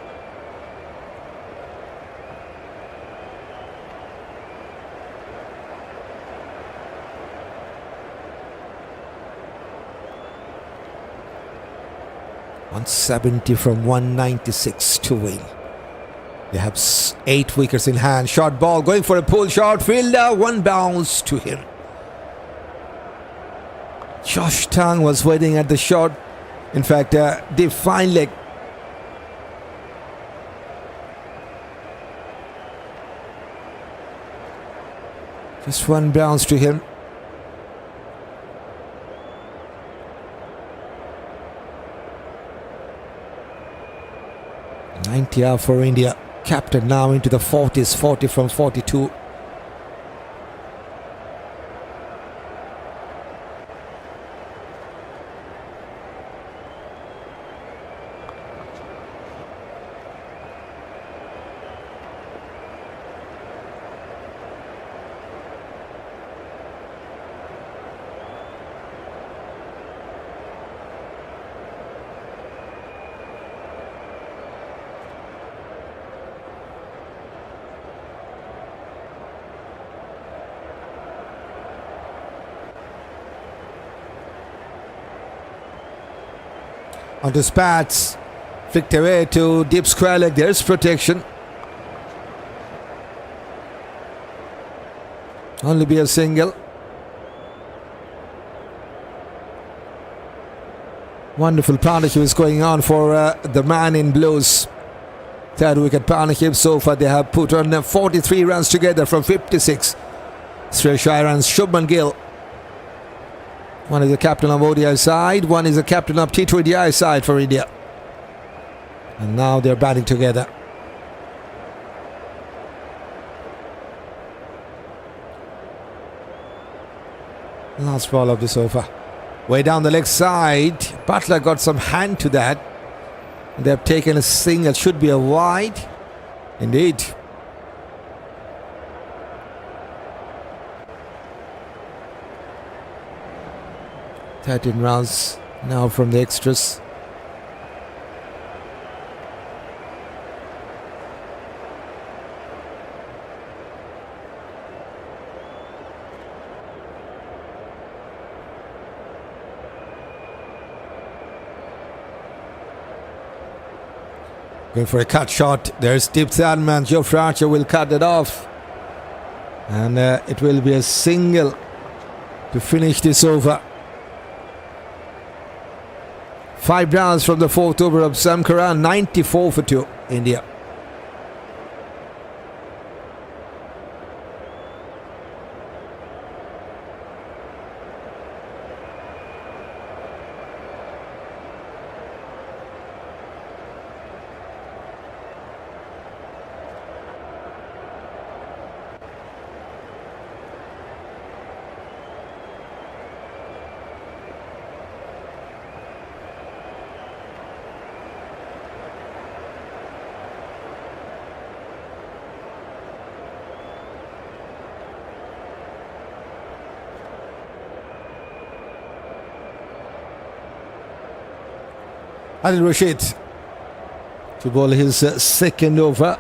.170 from 196 to win. They have 8 wickets in hand. Short ball going for a pull shot. Fielder, 1 bounce to him. Josh Tang was waiting at the shot. In fact, deep fine leg. Just one bounce to him. (90 for India. Captain now into the 40s, 40 from 42. Onto Spats, flicked away to deep square leg. There's protection. Only be a single. Wonderful partnership is going on for the man in blues. Third wicket partnership so far. They have put on 43 runs together from 56. Shreyas and Shubman Gill. One is the captain of ODI side, one is the captain of T20I side for India. And now they're batting together. Last ball of this over. Way down the leg side. Buttler got some hand to that. They have taken a single, should be a wide. Indeed. (13 runs now from the extras. Going for a cut shot. There's deep third man. Jofra will cut it off. And it will be a single to finish this over. 5 runs from the 4th over of Curran, 94 for 2, India. Adil Rashid to bowl his second over.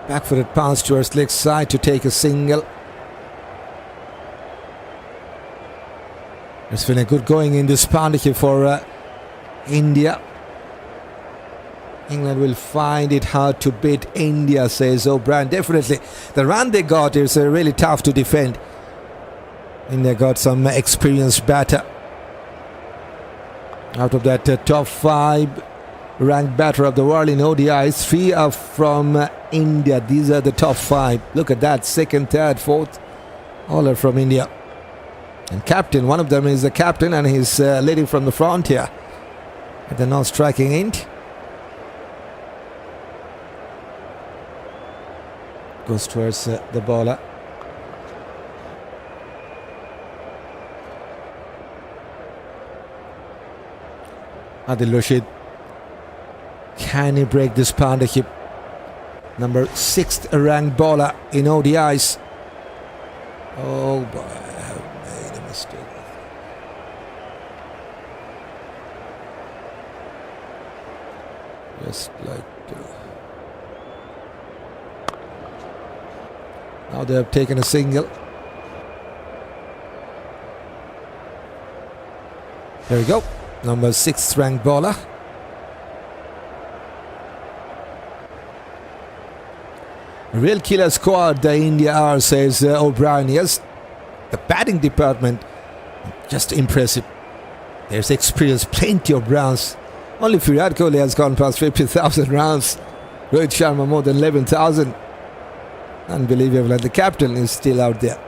Back-footed pass towards leg side to take a single. It's been a good going in this partnership for India. England will find it hard to beat India, says O'Brien. Definitely. The run they got is really tough to defend. India got some experienced batter. Out of that top 5 ranked batter of the world in ODIs, 3 are from India. These are the top 5. Look at that. 2nd, 3rd, 4th. All are from India. And captain, one of them is the captain and he's leading from the front here. At the non-striking end. Goes towards the bowler. Adil Rashid. Can he break this partnership? Number 6th ranked bowler in ODIs. Oh boy, I have made a mistake. Just like to. Now they have taken a single. There we go. Number 6th ranked bowler. Real killer squad the India are, says O'Brien. Yes, the batting department just impressive. There's experience, plenty of rounds. Only Virat Kohli has gone past 50,000 rounds. Rohit Sharma more than 11,000. Unbelievable, and the captain is still out there.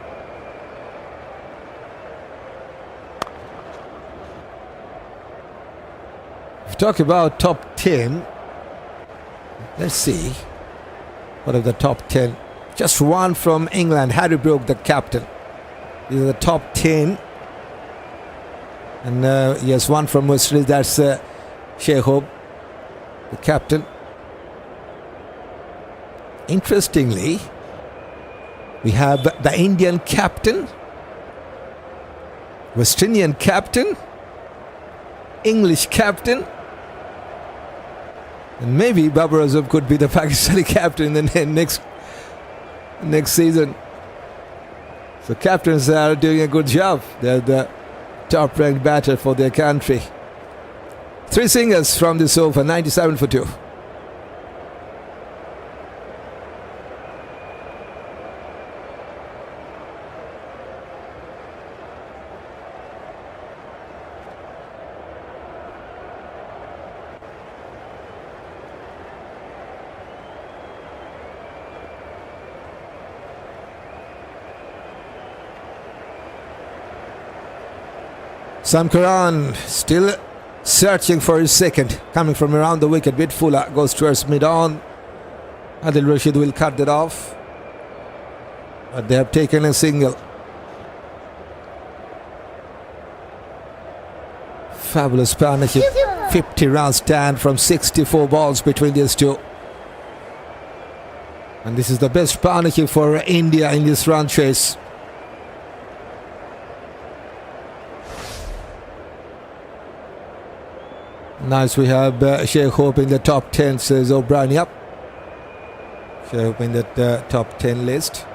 If we talk about top 10, let's see. What are the top 10? Just one from England, Harry Brook, the captain. These are the top 10. And yes, one from West Indies, that's Saqib, the captain. Interestingly, we have the Indian captain, West Indian captain, English captain, and maybe Babar Azam could be the Pakistani captain in the next season. So captains are doing a good job. They're the top-ranked batter for their country. 3 singers from this over, 97 for 2. Curran still searching for his second, coming from around the wicket. Bit fuller, goes towards mid-on. Adil Rashid will cut that off, but they have taken a single. Fabulous partnership. 50 runs stand from 64 balls between these two. And this is the best partnership for India in this run chase. Nice, we have Saqib in the top 10, says O'Brien. Yep. Saqib in the top 10 list.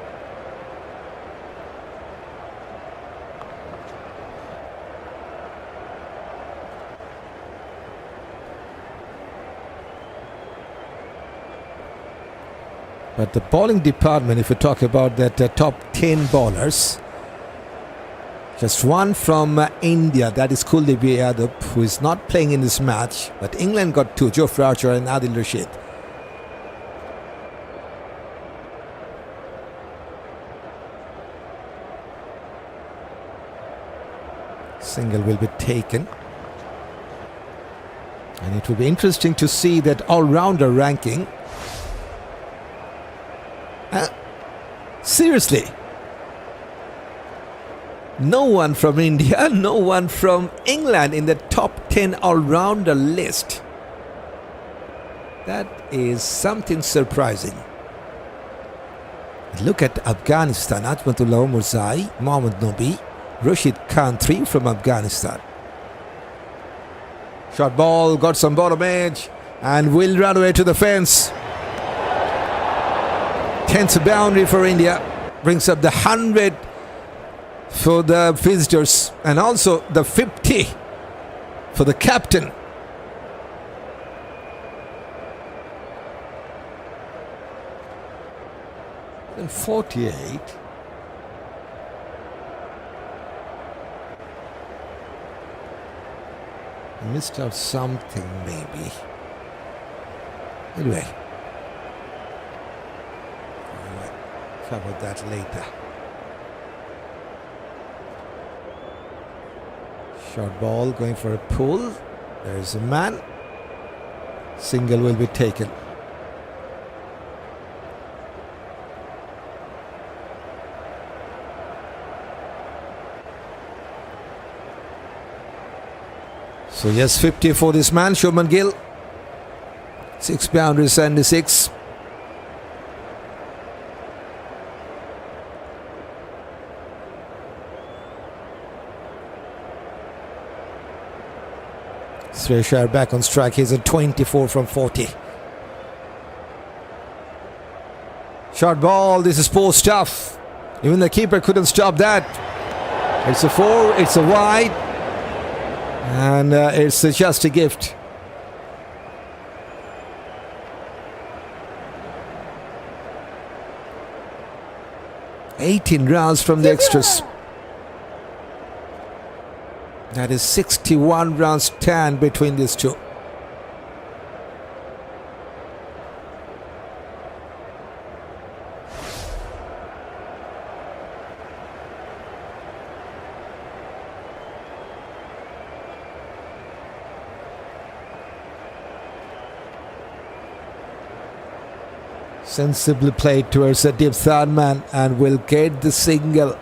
But the bowling department, if you talk about that top 10 bowlers, just one from India, that is Kuldeep, who is not playing in this match. But England got 2, Jofra Archer and Adil Rashid. Single will be taken. And it will be interesting to see that all-rounder ranking. Seriously. No one from India, no one from England in the top 10 all-rounder list. That is something surprising. Look at Afghanistan. Atmatullah Murzai, Mohammad Nabi, Rashid Khan, 3 from Afghanistan. Short ball, got some bottom edge, and will run away to the fence. 10th boundary for India. Brings up the 100 for the visitors, and also the 50 for the captain. And 48. Missed out something maybe. Anyway, I'll cover that later. Short ball going for a pull. There's a man. Single will be taken. So yes, 50 for this man, Shubman Gill. 6 boundaries, 76. Shreyas back on strike. He's at 24 from 40. Short ball. This is poor stuff. Even the keeper couldn't stop that. It's a 4. It's a wide. And it's just a gift. $18 runs from the extras. That is 61 runs stand between these two. Sensibly played towards a deep third man and will get the single.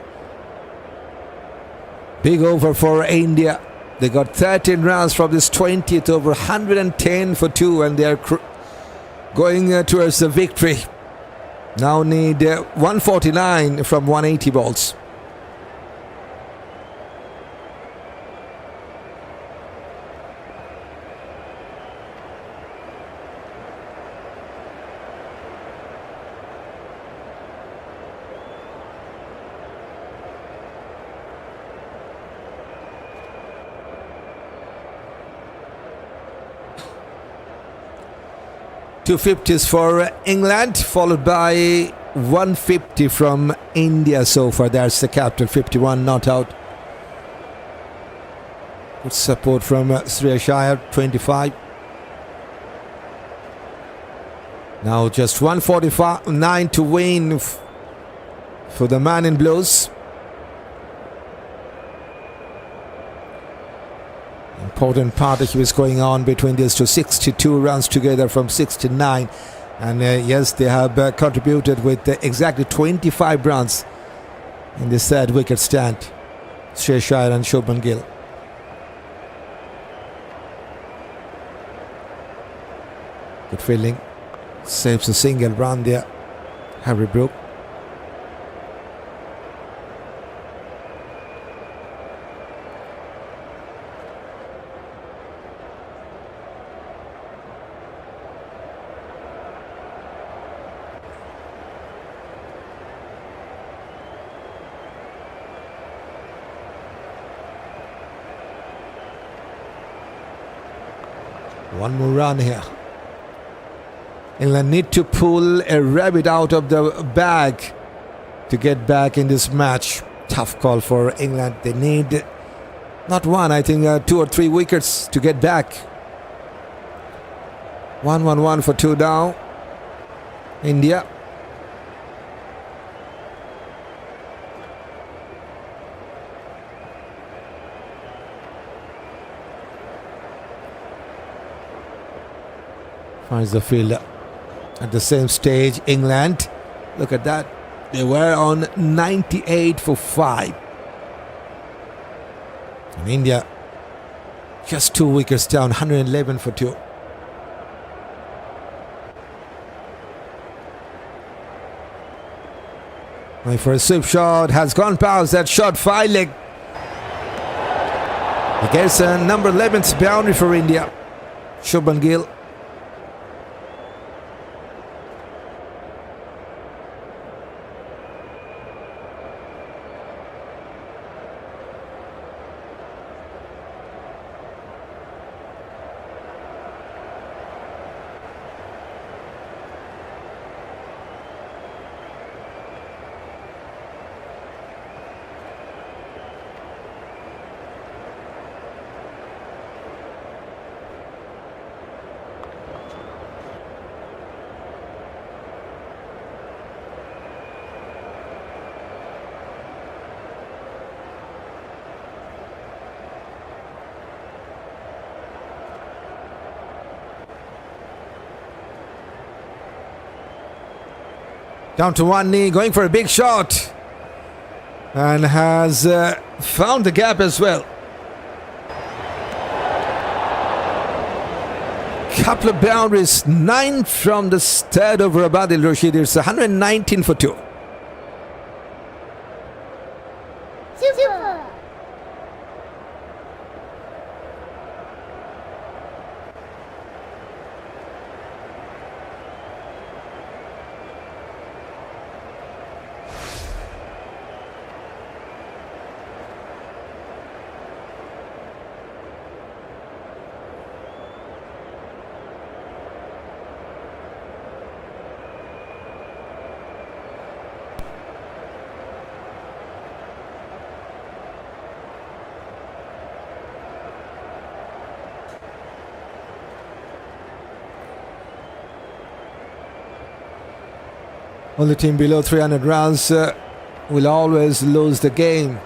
Big over for India. They got 13 runs from this 20th over, 110 for 2, and they are going towards the victory. Now need 149 from 180 balls. Two 50s for England, followed by 150 from India so far. There's the captain, 51 not out. Good support from Shreyas Iyer, 25. Now just 149 to win for the man in blues. Important partnership is going on between these two. 62 runs together from 69, and yes, they have contributed with exactly 25 runs in this third wicket stand. Shreyas Iyer and Shubman Gill. Good fielding, saves a single run there. Brook. One more run here. England need to pull a rabbit out of the bag to get back in this match. Tough call for England. They need not one, I think 2 or 3 wickets to get back. 1-1-1 for 2 now. India. Finds the fielder. At the same stage, England, look at that, they were on 98 for 5. And India, just 2 wickets down, 111 for 2. My first sweep shot has gone past that shot, 5 leg. He gets a number 11th boundary for India. Shubman Gill. Down to one knee, going for a big shot. And has found the gap as well. Couple of boundaries, 9 from the third over Adil Rashid. It's 119 for 2. Super. Only team below 300 runs will always lose the game.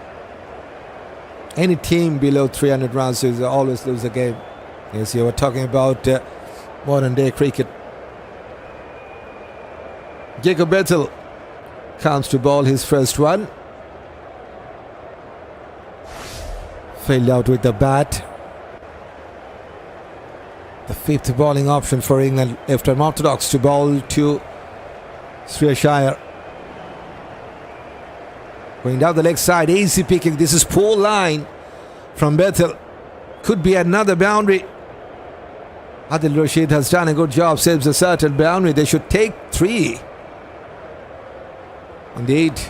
Any team below 300 runs will always lose the game. Yes, you were talking about modern day cricket. Bethell comes to bowl his first one. Failed out with the bat. The fifth bowling option for England after unorthodox to bowl to Shreyas Iyer. Going down the leg side, easy picking. This is poor line from Bethell. Could be another boundary. Adil Rashid has done a good job, saves a certain boundary. They should take 3. Indeed.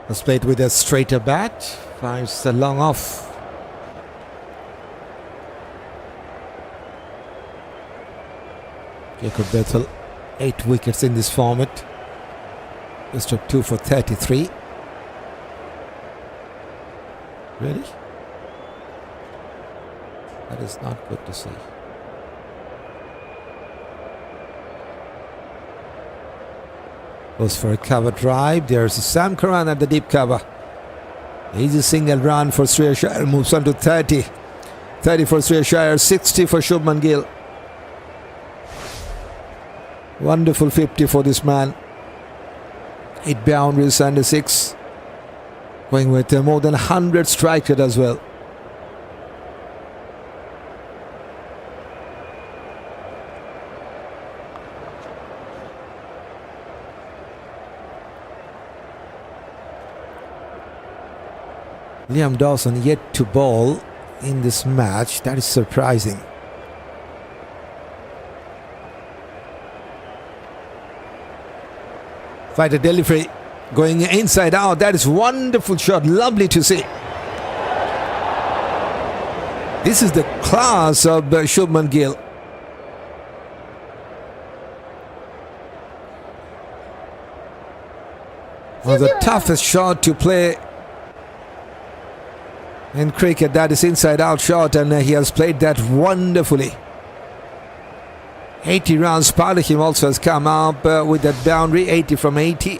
Was played with a straighter bat, finds the long off. Bethell, 8 wickets in this format. Just took 2 for 33. Really? That is not good to see. Goes for a cover drive. There's Sam Curran at the deep cover. Easy single run for Shreyas Iyer. Moves on to 30. 30 for Shreyas Iyer. 60 for Shubman Gill. Wonderful 50 for this man. 8 boundaries and a 6. Going with more than 100 strike rate as well. Dawson yet to bowl in this match. That is surprising. Fighter delivery going inside out. That is wonderful shot. Lovely to see. This is the class of Shubman Gill. One of the toughest shot to play in cricket. That is inside out shot, and he has played that wonderfully. 80 runs. Part of him also has come up with that boundary. 80 from 80.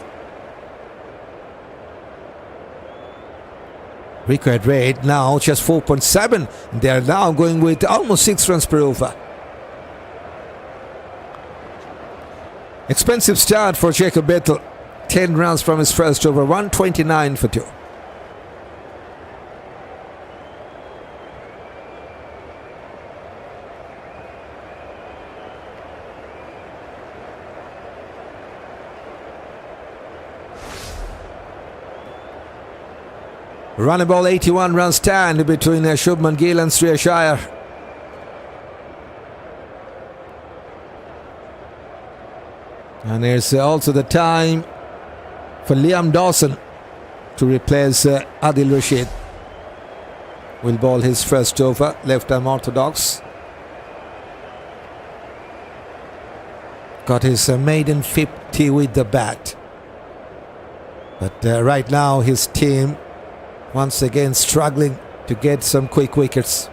Required rate now just 4.7. They are now going with almost 6 runs per over. Expensive start for Bethell. 10 runs from his first over. 129 for 2. Running ball, 81 run stand between Shubman Gill and Shreyas Iyer. And there's also the time for Dawson to replace Adil Rashid. Will bowl his first over, left arm orthodox. Got his maiden 50 with the bat. But right now his team once again struggling to get some quick wickets.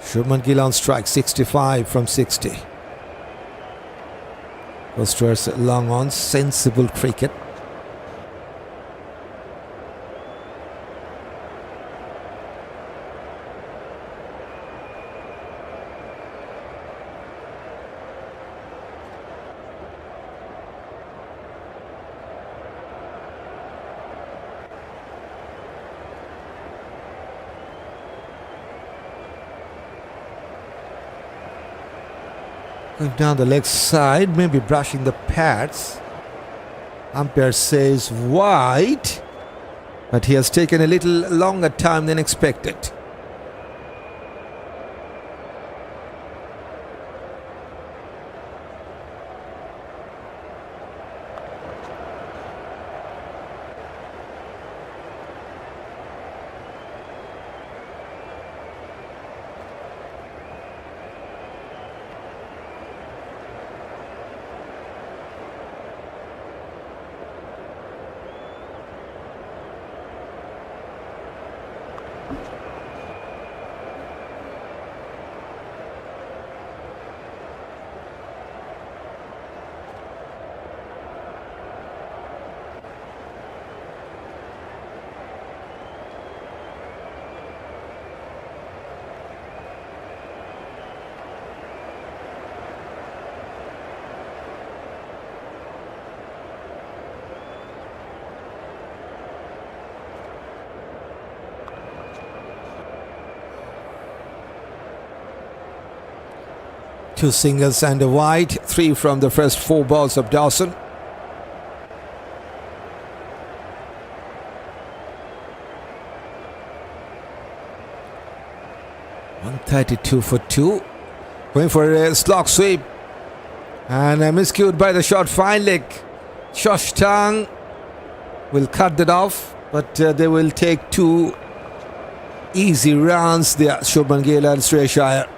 Shubman Gill on strike, 65 from 60. Goes towards long on, sensible cricket. Going down the leg side, maybe brushing the pads. Umpire says wide. but he has taken a little longer time than expected. Two singles and a wide, 3 from the first 4 balls of Dawson. .132 for 2. Going for a slog sweep. And miscued by the short fine leg. Shosh Tang will cut that off, but they will take 2 easy rounds there. Shubman, Gill and Shreyas Iyer.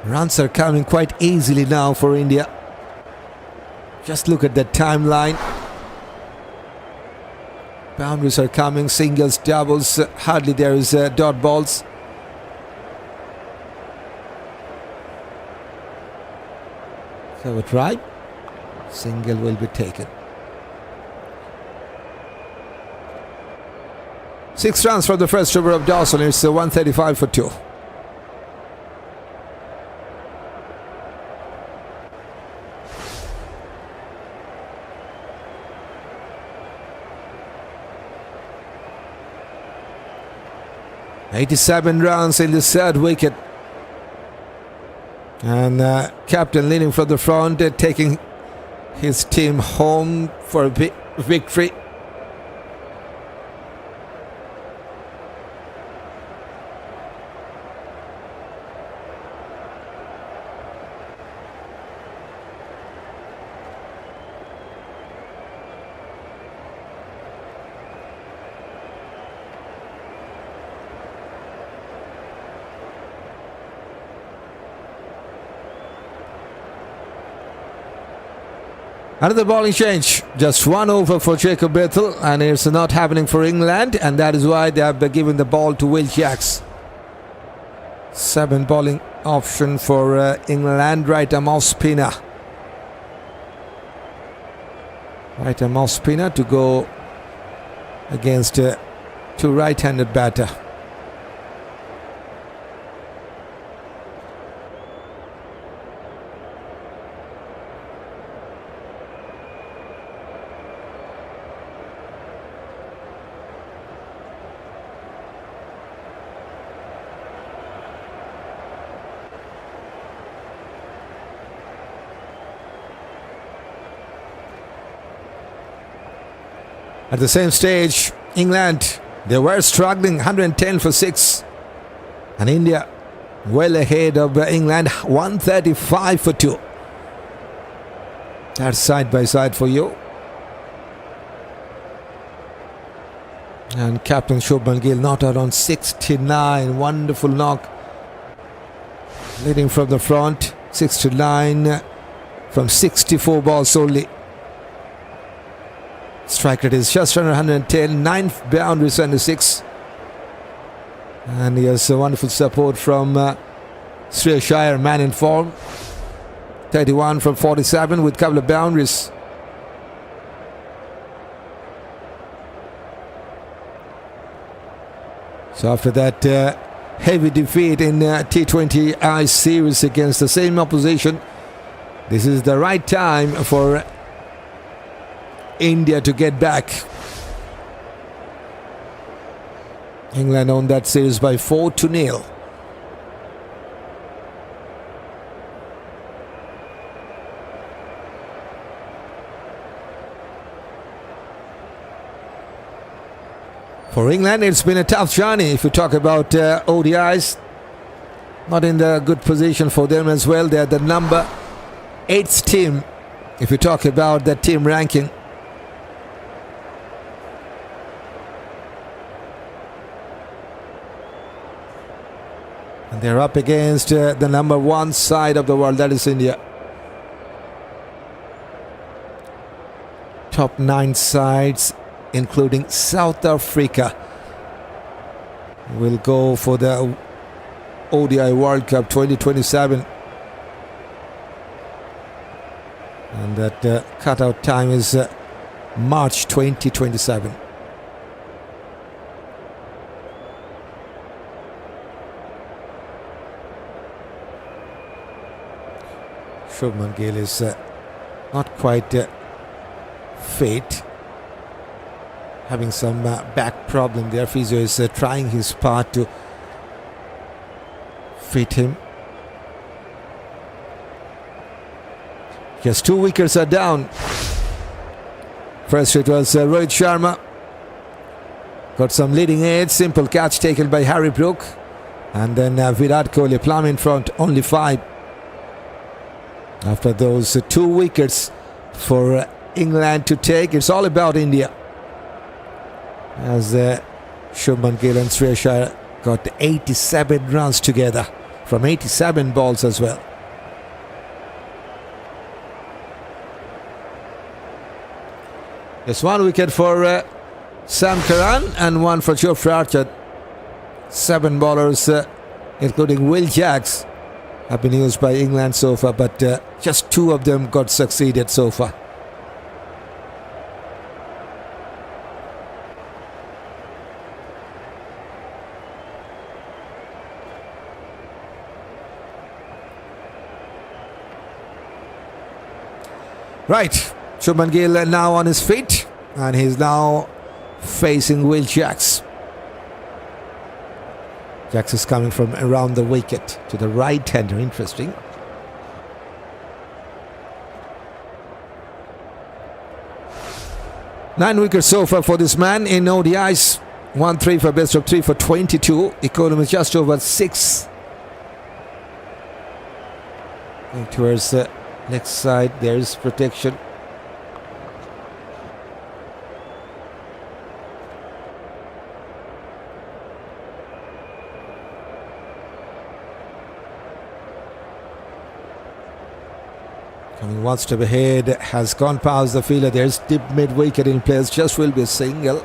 Runs are coming quite easily now for India. Just look at that timeline. Boundaries are coming, singles, doubles, hardly there is dot balls. So a try. Single will be taken. 6 runs from the first over of Dawson. It's 135 for 2. .87 runs in the third wicket. And captain leading from the front, taking his team home for a victory. Another bowling change. Just 1 over for Jacob Bethell, and it's not happening for England, and that is why they have given the ball to Will Jacks. 7 bowling option for England. Right arm off spinner. Right arm off spinner to go against 2 right-handed batter. At the same stage, England, they were struggling, 110 for 6. And India well ahead of England, 135 for 2. That's side by side for you. And captain Shubman Gill not out on 69. Wonderful knock. Leading from the front, 69 from 64 balls only. Strike rate is just under 110, 9 boundaries and 6. And he has a wonderful support from Shreyas Iyer, man in form. 31 from 47 with a couple of boundaries. So after that heavy defeat in T20I series against the same opposition, this is the right time for India to get back. England won that series by 4-0. For England, it's been a tough journey. If you talk about ODIs, not in the good position for them as well. They're the number 8th team, if you talk about the team ranking. And they're up against the number 1 side of the world, that is India. Top 9 sides, including South Africa, will go for the ODI World Cup 2027. And that cutout time is March 2027. Shubman Gill is not quite fit, having some back problem there. Physio is trying his part to fit him. Just 2 wickets are down. First it was Rohit Sharma. Got some leading edge, simple catch taken by Brook. And then Virat Kohli plumb in front, only 5. After those 2 wickets for England to take, it's all about India. As Shubman Gill and Shreyas got 87 runs together from 87 balls as well. Just 1 wicket for Sam Curran and 1 for Jofra. 7 bowlers, including Will Jacks, have been used by England so far, but just 2 of them got succeeded so far. Right, Shubman Gill now on his feet, and he's now facing Will Jacks. Jacks is coming from around the wicket to the right-hander. Interesting. Nine wickets so far for this man in ODIs. 1-3 for best of 3 for 22. Economy just over 6. Going towards the next side. There's protection. Coming 1 step ahead, has gone past the fielder. There's deep mid-wicket in place, just will be a single.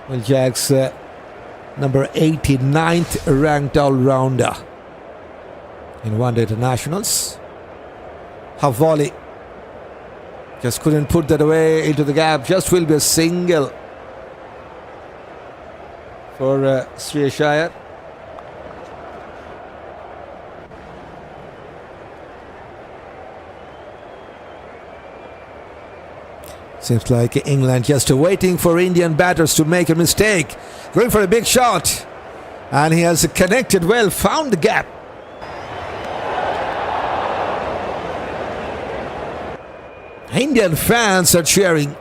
Will Jacks, number 89th ranked all-rounder in one-day internationals. Volley just couldn't put that away into the gap, just will be a single for Shreyas. Seems like England just waiting for Indian batters to make a mistake. Going for a big shot. And he has connected well, found the gap. Indian fans are cheering.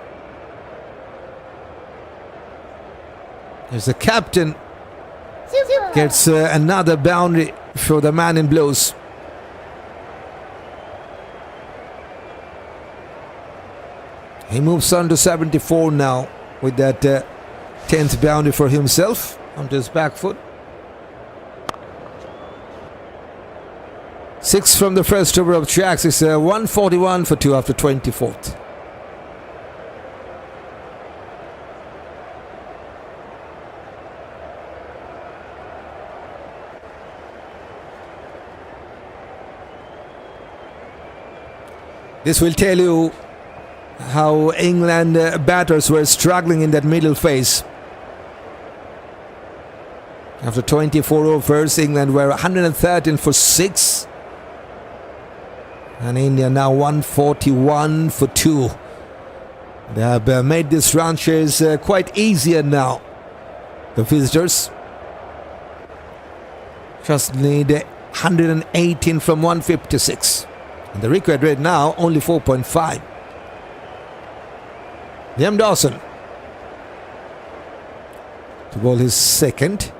There's the captain. Gets another boundary for the man in blues. He moves on to 74 now with that 10th boundary for himself onto his back foot. 6 from the first over of Jacks is 141 for 2 after 24th. This will tell you how England batters were struggling in that middle phase. After 24 overs, England were 113 for 6. And India now 141 for 2. They have made this run chase quite easier now. The visitors just need 118 from 156. And the required rate now only 4.5. Liam Dawson to bowl his second.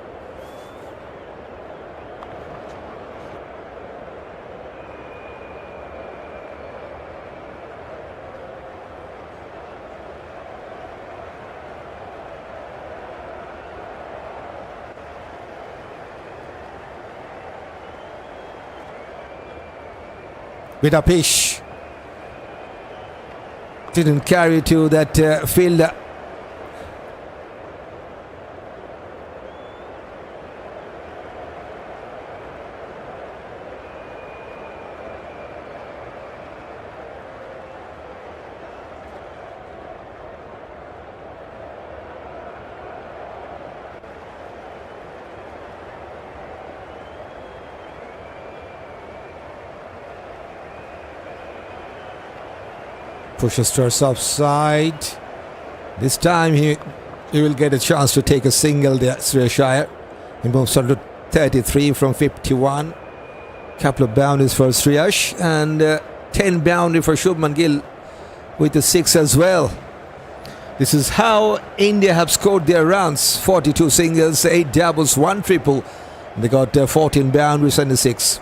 With a pitch, didn't carry to that fielder. Pushes towards offside. This time he will get a chance to take a single there, Shreya. He moves on to 33 from 51. Couple of boundaries for Shreyas and 10 boundary for Shubman Gill with the 6 as well. This is how India have scored their runs. 42 singles, 8 doubles, 1 triple. They got 14 boundaries and a 6.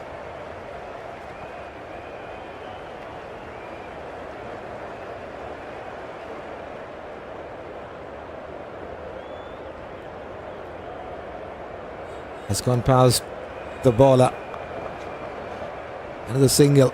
Has gone past the bowler. Another single.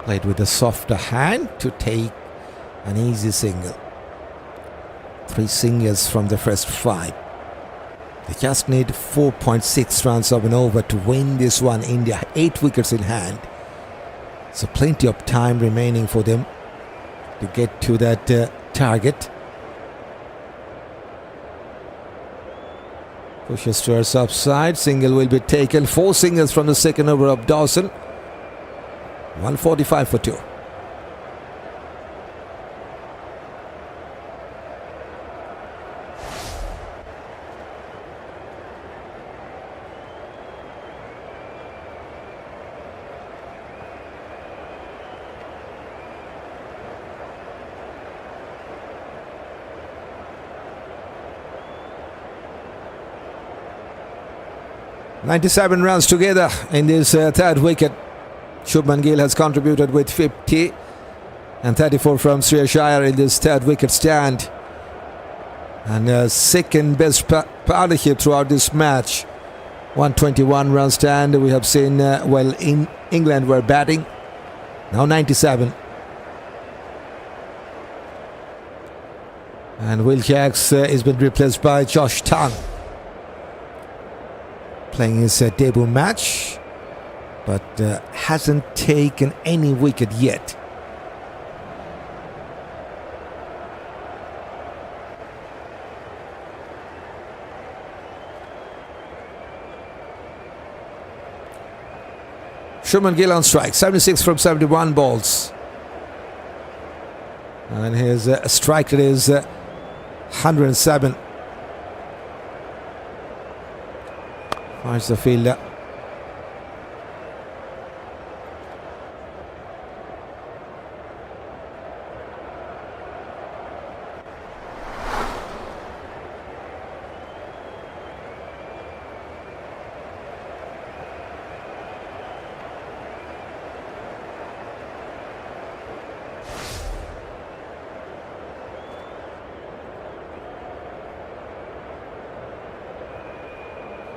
Played with a softer hand to take an easy single. 3 singles from the first 5. They just need 4.6 runs of an over to win this one. India 8 wickets in hand. So plenty of time remaining for them to get to that target. Pushes towards upside. Single will be taken. 4 singles from the second over of Dawson. 145 for 2. "97 runs together in this third wicket. Shubman Gill has contributed with 50 and 34 from Shreyas in this third wicket stand. And second best partnership throughout this match. 121 run stand. We have seen in England were batting. Now 97. And Will Jacks has been replaced by Josh Tang. Playing his debut match, but hasn't taken any wicket yet. Shubman Gill on strike, 76 from 71 balls. And his strike rate is 107. Finds the fielder.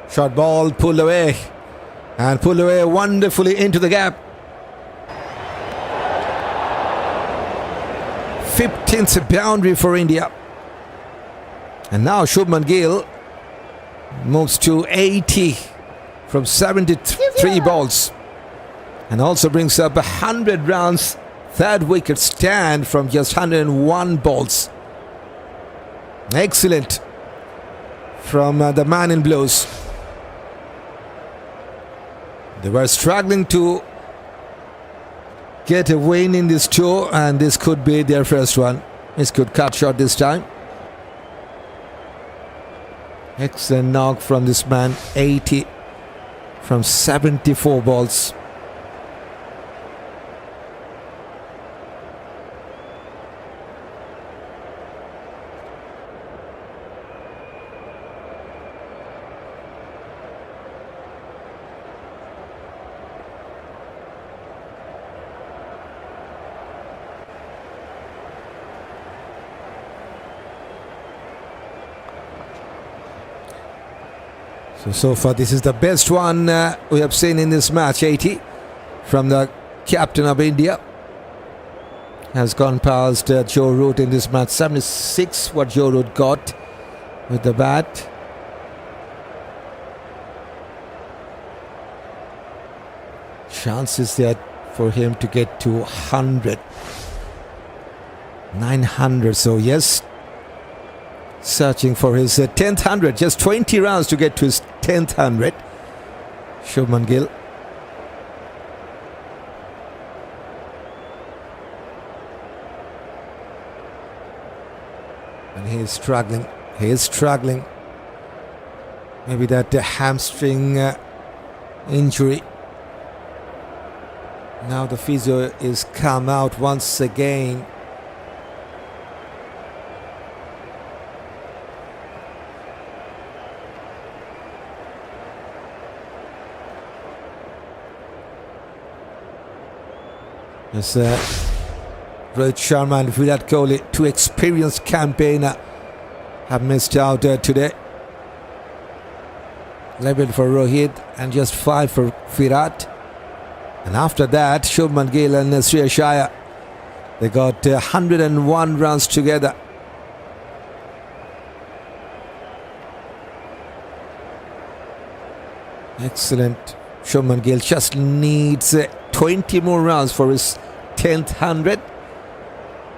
Short ball, pulled away. And pulled away wonderfully into the gap. 15th boundary for India. And now Shubman Gill moves to 80 from 73 balls. And also brings up 100 runs Third wicket stand from just 101 balls. Excellent from the man in blues. They were struggling to get a win in this tour, and this could be their first one. This could cut short this time. Excellent knock from this man. 80 from 74 balls. So far, this is the best one we have seen in this match. 80 from the captain of India. Has gone past Joe Root in this match. 76 what Joe Root got with the bat. Chances there for him to get to 100. 900, so yes. Searching for his 10th 100. Just 20 rounds to get to his 10th 100. Shubman Gill. And he is struggling. He is struggling. Maybe that hamstring injury. Now the physio is come out once again. Yes, Rohit Sharma and Virat Kohli, two experienced campaigner, have missed out today. 11 for Rohit and just 5 for Virat. And after that, Shubman Gill and Shreyas Iyer, they got 101 runs together. Excellent. Shubman Gill just needs 20 more runs for his 10th 100.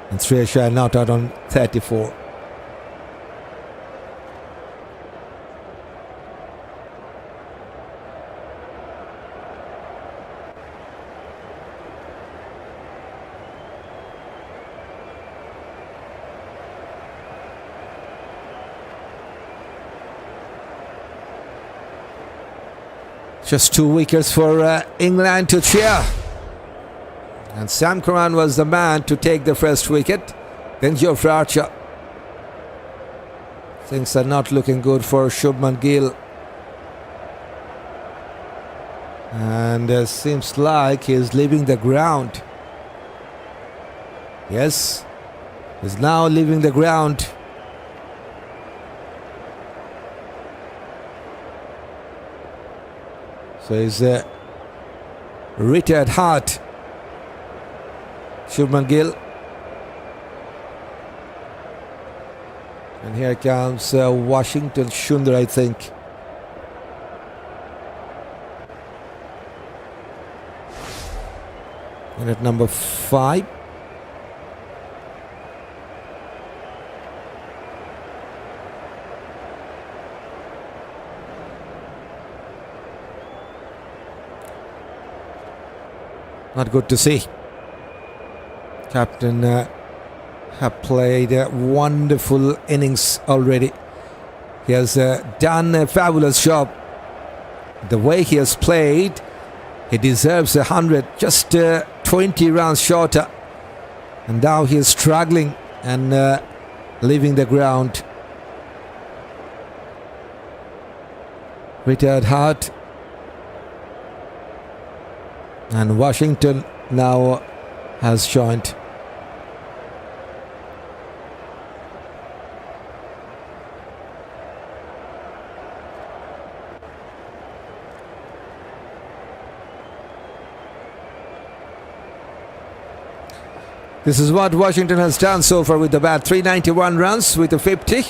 And Shreyas Iyer not out on 34. Just 2 wickets for England to cheer. And Sam Curran was the man to take the first wicket. Then Jofra Archer. Things are not looking good for Shubman Gill. And seems like he's leaving the ground. Yes, he's now leaving the ground. So he's retired heart. Shubman Gill. And here comes Washington Sundar, I think. And at number 5. Not good to see. Captain have played a wonderful innings already. He has done a fabulous job. The way he has played, he deserves 100. Just 20 runs shorter. And now he is struggling and leaving the ground. Retired heart. And Washington now has joined. This is what Washington has done so far with the bat. 391 runs with a 50.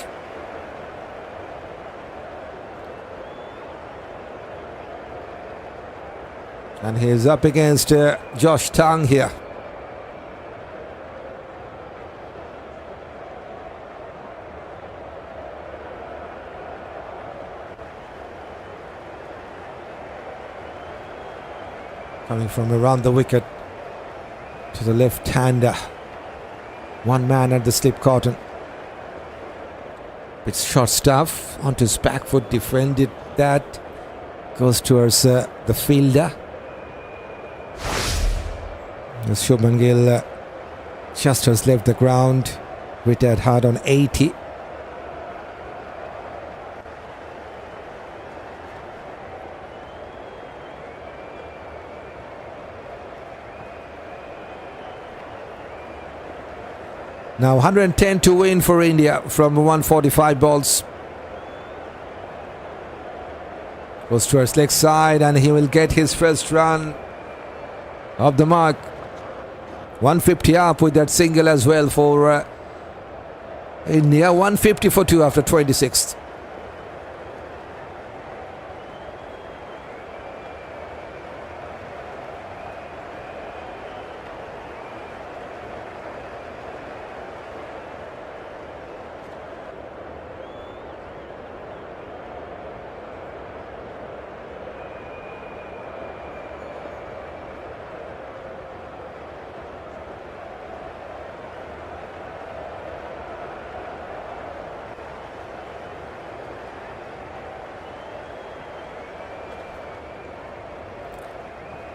And he's up against Josh Tang here. Coming from around the wicket to the left-hander. One man at the slip cotton. It's short stuff onto his back foot, defended that. Goes towards the fielder. As Shubman Gill just has left the ground. Retired hard on 80. Now 110 to win for India from 145 balls. Goes towards leg side and he will get his first run of the mark. 150 up with that single as well for India. 150 for 2 after 26th.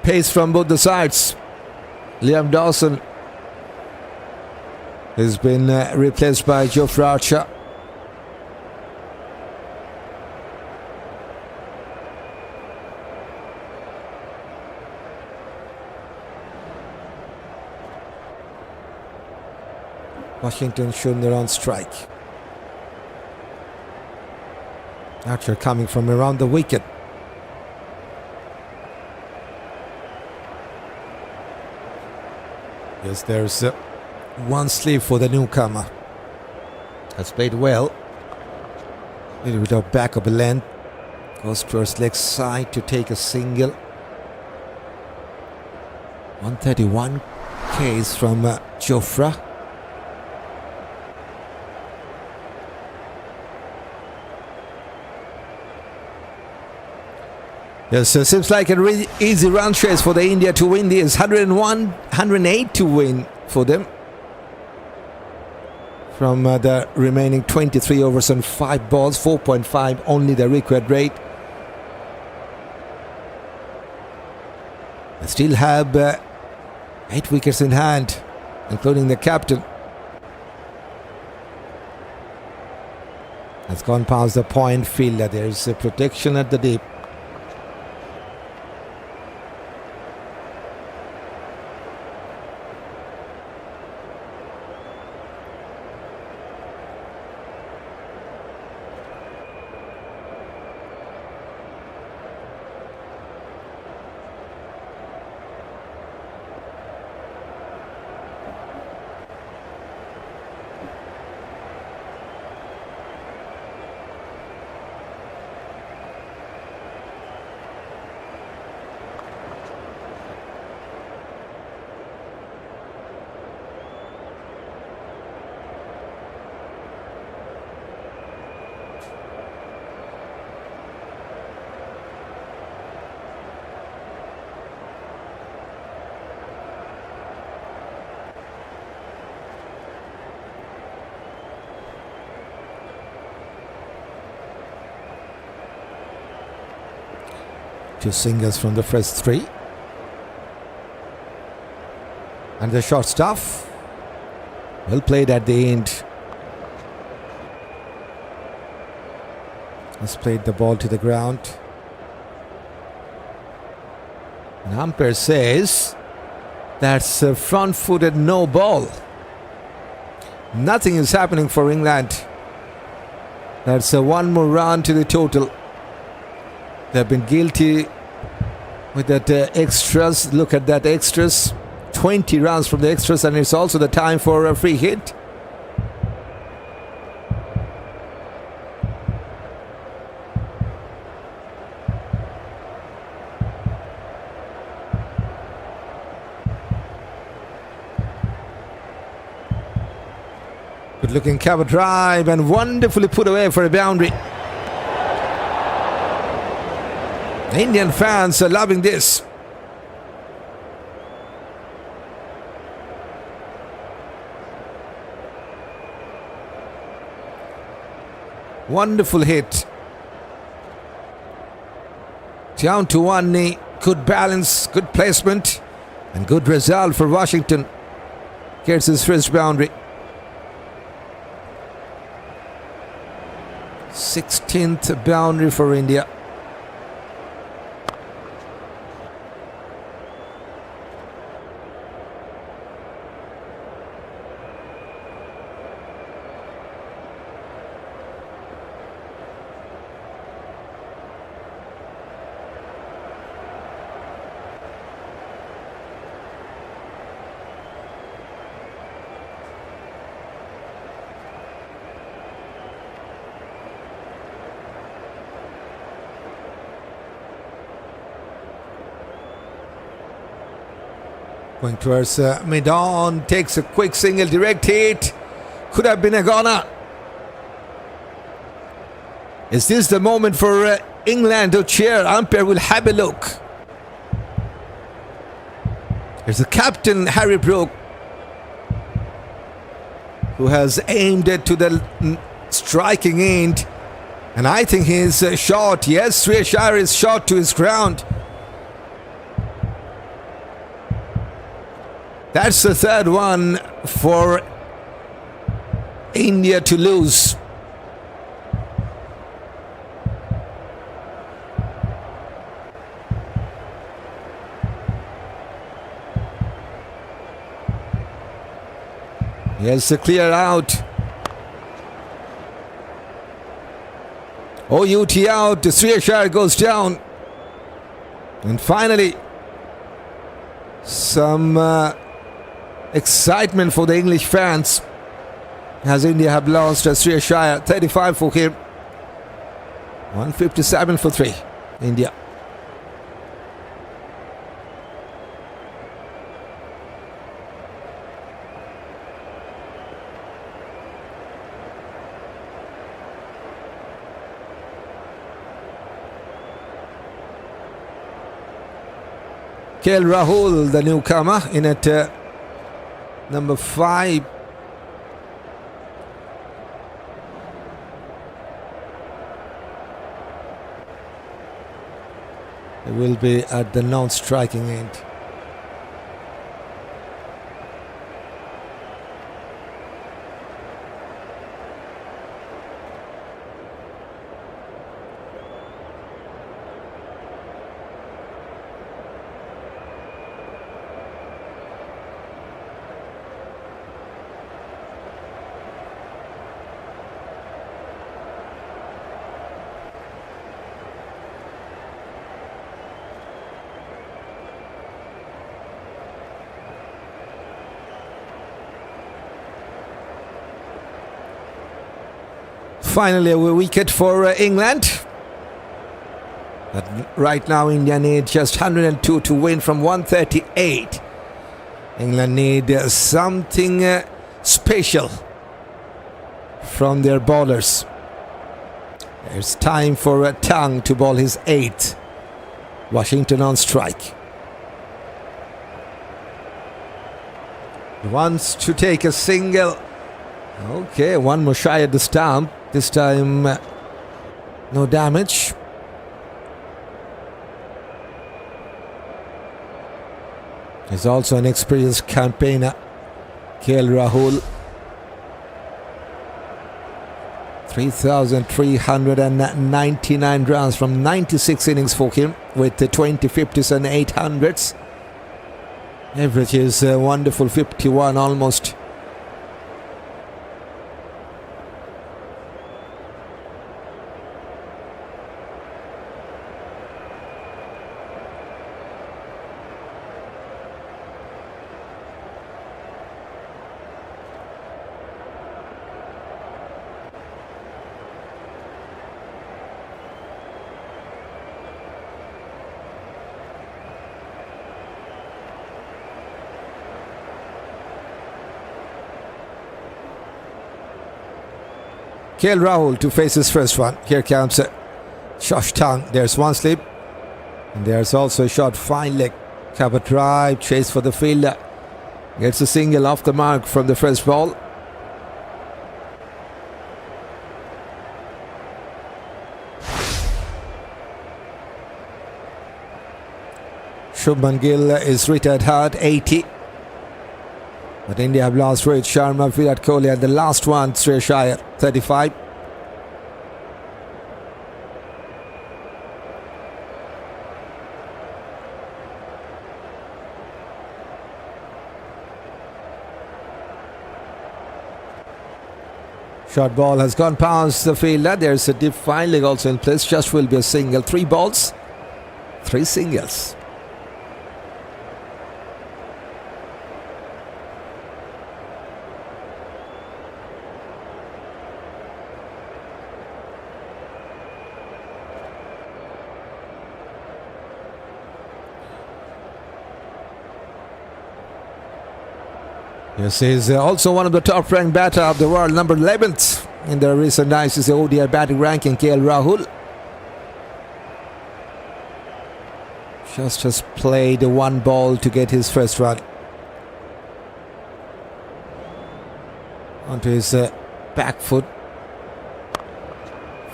Pace from both the sides. Dawson has been replaced by Jofra. Washington Sundar on strike. Axar coming from around the wicket. Yes, there's one sleeve for the newcomer. Has played well. A little bit of back of the length. Goes towards leg side to take a single. 131 Ks from Jofra. Yes, it seems like a really easy run chase for the India to win this. 101, 108 to win for them. From the remaining 23 overs and 5 balls, 4.5 only the required rate. They still have 8 wickets in hand, including the captain. Has gone past the point fielder. There is a protection at the deep. Two singles from the first 3. And the short stuff. Well played at the end. Has played the ball to the ground. And umpire says that's a front-footed no ball. Nothing is happening for England. That's a 1 more run to the total. They've been guilty with that extras. Look at that extras. 20 runs from the extras, and it's also the time for a free hit. Good looking cover drive and wonderfully put away for a boundary. The Indian fans are loving this. Wonderful hit. Down to one knee. Good balance, good placement, and good result for Washington. Gets his first boundary. 16th boundary for India. Going towards mid-on, takes a quick single, direct hit. Could have been a goner. Is this the moment for England to cheer? Umpire will have a look. There's the captain, Harry Brook, who has aimed it to the striking end. And I think his shot, yes, Shreyas is shot to his ground. That's the third one for India to lose. He has to clear out. OUT out. Shreyas goes down. And finally, some excitement for the English fans as India have lost Shreyas. 35 for him. 157 for 3. India. Rahul, the newcomer, in at number 5. He will be at the non-striking end. Finally, a wicket for England. But right now, India need just 102 to win from 138. England need something special from their bowlers. It's time for Tang to bowl his 8th. Washington on strike. He wants to take a single. Okay, one more shy at the stump. This time, no damage. He's also an experienced campaigner, Rahul. 3,399 runs from 96 innings for him, with the 20 50s and 800s. Average is a wonderful 51 almost. Rahul to face his first one. Here comes Josh Tang. There's one slip. And there's also a shot. Fine leg. Cover drive. Chase for the fielder. Gets a single off the mark from the first ball. Shubman Gill is retired hard, 80. But India have lost Rohit, Sharma, Virat, Kohli, and the last one, Shreyas Iyer, 35. Short ball has gone past the fielder. There's a deep fine leg also in place. Just will be a single. 3 balls, 3 singles. Yes, he's also one of the top-ranked batter of the world, number 11th in the recent ICC ODI batting ranking, Rahul. Just has played 1 ball to get his first run. Onto his back foot.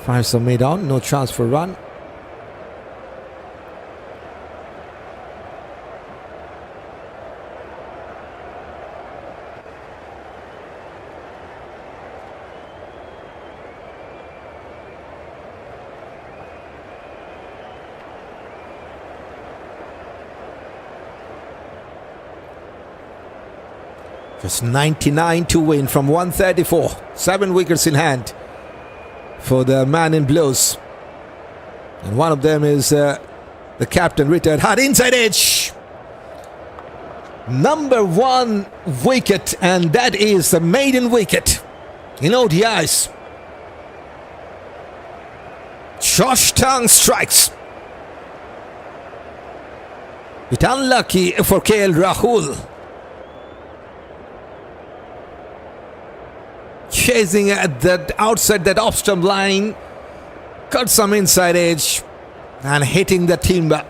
Fires some mid-on, no chance for run. Just 99 to win from 134. 7 wickets in hand for the man in blues. And one of them is the captain, retired hard inside edge. Number 1 wicket, and that is the maiden wicket in ODIs. Josh Tang strikes. Bit unlucky for Rahul. Chasing at that outside that off-stump line, cut some inside edge and hitting the timber.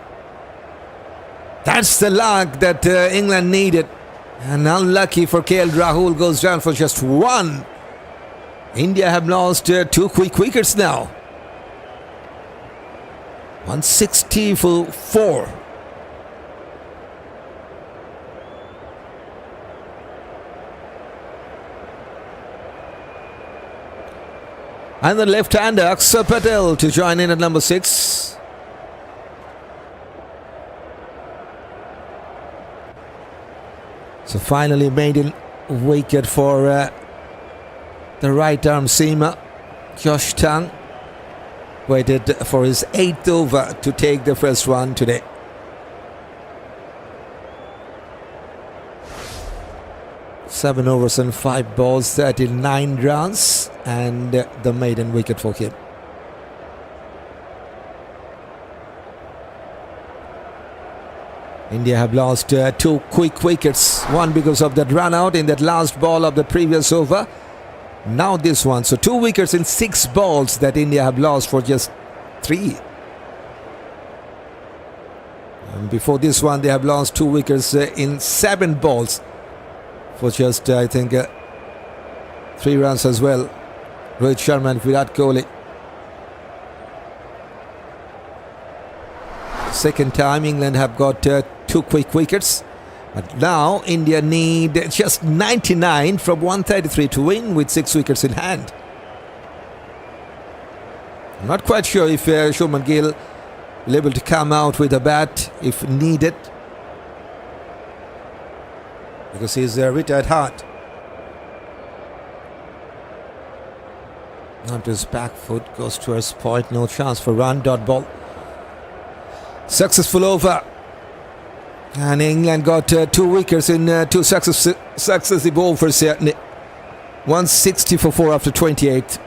That's the luck that England needed, and unlucky for Rahul, goes down for just 1. India have lost 2 quick wickets now. 160 for 4. And the left-hander, Axar Patel, to join in at number 6. So finally maiden wicket for the right-arm seamer, Josh Tang. Waited for his 8th over to take the first one today. Seven overs and 5 balls, 39 runs, and the maiden wicket for him. India have lost 2 quick wickets, one because of that run out in that last ball of the previous over. Now this one, so 2 wickets in 6 balls that India have lost for just 3. And before this one, they have lost 2 wickets in 7 balls. For just, I think, 3 runs as well. Rohit Sharma and Virat Kohli. Second time England have got 2 quick wickets. But now India need just 99 from 133 to win with 6 wickets in hand. I'm not quite sure if Shubman Gill will be able to come out with a bat if needed, because he's retired hard. Onto his back foot, goes towards point, no chance for run, dot ball. Successful over. And England got 2 wickets in 2 successive overs here. 160 for 4 after 28.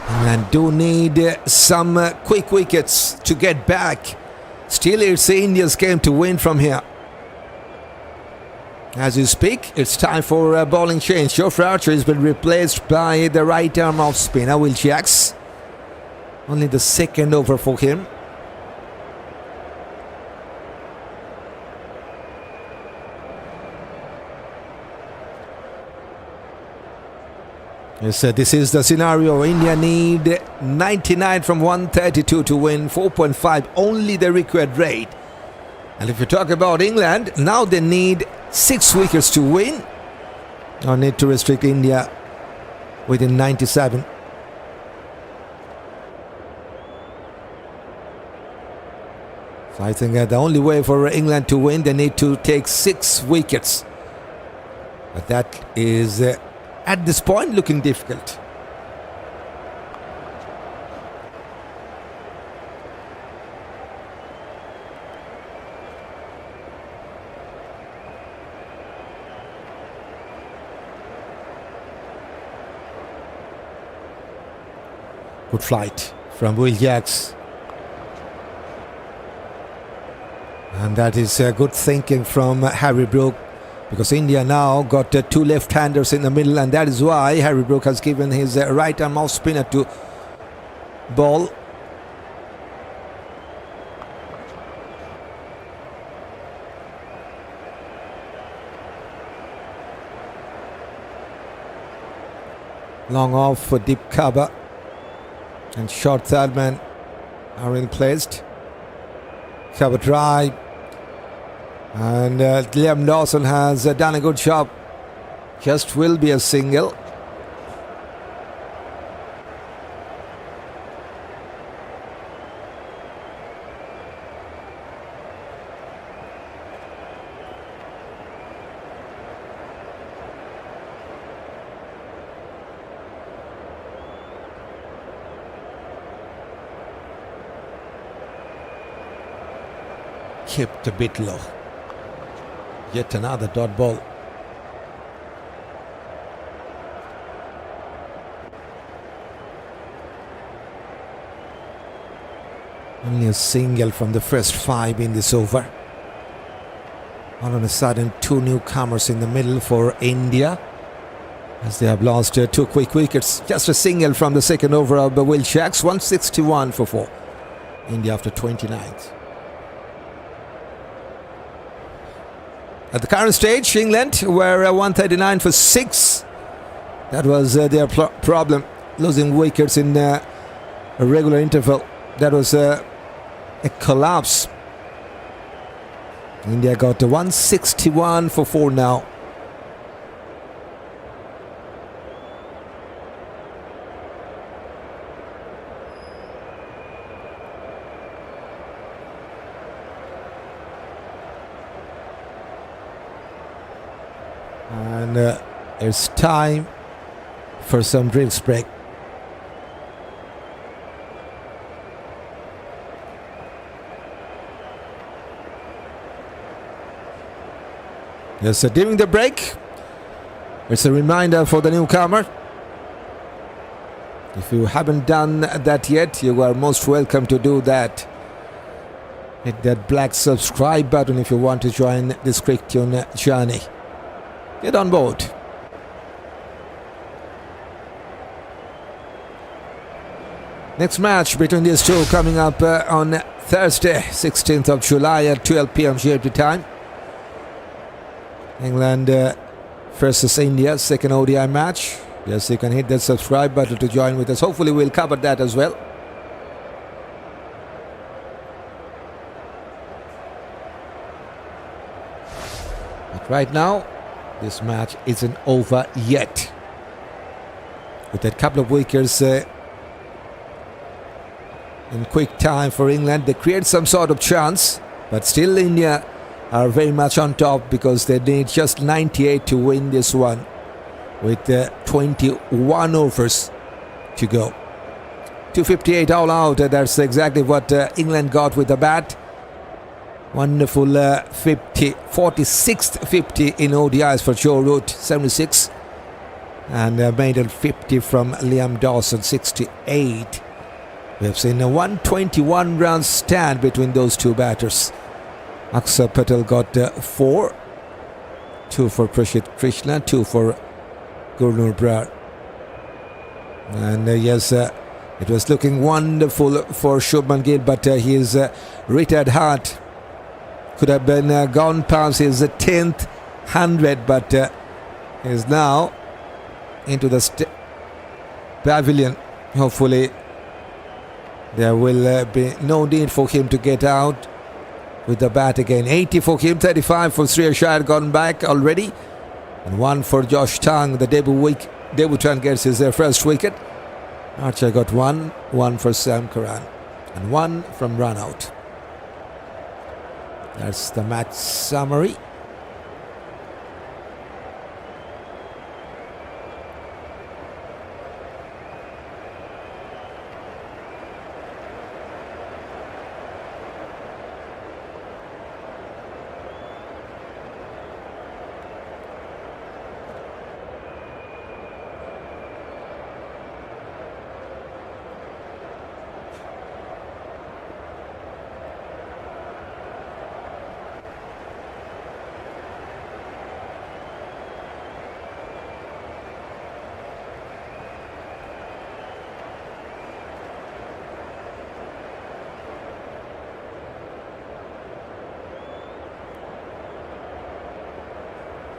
And do need some quick wickets to get back. Still, it's India's game to win from here. As you speak, it's time for a bowling change. Jofra has been replaced by the right arm off spinner, Will Jacks. Only the 2nd over for him. Yes, this is the scenario. India need 99 from 132 to win, 4.5 only the required rate. And if you talk about England, now they need 6 wickets to win, or need to restrict India within 97. So I think the only way for England to win, they need to take 6 wickets. But that is at this point looking difficult. Good flight from Will Jacks. And that is good thinking from Harry Brook, because India now got 2 left-handers in the middle, and that is why Harry Brook has given his right-arm off spinner to bowl. Long off for deep cover, and short third man are in placed. Cover dry, and Liam Dawson has done a good job. Just will be a single. Kept a bit low. Yet another dot ball. Only a single from the first 5 in this over. All of a sudden 2 newcomers in the middle for India, as they have lost 2 quick wickets. Just a single from the second over of Will Jacks. 161 for 4. India after 29th. At the current stage, England were 139 for 6. That was their problem, losing wickets in a regular interval. That was a collapse. India got 161 for 4 now. And it's time for some drinks break. Yes, during the break, it's a reminder for the newcomer. If you haven't done that yet, you are most welcome to do that. Hit that black subscribe button if you want to join this cricket journey. Get on board. Next match between these two coming up on Thursday, 16th of July at 12 p.m. GMT time. England versus India, second ODI match. Yes, you can hit that subscribe button to join with us. Hopefully we'll cover that as well. But right now, this match isn't over yet. With a couple of wickets in quick time for England, they create some sort of chance, but still India are very much on top, because they need just 98 to win this one, with 21 overs to go. 258 all out, that's exactly what England got with the bat. Wonderful 46th 50 in ODIs for Joe Root, 76. And maiden 50 from Liam Dawson, 68. We have seen a 121 run stand between those two batters. Axar Patel got 4. 2 for Rashid Krishna, 2 for Gurnur Brar. And yes, it was looking wonderful for Shubman Gill, but his retired heart could have been gone past his 10th 100, but is now into the pavilion. Hopefully there will be no need for him to get out with the bat again. 80 for him, 35 for Shreyas had gone back already. And 1 for Josh Tang, the debutant gets his first wicket. Archer got 1 for Sam Curran, and 1 from run out. That's the match summary.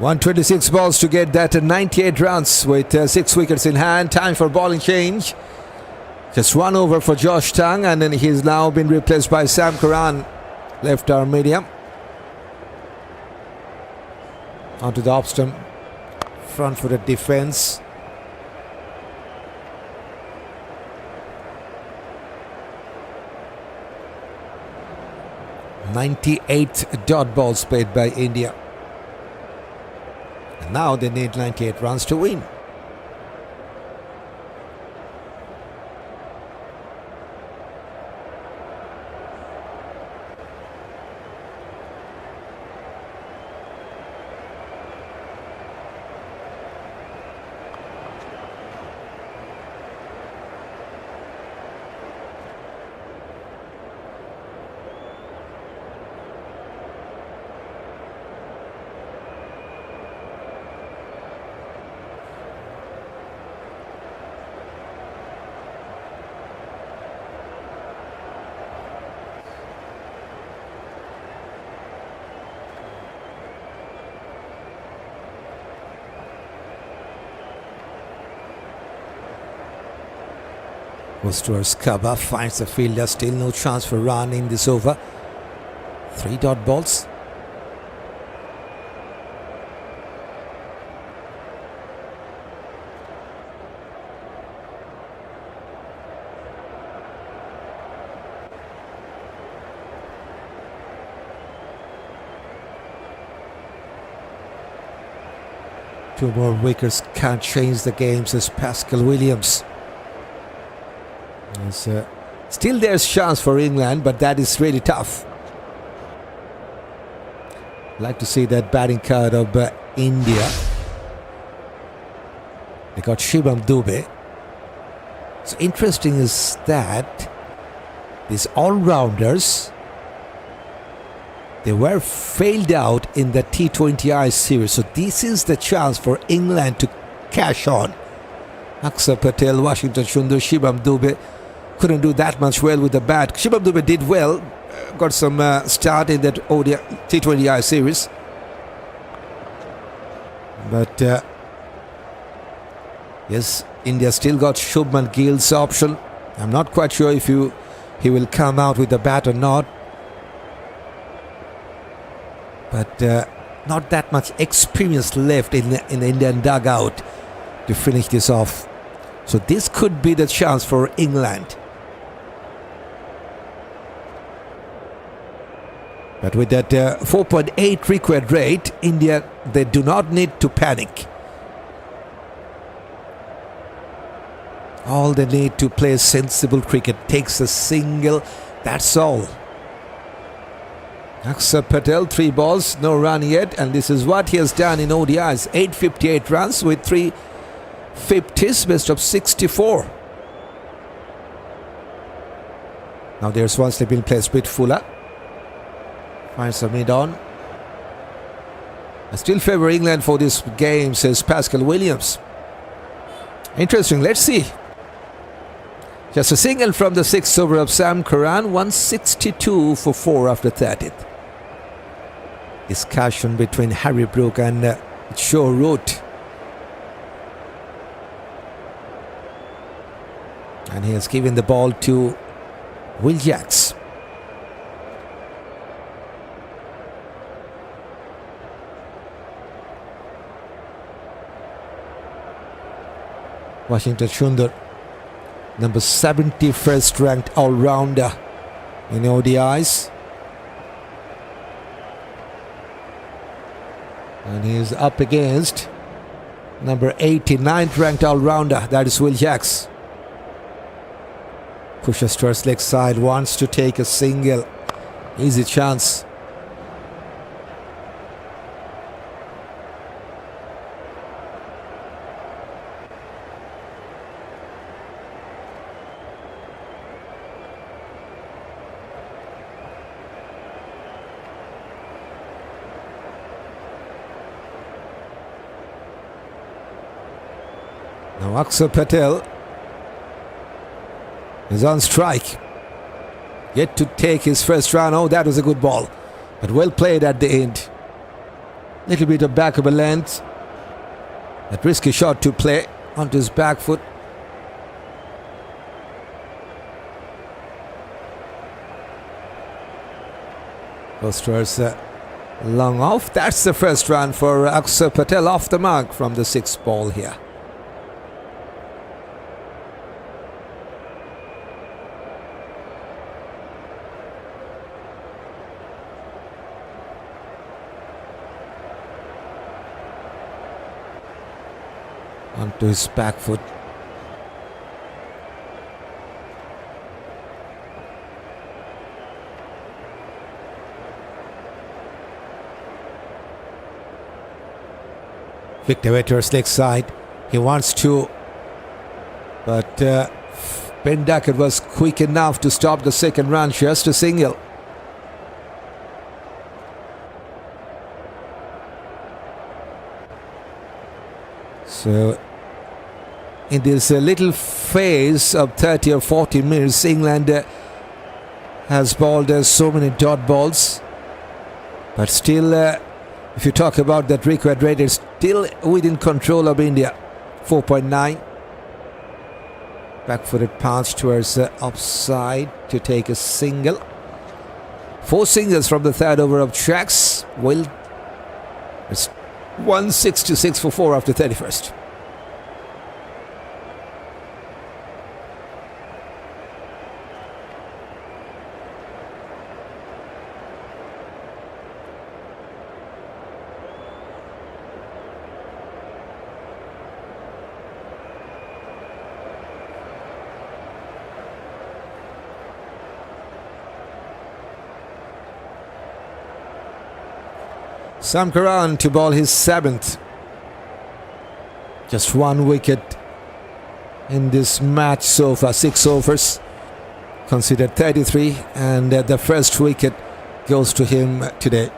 .126 balls to get that 98 runs with 6 wickets in hand. Time for bowling change. Just 1 over for Josh Tang, and then he's now been replaced by Sam Curran, left arm medium. Onto the off stump, front footed defence. .98 dot balls played by India. And now they need 98 runs to win. Goes towards cover, finds the fielder, still no chance for run in this over. 3 dot balls. Two more wickets can't change the game, says Pascal Williams. Still there's chance for England, but that is really tough. Like to see that batting card of India. They got Shubman Dubey. So interesting is that these all-rounders, they were failed out in the T20I series. So this is the chance for England to cash on. Axar, Patel, Washington, Sundar, Shubman Dubey couldn't do that much well with the bat. Shubman Dubey did well, got some start in that ODI T20I series. But yes, India still got Shubman Gill's option. I'm not quite sure if he will come out with the bat or not. But not that much experience left in the Indian dugout to finish this off. So this could be the chance for England. But with that 4.8 required rate, India, they do not need to panic. All they need to play sensible cricket. Takes a single, that's all. Axar Patel, 3 balls, no run yet, and this is what he has done in ODIs. 858 runs with 3 50s, best of 64. Now there's one slip in place with Fuller. Finds a mid on. I still favour England for this game, says Pascal Williams. Interesting, let's see. Just a single from the 6th over of Sam Curran, 162 for 4 after 30th. Discussion between Harry Brook and Rohit. And he has given the ball to Will Jacks. Washington Sundar, number 71st ranked all-rounder in ODIs. And he is up against number 89th ranked all-rounder, that is Will Jacks. Pushes towards leg side, wants to take a single. Easy chance. Now Axar Patel is on strike. Yet to take his first run. Oh, that was a good ball. But well played at the end. Little bit of back of a length. That risky shot to play onto his back foot. Goes towards long off. That's the first run for Axar Patel, off the mark from the 6th ball here. Onto his back foot. Victor Vetter's leg side. He wants to, but Ben Duckett was quick enough to stop the second run, just a single. So in this little phase of 30 or 40 minutes, England has bowled so many dot balls. But still, if you talk about that required rate, it's still within control of India. 4.9. Back-footed pass towards offside to take a single. 4 singles from the 3rd over of Jacks. Well, it's 166 for 4 after 31st. Curran to bowl his 7th. Just 1 wicket in this match so far. 6 overs, considered 33, and the first wicket goes to him today.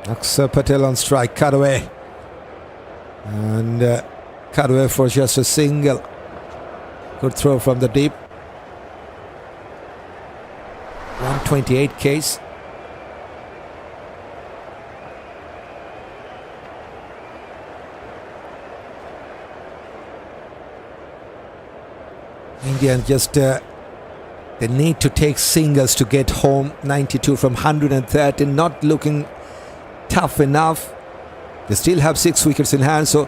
Axar Patel on strike, cut away. And cut away for just a single. Good throw from the deep. 128 Ks. Indian just they need to take singles to get home. 92 from 113, not looking tough enough. They still have 6 wickets in hand, so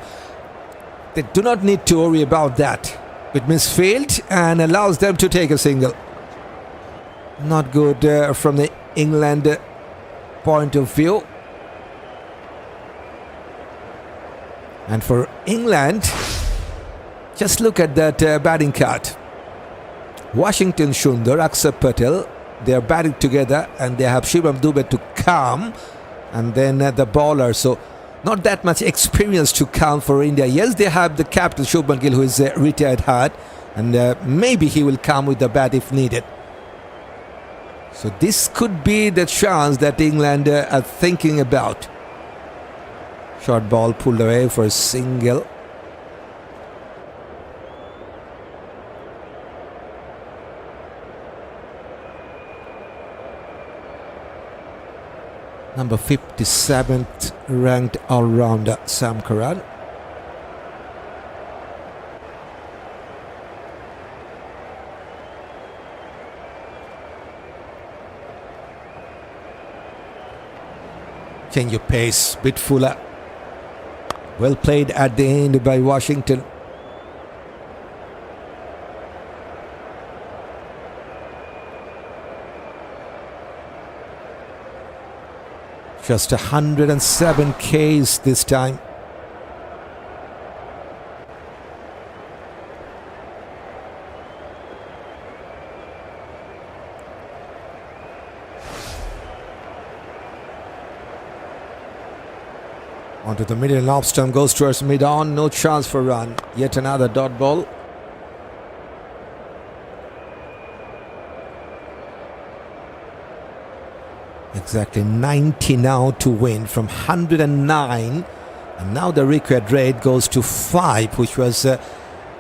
they do not need to worry about that. It misfield and allows them to take a single. Not good from the England point of view. And for England, just look at that batting card. Washington Sundar, Axar Patel, they are batting together, and they have Shubman Dubey to calm, and then the bowler. So not that much experience to calm for India. Yes, they have the captain Shubman Gill, who is retired hard, and maybe he will calm with the bat if needed. So this could be the chance that England are thinking about. Short ball pulled away for a single. Number 57th ranked all-rounder Sam Curran. Change your pace, bit fuller. Well played at the end by Washington. Just 107 Ks this time. Onto the middle and off stump, goes towards mid-on. No chance for run. Yet another dot ball. Exactly 90 now to win from 109. And now the required rate goes to 5, which was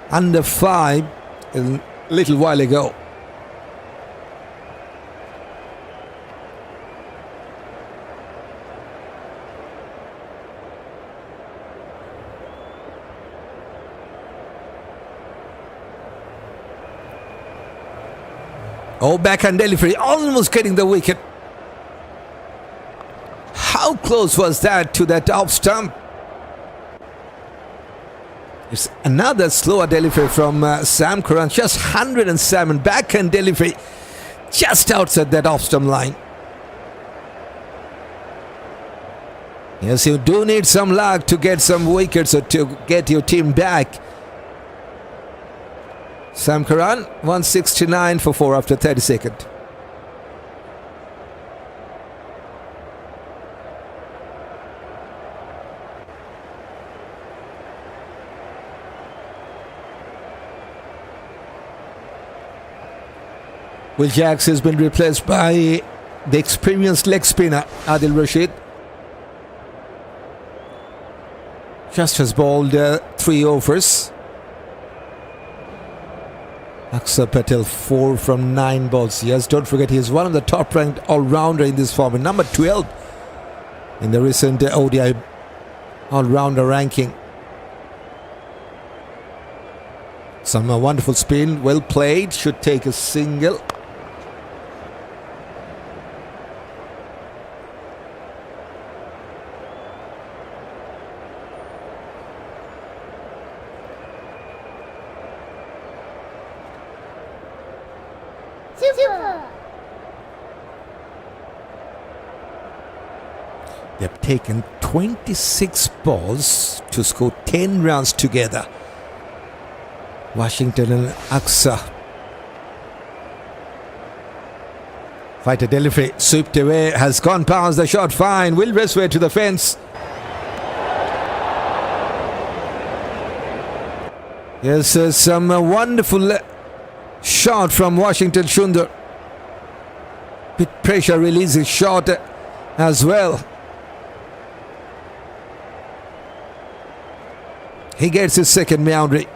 under 5 a little while ago. Oh, backhand delivery, almost getting the wicket. How close was that to that off stump? It's another slower delivery from Sam Curran. Just 107 backhand delivery, just outside that off stump line. Yes, you do need some luck to get some wickets or to get your team back. Sam Curran, 169 for 4 after 30 seconds. Will Jacks has been replaced by the experienced leg spinner Adil Rashid. Just has bowled 3 overs. Axar Patel 4 from 9 balls. Yes, don't forget he is one of the top ranked all-rounder in this format. Number 12 in the recent ODI all-rounder ranking. Some wonderful spin, well played, should take a single. Super. They've taken 26 balls to score 10 runs together. Washington and Axar. Fighter delivery, swept away, has gone past the shot, fine, will race way to the fence. Yes, some wonderful shot from Washington Sundar. Bit pressure releasing shot as well. He gets his second boundary.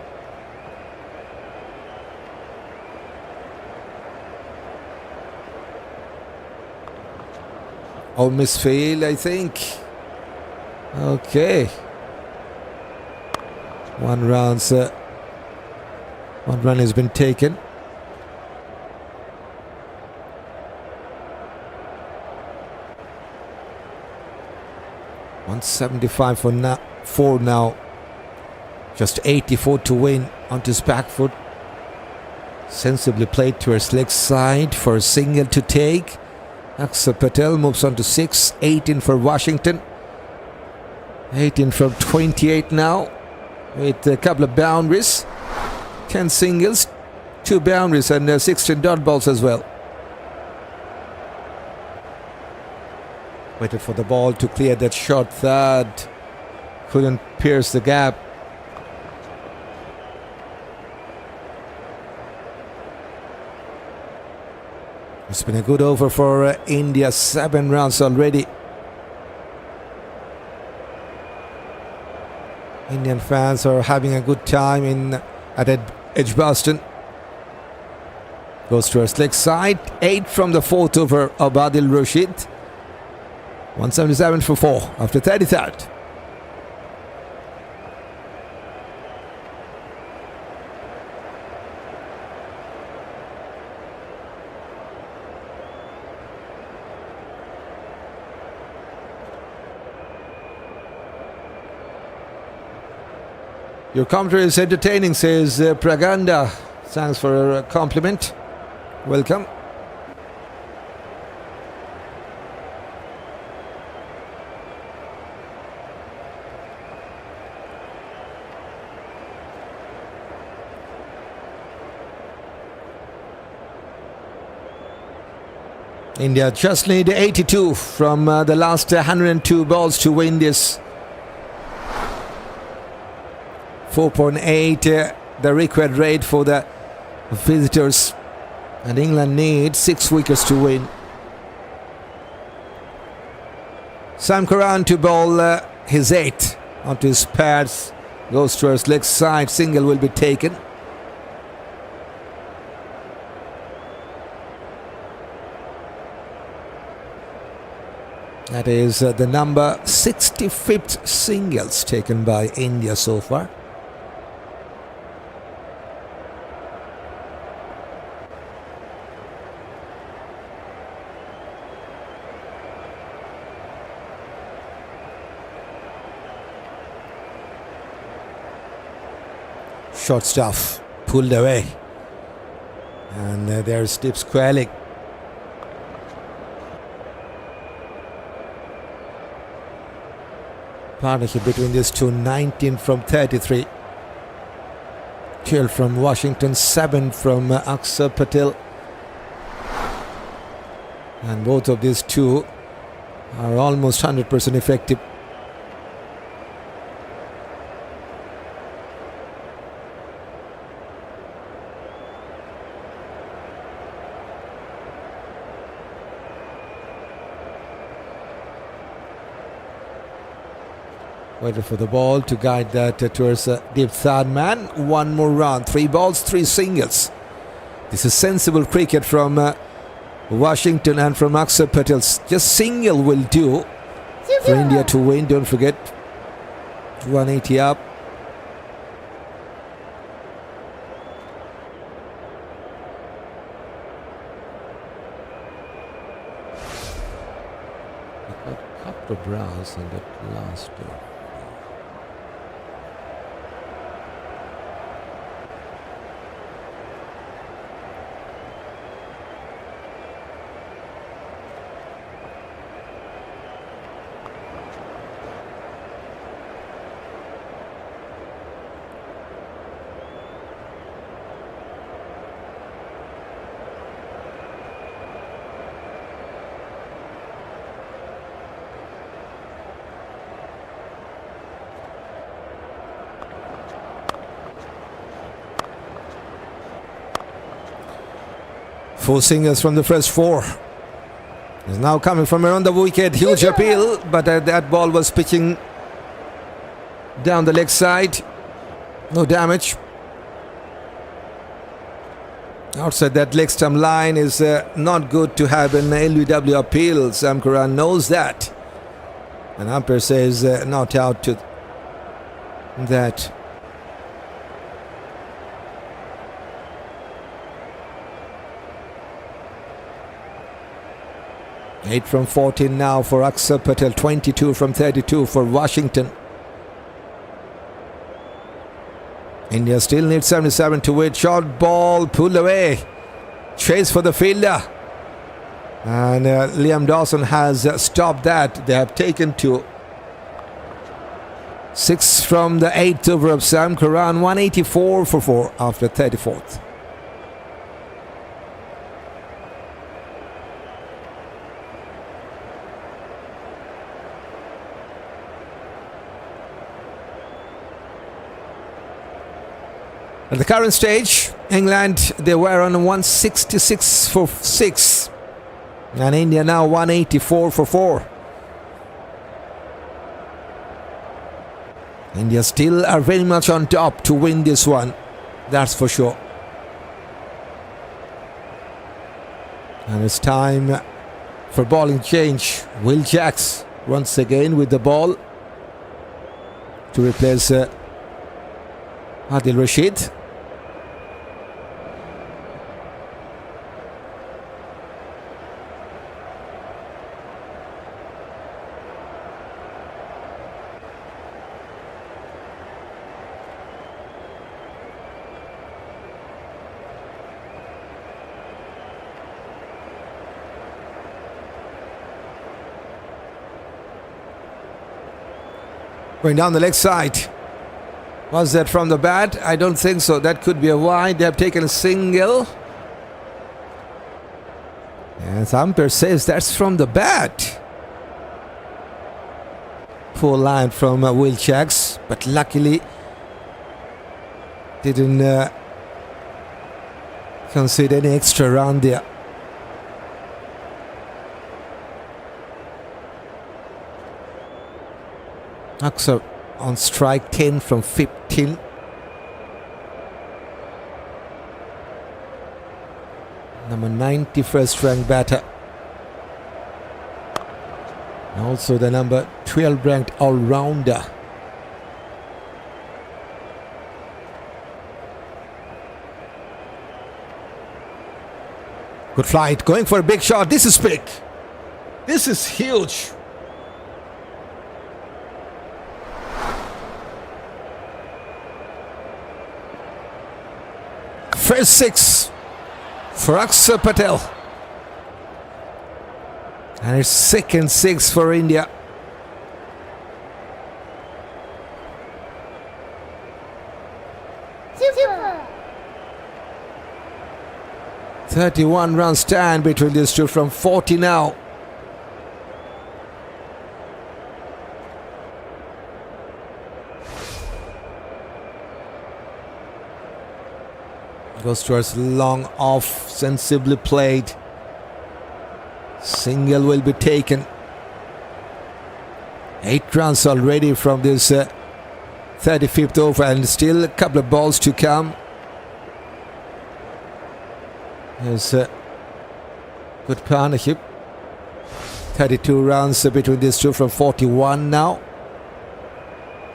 Oh, misfield, I think. Okay. One run has been taken. .175 for 4 now. Just 84 to win onto his back foot. Sensibly played to his leg side for a single to take. Axar Patel moves on to 6. 18 for Washington. 18 from 28 now. With a couple of boundaries. 10 singles. 2 boundaries and 16 dot balls as well. Waited for the ball to clear that short third. Couldn't pierce the gap. It's been a good over for India. 7 runs already. Indian fans are having a good time at Edgbaston. Goes to our slick side. 8 from the 4th over of Adil Rashid. 177 for 4 after 33rd. Your commentary is entertaining, says Praganda. Thanks for a compliment. Welcome. India just need 82 from the last 102 balls to win this. 4.8 the required rate for the visitors, and England needs 6 wickets to win. Sam Curran to bowl his 8 onto his pads, goes to his leg side, single will be taken. That is the number 65th singles taken by India so far. Short stuff, pulled away. And there's Tips Quayling. Partnership between these two, 19 from 33. Gill from Washington, 7 from Axar Patel. And both of these two are almost 100% effective. Waited for the ball to guide that towards deep third man. One more run. 3 balls, 3 singles. This is sensible cricket from Washington and from Axar Patel. Just single will do for India to win. Don't forget, 180 up. A couple of brows in that last one. Full singles from the first 4. Is now coming from around the wicket. Huge appeal, but that ball was pitching down the leg side. No damage. Outside that leg stump line is not good to have an LBW appeal. Sam Curran knows that. And umpire says not out to that. 8 from 14 now for Axar Patel, 22 from 32 for Washington. India still needs 77 to win. Short ball, pulled away. Chase for the fielder. And Liam Dawson has stopped that. They have taken 2. 6 from the 8th over of Sam Curran, 184 for 4 after 34th. At the current stage, England, they were on 166 for 6. And India now 184 for 4. India still are very much on top to win this one. That's for sure. And it's time for bowling change. Will Jacks once again with the ball to replace Adil Rashid. Going down the leg side. Was that from the bat? I don't think so. That could be a wide. They have taken a single. And the umpire says that's from the bat. Poor line from Will Jacks, but luckily didn't concede any extra run there. Axar on strike, 10 from 15. Number 91st ranked batter. And also the number 12 ranked all-rounder. Good flight, going for a big shot. This is big. This is huge. First six for Axar Patel. And it's second six for India. Super. 31 runs stand between these two from 40 now. Goes towards long off, sensibly played. Single will be taken. 8 runs already from this 35th over, and still a couple of balls to come. There's a good partnership. 32 runs between these two from 41 now.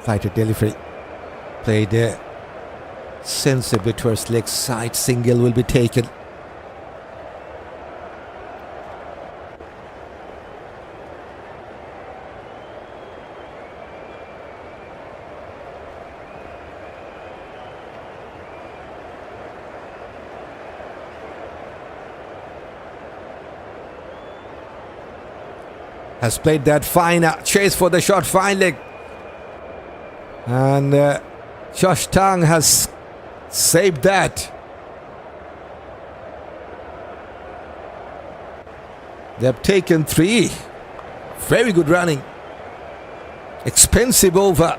Fighter delivery played there. Sensibly towards leg side. Single will be taken. Has played that fine chase for the short fine leg. And Josh Tang has saved that. They have taken 3. Very good running. Expensive over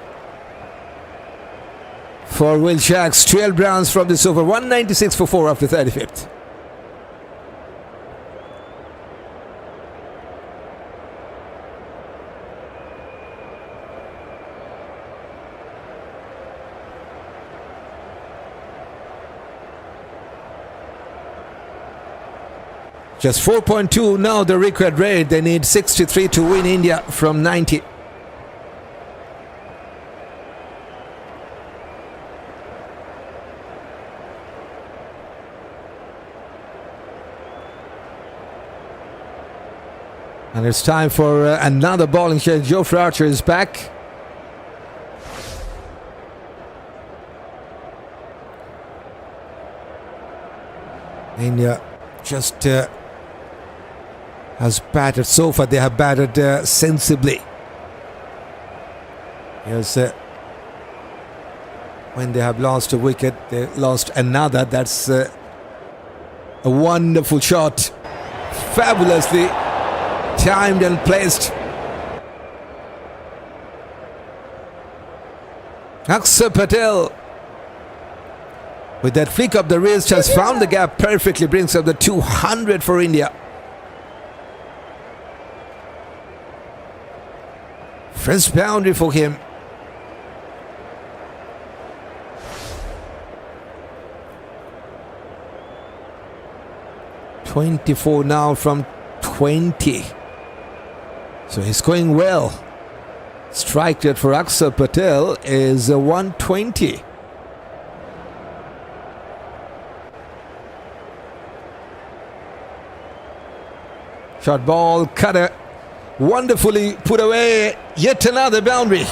for Will Jacks. 12 runs from this over. 196 for 4 after 35th. Just 4.2 now the required rate. They need 63 to win India from 90. And it's time for another bowling change. Jofra Archer is back. India just has batted so far. They have batted sensibly. Yes, when they have lost a wicket, they lost another. That's a wonderful shot, fabulously timed and placed. Axar Patel, with that flick of the wrist, has found the gap perfectly, brings up the 200 for India. First boundary for him. .24 now from 20. So he's going well. Strike rate for Axar Patel is 120. Short ball, cutter, wonderfully put away. Yet another boundary.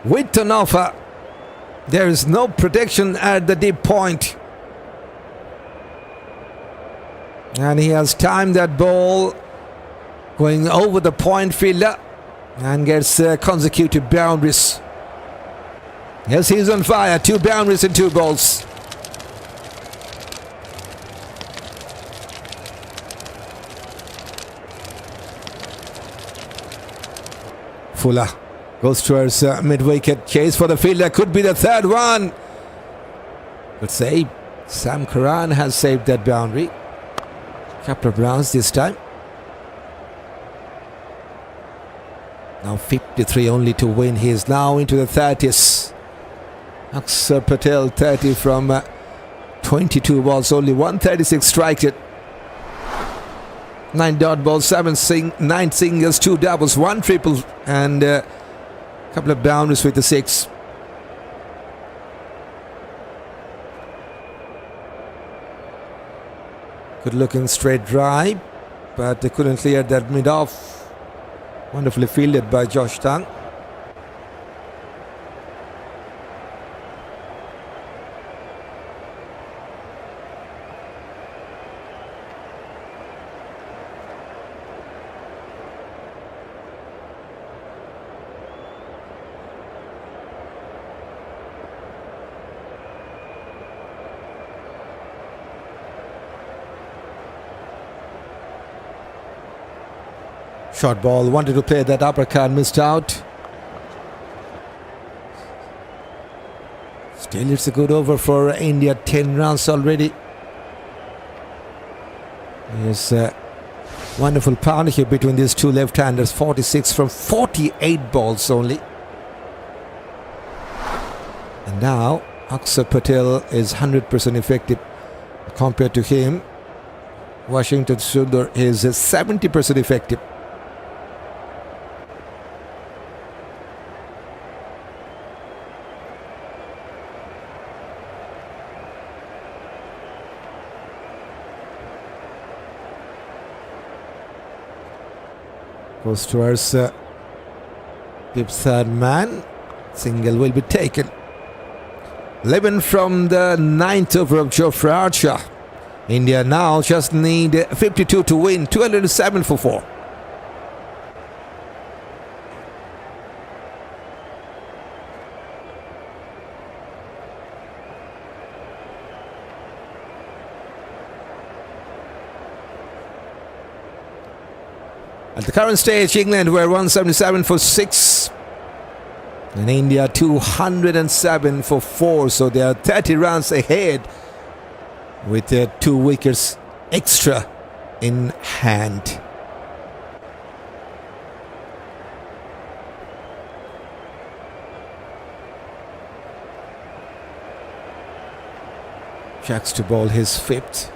With an offer, there is no protection at the deep point. And he has timed that ball going over the point fielder and gets consecutive boundaries. Yes, he's on fire. 2 boundaries and 2 balls. Fuller goes towards mid-wicket. Chase for the fielder. Could be the third one. Good save. Sam Curran has saved that boundary. Couple of rounds this time. Now 53 only to win. He is now into the 30s. Axar Patel 30 from 22 balls. Only 136 strike rate. 9 dot balls, 9 singles, 2 doubles, 1 triple, and a couple of boundaries with the 6. Good looking straight drive, but they couldn't clear that mid off. Wonderfully fielded by Josh Tang. Short ball, wanted to play that uppercut, missed out. Still, it's a good over for India. 10 runs already. There's a wonderful partnership between these two left-handers. 46 from 48 balls only. And now Axar Patel is 100% effective compared to him. Washington Sundar is 70% effective. Goes towards deep third man. Single will be taken. 11 from the 9th over of Jofra Archer. India now just need 52 to win. 207 for 4. At the current stage, England were 177 for 6 and India 207 for 4. So they are 30 runs ahead with their 2 wickets extra in hand. Jacks to bowl his 5th.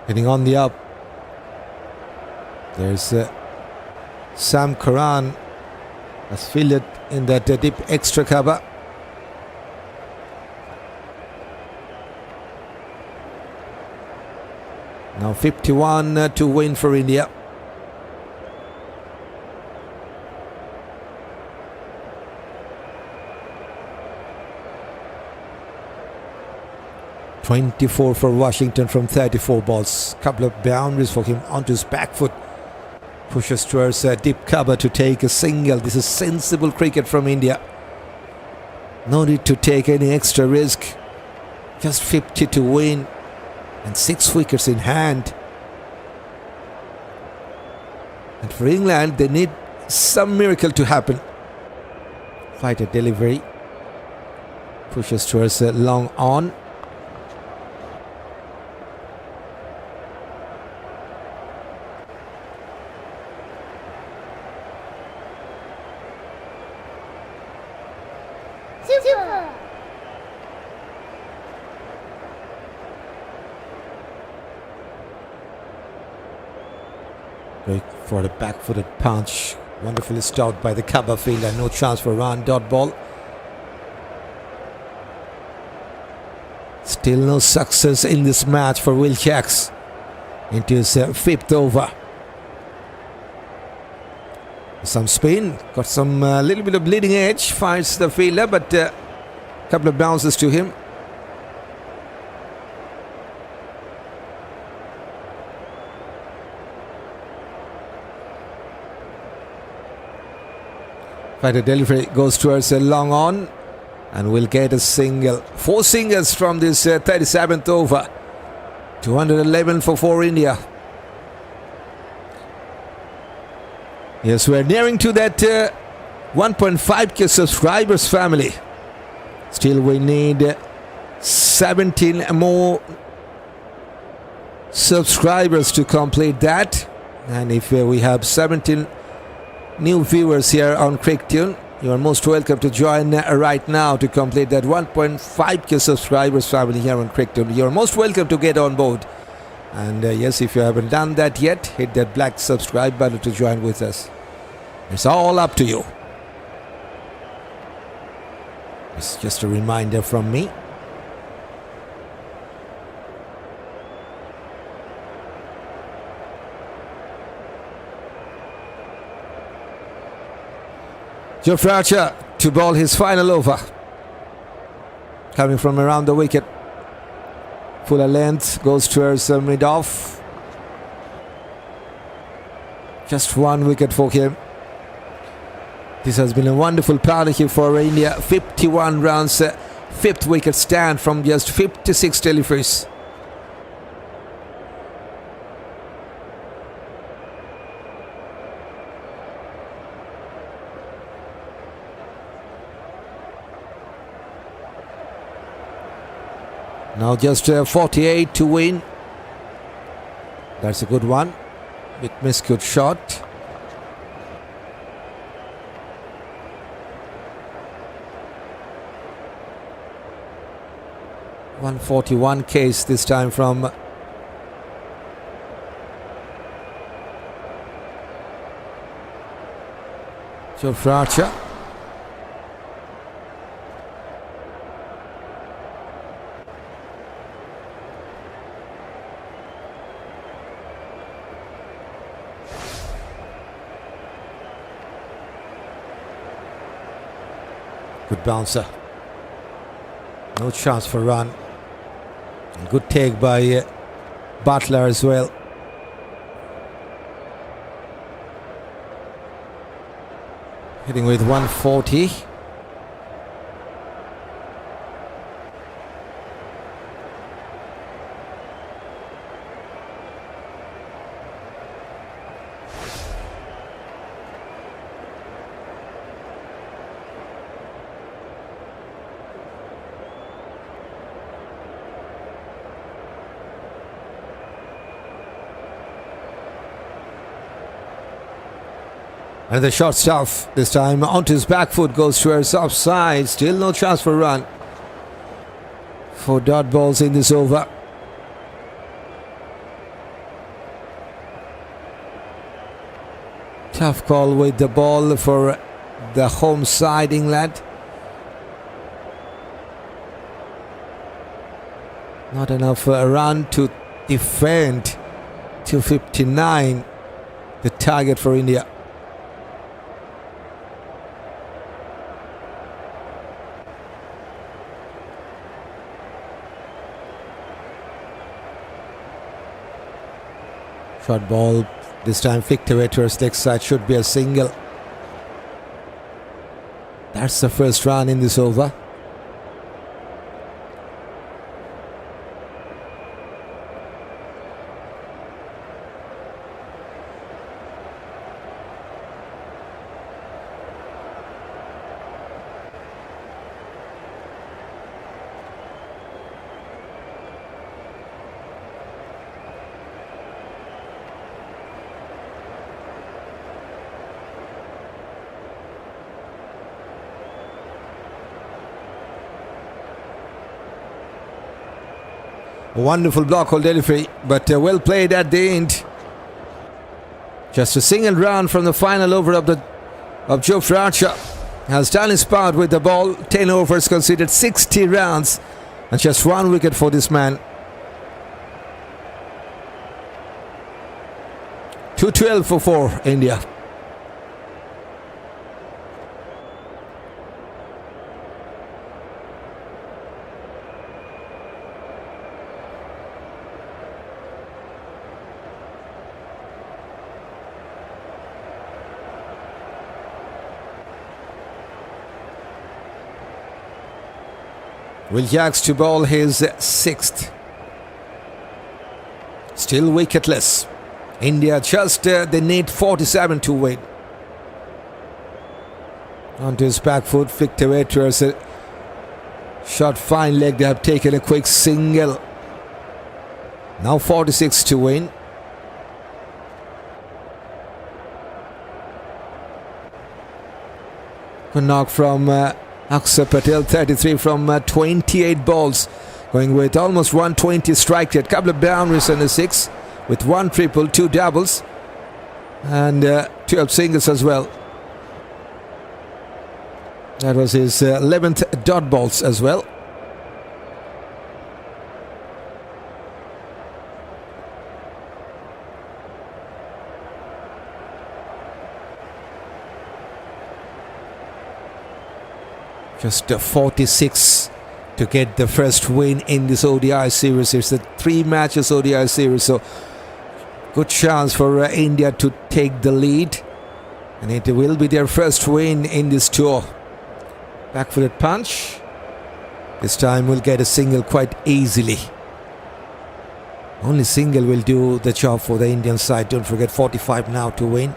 Getting on the up. There's Sam Curran has fielded in that deep extra cover. Now 51 to win for India. .24 for Washington from 34 balls. Couple of boundaries for him onto his back foot. Pushes towards deep cover to take a single. This is sensible cricket from India. No need to take any extra risk. Just 50 to win and 6 wickets in hand. And for England, they need some miracle to happen. Fighter delivery. Pushes towards long on. Super. Break for the back-footed punch. Wonderfully stopped by the cover fielder. No chance for run. Dot ball. Still no success in this match for Will Jacks into his fifth over. Some spin, got some little bit of bleeding edge, finds the fielder, but a couple of bounces to him. Fighter delivery goes towards a long on and will get a single. 4 singles from this 37th over. 211 for India. Yes, we're nearing to that 1.5k subscribers family. Still we need 17 more subscribers to complete that. And if we have 17 new viewers here on CrickTune, you are most welcome to join right now to complete that 1.5k subscribers family here on CrickTune. You are most welcome to get on board. And yes, if you haven't done that yet, hit that black subscribe button to join with us. It's all up to you. It's just a reminder from me. Jofra to bowl his final over. Coming from around the wicket. Fuller length goes towards mid-off. Just 1 wicket for him. This has been a wonderful partnership for India. 51 runs, 5th wicket stand from just 56 deliveries. Now just 48 to win. That's a good one. Bit miscut shot. .141 case this time from Jofra. Good bouncer. No chance for run. And good take by Buttler as well. Hitting with 140. And the short stuff this time onto his back foot, goes towards offside. Still no chance for run for dot balls in this over. Tough call with the ball for the home side, England. Not enough for a run to defend. 259, the target for India. Short ball, this time flicked away towards leg side, should be a single. That's the first run in this over. A wonderful block hold delivery, but well played at the end. Just a single run from the final over of Jofra has done his part with the ball. 10 overs, conceded 60 runs, and just 1 wicket for this man. 212 for 4, India. Will Jacks to bowl his 6th. Still wicketless. India just they need 47 to win. Onto his back foot, flicked away towards a shot, fine leg. They have taken a quick single. Now 46 to win. Good knock from Axar Patel, 33 from 28 balls, going with almost 120 strike rate. Couple of boundaries and a 6, with 1 triple, 2 doubles, and 12 singles as well. That was his 11th dot balls as well. Just 46 to get the first win in this ODI series. It's a 3 matches ODI series, so good chance for India to take the lead, and it will be their first win in this tour. Back-footed punch. This time we'll get a single quite easily. Only single will do the job for the Indian side. Don't forget, 45 now to win.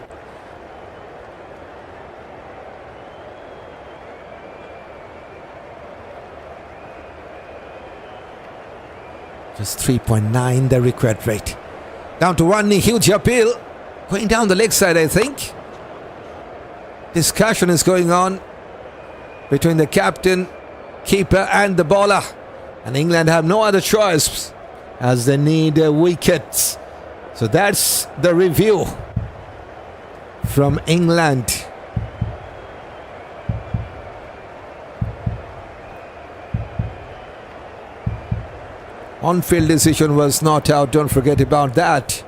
Just 3.9 the required rate. Down to 1, huge appeal. Going down the leg side, I think. Discussion is going on between the captain, keeper and the bowler. And England have no other choice as they need wickets. So that's the review from England. On-field decision was not out, don't forget about that.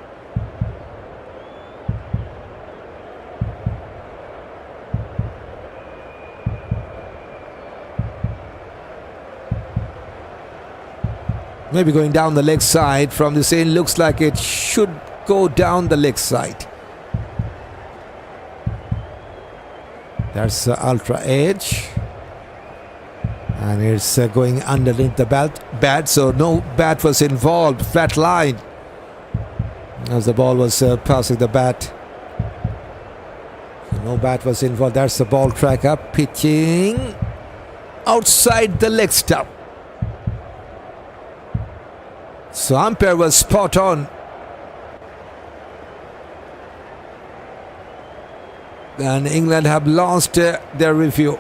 Maybe going down the leg side from this end. Looks like it should go down the leg side. There's ultra edge. And it's going underneath the bat, so no bat was involved. Flat line as the ball was passing the bat. So no bat was involved. There's the ball track up, pitching outside the leg stump. So umpire was spot on. And England have lost their review.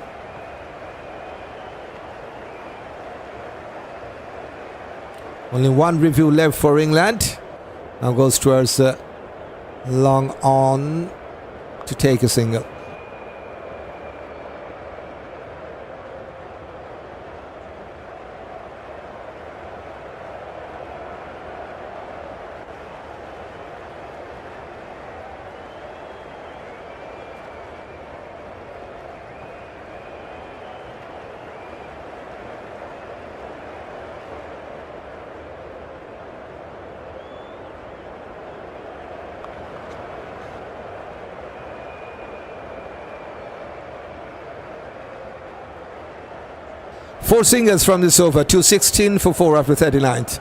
Only 1 review left for England. Now goes towards long on to take a single. Four singles from this over. 216 for 4 after 39th.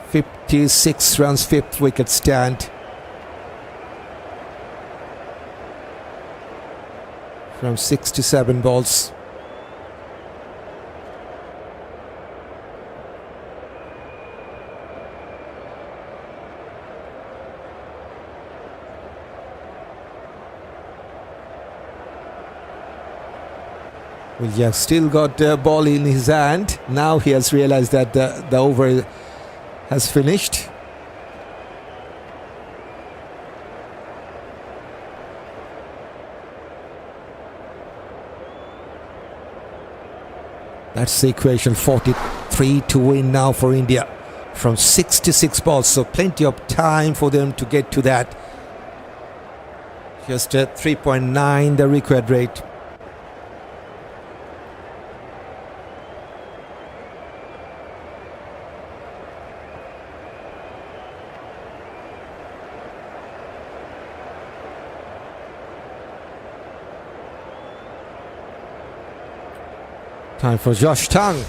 "56 runs, 5th wicket stand from 67 balls. Well, yeah, still got the ball in his hand. Now he has realized that the over has finished. That's the equation. 43 to win now for India from 66 balls. So plenty of time for them to get to that. Just 3.9 the required rate. Time for Josh Tang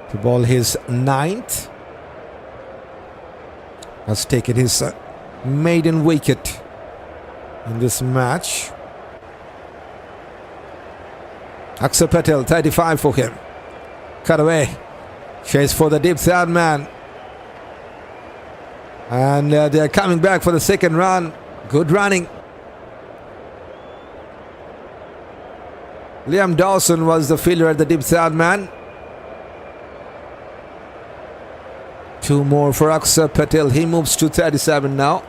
to bowl his 9th. Has taken his maiden wicket in this match. Axar Patel, 35 for him. Cut away. Chase for the deep third man. And they're coming back for the second run. Good running. Liam Dawson was the fielder at the deep third man. 2 more for Axar Patel. He moves to 37 now.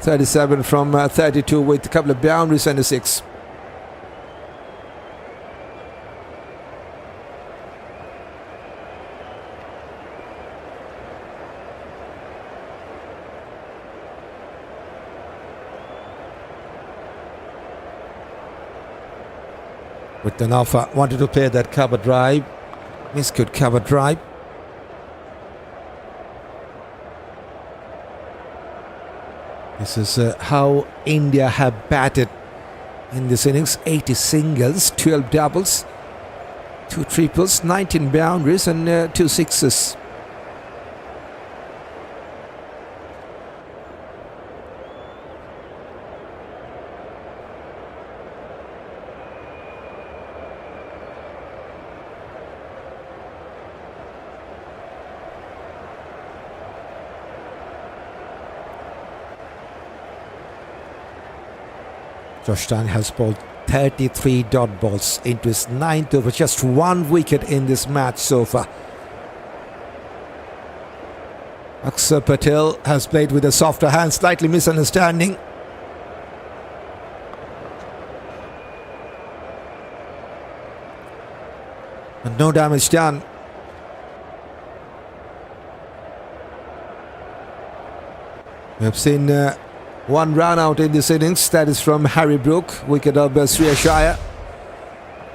37 from 32 with a couple of boundaries and a 6. With an offer, wanted to play that cover drive. Missed good cover drive. This is how India have batted in this innings. 80 singles, 12 doubles, 2 triples, 19 boundaries and 2 sixes. Josh Tang has bowled 33 dot balls into his 9th over, just 1 wicket in this match so far. Axar Patel has played with a softer hand, slightly misunderstanding. And no damage done. We have seen 1 run out in this innings. That is from Harry Brook, wicket of Shreyas.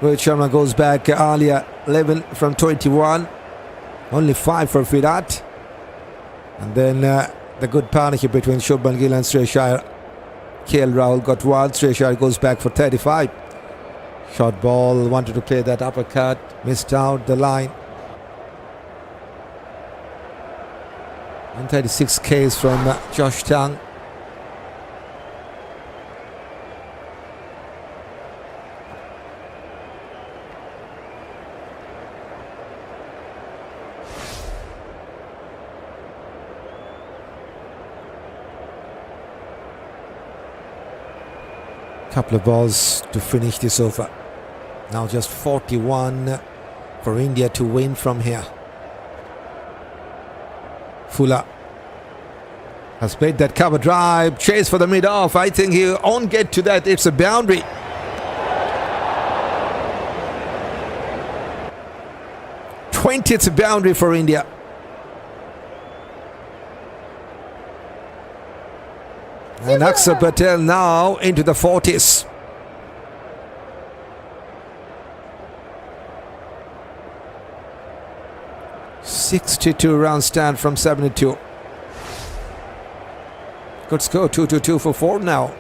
Rohit Sharma goes back earlier, 11 from 21. Only 5 for Virat. And then the good partnership between Shubman, Gill and Shreyas. Rahul got 1. Shreyas goes back for 35. Short ball, wanted to play that uppercut, missed out the line. 136 Ks from Josh Tang. Couple of balls to finish this over. Now just 41 for India to win from here. Fuller has played that cover drive, chase for the mid-off. I think he won't get to that. It's a boundary. th boundary for India. And Axar Patel now into the 40s. .62 run stand from 72. Good score, 2-2 for 4 now.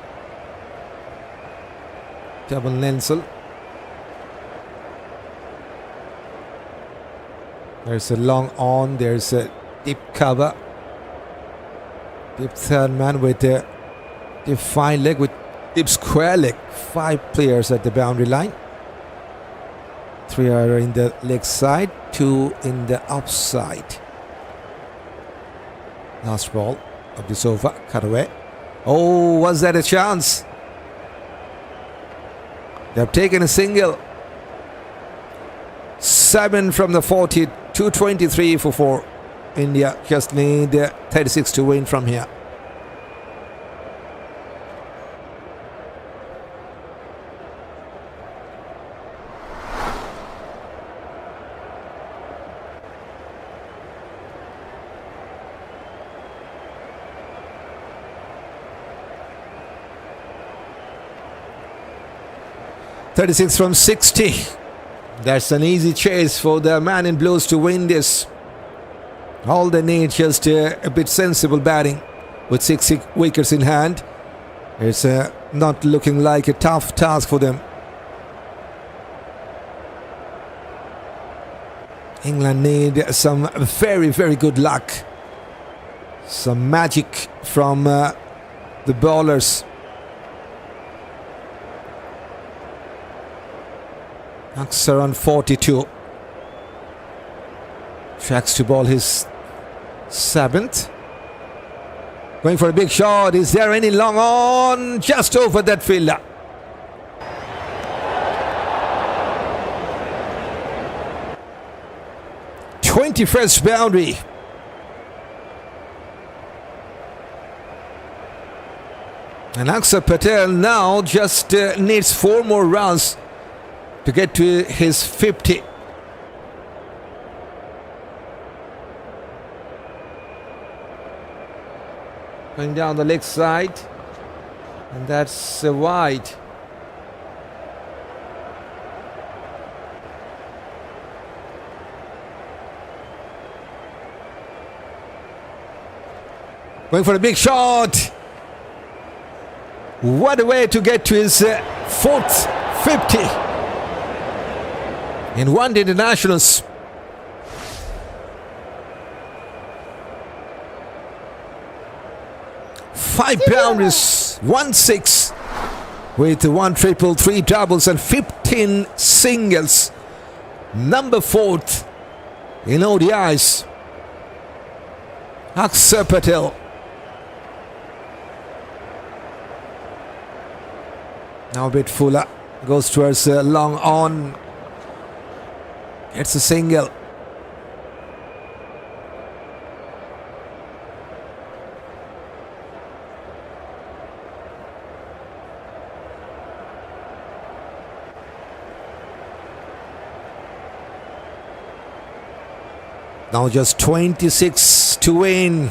Double Nensel. There's a long on, there's a deep cover. Deep third man with a deep fine leg, with deep square leg. 5 players at the boundary line. 3 are in the leg side, 2 in the outside. Last ball of this over, cut away. Oh, was that a chance? They have taken a single. 7 from the 40, 223 for 4. India just need 36 to win from here. .36 from 60. That's an easy chase for the man in blues to win this. All they need just a bit sensible batting with 6 wickets in hand. It's not looking like a tough task for them. England need some very, very good luck. Some magic from the bowlers. Axar on 42. Tracks to ball his 7th. Going for a big shot. Is there any long on? Just over that fielder. '21st boundary. And Axar Patel now just needs 4 more runs to get to his 50. Going down the leg side, and that's wide. Going for a big shot. What a way to get to his 4th 50 in one-day internationals. Five boundaries, 1 6 with 1 triple, 3 doubles and 15 singles. Number 4th in ODIs. Axar Patel. Now a bit fuller. Goes towards long on. It's a single. Now just 26 to win.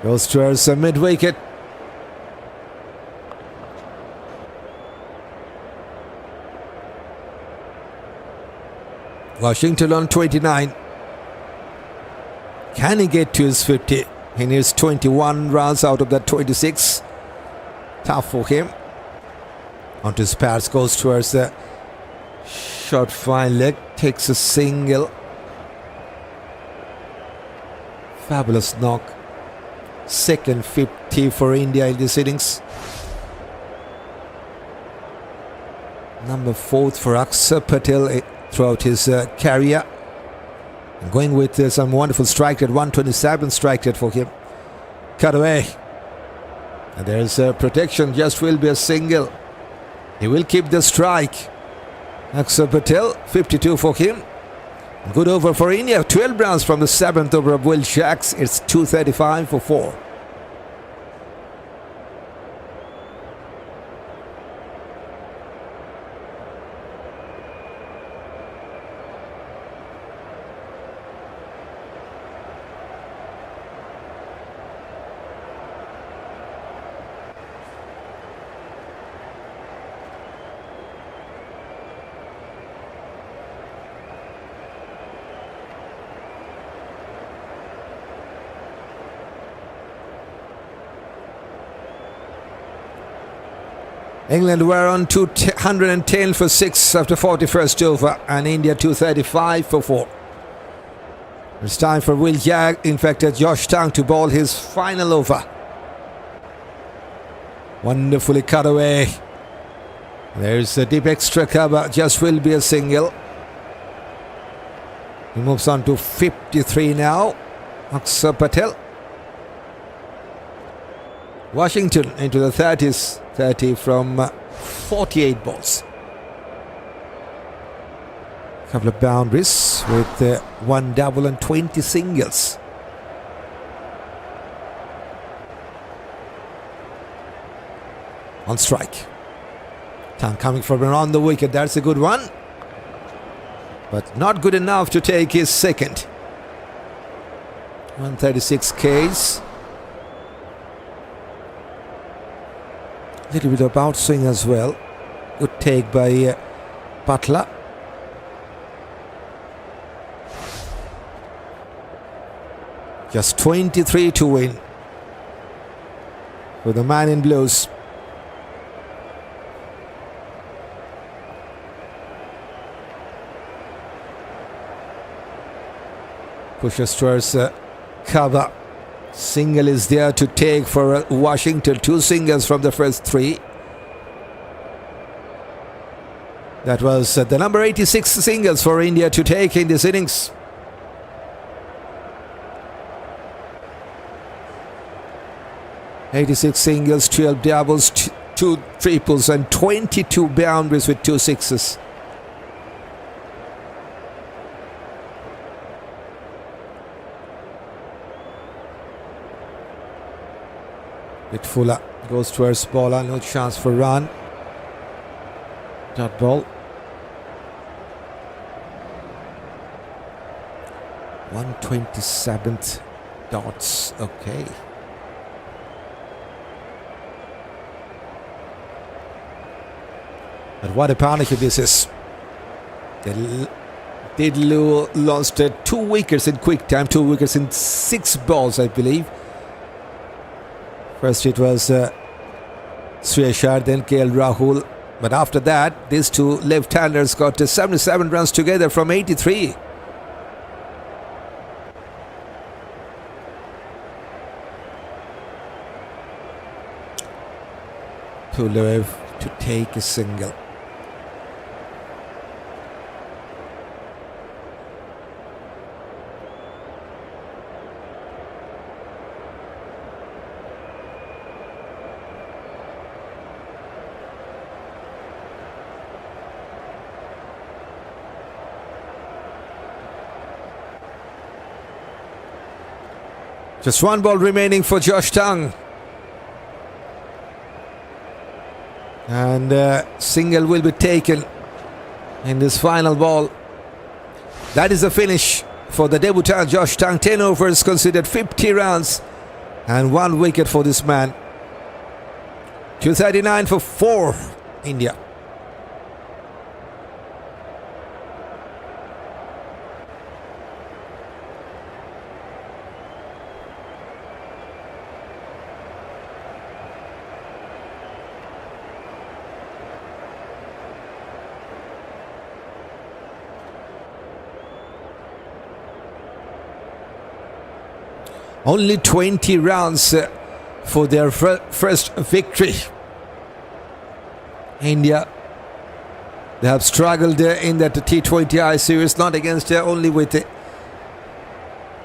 Goes towards a mid-wicket. Washington on 29. Can he get to his 50? He needs 21 runs out of that 26. Tough for him. Onto his pads, goes towards the short fine leg. Takes a single. Fabulous knock. Second 50 for India in this innings. Number 4th for Axar Patel throughout his career. And going with some wonderful strike rate, 127 strike rate for him. Cut away. And there's protection, just will be a single. He will keep the strike. Axar Patel, 52 for him. Good over for India, 12 runs from the 7th over of Will Jacks. It's 235 for 4. England were on 210 for 6 after 41st over, and India 235 for 4. It's time for Will Jag, in fact Josh Tang, to bowl his final over. Wonderfully cut away. There's a deep extra cover, just will be a single. He moves on to 53 now. Axar Patel. Washington into the 30s. 30 from 48 balls. Couple of boundaries with 1 double and 20 singles. On strike. Tang coming from around the wicket. That's a good one. But not good enough to take his second. 136 Ks. Little bit of outswing as well. Good take by Buttler. Just 23 to win for the man in blues. Pushes towards cover. Single is there to take for Washington. 2 singles from the first 3. That was the number 86 singles for India to take in this innings. "86 singles, 12 doubles, 2 triples and 22 boundaries with 2 sixes. Bit Fuller goes towards bowler, no chance for run. Dot ball. 127th dots. Okay. But what a partnership this is. They lost 2 wickets in quick time, 2 wickets in 6 balls, I believe. First it was Shreyas, then KL Rahul. But after that, these 2 left-handers got 77 runs together from 83. Pulev to take a single. Just 1 ball remaining for Josh Tang. And single will be taken in this final ball. That is the finish for the debutant Josh Tang. 10 overs, considered 50 runs and 1 wicket for this man. 239 for 4 India. Only 20 runs for their first victory. India, they have struggled in that T20I series, not against only with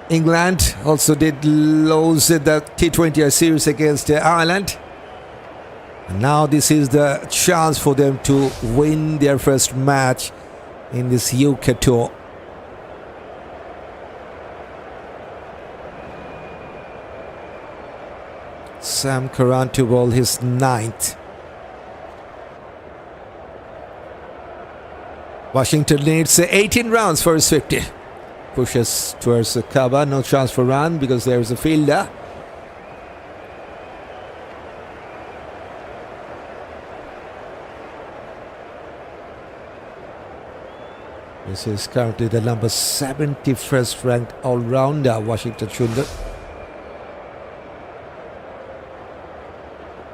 England. Also did lose the T20I series against Ireland. And now this is the chance for them to win their first match in this UK tour. Sam Curran to bowl his 9th. Washington needs 18 runs for his 50. Pushes towards the cover, no chance for run because there is a fielder. This is currently the number 71st ranked all-rounder, Washington Sundar.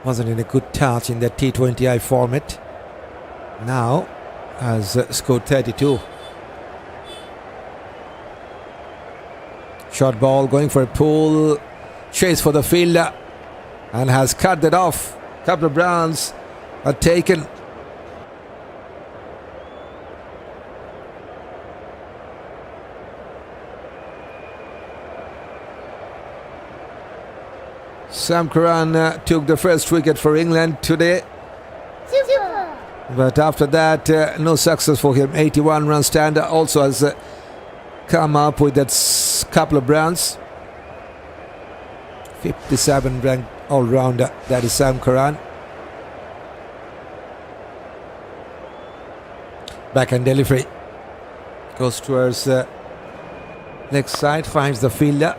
Wasn't in a good touch in that T20I format. Now has scored 32. Short ball going for a pull. Chase for the fielder and has cut that off. Couple of runs are taken. Sam Curran took the first wicket for England today. Super. But after that, no success for him. 81 run standard. Also has come up with that couple of runs. 57 ranked all-rounder. That is Sam Curran. Backhand delivery. Goes towards leg side. Finds the fielder.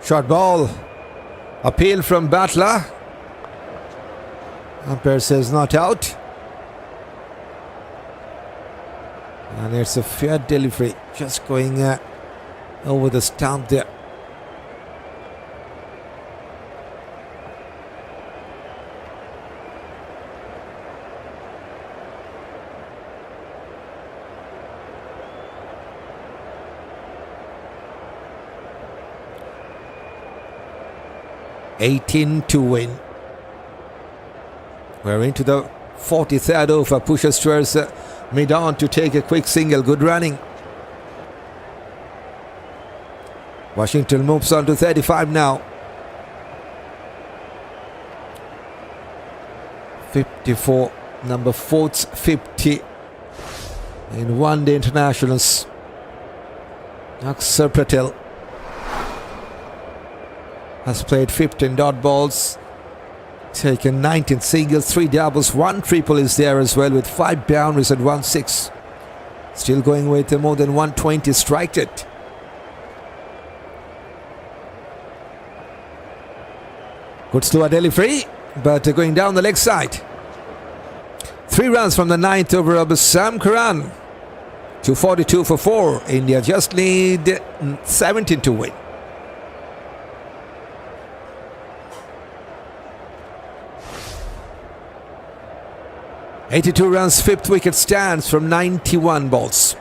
Short ball. Appeal from Buttler. Umpire says not out. And it's a fair delivery. Just going over the stump there. $18 to win. We're into the 43rd over. Pushes towards mid-on to take a quick single. Good running. Washington moves on to 35 now. 54. Number 4's 50 in one-day internationals. Axar Patel has played 15 dot balls, taken 19 singles, 3 doubles, 1 triple is there as well, with 5 boundaries and 1 6. Still going with more than 120 strike rate. Good slow delivery, but going down the leg side. 3 runs from the 9th over of Sam Curran. 242 for 4. India just lead 17 to win. $82 runs, 5th wicket stands from 91 balls.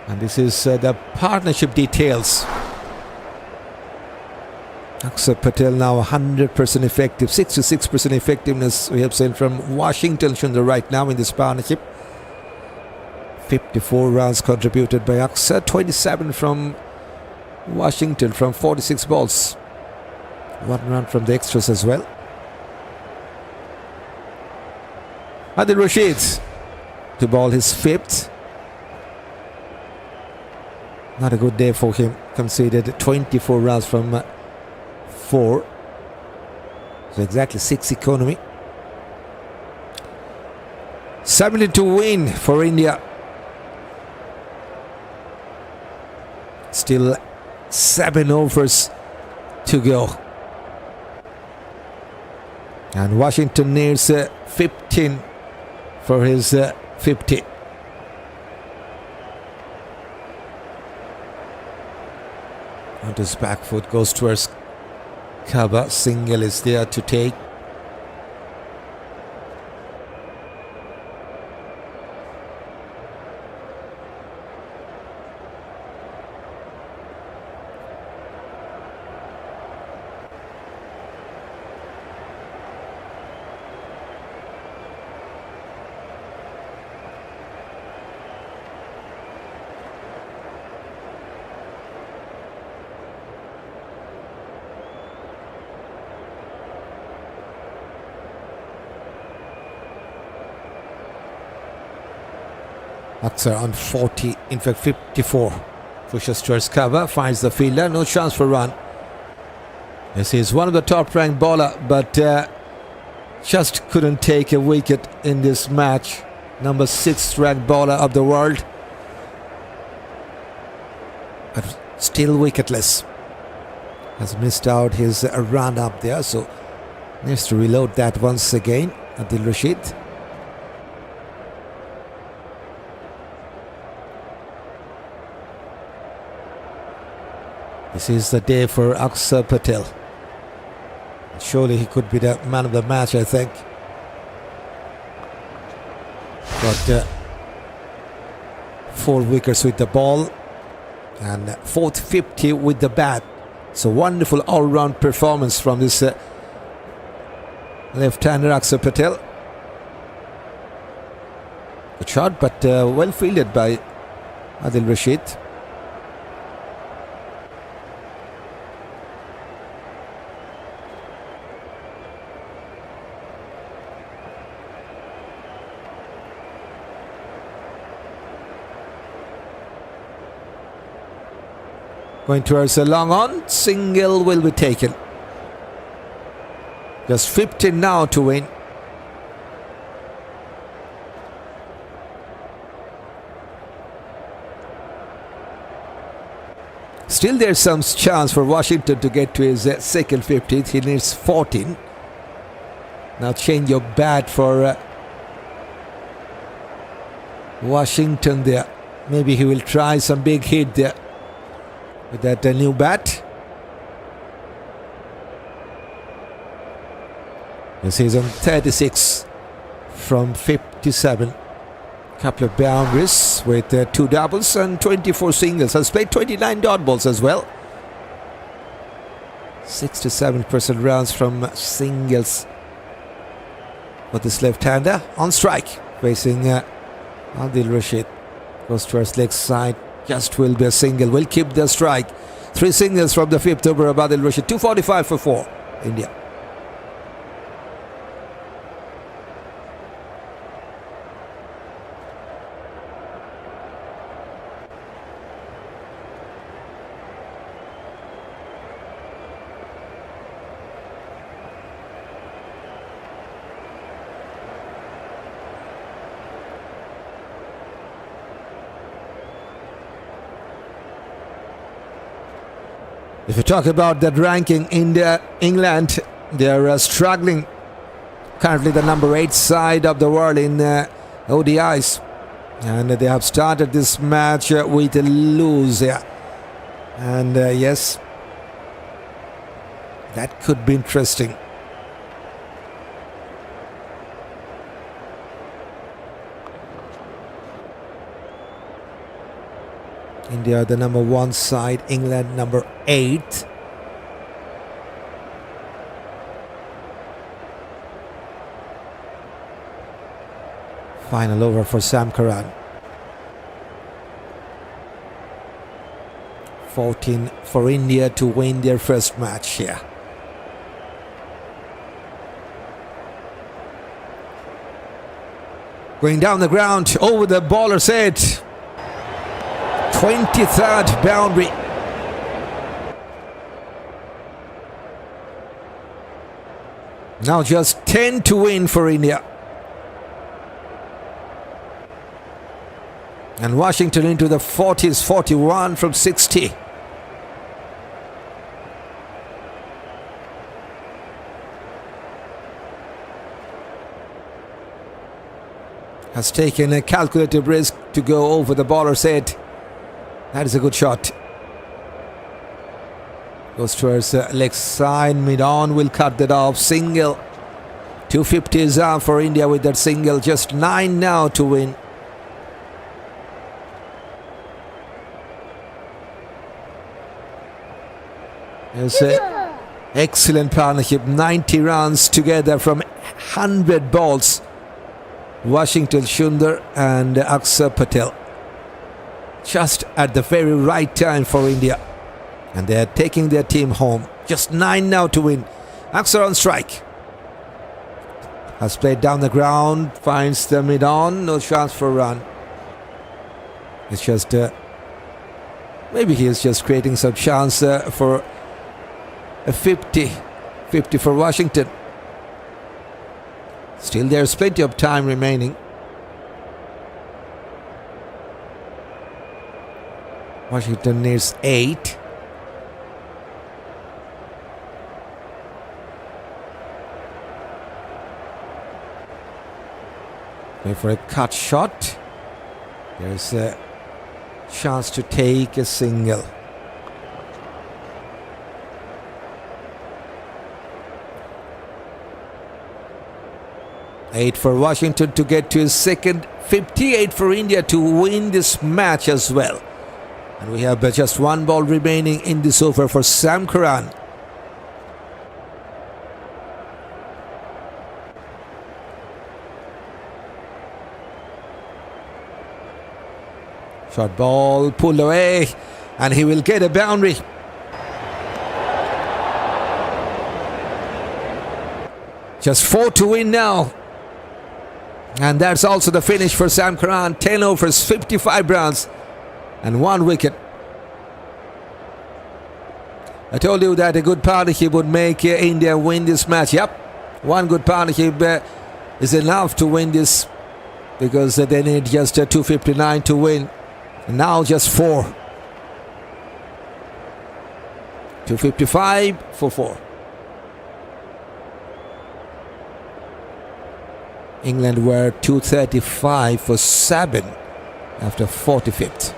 And this is the partnership details. Axar Patel now 100% effective, 66% effectiveness we have seen from Washington right now in this partnership. 54 runs contributed by Axar, 27 from Washington from 46 balls. 1 run from the extras as well. Adil Rashid to ball his 5th. Not a good day for him. Conceded 24 runs from 4. So exactly 6 economy. 70 to win for India. Still 7 overs to go. And Washington needs 15 for his 50. On his back foot, goes towards cover. Single is there to take. Axar on 40, in fact 54. Pushes towards cover, finds the fielder, no chance for run. This is one of the top ranked bowler, but just couldn't take a wicket in this match. Number 6th ranked bowler of the world. But still wicketless. Has missed out his run up there, so needs to reload that once again. Adil Rashid. This is the day for Axar Patel. Surely he could be the man of the match, I think. Got 4 wickets with the ball and 4th 50 with the bat. So wonderful all-round performance from this left-hander Axar Patel. Good shot, but well fielded by Adil Rashid. Going towards a long on, single will be taken. Just 15 now to win. Still there's some chance for Washington to get to his second 50th. He needs 14. Now change your bat for Washington there. Maybe he will try some big hit there with that new bat. This is on 36 from 57. Couple of boundaries with 2 doubles and 24 singles. Has played 29 dot balls as well. 67% runs from singles for this left-hander. On strike, facing Adil Rashid. Goes towards leg side. Just will be a single. Will keep the strike. 3 singles from the 5th over of Adil Rashid. 245 for 4. India. If you talk about that ranking in England, they are struggling. Currently the number 8 side of the world in ODIs. And they have started this match with a lose here. And yes, that could be interesting. India the number 1 side, England number 8. Final over for Sam Curran. 14 for India to win their first match here. Going down the ground over the bowler's head. 23rd boundary. Now just 10 to win for India. And Washington into the 40s, 41 from 60. Has taken a calculated risk to go over the bowler's head. That is a good shot. Goes towards leg side, mid-on, will cut that off. Single. 250 is out for India with that single. Just 9 now to win. There's an excellent partnership. 90 runs together from 100 balls. Washington, Sundar and Axar Patel. Just at the very right time for India. And they are taking their team home. Just 9 now to win. Axar on strike. Has played down the ground. Finds the mid-on. No chance for a run. It's just... maybe he is just creating some chance for a 50. 50 for Washington. Still there's plenty of time remaining. Washington needs 8. Going for a cut shot. There's a chance to take a single. 8 for Washington to get to his second, 58 for India to win this match as well. And we have just one ball remaining in this over for Sam Curran. Short ball pulled away, and he will get a boundary. Just 4 to win now. And that's also the finish for Sam Curran. 10 overs, 55 runs, and 1 wicket. I told you that a good partnership would make India win this match. Yep, one good partnership is enough to win this, because they need just 259 to win. And now just 4. 255 for 4. England were 235 for 7 after 45th.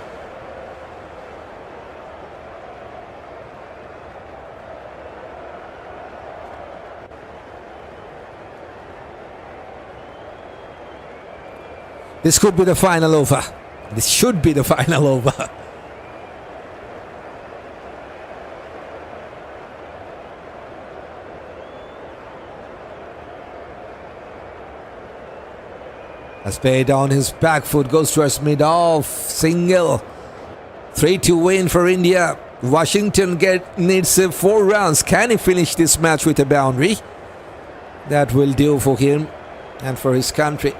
This could be the final over. This should be the final over. Has played on his back foot, goes towards mid-off, single. 3 to win for India. Washington needs 4 runs. Can he finish this match with a boundary? That will do for him and for his country.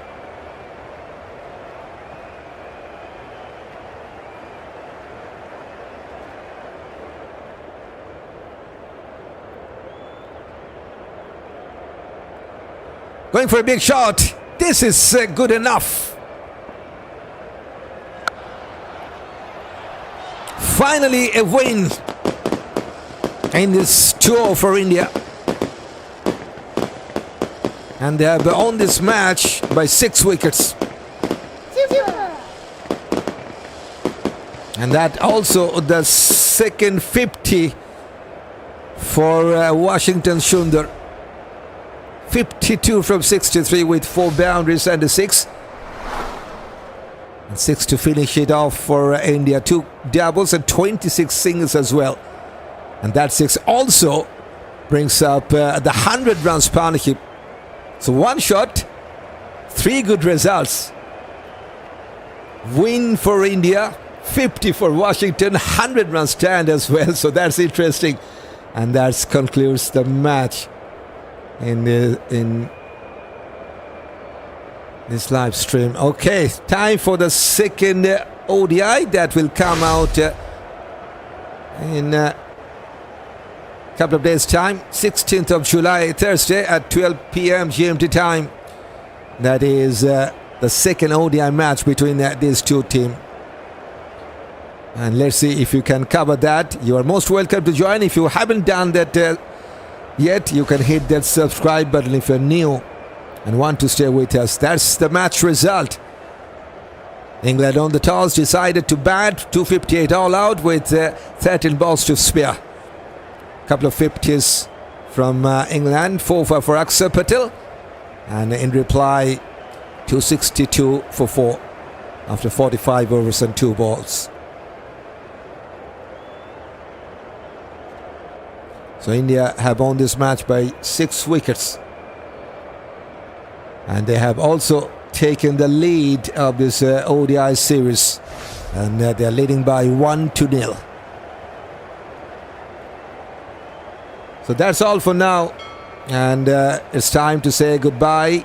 Going for a big shot. This is good enough. Finally a win in this tour for India. And they have won this match by 6 wickets. And that also the second 50 for Washington Sundar. 52 from 63 with 4 boundaries and a 6. And 6 to finish it off for India. 2 doubles and 26 singles as well. And that 6 also brings up the 100 runs partnership. So 1 shot, 3 good results. Win for India, 50 for Washington, 100 run stand as well. So that's interesting. And that concludes the match in this live stream. Okay, time for the second ODI that will come out in a couple of days time. 16th of July, Thursday at 12 p.m. GMT time. That is the second ODI match between these two teams. And let's see if you can cover that. You are most welcome to join. If you haven't done that yet, you can hit that subscribe button if you're new and want to stay with us. That's the match result. England on the toss decided to bat. 258 all out with 13 balls to spare. Couple of 50s from England. 4 for Axar Patel. And in reply, 262 for 4 after 45 overs and 2 balls. So India have won this match by 6 wickets. And they have also taken the lead of this ODI series. And they are leading by 1-0. So that's all for now. And it's time to say goodbye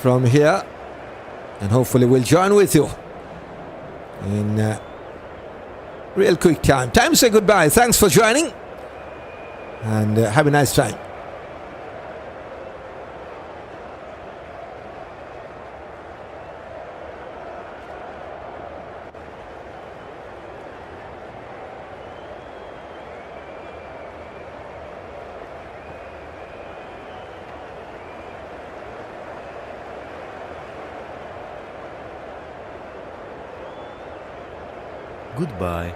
from here. And hopefully we'll join with you in real quick time. Time to say goodbye. Thanks for joining. And have a nice time. Goodbye.